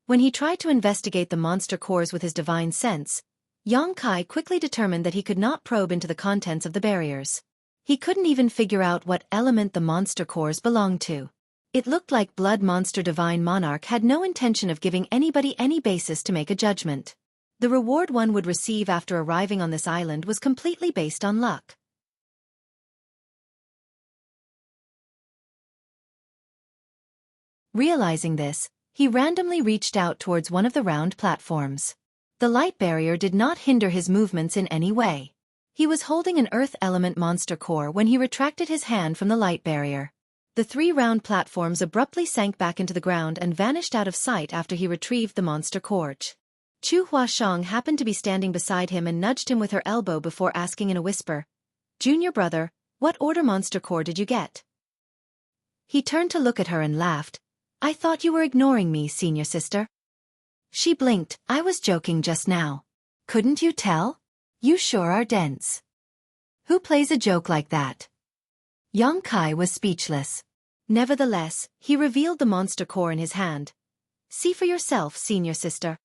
When he tried to investigate the monster cores with his divine sense, Yang Kai quickly determined that he could not probe into the contents of the barriers. He couldn't even figure out what element the monster cores belonged to. It looked like Blood Monster Divine Monarch had no intention of giving anybody any basis to make a judgment. The reward one would receive after arriving on this island was completely based on luck. Realizing this, he randomly reached out towards one of the round platforms. The light barrier did not hinder his movements in any way. He was holding an earth element monster core when he retracted his hand from the light barrier. The 3 round platforms abruptly sank back into the ground and vanished out of sight after he retrieved the monster core. Chu Huashang happened to be standing beside him and nudged him with her elbow before asking in a whisper, "Junior brother, what order monster core did you get?" He turned to look at her and laughed. "I thought you were ignoring me, senior sister." She blinked. I was joking just now. Couldn't you tell? You sure are dense. Who plays a joke like that? Kai was speechless. Nevertheless, he revealed the monster core in his hand. See for yourself, senior sister.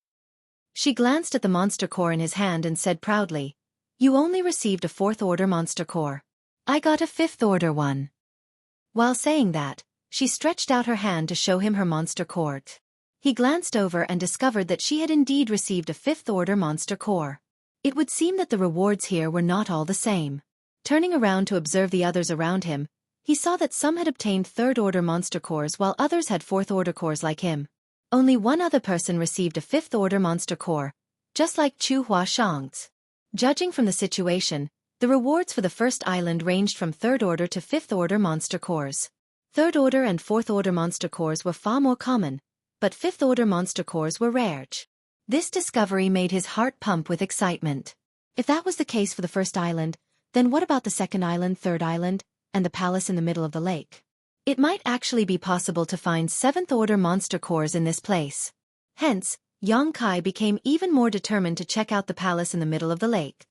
She glanced at the monster core in his hand and said proudly, You only received a 4th-order monster core. I got a 5th-order one. While saying that, she stretched out her hand to show him her monster core. He glanced over and discovered that she had indeed received a 5th-order monster core. It would seem that the rewards here were not all the same. Turning around to observe the others around him, he saw that some had obtained 3rd-order monster cores while others had 4th-order cores like him. Only one other person received a 5th-order monster core, just like Xueqi. Judging from the situation, the rewards for the first island ranged from 3rd-order to 5th-order monster cores. 3rd-order and 4th-order monster cores were far more common, but 5th-order monster cores were rare. This discovery made his heart pump with excitement. If that was the case for the first island, then what about the second island, third island, and the palace in the middle of the lake? It might actually be possible to find 7th-order monster cores in this place. Hence, Kai became even more determined to check out the palace in the middle of the lake.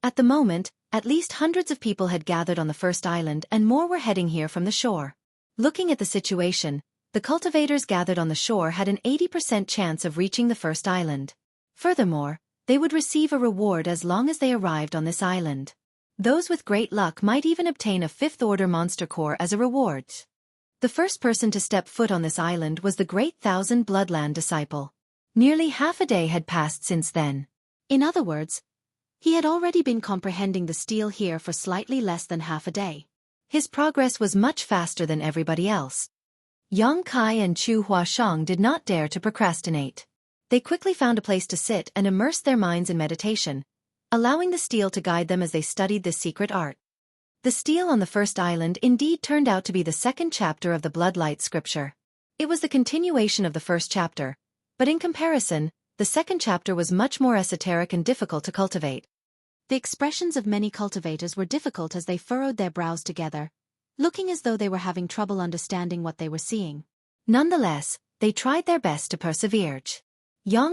At the moment, at least hundreds of people had gathered on the first island and more were heading here from the shore. Looking at the situation, the cultivators gathered on the shore had an 80% chance of reaching the first island. Furthermore, they would receive a reward as long as they arrived on this island. Those with great luck might even obtain a 5th-order monster core as a reward. The first person to step foot on this island was the Great Thousand Bloodland disciple. Nearly half a day had passed since then. In other words, he had already been comprehending the steel here for slightly less than half a day. His progress was much faster than everybody else. Kai and Xueqi did not dare to procrastinate. They quickly found a place to sit and immersed their minds in meditation, allowing the steel to guide them as they studied this secret art. The steel on the first island indeed turned out to be the second chapter of the Bloodlight scripture. It was the continuation of the first chapter, but in comparison, the second chapter was much more esoteric and difficult to cultivate. The expressions of many cultivators were difficult as they furrowed their brows together, looking as though they were having trouble understanding what they were seeing. Nonetheless, they tried their best to persevere.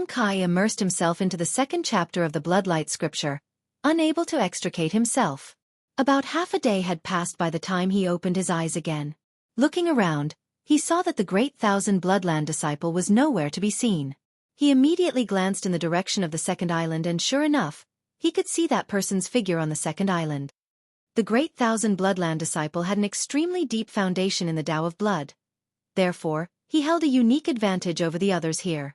Kai immersed himself into the second chapter of the Bloodlight scripture, unable to extricate himself. About half a day had passed by the time he opened his eyes again. Looking around, he saw that the Great Thousand Bloodland disciple was nowhere to be seen. He immediately glanced in the direction of the second island and sure enough, he could see that person's figure on the second island. The Great Thousand Bloodland disciple had an extremely deep foundation in the Tao of Blood. Therefore, he held a unique advantage over the others here.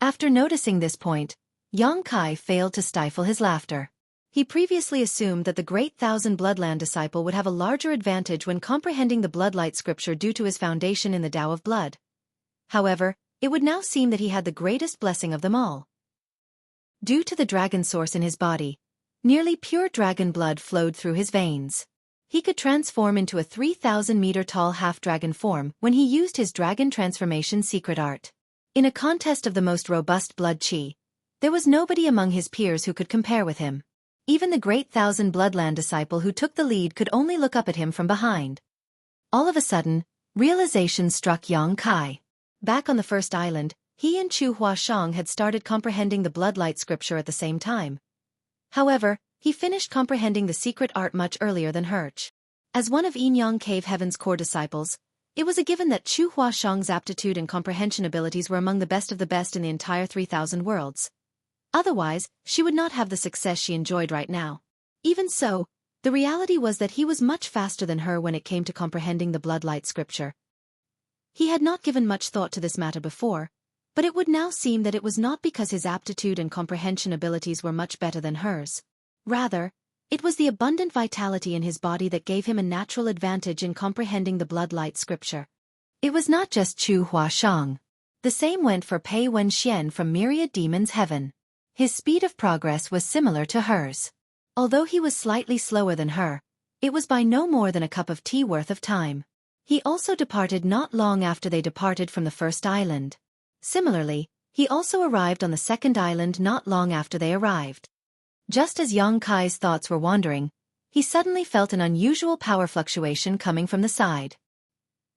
After noticing this point, Kai failed to stifle his laughter. He previously assumed that the Great Thousand Bloodland disciple would have a larger advantage when comprehending the Bloodlight scripture due to his foundation in the Tao of Blood. However, it would now seem that he had the greatest blessing of them all. Due to the dragon source in his body, nearly pure dragon blood flowed through his veins. He could transform into a 3,000-meter-tall half-dragon form when he used his dragon transformation secret art. In a contest of the most robust blood chi, there was nobody among his peers who could compare with him. Even the Great Thousand Bloodland disciple who took the lead could only look up at him from behind. All of a sudden, realization struck Kai. Back on the first island, he and Xueqi had started comprehending the Bloodlight scripture at the same time. However, he finished comprehending the secret art much earlier than Hirsch. As one of Yin Cave Heaven's core disciples, it was a given that Xueqi's aptitude and comprehension abilities were among the best of the best in the entire 3,000 worlds. Otherwise, she would not have the success she enjoyed right now. Even so, the reality was that he was much faster than her when it came to comprehending the Bloodlight scripture. He had not given much thought to this matter before, but it would now seem that it was not because his aptitude and comprehension abilities were much better than hers. Rather, it was the abundant vitality in his body that gave him a natural advantage in comprehending the Bloodlight scripture. It was not just Xueqi. The same went for Pei Wenxian from Myriad Demon's Heaven. His speed of progress was similar to hers. Although he was slightly slower than her, it was by no more than a cup of tea worth of time. He also departed not long after they departed from the first island. Similarly, he also arrived on the second island not long after they arrived. Just as Yang Kai's thoughts were wandering, he suddenly felt an unusual power fluctuation coming from the side.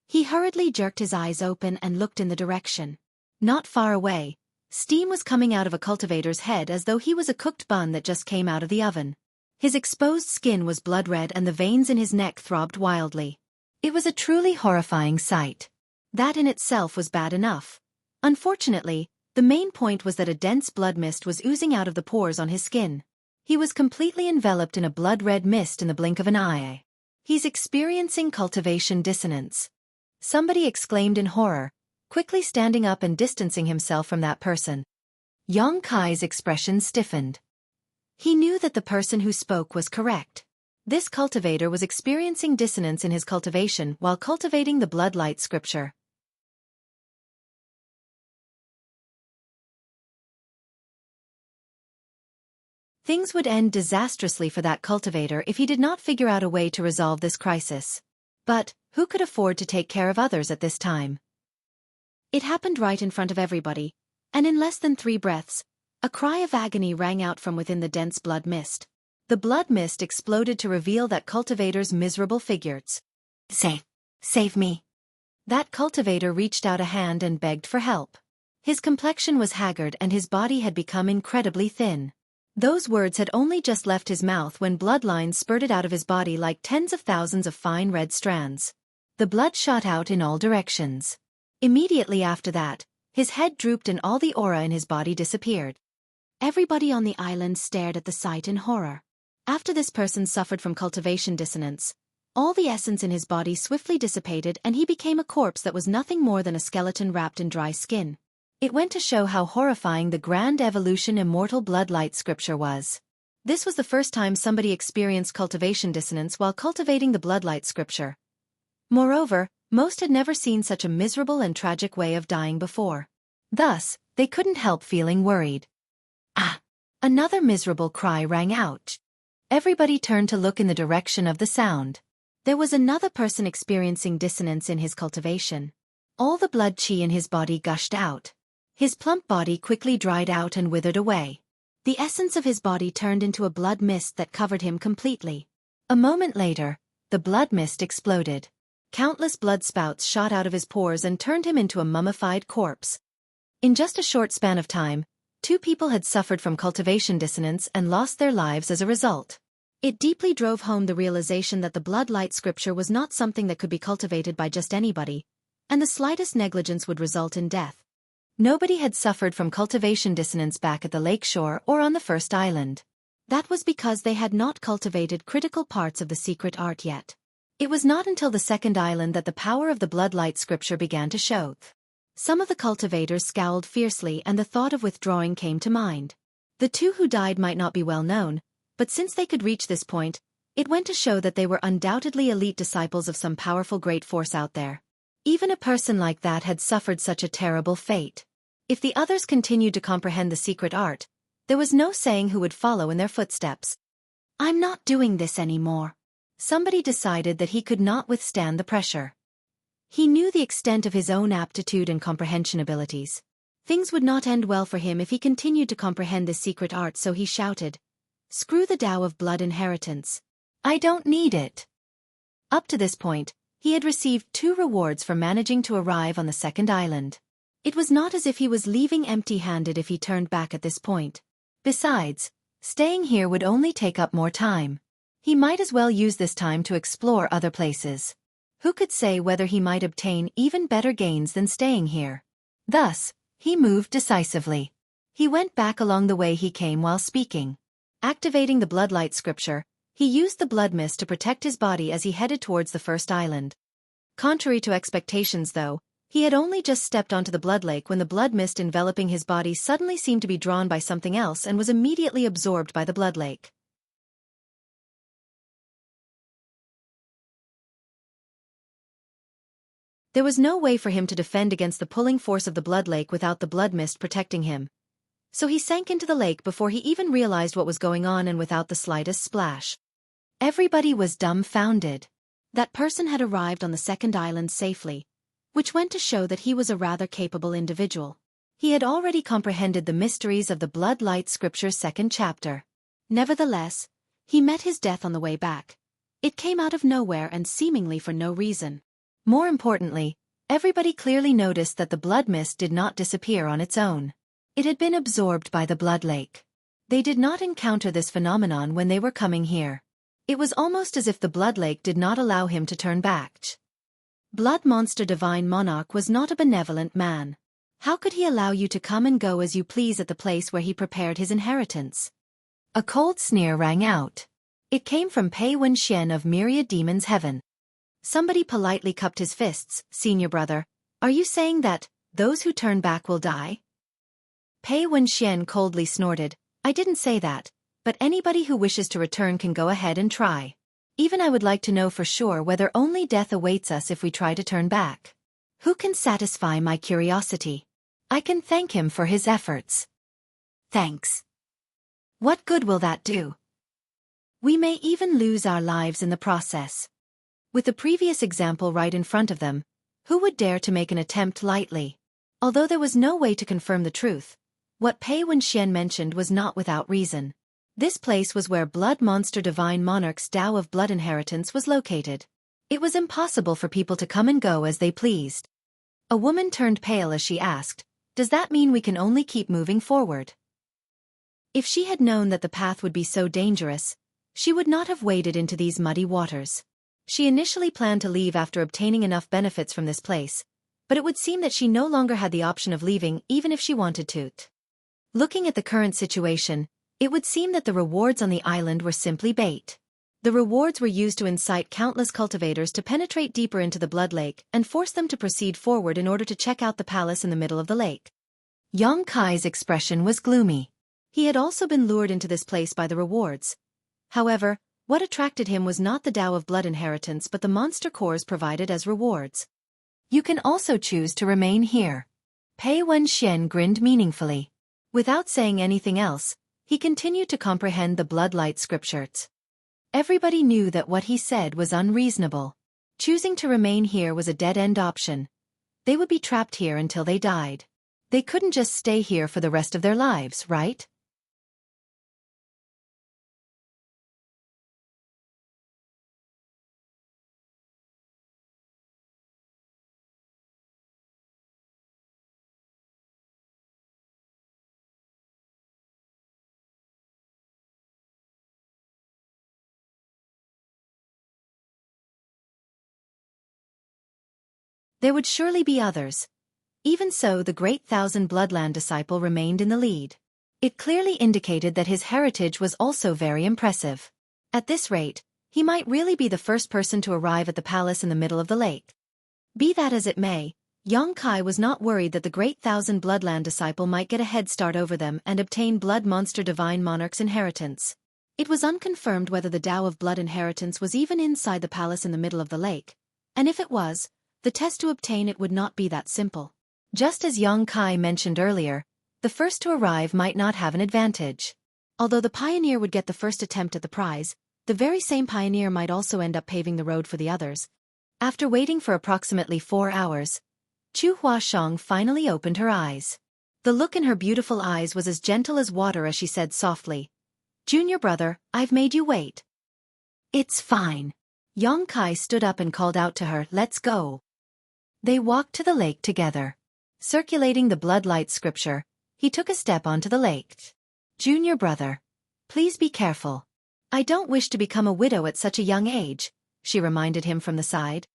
He hurriedly jerked his eyes open and looked in the direction. Not far away, steam was coming out of a cultivator's head as though he was a cooked bun that just came out of the oven. His exposed skin was blood red and the veins in his neck throbbed wildly. It was a truly horrifying sight. That in itself was bad enough. Unfortunately, the main point was that a dense blood mist was oozing out of the pores on his skin. He was completely enveloped in a blood-red mist in the blink of an eye. He's experiencing cultivation dissonance. Somebody exclaimed in horror, quickly standing up and distancing himself from that person. Yang Kai's expression stiffened. He knew that the person who spoke was correct. This cultivator was experiencing dissonance in his cultivation while cultivating the bloodlight scripture. Things would end disastrously for that cultivator if he did not figure out a way to resolve this crisis. But, who could afford to take care of others at this time? It happened right in front of everybody, and in less than 3 breaths, a cry of agony rang out from within the dense blood mist. The blood mist exploded to reveal that cultivator's miserable figures. Save me. That cultivator reached out a hand and begged for help. His complexion was haggard and his body had become incredibly thin. Those words had only just left his mouth when bloodlines spurted out of his body like tens of thousands of fine red strands. The blood shot out in all directions. Immediately after that, his head drooped and all the aura in his body disappeared. Everybody on the island stared at the sight in horror. After this person suffered from cultivation dissonance, all the essence in his body swiftly dissipated and he became a corpse that was nothing more than a skeleton wrapped in dry skin. It went to show how horrifying the grand evolution immortal bloodlight scripture was. This was the first time somebody experienced cultivation dissonance while cultivating the bloodlight scripture. Moreover, most had never seen such a miserable and tragic way of dying before. Thus, they couldn't help feeling worried. Ah! Another miserable cry rang out. Everybody turned to look in the direction of the sound. There was another person experiencing dissonance in his cultivation. All the blood chi in his body gushed out. His plump body quickly dried out and withered away. The essence of his body turned into a blood mist that covered him completely. A moment later, the blood mist exploded. Countless blood spouts shot out of his pores and turned him into a mummified corpse. In just a short span of time, 2 people had suffered from cultivation dissonance and lost their lives as a result. It deeply drove home the realization that the bloodlight scripture was not something that could be cultivated by just anybody, and the slightest negligence would result in death. Nobody had suffered from cultivation dissonance back at the lakeshore or on the first island. That was because they had not cultivated critical parts of the secret art yet. It was not until the second island that the power of the bloodlight scripture began to show. Some of the cultivators scowled fiercely and the thought of withdrawing came to mind. The 2 who died might not be well known, but since they could reach this point, it went to show that they were undoubtedly elite disciples of some powerful great force out there. Even a person like that had suffered such a terrible fate. If the others continued to comprehend the secret art, there was no saying who would follow in their footsteps. I'm not doing this anymore. Somebody decided that he could not withstand the pressure. He knew the extent of his own aptitude and comprehension abilities. Things would not end well for him if he continued to comprehend this secret art, so he shouted, "Screw the Tao of blood inheritance. I don't need it." Up to this point, he had received 2 rewards for managing to arrive on the second island. It was not as if he was leaving empty-handed if he turned back at this point. Besides, staying here would only take up more time. He might as well use this time to explore other places. Who could say whether he might obtain even better gains than staying here? Thus, he moved decisively. He went back along the way he came while speaking. Activating the bloodlight scripture, he used the blood mist to protect his body as he headed towards the first island. Contrary to expectations though, he had only just stepped onto the blood lake when the blood mist enveloping his body suddenly seemed to be drawn by something else and was immediately absorbed by the blood lake. There was no way for him to defend against the pulling force of the blood lake without the blood mist protecting him. So he sank into the lake before he even realized what was going on and without the slightest splash. Everybody was dumbfounded. That person had arrived on the second island safely, which went to show that he was a rather capable individual. He had already comprehended the mysteries of the Blood Light Scripture's second chapter. Nevertheless, he met his death on the way back. It came out of nowhere and seemingly for no reason. More importantly, everybody clearly noticed that the blood mist did not disappear on its own. It had been absorbed by the blood lake. They did not encounter this phenomenon when they were coming here. It was almost as if the blood lake did not allow him to turn back. Blood Monster Divine Monarch was not a benevolent man. How could he allow you to come and go as you please at the place where he prepared his inheritance? A cold sneer rang out. It came from Pei Wenxian of Myriad Demons Heaven. Somebody politely cupped his fists. Senior brother, are you saying that those who turn back will die? Pei Wenxian coldly snorted. I didn't say that, but anybody who wishes to return can go ahead and try. Even I would like to know for sure whether only death awaits us if we try to turn back. Who can satisfy my curiosity? I can thank him for his efforts. Thanks. What good will that do? We may even lose our lives in the process. With the previous example right in front of them, who would dare to make an attempt lightly? Although there was no way to confirm the truth, what Pei Wenxian mentioned was not without reason. This place was where Blood Monster Divine Monarch's Tao of Blood Inheritance was located. It was impossible for people to come and go as they pleased. A woman turned pale as she asked, does that mean we can only keep moving forward? If she had known that the path would be so dangerous, she would not have waded into these muddy waters. She initially planned to leave after obtaining enough benefits from this place, but it would seem that she no longer had the option of leaving even if she wanted to. Looking at the current situation, it would seem that the rewards on the island were simply bait. The rewards were used to incite countless cultivators to penetrate deeper into the blood lake and force them to proceed forward in order to check out the palace in the middle of the lake. Yang Kai's expression was gloomy. He had also been lured into this place by the rewards. However, what attracted him was not the Tao of Blood Inheritance but the monster cores provided as rewards. You can also choose to remain here. Pei Wenxian grinned meaningfully. Without saying anything else, he continued to comprehend the Bloodlight Scriptures. Everybody knew that what he said was unreasonable. Choosing to remain here was a dead-end option. They would be trapped here until they died. They couldn't just stay here for the rest of their lives, right? There would surely be others. Even so, the great Thousand Bloodland disciple remained in the lead. It clearly indicated that his heritage was also very impressive. At this rate, he might really be the first person to arrive at the palace in the middle of the lake. Be that as it may, Yang Kai was not worried that the great Thousand Bloodland disciple might get a head start over them and obtain Blood Monster Divine Monarch's inheritance. It was unconfirmed whether the Tao of Blood inheritance was even inside the palace in the middle of the lake, and if it was, the test to obtain it would not be that simple. Just as Yang Kai mentioned earlier, the first to arrive might not have an advantage. Although the pioneer would get the first attempt at the prize, the very same pioneer might also end up paving the road for the others. After waiting for approximately 4 hours, Chu Huashang finally opened her eyes. The look in her beautiful eyes was as gentle as water as she said softly, "Junior brother, I've made you wait." "It's fine." Yang Kai stood up and called out to her, "Let's go." They walked to the lake together. Circulating the Bloodlight Scripture, he took a step onto the lake. "Junior brother, please be careful. I don't wish to become a widow at such a young age," she reminded him from the side.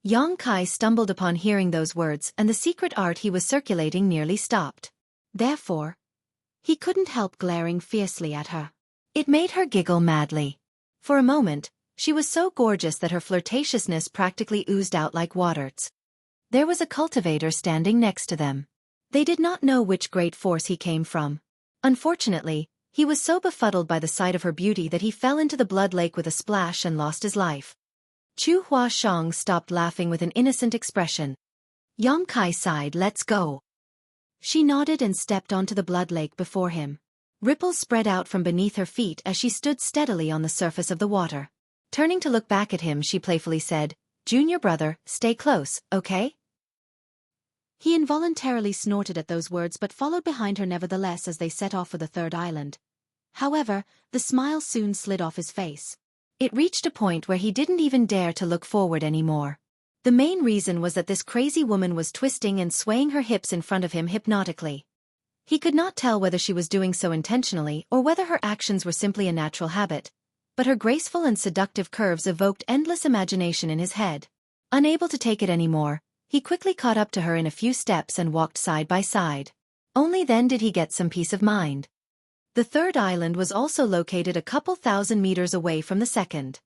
Yang Kai stumbled upon hearing those words and the secret art he was circulating nearly stopped. Therefore, he couldn't help glaring fiercely at her. It made her giggle madly. For a moment, she was so gorgeous that her flirtatiousness practically oozed out like water. There was a cultivator standing next to them. They did not know which great force he came from. Unfortunately, he was so befuddled by the sight of her beauty that he fell into the blood lake with a splash and lost his life. Chu Huashang stopped laughing with an innocent expression. Yang Kai sighed, "Let's go." She nodded and stepped onto the blood lake before him. Ripples spread out from beneath her feet as she stood steadily on the surface of the water. Turning to look back at him, she playfully said, "Junior brother, stay close, okay?" He involuntarily snorted at those words but followed behind her nevertheless as they set off for the third island. However, the smile soon slid off his face. It reached a point where he didn't even dare to look forward anymore. The main reason was that this crazy woman was twisting and swaying her hips in front of him hypnotically. He could not tell whether she was doing so intentionally or whether her actions were simply a natural habit, but her graceful and seductive curves evoked endless imagination in his head. Unable to take it anymore, he quickly caught up to her in a few steps and walked side by side. Only then did he get some peace of mind. The third island was also located a couple thousand meters away from the second.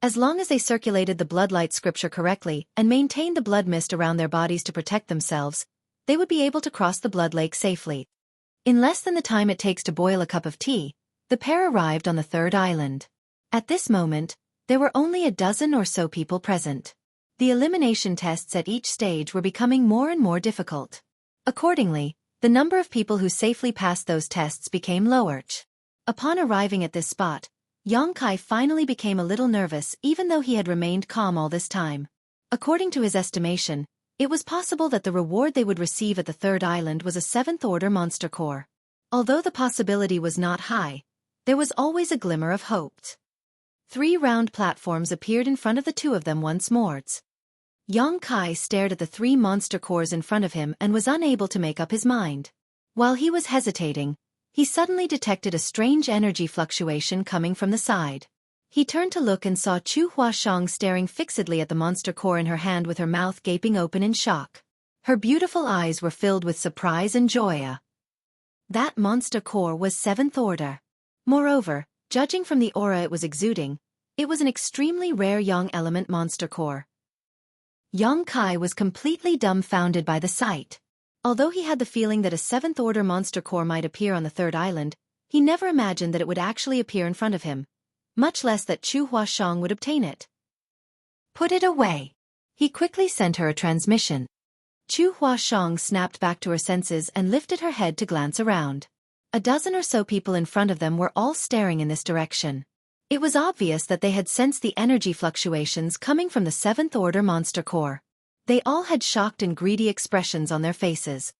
As long as they circulated the bloodlight scripture correctly and maintained the blood mist around their bodies to protect themselves, they would be able to cross the blood lake safely. In less than the time it takes to boil a cup of tea, the pair arrived on the third island. At this moment, there were only a dozen or so people present. The elimination tests at each stage were becoming more and more difficult. Accordingly, the number of people who safely passed those tests became lower. Upon arriving at this spot, Yang Kai finally became a little nervous even though he had remained calm all this time. According to his estimation, it was possible that the reward they would receive at the third island was a 7th-order monster core. Although the possibility was not high, there was always a glimmer of hope. 3 round platforms appeared in front of the two of them once more. Yang Kai stared at the 3 monster cores in front of him and was unable to make up his mind. While he was hesitating, he suddenly detected a strange energy fluctuation coming from the side. He turned to look and saw Chu Huashang staring fixedly at the monster core in her hand with her mouth gaping open in shock. Her beautiful eyes were filled with surprise and joy. That monster core was 7th order. Moreover, judging from the aura it was exuding, it was an extremely rare young element monster core. Yang Kai was completely dumbfounded by the sight. Although he had the feeling that a 7th-order monster core might appear on the third island, he never imagined that it would actually appear in front of him, much less that Chu Huashang would obtain it. "Put it away." He quickly sent her a transmission. Chu Huashang snapped back to her senses and lifted her head to glance around. A dozen or so people in front of them were all staring in this direction. It was obvious that they had sensed the energy fluctuations coming from the 7th-order monster core. They all had shocked and greedy expressions on their faces.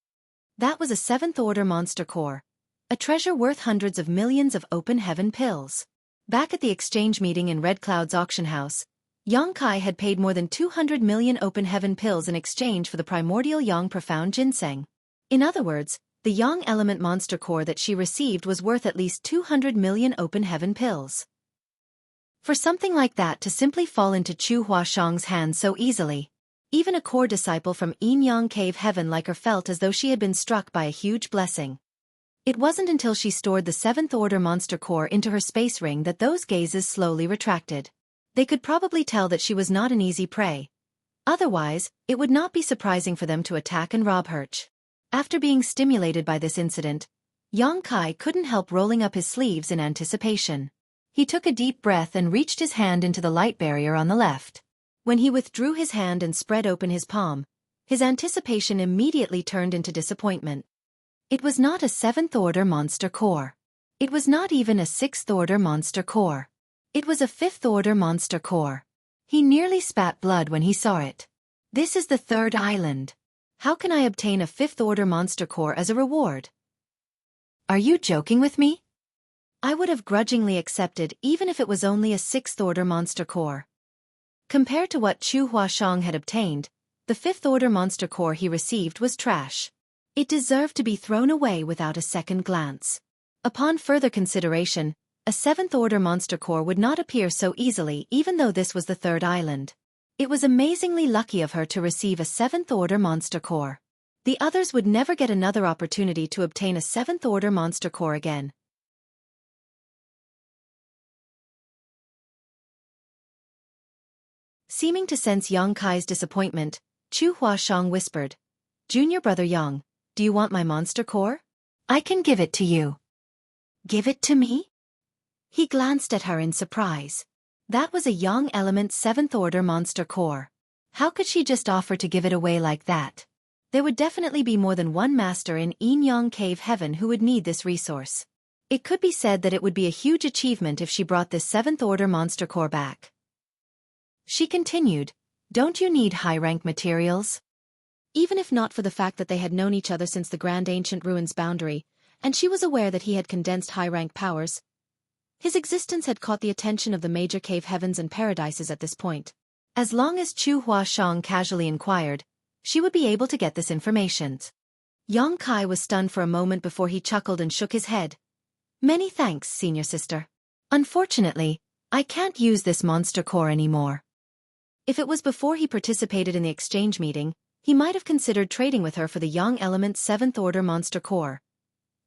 That was a 7th-order monster core, a treasure worth hundreds of millions of open heaven pills. Back at the exchange meeting in Red Cloud's auction house, Yang Kai had paid more than 200 million open heaven pills in exchange for the primordial Yang profound ginseng. In other words, the Yang element monster core that she received was worth at least 200 million open heaven pills. For something like that to simply fall into Chu Huashang's hands so easily, even a core disciple from Yin Yang Cave Heaven like her felt as though she had been struck by a huge blessing. It wasn't until she stored the 7th-order monster core into her space ring that those gazes slowly retracted. They could probably tell that she was not an easy prey. Otherwise, it would not be surprising for them to attack and rob her. After being stimulated by this incident, Yang Kai couldn't help rolling up his sleeves in anticipation. He took a deep breath and reached his hand into the light barrier on the left. When he withdrew his hand and spread open his palm, his anticipation immediately turned into disappointment. It was not a 7th-order monster core. It was not even a 6th-order monster core. It was a 5th-order monster core. He nearly spat blood when he saw it. This is the third island. How can I obtain a 5th-order monster core as a reward? Are you joking with me? I would have grudgingly accepted even if it was only a 6th-order monster core. Compared to what Chu Huashang had obtained, the 5th-order monster core he received was trash. It deserved to be thrown away without a second glance. Upon further consideration, a 7th-order monster core would not appear so easily even though this was the third island. It was amazingly lucky of her to receive a 7th-order monster core. The others would never get another opportunity to obtain a 7th-order monster core again. Seeming to sense Yang Kai's disappointment, Chu Huashang whispered, "Junior brother Yang, do you want my monster core? I can give it to you." Give it to me? He glanced at her in surprise. That was a young element 7th order monster core. How could she just offer to give it away like that? There would definitely be more than one master in Enyang Cave Heaven who would need this resource. It could be said that it would be a huge achievement if she brought this 7th order monster core back. She continued, "Don't you need high-rank materials?" Even if not for the fact that they had known each other since the Grand Ancient Ruins boundary, and she was aware that he had condensed high-rank powers, his existence had caught the attention of the major cave heavens and paradises at this point. As long as Chu Huashang casually inquired, she would be able to get this information. Yang Kai was stunned for a moment before he chuckled and shook his head. "Many thanks, senior sister. Unfortunately, I can't use this monster core anymore." If it was before he participated in the exchange meeting, he might have considered trading with her for the Yang Element 7th Order monster core.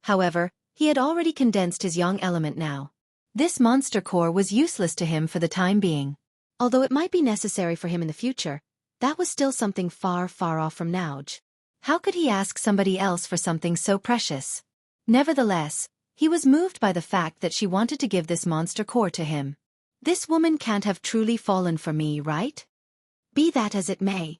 However, he had already condensed his Yang Element now. This monster core was useless to him for the time being. Although it might be necessary for him in the future, that was still something far, far off from now. How could he ask somebody else for something so precious? Nevertheless, he was moved by the fact that she wanted to give this monster core to him. This woman can't have truly fallen for me, right? Be that as it may.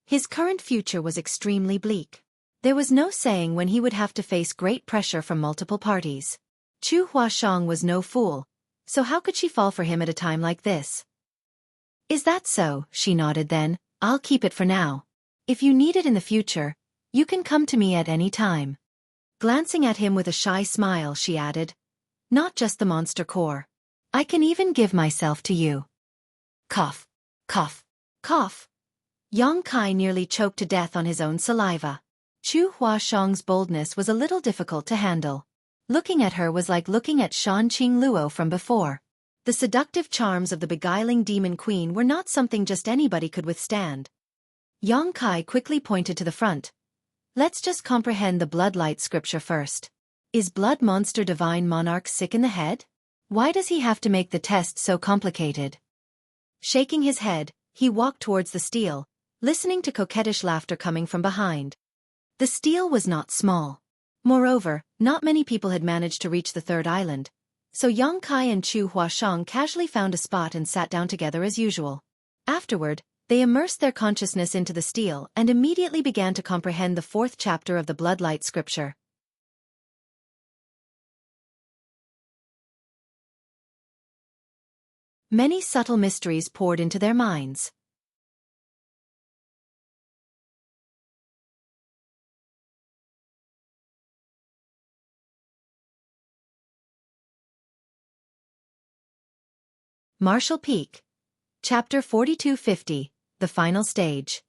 His current future was extremely bleak. There was no saying when he would have to face great pressure from multiple parties. Chu Huashang was no fool, so how could she fall for him at a time like this? "Is that so?" she nodded. "Then, I'll keep it for now. If you need it in the future, you can come to me at any time." Glancing at him with a shy smile, she added, "Not just the monster core. I can even give myself to you." Cough. Cough. Cough. Yang Kai nearly choked to death on his own saliva. Chu Huashang's boldness was a little difficult to handle. Looking at her was like looking at Shan Qing Luo from before. The seductive charms of the beguiling demon queen were not something just anybody could withstand. Yang Kai quickly pointed to the front. "Let's just comprehend the bloodlight scripture first. Is Blood Monster Divine Monarch sick in the head? Why does he have to make the test so complicated?" Shaking his head, he walked towards the stele, listening to coquettish laughter coming from behind. The stele was not small. Moreover, not many people had managed to reach the third island, so Yang Kai and Chu Huashang casually found a spot and sat down together as usual. Afterward, they immersed their consciousness into the stele and immediately began to comprehend the 4th chapter of the Bloodlight scripture. Many subtle mysteries poured into their minds. Marshall Peak. Chapter 4250, The Final Stage.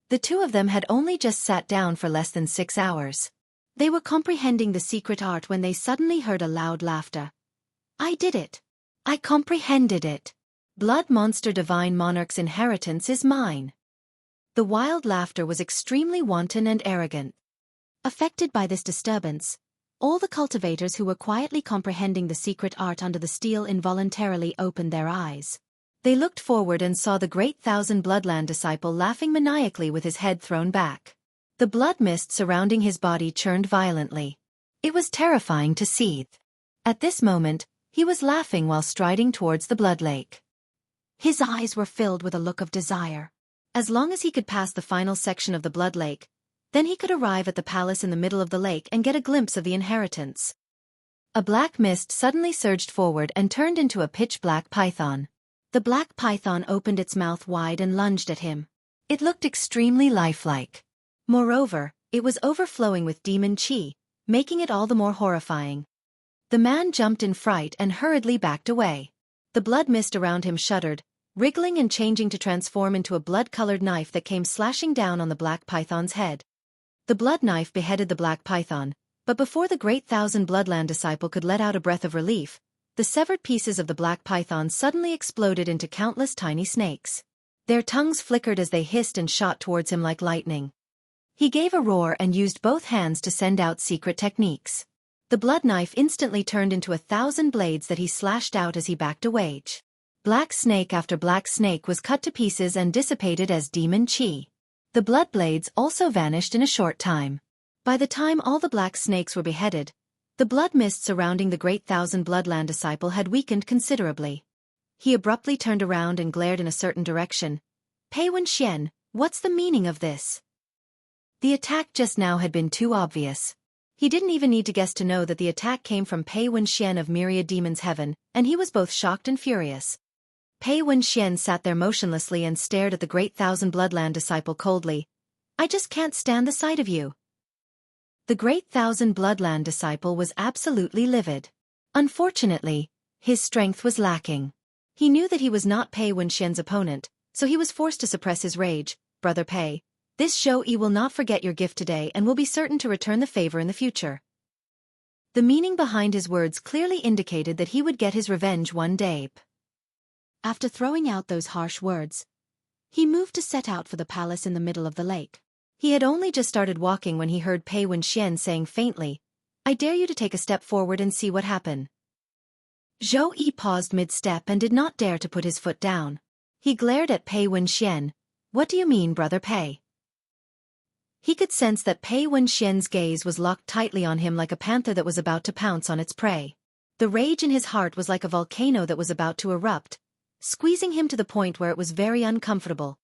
The two of them had only just sat down for less than 6 hours. They were comprehending the secret art when they suddenly heard a loud laughter. "I did it! I comprehended it! Blood Monster Divine Monarch's inheritance is mine!" The wild laughter was extremely wanton and arrogant. Affected by this disturbance, all the cultivators who were quietly comprehending the secret art under the stele involuntarily opened their eyes. They looked forward and saw the great Thousand Bloodland disciple laughing maniacally with his head thrown back. The blood mist surrounding his body churned violently. It was terrifying to see. At this moment, he was laughing while striding towards the blood lake. His eyes were filled with a look of desire. As long as he could pass the final section of the blood lake, then he could arrive at the palace in the middle of the lake and get a glimpse of the inheritance. A black mist suddenly surged forward and turned into a pitch-black python. The black python opened its mouth wide and lunged at him. It looked extremely lifelike. Moreover, it was overflowing with demon chi, making it all the more horrifying. The man jumped in fright and hurriedly backed away. The blood mist around him shuddered, wriggling and changing to transform into a blood-colored knife that came slashing down on the black python's head. The blood knife beheaded the black python, but before the great Thousand Bloodland disciple could let out a breath of relief, the severed pieces of the black python suddenly exploded into countless tiny snakes. Their tongues flickered as they hissed and shot towards him like lightning. He gave a roar and used both hands to send out secret techniques. The blood knife instantly turned into 1,000 blades that he slashed out as he backed away. Black snake after black snake was cut to pieces and dissipated as demon chi. The blood blades also vanished in a short time. By the time all the black snakes were beheaded, The blood mist surrounding the great Thousand Bloodland disciple had weakened considerably. He abruptly turned around and glared in a certain direction. Pei Wenxian, what's the meaning of this? The attack just now had been too obvious. He didn't even need to guess to know that the attack came from Pei Wenxian of Myriad Demons Heaven, and he was both shocked and furious. Pei Wenxian sat there motionlessly and stared at the great Thousand Bloodland disciple coldly. I just can't stand the sight of you. The great Thousand Bloodland disciple was absolutely livid. Unfortunately, his strength was lacking. He knew that he was not Pei Wenxian's opponent, so he was forced to suppress his rage. Brother Pei, this Xueqi will not forget your gift today and will be certain to return the favor in the future. The meaning behind his words clearly indicated that he would get his revenge one day. After throwing out those harsh words, he moved to set out for the palace in the middle of the lake. He had only just started walking when he heard Pei Wenxian saying faintly, I dare you to take a step forward and see what happened. Xueqi paused mid-step and did not dare to put his foot down. He glared at Pei Wenxian. What do you mean, Brother Pei? He could sense that Pei Wenxian's gaze was locked tightly on him like a panther that was about to pounce on its prey. The rage in his heart was like a volcano that was about to erupt, squeezing him to the point where it was very uncomfortable.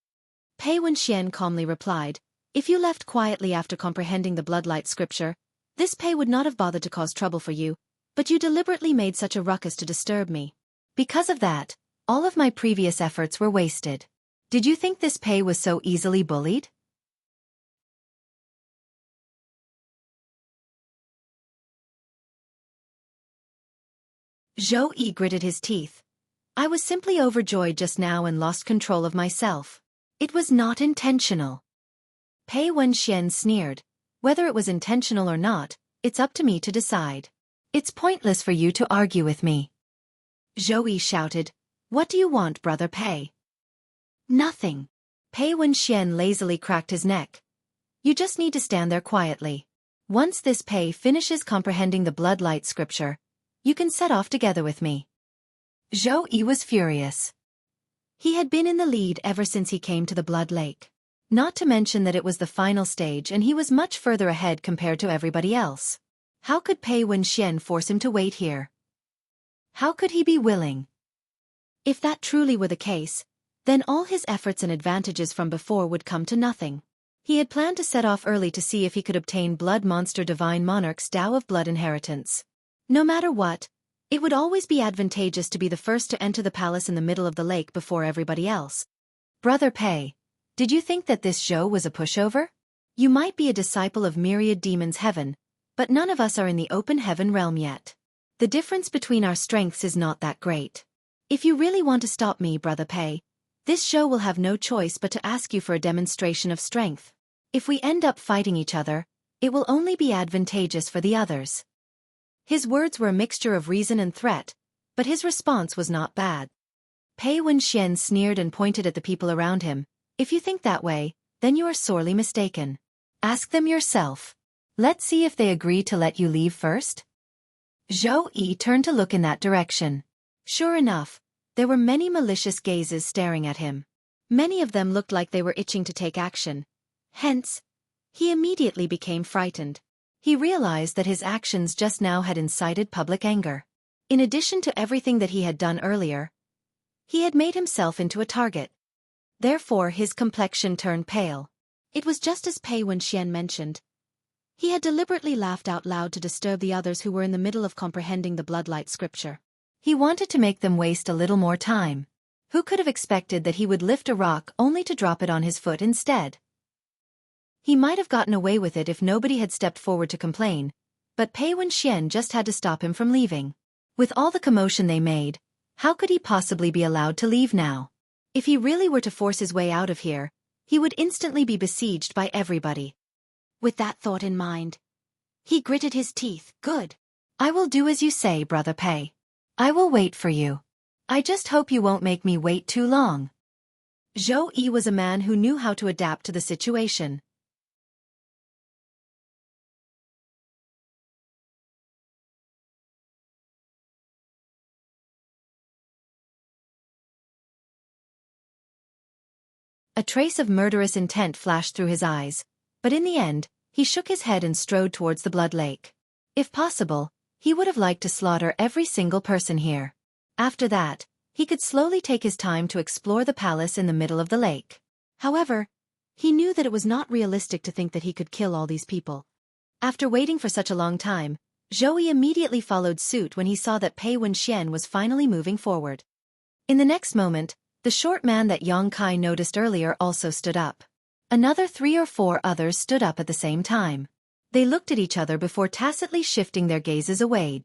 Pei Wenxian calmly replied, If you left quietly after comprehending the Bloodlight scripture, this Pei would not have bothered to cause trouble for you, but you deliberately made such a ruckus to disturb me. Because of that, all of my previous efforts were wasted. Did you think this Pei was so easily bullied? Xueqi gritted his teeth. I was simply overjoyed just now and lost control of myself. It was not intentional. Pei Wenxian sneered. Whether it was intentional or not, it's up to me to decide. It's pointless for you to argue with me. Xueqi shouted. What do you want, Brother Pei? Nothing. Pei Wenxian lazily cracked his neck. You just need to stand there quietly. Once this Pei finishes comprehending the Bloodlight scripture, you can set off together with me. Xueqi was furious. He had been in the lead ever since he came to the Blood Lake. Not to mention that it was the final stage and he was much further ahead compared to everybody else. How could Pei Wenxian force him to wait here? How could he be willing? If that truly were the case, then all his efforts and advantages from before would come to nothing. He had planned to set off early to see if he could obtain Blood Monster Divine Monarch's Tao of Blood inheritance. No matter what, it would always be advantageous to be the first to enter the palace in the middle of the lake before everybody else. Brother Pei, did you think that this Zhou was a pushover? You might be a disciple of Myriad Demons Heaven, but none of us are in the open heaven realm yet. The difference between our strengths is not that great. If you really want to stop me, Brother Pei, this Zhou will have no choice but to ask you for a demonstration of strength. If we end up fighting each other, it will only be advantageous for the others. His words were a mixture of reason and threat, but his response was not bad. Pei Wenxian sneered and pointed at the people around him. If you think that way, then you are sorely mistaken. Ask them yourself. Let's see if they agree to let you leave first. Xueqi turned to look in that direction. Sure enough, there were many malicious gazes staring at him. Many of them looked like they were itching to take action. Hence, he immediately became frightened. He realized that his actions just now had incited public anger. In addition to everything that he had done earlier, he had made himself into a target. Therefore his complexion turned pale. It was just as Pei Wenxian mentioned. He had deliberately laughed out loud to disturb the others who were in the middle of comprehending the Bloodlight scripture. He wanted to make them waste a little more time. Who could have expected that he would lift a rock only to drop it on his foot instead? He might have gotten away with it if nobody had stepped forward to complain, but Pei Wenxian just had to stop him from leaving. With all the commotion they made, how could he possibly be allowed to leave now? If he really were to force his way out of here, he would instantly be besieged by everybody. With that thought in mind, he gritted his teeth. Good. I will do as you say, Brother Pei. I will wait for you. I just hope you won't make me wait too long. Xueqi was a man who knew how to adapt to the situation. A trace of murderous intent flashed through his eyes, but in the end, he shook his head and strode towards the Blood Lake. If possible, He would have liked to slaughter every single person here. After that, he could slowly take his time to explore the palace in the middle of the lake. However, he knew that it was not realistic to think that he could kill all these people. After waiting for such a long time, Xueqi immediately followed suit when he saw that Pei Wenxian was finally moving forward. In the next moment, the short man that Yang Kai noticed earlier also stood up. Another 3 or 4 others stood up at the same time. They looked at each other before tacitly shifting their gazes away.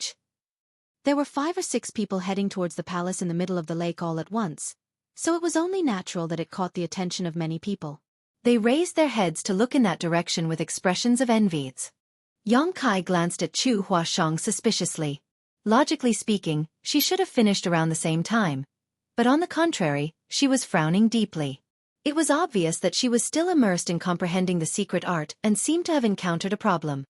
There were 5 or 6 people heading towards the palace in the middle of the lake all at once, so it was only natural that it caught the attention of many people. They raised their heads to look in that direction with expressions of envy. Yang Kai glanced at Chu Huashang suspiciously. Logically speaking, she should have finished around the same time. But on the contrary, she was frowning deeply. It was obvious that she was still immersed in comprehending the secret art and seemed to have encountered a problem.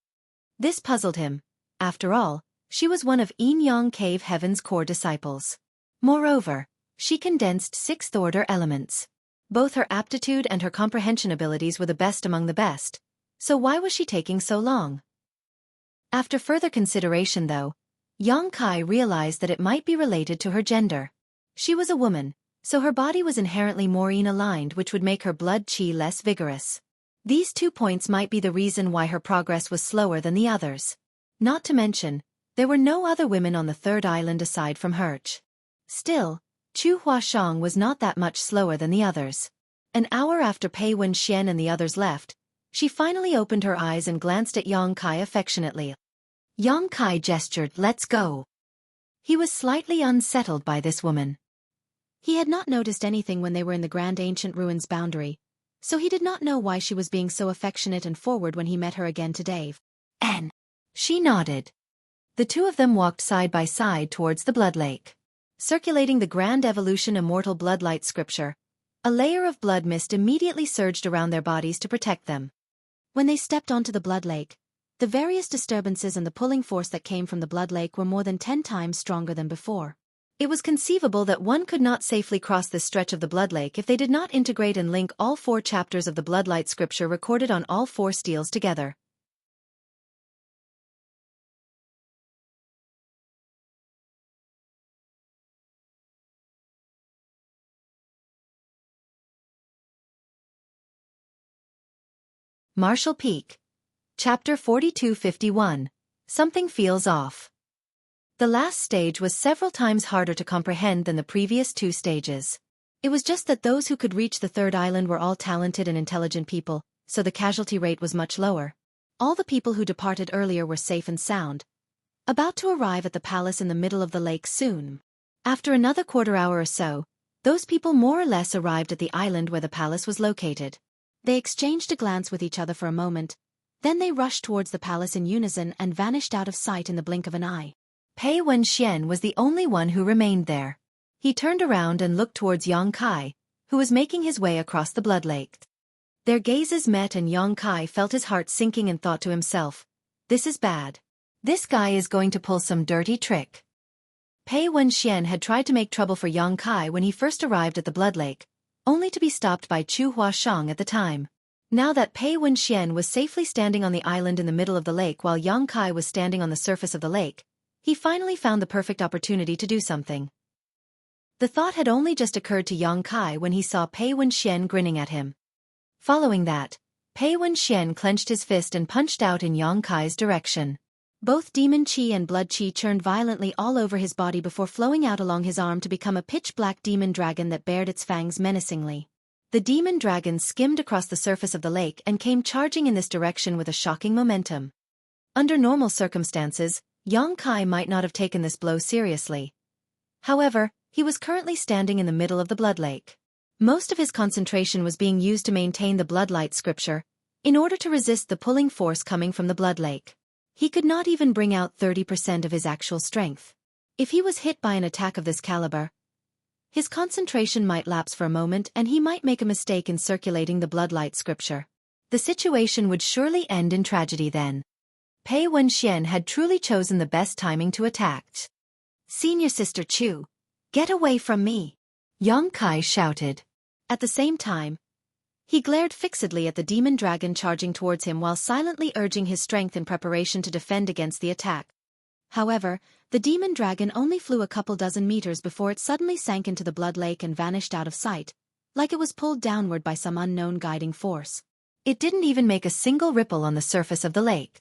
This puzzled him. After all, she was one of Yin Yang Cave Heaven's core disciples. Moreover, she condensed 6th-order elements. Both her aptitude and her comprehension abilities were the best among the best. So why was she taking so long? After further consideration though, Yang Kai realized that it might be related to her gender. She was a woman, so her body was inherently more yin-aligned, which would make her blood qi less vigorous. These 2 points might be the reason why her progress was slower than the others. Not to mention, there were no other women on the 3rd island aside from her. Still, Chu Huashang was not that much slower than the others. An hour after Pei Wenxian and the others left, she finally opened her eyes and glanced at Yang Kai affectionately. Yang Kai gestured, "Let's go." He was slightly unsettled by this woman. He had not noticed anything when they were in the grand ancient ruins boundary, so he did not know why she was being so affectionate and forward when he met her again today. "N." She nodded. The 2 of them walked side by side towards the blood lake. Circulating the Grand Evolution Immortal Bloodlight scripture, a layer of blood mist immediately surged around their bodies to protect them. When they stepped onto the blood lake, the various disturbances and the pulling force that came from the blood lake were more than 10 times stronger than before. It was conceivable that one could not safely cross this stretch of the blood lake if they did not integrate and link all 4 chapters of the Bloodlight scripture recorded on all 4 steels together. Marshall Peak. Chapter 4251. Something feels off. The last stage was several times harder to comprehend than the previous 2 stages. It was just that those who could reach the 3rd island were all talented and intelligent people, so the casualty rate was much lower. All the people who departed earlier were safe and sound, about to arrive at the palace in the middle of the lake soon. After another quarter hour or so, those people more or less arrived at the island where the palace was located. They exchanged a glance with each other for a moment, then they rushed towards the palace in unison and vanished out of sight in the blink of an eye. Pei Wenxian was the only one who remained there. He turned around and looked towards Yang Kai, who was making his way across the blood lake. Their gazes met and Yang Kai felt his heart sinking and thought to himself, "This is bad. This guy is going to pull some dirty trick." Pei Wenxian had tried to make trouble for Yang Kai when he first arrived at the blood lake, only to be stopped by Chu Huashang at the time. Now that Pei Wenxian was safely standing on the island in the middle of the lake while Yang Kai was standing on the surface of the lake, he finally found the perfect opportunity to do something. The thought had only just occurred to Yang Kai when he saw Pei Wenxian grinning at him. Following that, Pei Wenxian clenched his fist and punched out in Yang Kai's direction. Both demon qi and blood qi churned violently all over his body before flowing out along his arm to become a pitch-black demon dragon that bared its fangs menacingly. The demon dragon skimmed across the surface of the lake and came charging in this direction with a shocking momentum. Under normal circumstances, Yang Kai might not have taken this blow seriously. However, he was currently standing in the middle of the blood lake. Most of his concentration was being used to maintain the bloodlight scripture, in order to resist the pulling force coming from the blood lake. He could not even bring out 30% of his actual strength. If he was hit by an attack of this caliber, his concentration might lapse for a moment and he might make a mistake in circulating the bloodlight scripture. The situation would surely end in tragedy then. Pei Wenxian had truly chosen the best timing to attack. "Senior Sister Chu, get away from me!" Yang Kai shouted. At the same time, he glared fixedly at the demon dragon charging towards him while silently urging his strength in preparation to defend against the attack. However, the demon dragon only flew a couple dozen meters before it suddenly sank into the blood lake and vanished out of sight, like it was pulled downward by some unknown guiding force. It didn't even make a single ripple on the surface of the lake.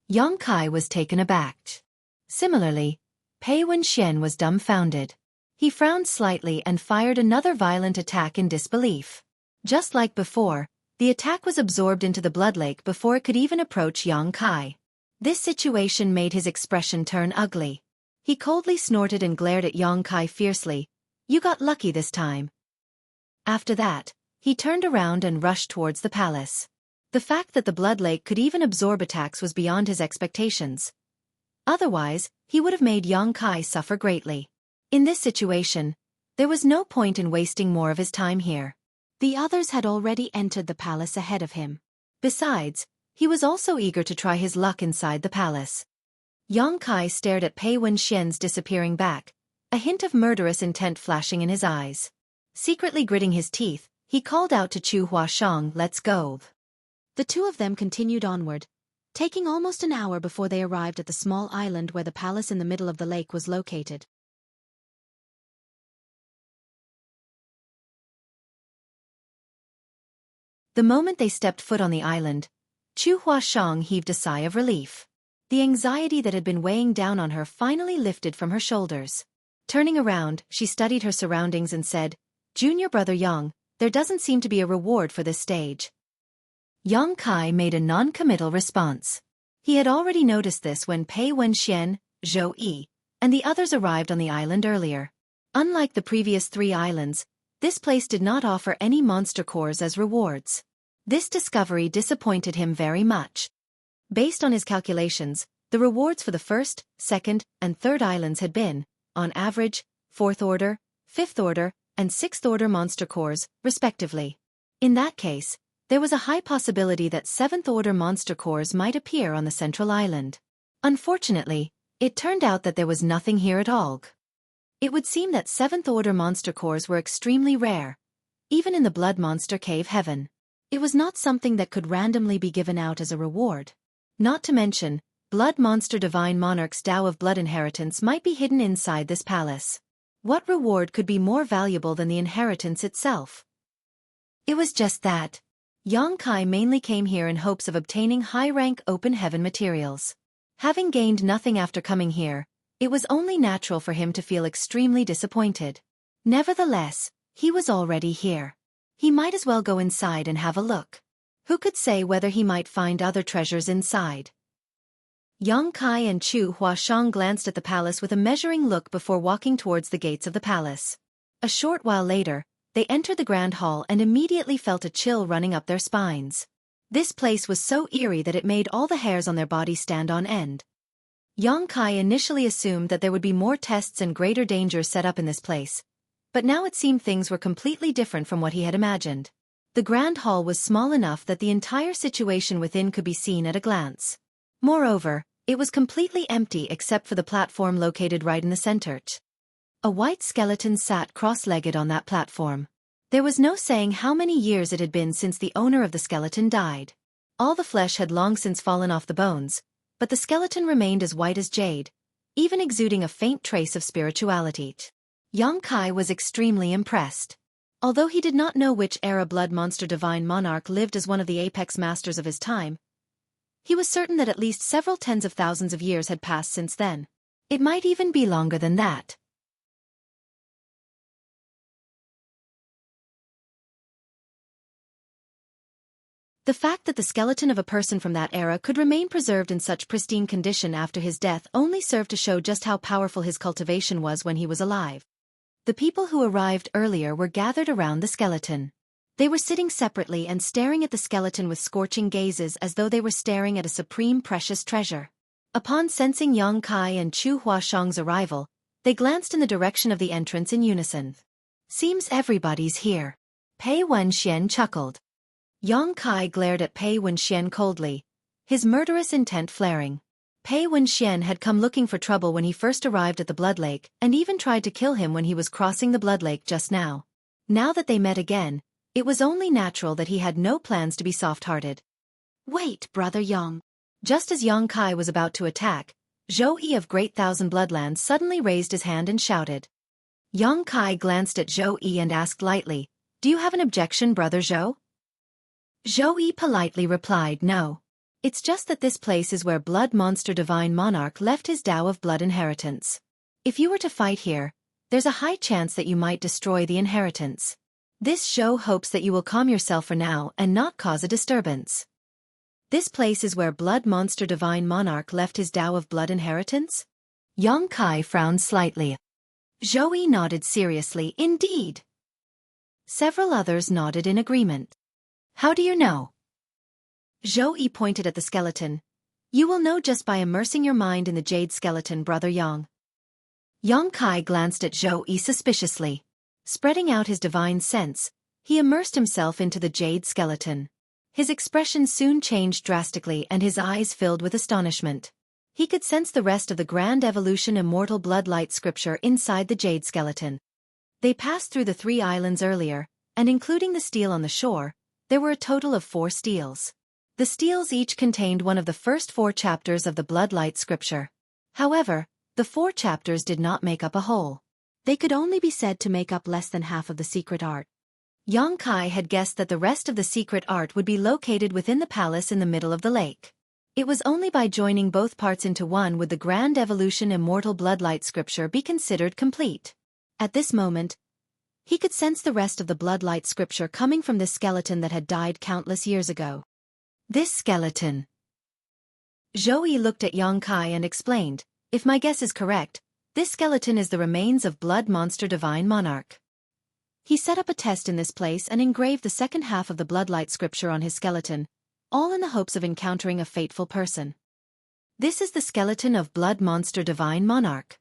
Yang Kai was taken aback. Similarly, Pei Wenxian was dumbfounded. He frowned slightly and fired another violent attack in disbelief. Just like before, the attack was absorbed into the blood lake before it could even approach Yang Kai. This situation made his expression turn ugly. He coldly snorted and glared at Yang Kai fiercely. "You got lucky this time." After that, he turned around and rushed towards the palace. The fact that the blood lake could even absorb attacks was beyond his expectations. Otherwise, he would have made Yang Kai suffer greatly. In this situation, there was no point in wasting more of his time here. The others had already entered the palace ahead of him. Besides, he was also eager to try his luck inside the palace. Yang Kai stared at Pei Wenxian's disappearing back, a hint of murderous intent flashing in his eyes. Secretly gritting his teeth, he called out to Chu Huashang, "Let's go." The two of them continued onward, taking almost an hour before they arrived at the small island where the palace in the middle of the lake was located. The moment they stepped foot on the island, Chu Huashang heaved a sigh of relief. The anxiety that had been weighing down on her finally lifted from her shoulders. Turning around, she studied her surroundings and said, "Junior brother Yang, there doesn't seem to be a reward for this stage." Yang Kai made a non-committal response. He had already noticed this when Pei Wenxian, Xueqi, and the others arrived on the island earlier. Unlike the previous 3 islands, this place did not offer any monster cores as rewards. This discovery disappointed him very much. Based on his calculations, the rewards for the first, second, and third islands had been, on average, 4th order, 5th order, and 6th order monster cores, respectively. In that case, there was a high possibility that 7th order monster cores might appear on the central island. Unfortunately, it turned out that there was nothing here at all. It would seem that 7th order monster cores were extremely rare, even in the blood monster cave heaven. It was not something that could randomly be given out as a reward. Not to mention, blood monster divine monarch's Tao of blood inheritance might be hidden inside this palace. What reward could be more valuable than the inheritance itself? It was just that. Yang Kai mainly came here in hopes of obtaining high-rank open heaven materials. Having gained nothing after coming here, it was only natural for him to feel extremely disappointed. Nevertheless, he was already here. He might as well go inside and have a look. Who could say whether he might find other treasures inside? Yang Kai and Chu Huashang glanced at the palace with a measuring look before walking towards the gates of the palace. A short while later, they entered the grand hall and immediately felt a chill running up their spines. This place was so eerie that it made all the hairs on their bodies stand on end. Yang Kai initially assumed that there would be more tests and greater dangers set up in this place, but now it seemed things were completely different from what he had imagined. The grand hall was small enough that the entire situation within could be seen at a glance. Moreover, it was completely empty except for the platform located right in the center. A white skeleton sat cross-legged on that platform. There was no saying how many years it had been since the owner of the skeleton died. All the flesh had long since fallen off the bones, but the skeleton remained as white as jade, even exuding a faint trace of spirituality. Yang Kai was extremely impressed. Although he did not know which era blood monster divine monarch lived as one of the apex masters of his time, he was certain that at least several tens of thousands of years had passed since then. It might even be longer than that. The fact that the skeleton of a person from that era could remain preserved in such pristine condition after his death only served to show just how powerful his cultivation was when he was alive. The people who arrived earlier were gathered around the skeleton. They were sitting separately and staring at the skeleton with scorching gazes as though they were staring at a supreme precious treasure. Upon sensing Yang Kai and Chu Huashang's arrival, they glanced in the direction of the entrance in unison. "Seems everybody's here." Pei Wenxian chuckled. Yang Kai glared at Pei Wenxian coldly, his murderous intent flaring. Pei Wenxian had come looking for trouble when he first arrived at the Blood Lake and even tried to kill him when he was crossing the Blood Lake just now. Now that they met again, it was only natural that he had no plans to be soft-hearted. "Wait, brother Yang." Just as Yang Kai was about to attack, Xueqi of Great Thousand Bloodlands suddenly raised his hand and shouted. Yang Kai glanced at Xueqi and asked lightly, "Do you have an objection, Brother Zhou?" Xueqi politely replied, "No. It's just that this place is where Blood Monster Divine Monarch left his Tao of Blood inheritance. If you were to fight here, there's a high chance that you might destroy the inheritance. This Zhou hopes that you will calm yourself for now and not cause a disturbance." This place is where Blood Monster Divine Monarch left his Tao of Blood inheritance? Yang Kai frowned slightly. Xueqi nodded seriously, "Indeed." Several others nodded in agreement. "How do you know?" Xueqi pointed at the skeleton. "You will know just by immersing your mind in the jade skeleton, Brother Yang." Yang Kai glanced at Xueqi suspiciously. Spreading out his divine sense, he immersed himself into the jade skeleton. His expression soon changed drastically and his eyes filled with astonishment. He could sense the rest of the Grand Evolution Immortal Bloodlight scripture inside the jade skeleton. They passed through the 3 islands earlier, and including the stele on the shore, there were a total of 4 steles. The steles each contained one of the first 4 chapters of the Bloodlight scripture. However, the 4 chapters did not make up a whole. They could only be said to make up less than half of the secret art. Yang Kai had guessed that the rest of the secret art would be located within the palace in the middle of the lake. It was only by joining both parts into one would the Grand Evolution Immortal Bloodlight scripture be considered complete. At this moment, he could sense the rest of the Bloodlight scripture coming from this skeleton that had died countless years ago. This skeleton. Xueqi looked at Yang Kai and explained, "If my guess is correct, this skeleton is the remains of Blood Monster Divine Monarch." He set up a test in this place and engraved the second half of the Bloodlight scripture on his skeleton, all in the hopes of encountering a fateful person. This is the skeleton of Blood Monster Divine Monarch.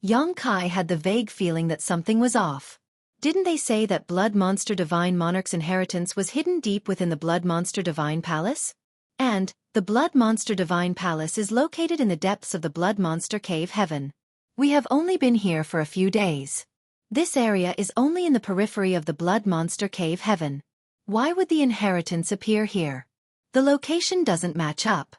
Yang Kai had the vague feeling that something was off. Didn't they say that Blood Monster Divine Monarch's inheritance was hidden deep within the Blood Monster Divine Palace? And, the Blood Monster Divine Palace is located in the depths of the Blood Monster Cave Heaven. We have only been here for a few days. This area is only in the periphery of the Blood Monster Cave Heaven. Why would the inheritance appear here? The location doesn't match up.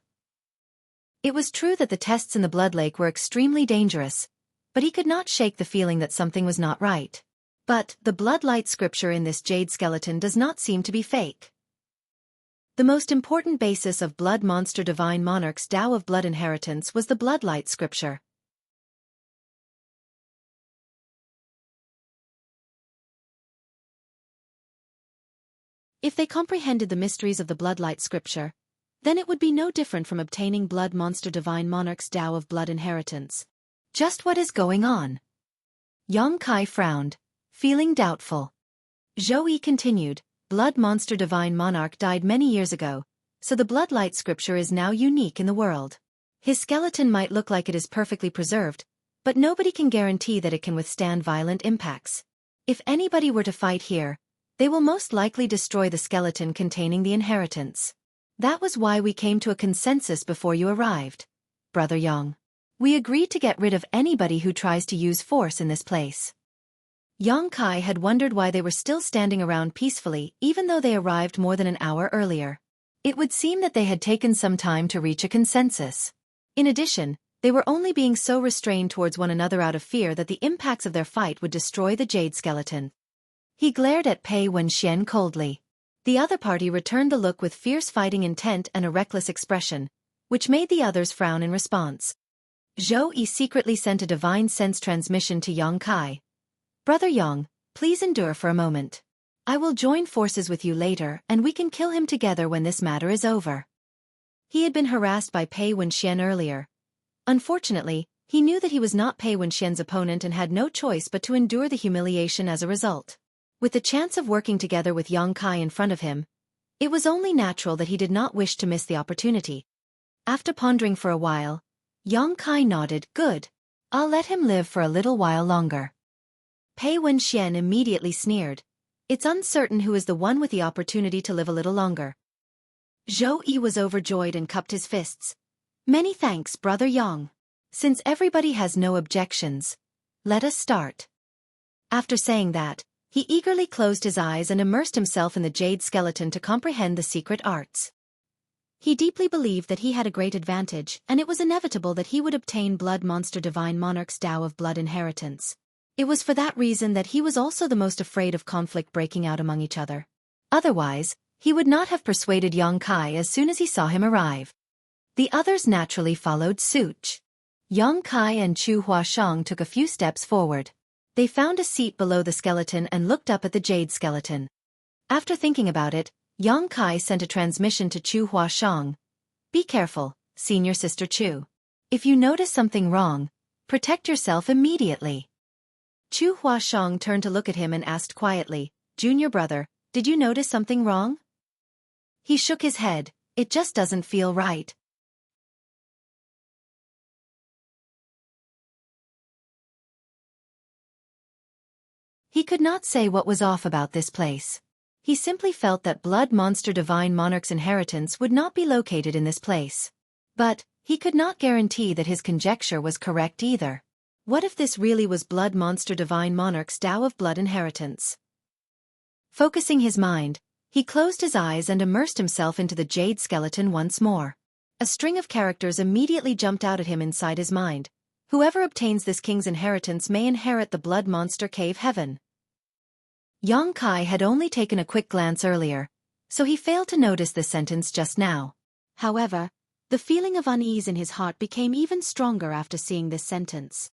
It was true that the tests in the Blood Lake were extremely dangerous, but he could not shake the feeling that something was not right. But, the Bloodlight scripture in this jade skeleton does not seem to be fake. The most important basis of Blood Monster Divine Monarch's Tao of Blood inheritance was the Bloodlight scripture. If they comprehended the mysteries of the Bloodlight scripture, then it would be no different from obtaining Blood Monster Divine Monarch's Tao of Blood inheritance. Just what is going on? Yang Kai frowned, feeling doubtful. Xueqi continued, Blood Monster Divine Monarch died many years ago, so the Bloodlight scripture is now unique in the world. His skeleton might look like it is perfectly preserved, but nobody can guarantee that it can withstand violent impacts. If anybody were to fight here, they will most likely destroy the skeleton containing the inheritance. That was why we came to a consensus before you arrived, Brother Yang. We agreed to get rid of anybody who tries to use force in this place. Yang Kai had wondered why they were still standing around peacefully even though they arrived more than an hour earlier. It would seem that they had taken some time to reach a consensus. In addition, they were only being so restrained towards one another out of fear that the impacts of their fight would destroy the jade skeleton. He glared at Pei Wenxian coldly. The other party returned the look with fierce fighting intent and a reckless expression, which made the others frown in response. Xueqi secretly sent a divine sense transmission to Yang Kai. Brother Yang, please endure for a moment. I will join forces with you later and we can kill him together when this matter is over. He had been harassed by Pei Wenxian earlier. Unfortunately, he knew that he was not Pei Wenxian's opponent and had no choice but to endure the humiliation as a result. With the chance of working together with Yang Kai in front of him, it was only natural that he did not wish to miss the opportunity. After pondering for a while, Yang Kai nodded, "Good. I'll let him live for a little while longer." Pei Wenxian immediately sneered. It's uncertain who is the one with the opportunity to live a little longer. Xueqi was overjoyed and cupped his fists. Many thanks, Brother Yang. Since everybody has no objections, let us start. After saying that, he eagerly closed his eyes and immersed himself in the jade skeleton to comprehend the secret arts. He deeply believed that he had a great advantage, and it was inevitable that he would obtain Blood Monster Divine Monarch's Tao of Blood inheritance. It was for that reason that he was also the most afraid of conflict breaking out among each other. Otherwise, he would not have persuaded Yang Kai as soon as he saw him arrive. The others naturally followed suit. Yang Kai and Chu Huashang took a few steps forward. They found a seat below the skeleton and looked up at the jade skeleton. After thinking about it, Yang Kai sent a transmission to Chu Huashang. Be careful, senior sister Chu. If you notice something wrong, protect yourself immediately. Chu Huashang turned to look at him and asked quietly, Junior brother, did you notice something wrong? He shook his head, it just doesn't feel right. He could not say what was off about this place. He simply felt that Blood Monster Divine Monarch's inheritance would not be located in this place. But, he could not guarantee that his conjecture was correct either. What if this really was Blood Monster Divine Monarch's Tao of Blood inheritance? Focusing his mind, he closed his eyes and immersed himself into the jade skeleton once more. A string of characters immediately jumped out at him inside his mind. Whoever obtains this king's inheritance may inherit the Blood Monster Cave Heaven. Yang Kai had only taken a quick glance earlier, so he failed to notice this sentence just now. However, the feeling of unease in his heart became even stronger after seeing this sentence.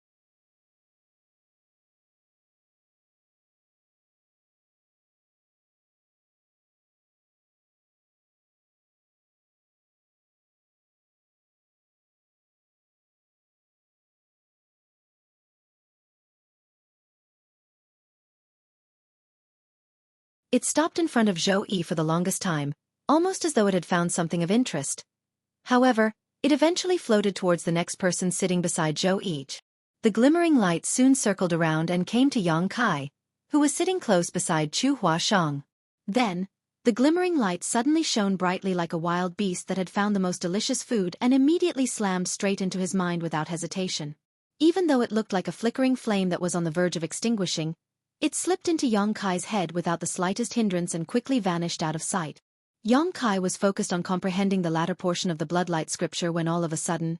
It stopped in front of Xueqi for the longest time, almost as though it had found something of interest. However, it eventually floated towards the next person sitting beside Xueqi. The glimmering light soon circled around and came to Yang Kai, who was sitting close beside Chu Huashang. Then, the glimmering light suddenly shone brightly like a wild beast that had found the most delicious food and immediately slammed straight into his mind without hesitation. Even though it looked like a flickering flame that was on the verge of extinguishing, it slipped into Yang Kai's head without the slightest hindrance and quickly vanished out of sight. Yang Kai was focused on comprehending the latter portion of the Bloodlight scripture when all of a sudden,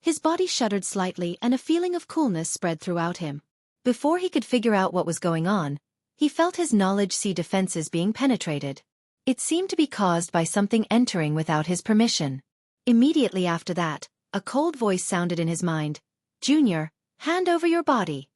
his body shuddered slightly and a feeling of coolness spread throughout him. Before he could figure out what was going on, he felt his knowledge sea defenses being penetrated. It seemed to be caused by something entering without his permission. Immediately after that, a cold voice sounded in his mind. Junior, hand over your body.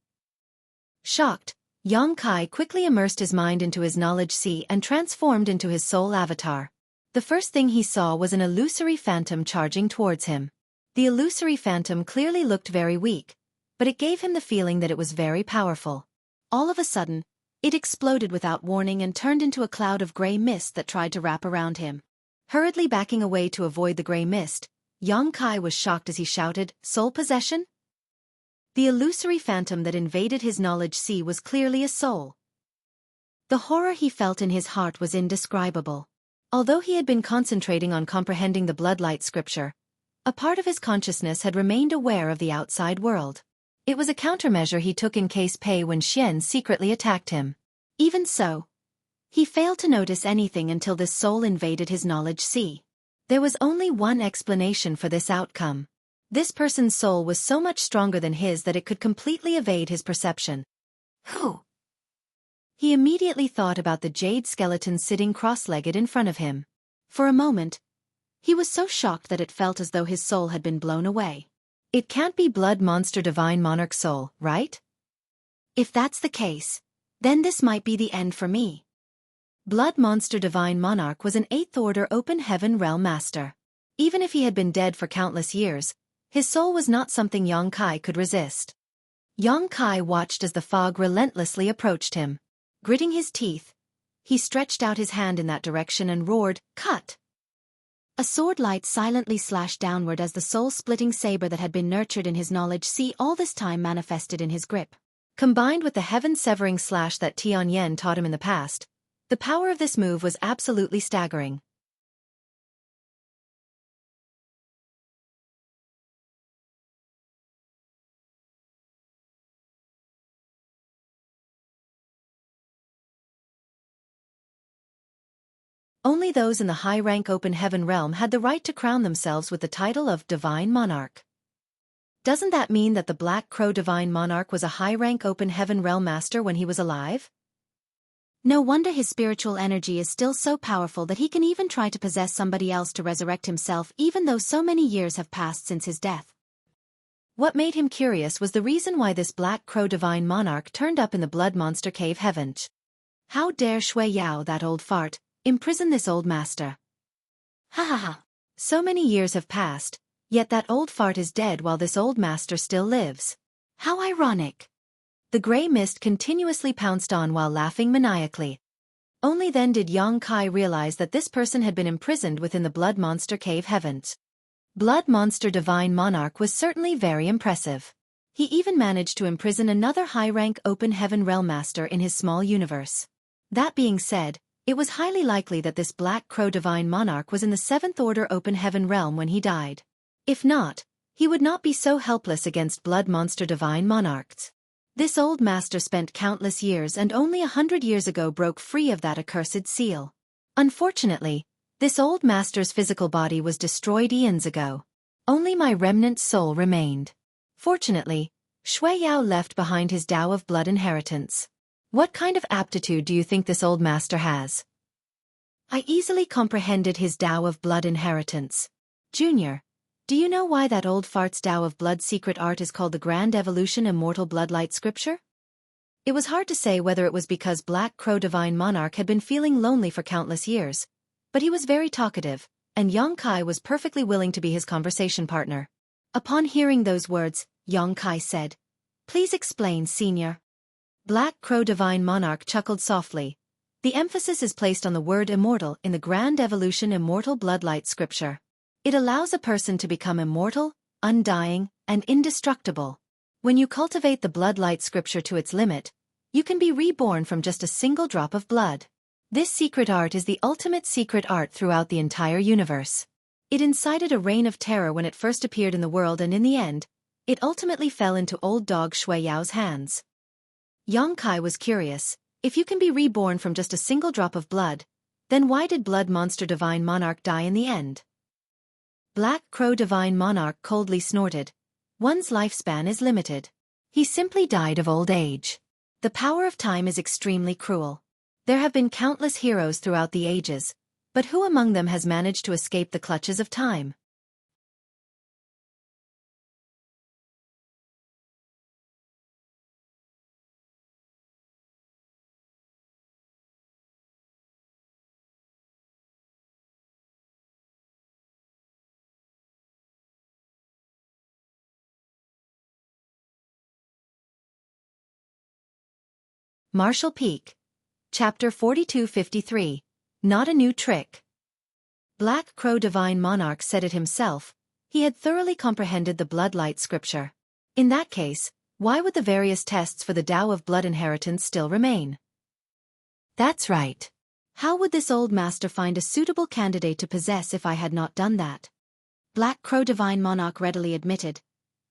Shocked, Yang Kai quickly immersed his mind into his knowledge sea and transformed into his soul avatar. The first thing he saw was an illusory phantom charging towards him. The illusory phantom clearly looked very weak, but it gave him the feeling that it was very powerful. All of a sudden, it exploded without warning and turned into a cloud of gray mist that tried to wrap around him. Hurriedly backing away to avoid the gray mist, Yang Kai was shocked as he shouted, Soul possession? The illusory phantom that invaded his knowledge sea was clearly a soul. The horror he felt in his heart was indescribable. Although he had been concentrating on comprehending the Bloodlight scripture, a part of his consciousness had remained aware of the outside world. It was a countermeasure he took in case Pei Wenxian secretly attacked him. Even so, he failed to notice anything until this soul invaded his knowledge sea. There was only one explanation for this outcome. This person's soul was so much stronger than his that it could completely evade his perception. Who? He immediately thought about the jade skeleton sitting cross-legged in front of him. For a moment, he was so shocked that it felt as though his soul had been blown away. It can't be Blood Monster Divine Monarch soul, right? If that's the case, then this might be the end for me. Blood Monster Divine Monarch was an 8th Order Open Heaven Realm Master. Even if he had been dead for countless years, his soul was not something Yang Kai could resist. Yang Kai watched as the fog relentlessly approached him. Gritting his teeth, he stretched out his hand in that direction and roared, Cut! A sword light silently slashed downward as the soul-splitting saber that had been nurtured in his knowledge sea all this time manifested in his grip. Combined with the heaven-severing slash that Tianyan taught him in the past, the power of this move was absolutely staggering. Only those in the high-rank open heaven realm had the right to crown themselves with the title of Divine Monarch. Doesn't that mean that the Black Crow Divine Monarch was a high-rank open heaven realm master when he was alive? No wonder his spiritual energy is still so powerful that he can even try to possess somebody else to resurrect himself even though so many years have passed since his death. What made him curious was the reason why this Black Crow Divine Monarch turned up in the Blood Monster Cave heaven. How dare Xueqi, that old fart, imprison this old master? Ha ha ha. So many years have passed, yet that old fart is dead while this old master still lives. How ironic. The grey mist continuously pounced on while laughing maniacally. Only then did Xueqi realize that this person had been imprisoned within the Blood Monster Cave heavens. Blood Monster Divine Monarch was certainly very impressive. He even managed to imprison another high-rank open heaven realm master in his small universe. That being said, it was highly likely that this Black Crow Divine Monarch was in the 7th Order open heaven realm when he died. If not, he would not be so helpless against Blood Monster Divine Monarchs. This old master spent countless years and only 100 years ago broke free of that accursed seal. Unfortunately, this old master's physical body was destroyed eons ago. Only my remnant soul remained. Fortunately, Xueqi left behind his Tao of Blood inheritance. What kind of aptitude do you think this old master has? I easily comprehended his Tao of Blood inheritance. Junior, do you know why that old fart's Tao of Blood secret art is called the Grand Evolution Immortal Bloodlight Scripture? It was hard to say whether it was because Black Crow Divine Monarch had been feeling lonely for countless years, but he was very talkative, and Xueqi was perfectly willing to be his conversation partner. Upon hearing those words, Xueqi said, "Please explain, Senior." Black Crow Divine Monarch chuckled softly. The emphasis is placed on the word immortal in the Grand Evolution Immortal Bloodlight Scripture. It allows a person to become immortal, undying, and indestructible. When you cultivate the Bloodlight Scripture to its limit, you can be reborn from just a single drop of blood. This secret art is the ultimate secret art throughout the entire universe. It incited a reign of terror when it first appeared in the world, and in the end, it ultimately fell into old dog Xueqi's hands. Xueqi was curious. If you can be reborn from just a single drop of blood, then why did Blood Monster Divine Monarch die in the end? Black Crow Divine Monarch coldly snorted. One's lifespan is limited. He simply died of old age. The power of time is extremely cruel. There have been countless heroes throughout the ages, but who among them has managed to escape the clutches of time? Marshall Peak. Chapter 4253. Not a new trick. Black Crow Divine Monarch said it himself. He had thoroughly comprehended the Bloodlight Scripture. In that case, why would the various tests for the Tao of Blood inheritance still remain? That's right. How would this old master find a suitable candidate to possess if I had not done that? Black Crow Divine Monarch readily admitted.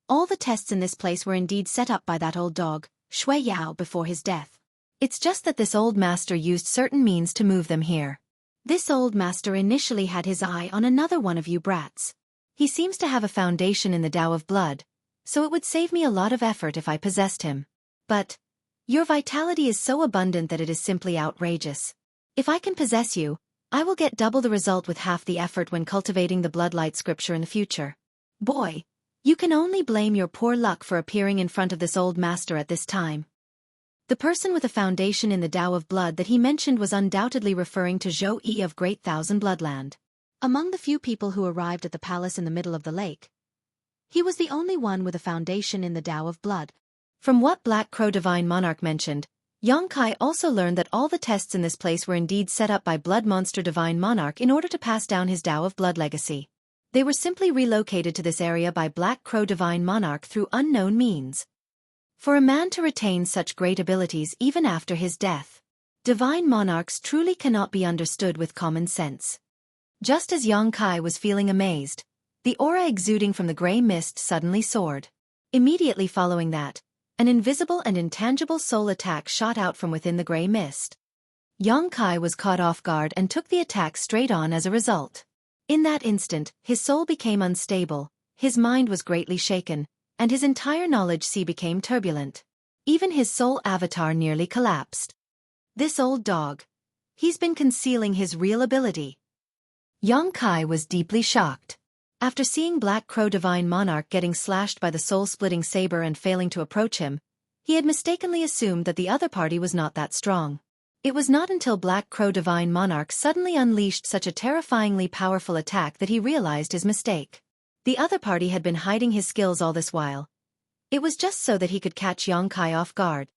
All the tests in this place were indeed set up by that old dog, Xueqi, before his death. It's just that this old master used certain means to move them here. This old master initially had his eye on another one of you brats. He seems to have a foundation in the Tao of Blood, so it would save me a lot of effort if I possessed him. But your vitality is so abundant that it is simply outrageous. If I can possess you, I will get double the result with half the effort when cultivating the Bloodlight Scripture in the future. Boy, you can only blame your poor luck for appearing in front of this old master at this time. The person with a foundation in the Tao of Blood that he mentioned was undoubtedly referring to Xueqi of Great Thousand Bloodland. Among the few people who arrived at the palace in the middle of the lake, he was the only one with a foundation in the Tao of Blood. From what Black Crow Divine Monarch mentioned, Xueqi also learned that all the tests in this place were indeed set up by Blood Monster Divine Monarch in order to pass down his Tao of Blood legacy. They were simply relocated to this area by Black Crow Divine Monarch through unknown means. For a man to retain such great abilities even after his death, divine monarchs truly cannot be understood with common sense. Just as Xueqi was feeling amazed, the aura exuding from the grey mist suddenly soared. Immediately following that, an invisible and intangible soul attack shot out from within the grey mist. Yang Kai was caught off guard and took the attack straight on as a result. In that instant, his soul became unstable, his mind was greatly shaken, and his entire knowledge sea became turbulent. Even his soul avatar nearly collapsed. This old dog. He's been concealing his real ability. Yang Kai was deeply shocked. After seeing Black Crow Divine Monarch getting slashed by the soul-splitting saber and failing to approach him, he had mistakenly assumed that the other party was not that strong. It was not until Black Crow Divine Monarch suddenly unleashed such a terrifyingly powerful attack that he realized his mistake. The other party had been hiding his skills all this while. It was just so that he could catch Yang Kai off guard.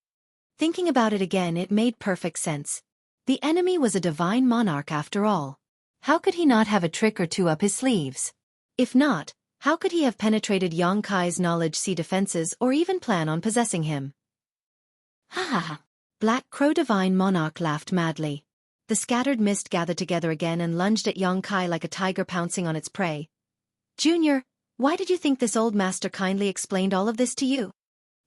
Thinking about it again, it made perfect sense. The enemy was a divine monarch after all. How could he not have a trick or two up his sleeves? If not, how could he have penetrated Yang Kai's knowledge sea defenses or even plan on possessing him? Ha ha ha. Black Crow Divine Monarch laughed madly. The scattered mist gathered together again and lunged at Yang Kai like a tiger pouncing on its prey. Junior, why did you think this old master kindly explained all of this to you?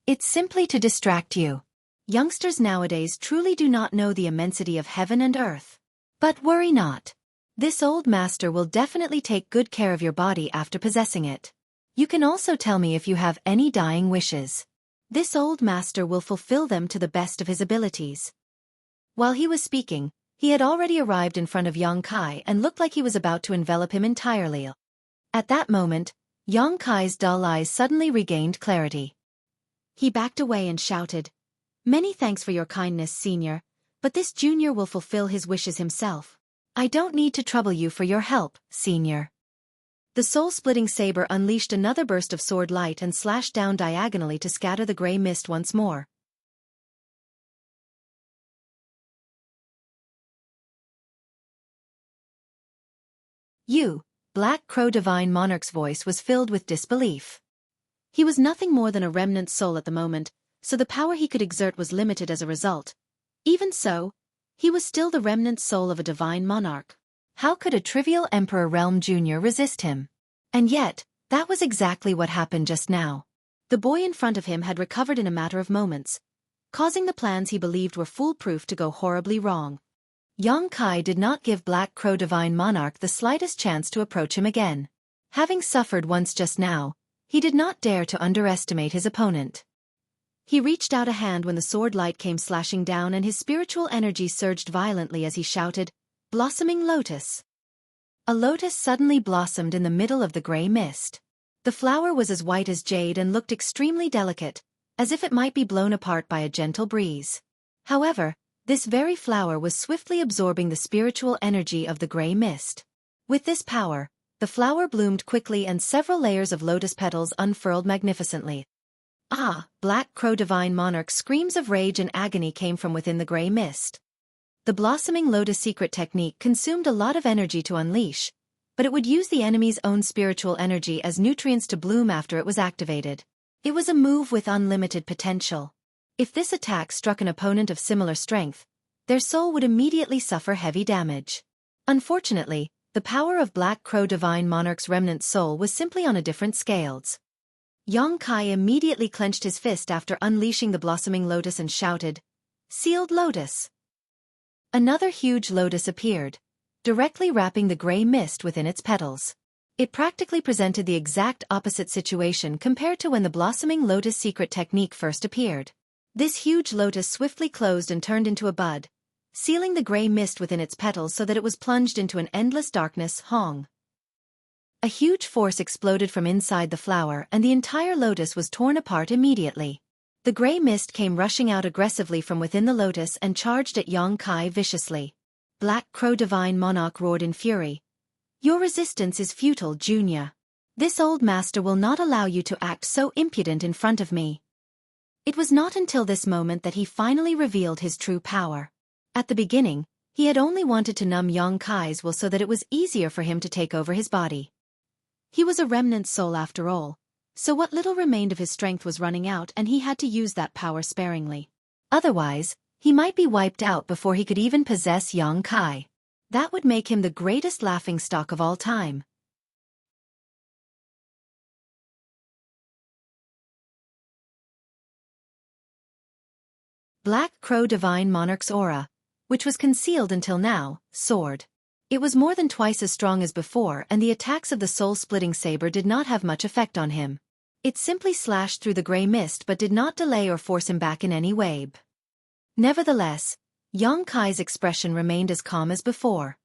It's simply to distract you. Youngsters nowadays truly do not know the immensity of heaven and earth. But worry not. This old master will definitely take good care of your body after possessing it. You can also tell me if you have any dying wishes. This old master will fulfill them to the best of his abilities. While he was speaking, he had already arrived in front of Yang Kai and looked like he was about to envelop him entirely. At that moment, Yang Kai's dull eyes suddenly regained clarity. He backed away and shouted, "Many thanks for your kindness, senior, but this junior will fulfill his wishes himself. I don't need to trouble you for your help, senior." The soul-splitting saber unleashed another burst of sword light and slashed down diagonally to scatter the gray mist once more. You, Black Crow Divine Monarch's voice was filled with disbelief. He was nothing more than a remnant soul at the moment, so the power he could exert was limited as a result. Even so, he was still the remnant soul of a divine monarch. How could a trivial Emperor Realm Jr. resist him? And yet, that was exactly what happened just now. The boy in front of him had recovered in a matter of moments, causing the plans he believed were foolproof to go horribly wrong. Yang Kai did not give Black Crow Divine Monarch the slightest chance to approach him again. Having suffered once just now, he did not dare to underestimate his opponent. He reached out a hand when the sword light came slashing down and his spiritual energy surged violently as he shouted, "Blossoming Lotus!" A lotus suddenly blossomed in the middle of the gray mist. The flower was as white as jade and looked extremely delicate, as if it might be blown apart by a gentle breeze. However, this very flower was swiftly absorbing the spiritual energy of the gray mist. With this power, the flower bloomed quickly and several layers of lotus petals unfurled magnificently. Ah! Black Crow Divine Monarch's screams of rage and agony came from within the gray mist. The blossoming lotus secret technique consumed a lot of energy to unleash, but it would use the enemy's own spiritual energy as nutrients to bloom after it was activated. It was a move with unlimited potential. If this attack struck an opponent of similar strength, their soul would immediately suffer heavy damage. Unfortunately, the power of Black Crow Divine Monarch's remnant soul was simply on a different scales. Yang Kai immediately clenched his fist after unleashing the blossoming lotus and shouted, "Sealed Lotus!" Another huge lotus appeared, directly wrapping the gray mist within its petals. It practically presented the exact opposite situation compared to when the blossoming lotus secret technique first appeared. This huge lotus swiftly closed and turned into a bud, sealing the gray mist within its petals so that it was plunged into an endless darkness. Hong! A huge force exploded from inside the flower and the entire lotus was torn apart immediately. The gray mist came rushing out aggressively from within the lotus and charged at Yang Kai viciously. Black Crow Divine Monarch roared in fury. "Your resistance is futile, Junior. This old master will not allow you to act so impudent in front of me." It was not until this moment that he finally revealed his true power. At the beginning, he had only wanted to numb Yang Kai's will so that it was easier for him to take over his body. He was a remnant soul after all, so what little remained of his strength was running out and he had to use that power sparingly. Otherwise, he might be wiped out before he could even possess Yang Kai. That would make him the greatest laughingstock of all time. Black Crow Divine Monarch's aura, which was concealed until now, sword. It was more than twice as strong as before, and the attacks of the soul-splitting saber did not have much effect on him. It simply slashed through the gray mist but did not delay or force him back in any way. Nevertheless, Kai's expression remained as calm as before.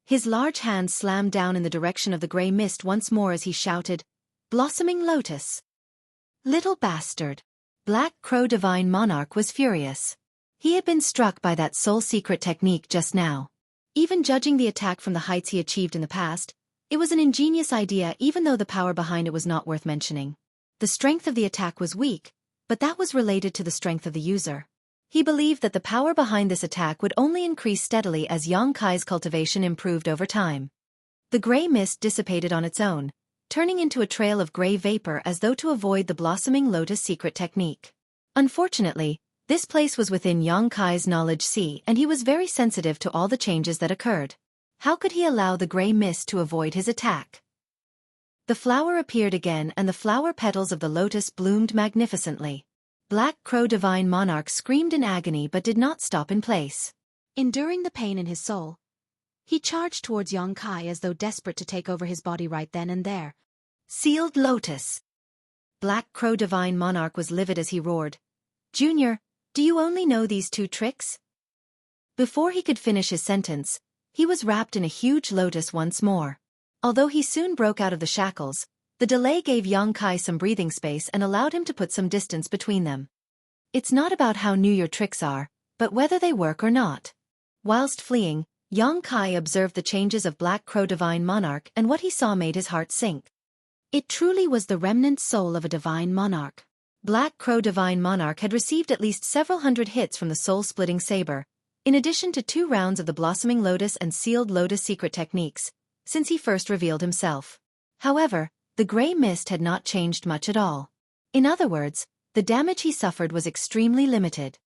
His large hands slammed down in the direction of the gray mist once more as he shouted, "Blossoming Lotus!" Little bastard! Black Crow Divine Monarch was furious. He had been struck by that soul-secret technique just now. Even judging the attack from the heights he achieved in the past, it was an ingenious idea even though the power behind it was not worth mentioning. The strength of the attack was weak, but that was related to the strength of the user. He believed that the power behind this attack would only increase steadily as Kai's cultivation improved over time. The gray mist dissipated on its own, turning into a trail of gray vapor as though to avoid the Blossoming Lotus secret technique. Unfortunately, this place was within Kai's knowledge sea and he was very sensitive to all the changes that occurred. How could he allow the gray mist to avoid his attack? The flower appeared again and the flower petals of the lotus bloomed magnificently. Black Crow Divine Monarch screamed in agony but did not stop in place. Enduring the pain in his soul, he charged towards Kai as though desperate to take over his body right then and there. Sealed Lotus! Black Crow Divine Monarch was livid as he roared, "Junior, do you only know these two tricks?" Before he could finish his sentence, he was wrapped in a huge lotus once more. Although he soon broke out of the shackles, the delay gave Kai some breathing space and allowed him to put some distance between them. It's not about how new your tricks are, but whether they work or not. Whilst fleeing, Kai observed the changes of Black Crow Divine Monarch and what he saw made his heart sink. It truly was the remnant soul of a divine monarch. Black Crow Divine Monarch had received at least several hundred hits from the soul-splitting saber, in addition to 2 rounds of the Blossoming Lotus and Sealed Lotus secret techniques, since he first revealed himself. However, the gray mist had not changed much at all. In other words, the damage he suffered was extremely limited.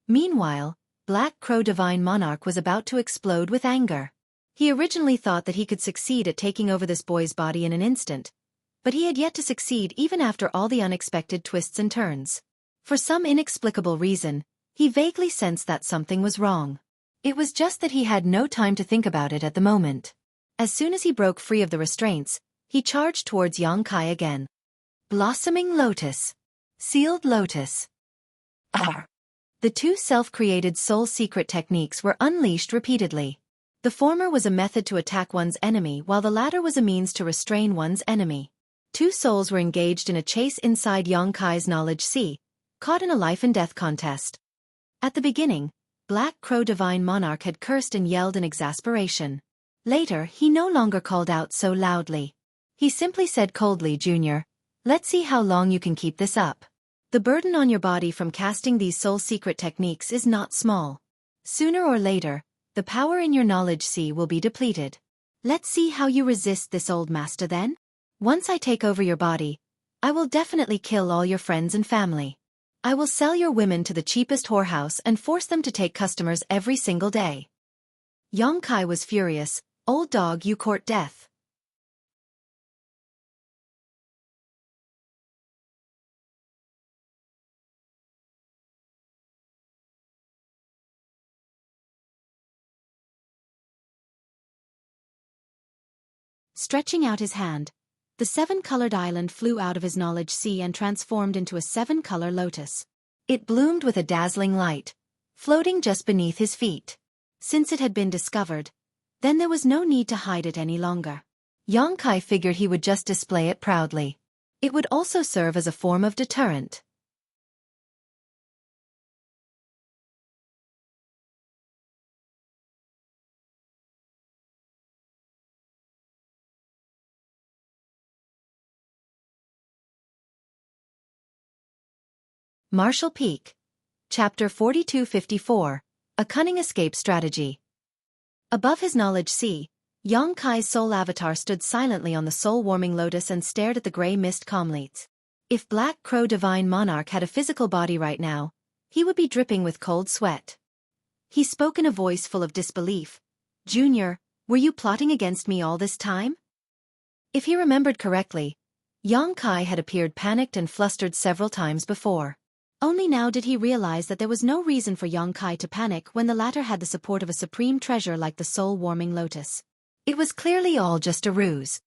Meanwhile, Black Crow Divine Monarch was about to explode with anger. He originally thought that he could succeed at taking over this boy's body in an instant, but he had yet to succeed even after all the unexpected twists and turns. For some inexplicable reason, he vaguely sensed that something was wrong. It was just that he had no time to think about it at the moment. As soon as he broke free of the restraints, he charged towards Kai again. Blossoming Lotus. Sealed Lotus. The 2 self-created soul secret techniques were unleashed repeatedly. The former was a method to attack one's enemy while the latter was a means to restrain one's enemy. 2 souls were engaged in a chase inside Kai's knowledge sea, caught in a life-and-death contest. At the beginning, Black Crow Divine Monarch had cursed and yelled in exasperation. Later, he no longer called out so loudly. He simply said coldly, "Junior, let's see how long you can keep this up. The burden on your body from casting these soul secret techniques is not small. Sooner or later, the power in your knowledge sea will be depleted. Let's see how you resist this old master then. Once I take over your body, I will definitely kill all your friends and family. I will sell your women to the cheapest whorehouse and force them to take customers every single day." Kai was furious. "Old dog, you court death." Stretching out his hand, the 7-colored island flew out of his knowledge sea and transformed into a 7-color lotus. It bloomed with a dazzling light, floating just beneath his feet. Since it had been discovered, then there was no need to hide it any longer. Kai figured he would just display it proudly. It would also serve as a form of deterrent. Marshall Peak. Chapter 4254, A Cunning Escape Strategy. Above his knowledge sea, Kai's soul avatar stood silently on the soul-warming lotus and stared at the gray mist calmly. If Black Crow Divine Monarch had a physical body right now, he would be dripping with cold sweat. He spoke in a voice full of disbelief. "Junior, were you plotting against me all this time?" If he remembered correctly, Kai had appeared panicked and flustered several times before. Only now did he realize that there was no reason for Yongkai to panic when the latter had the support of a supreme treasure like the soul-warming lotus. It was clearly all just a ruse.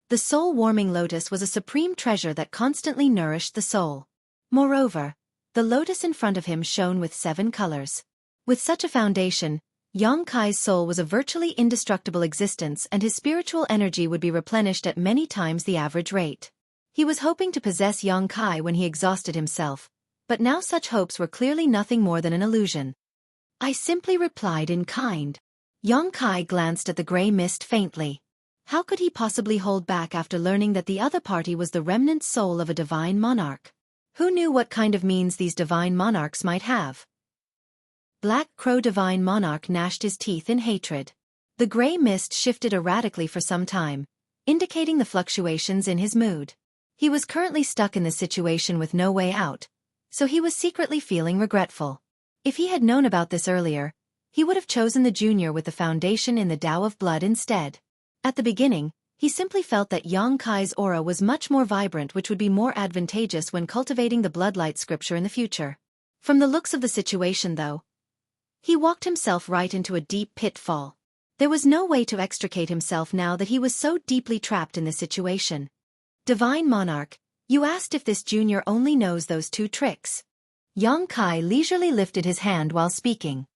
The soul-warming lotus was a supreme treasure that constantly nourished the soul. Moreover, the lotus in front of him shone with 7 colors. With such a foundation, Yongkai's soul was a virtually indestructible existence and his spiritual energy would be replenished at many times the average rate. He was hoping to possess Yongkai when he exhausted himself, but now such hopes were clearly nothing more than an illusion. I simply replied in kind. Yongkai glanced at the gray mist faintly. How could he possibly hold back after learning that the other party was the remnant soul of a divine monarch? Who knew what kind of means these divine monarchs might have? Black Crow Divine Monarch gnashed his teeth in hatred. The gray mist shifted erratically for some time, indicating the fluctuations in his mood. He was currently stuck in this situation with no way out, so he was secretly feeling regretful. If he had known about this earlier, he would have chosen the junior with the foundation in the Tao of Blood instead. At the beginning, he simply felt that Yongkai's aura was much more vibrant, which would be more advantageous when cultivating the bloodlight scripture in the future. From the looks of the situation though, he walked himself right into a deep pitfall. There was no way to extricate himself now that he was so deeply trapped in this situation. Divine Monarch, you asked if this junior only knows those 2 tricks. Yongkai leisurely lifted his hand while speaking.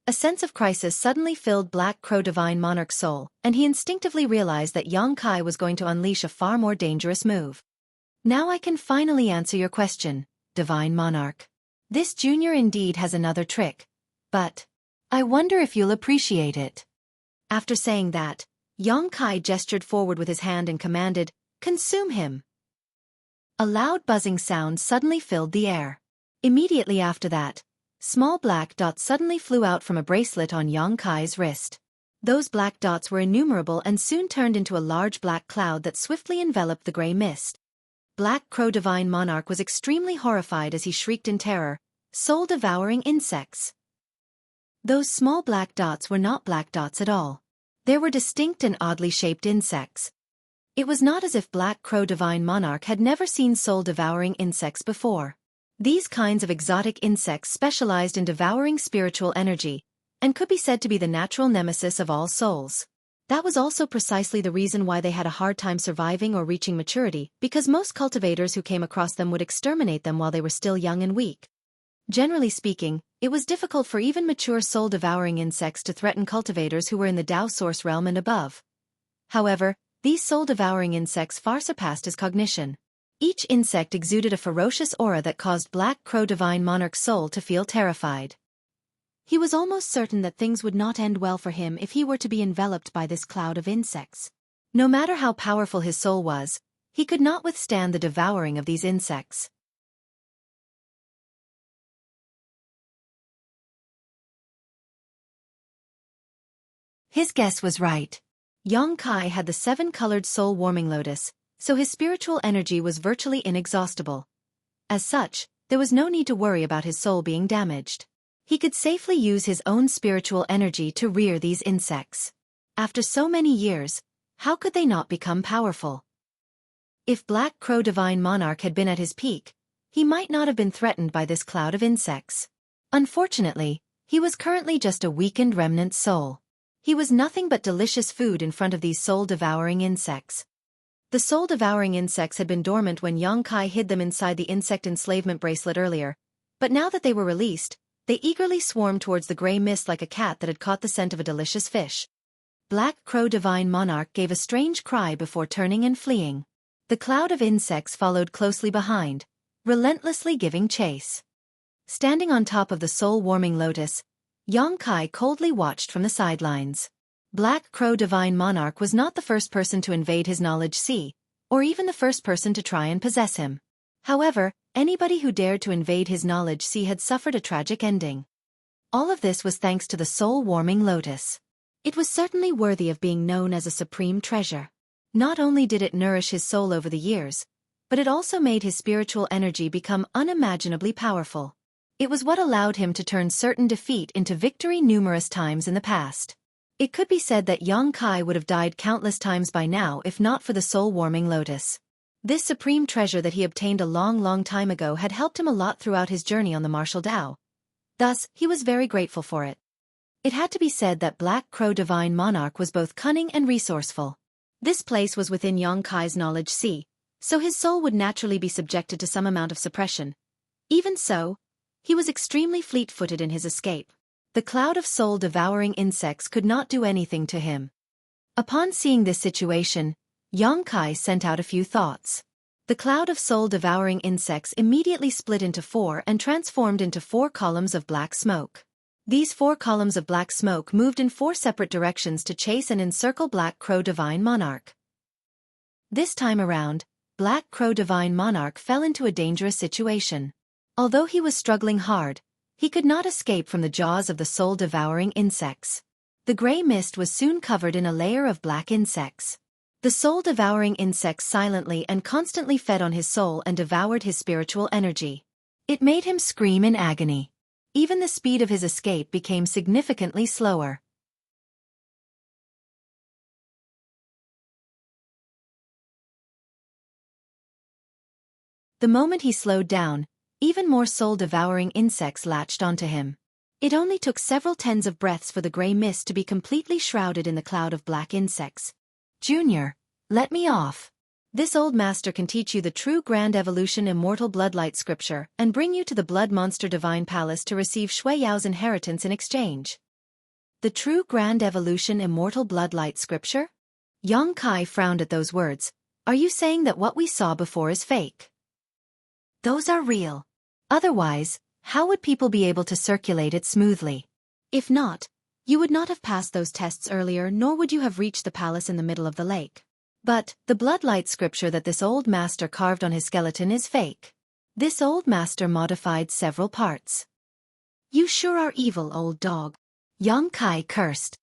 A sense of crisis suddenly filled Black Crow Divine Monarch's soul, and he instinctively realized that Yongkai was going to unleash a far more dangerous move. Now I can finally answer your question, Divine Monarch. This junior indeed has another trick, but I wonder if you'll appreciate it. After saying that, Yongkai gestured forward with his hand and commanded, "Consume him." A loud buzzing sound suddenly filled the air. Immediately after that, small black dots suddenly flew out from a bracelet on Yongkai's wrist. Those black dots were innumerable and soon turned into a large black cloud that swiftly enveloped the gray mist. Black Crow Divine Monarch was extremely horrified as he shrieked in terror, "Soul-devouring insects!" Those small black dots were not black dots at all. They were distinct and oddly shaped insects. It was not as if Black Crow Divine Monarch had never seen soul-devouring insects before. These kinds of exotic insects specialized in devouring spiritual energy, and could be said to be the natural nemesis of all souls. That was also precisely the reason why they had a hard time surviving or reaching maturity, because most cultivators who came across them would exterminate them while they were still young and weak. Generally speaking, it was difficult for even mature soul-devouring insects to threaten cultivators who were in the Tao Source realm and above. However, these soul-devouring insects far surpassed his cognition. Each insect exuded a ferocious aura that caused Black Crow Divine Monarch's soul to feel terrified. He was almost certain that things would not end well for him if he were to be enveloped by this cloud of insects. No matter how powerful his soul was, he could not withstand the devouring of these insects. His guess was right. Yongkai had the 7-colored soul-warming lotus, so his spiritual energy was virtually inexhaustible. As such, there was no need to worry about his soul being damaged. He could safely use his own spiritual energy to rear these insects. After so many years, how could they not become powerful? If Black Crow Divine Monarch had been at his peak, he might not have been threatened by this cloud of insects. Unfortunately, he was currently just a weakened remnant soul. He was nothing but delicious food in front of these soul-devouring insects. The soul-devouring insects had been dormant when Yongkai hid them inside the insect enslavement bracelet earlier, but now that they were released, they eagerly swarmed towards the gray mist like a cat that had caught the scent of a delicious fish. Black Crow Divine Monarch gave a strange cry before turning and fleeing. The cloud of insects followed closely behind, relentlessly giving chase. Standing on top of the soul-warming lotus, Yongkai coldly watched from the sidelines. Black Crow Divine Monarch was not the first person to invade his knowledge sea, or even the first person to try and possess him. However, anybody who dared to invade his knowledge sea had suffered a tragic ending. All of this was thanks to the soul-warming lotus. It was certainly worthy of being known as a supreme treasure. Not only did it nourish his soul over the years, but it also made his spiritual energy become unimaginably powerful. It was what allowed him to turn certain defeat into victory numerous times in the past. It could be said that Yongkai would have died countless times by now if not for the soul-warming lotus. This supreme treasure that he obtained a long time ago had helped him a lot throughout his journey on the martial Tao. Thus, he was very grateful for it. It had to be said that Black Crow Divine Monarch was both cunning and resourceful. This place was within Yang Kai's knowledge sea, so his soul would naturally be subjected to some amount of suppression. Even so, he was extremely fleet-footed in his escape. The cloud of soul-devouring insects could not do anything to him. Upon seeing this situation, Yang Kai sent out a few thoughts. The cloud of soul-devouring insects immediately split into 4 and transformed into 4 columns of black smoke. These 4 columns of black smoke moved in 4 separate directions to chase and encircle Black Crow Divine Monarch. This time around, Black Crow Divine Monarch fell into a dangerous situation. Although he was struggling hard, he could not escape from the jaws of the soul-devouring insects. The gray mist was soon covered in a layer of black insects. The soul-devouring insects silently and constantly fed on his soul and devoured his spiritual energy. It made him scream in agony. Even the speed of his escape became significantly slower. The moment he slowed down, even more soul-devouring insects latched onto him. It only took several tens of breaths for the gray mist to be completely shrouded in the cloud of black insects. Junior, let me off. This old master can teach you the true grand evolution immortal bloodlight scripture and bring you to the blood monster divine palace to receive Xueqi's inheritance in exchange. The true grand evolution immortal bloodlight scripture? Yang Kai frowned at those words. Are you saying that what we saw before is fake? Those are real. Otherwise, how would people be able to circulate it smoothly? If not, you would not have passed those tests earlier, nor would you have reached the palace in the middle of the lake. But, the bloodlight scripture that this old master carved on his skeleton is fake. This old master modified several parts. You sure are evil, old dog. Yang Kai cursed.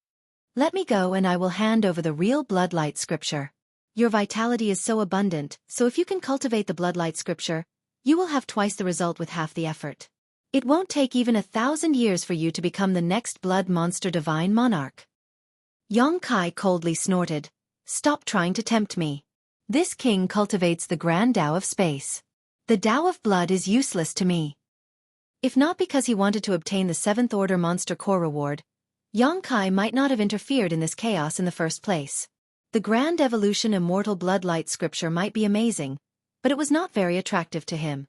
Let me go and I will hand over the real bloodlight scripture. Your vitality is so abundant, so if you can cultivate the bloodlight scripture, you will have twice the result with half the effort. It won't take even 1,000 years for you to become the next blood monster divine monarch. Yang Kai coldly snorted. Stop trying to tempt me. This king cultivates the grand Tao of space. The Tao of blood is useless to me. If not because he wanted to obtain the 7th order monster core reward, Yang Kai might not have interfered in this chaos in the first place. The grand evolution immortal bloodlight scripture might be amazing, but it was not very attractive to him.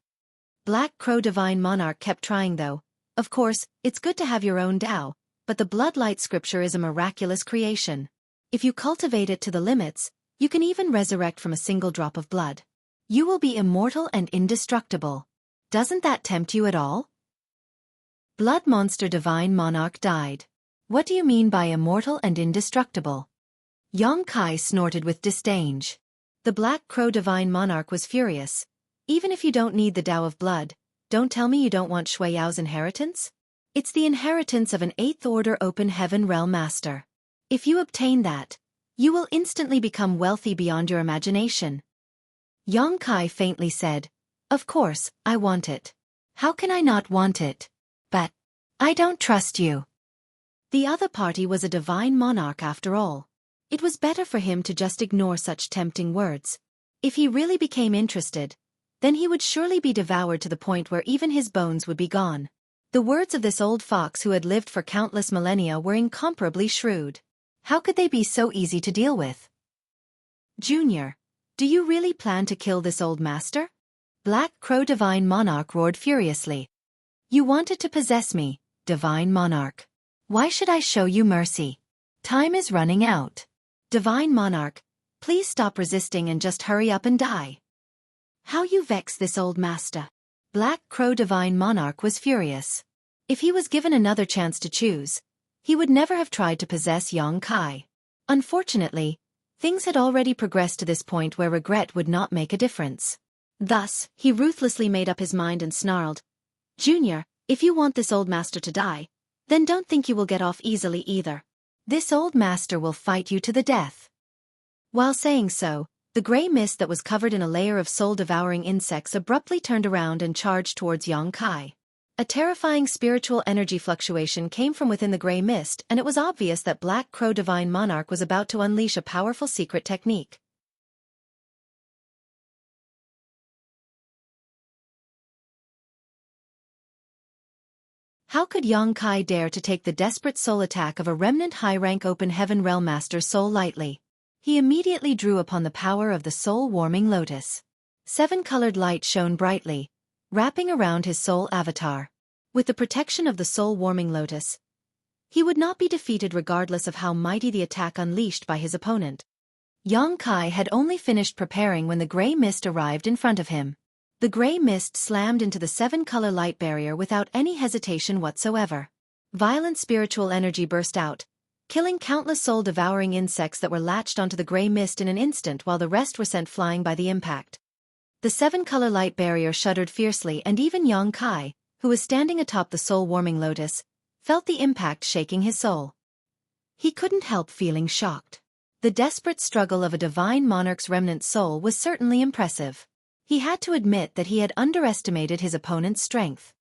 Black Crow Divine Monarch kept trying though. Of course, it's good to have your own Tao, but the bloodlight scripture is a miraculous creation. If you cultivate it to the limits, you can even resurrect from a single drop of blood. You will be immortal and indestructible. Doesn't that tempt you at all? Blood Monster Divine Monarch died. What do you mean by immortal and indestructible? Yang Kai snorted with disdain. The Black Crow Divine Monarch was furious. Even if you don't need the Tao of blood, don't tell me you don't want Xueqi's inheritance? It's the inheritance of an 8th order open heaven realm master. If you obtain that, you will instantly become wealthy beyond your imagination. Yang Kai faintly said, Of course, I want it. How can I not want it? But I don't trust you. The other party was a divine monarch after all. It was better for him to just ignore such tempting words. If he really became interested, then he would surely be devoured to the point where even his bones would be gone. The words of this old fox who had lived for countless millennia were incomparably shrewd. How could they be so easy to deal with? Junior, do you really plan to kill this old master? Black Crow Divine Monarch roared furiously. You wanted to possess me, Divine Monarch. Why should I show you mercy? Time is running out. Divine Monarch, please stop resisting and just hurry up and die. How you vex this old master. Black Crow Divine Monarch was furious. If he was given another chance to choose, he would never have tried to possess Yang Kai. Unfortunately, things had already progressed to this point where regret would not make a difference. Thus, he ruthlessly made up his mind and snarled, Junior, if you want this old master to die, then don't think you will get off easily either. This old master will fight you to the death. While saying so, the gray mist that was covered in a layer of soul-devouring insects abruptly turned around and charged towards Yang Kai. A terrifying spiritual energy fluctuation came from within the gray mist, and it was obvious that Black Crow Divine Monarch was about to unleash a powerful secret technique. How could Yang Kai dare to take the desperate soul attack of a remnant high-rank open heaven realm master soul lightly? He immediately drew upon the power of the soul-warming lotus. 7-colored light shone brightly, wrapping around his soul avatar. With the protection of the soul-warming lotus, he would not be defeated regardless of how mighty the attack unleashed by his opponent. Yang Kai had only finished preparing when the gray mist arrived in front of him. The gray mist slammed into the 7-color light barrier without any hesitation whatsoever. Violent spiritual energy burst out, killing countless soul-devouring insects that were latched onto the gray mist in an instant while the rest were sent flying by the impact. The 7-color light barrier shuddered fiercely, and even Yang Kai, who was standing atop the soul-warming lotus, felt the impact shaking his soul. He couldn't help feeling shocked. The desperate struggle of a divine monarch's remnant soul was certainly impressive. He had to admit that he had underestimated his opponent's strength.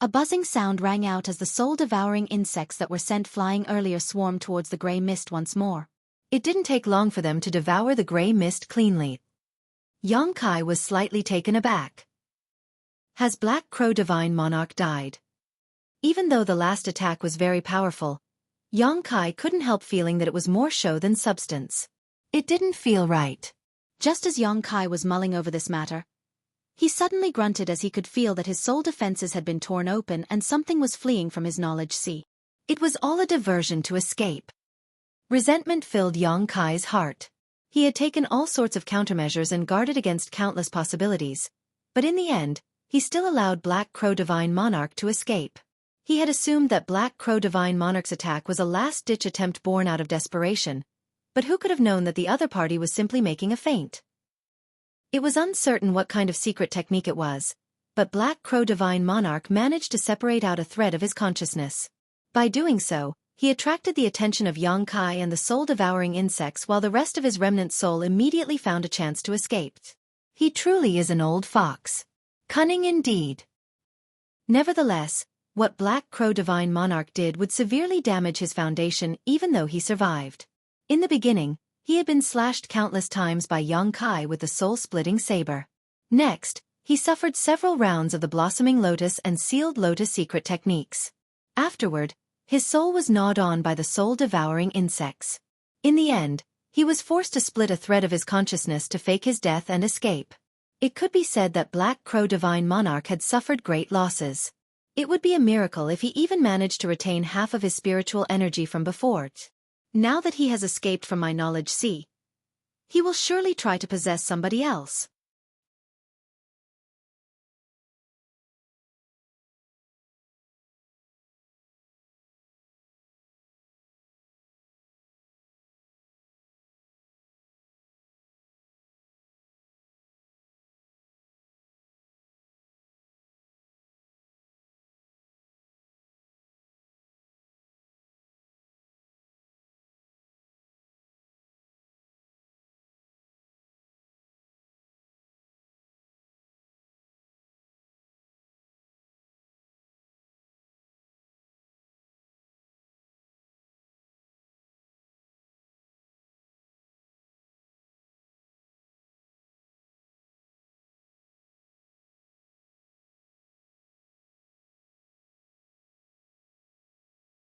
A buzzing sound rang out as the soul-devouring insects that were sent flying earlier swarmed towards the gray mist once more. It didn't take long for them to devour the gray mist cleanly. Yang Kai was slightly taken aback. Has Black Crow Divine Monarch died? Even though the last attack was very powerful, Yang Kai couldn't help feeling that it was more show than substance. It didn't feel right. Just as Yang Kai was mulling over this matter, he suddenly grunted as he could feel that his soul defenses had been torn open and something was fleeing from his knowledge sea. It was all a diversion to escape. Resentment filled Yang Kai's heart. He had taken all sorts of countermeasures and guarded against countless possibilities, but in the end, he still allowed Black Crow Divine Monarch to escape. He had assumed that Black Crow Divine Monarch's attack was a last-ditch attempt born out of desperation, but who could have known that the other party was simply making a feint? It was uncertain what kind of secret technique it was, but Black Crow Divine Monarch managed to separate out a thread of his consciousness. By doing so, he attracted the attention of Yang Kai and the soul-devouring insects while the rest of his remnant soul immediately found a chance to escape. He truly is an old fox. Cunning indeed. Nevertheless, what Black Crow Divine Monarch did would severely damage his foundation even though he survived. In the beginning, he had been slashed countless times by Yang Kai with the soul-splitting saber. Next, he suffered several rounds of the blossoming lotus and sealed lotus secret techniques. Afterward, his soul was gnawed on by the soul-devouring insects. In the end, he was forced to split a thread of his consciousness to fake his death and escape. It could be said that Black Crow Divine Monarch had suffered great losses. It would be a miracle if he even managed to retain half of his spiritual energy from before. Now that he has escaped from my knowledge sea, he will surely try to possess somebody else.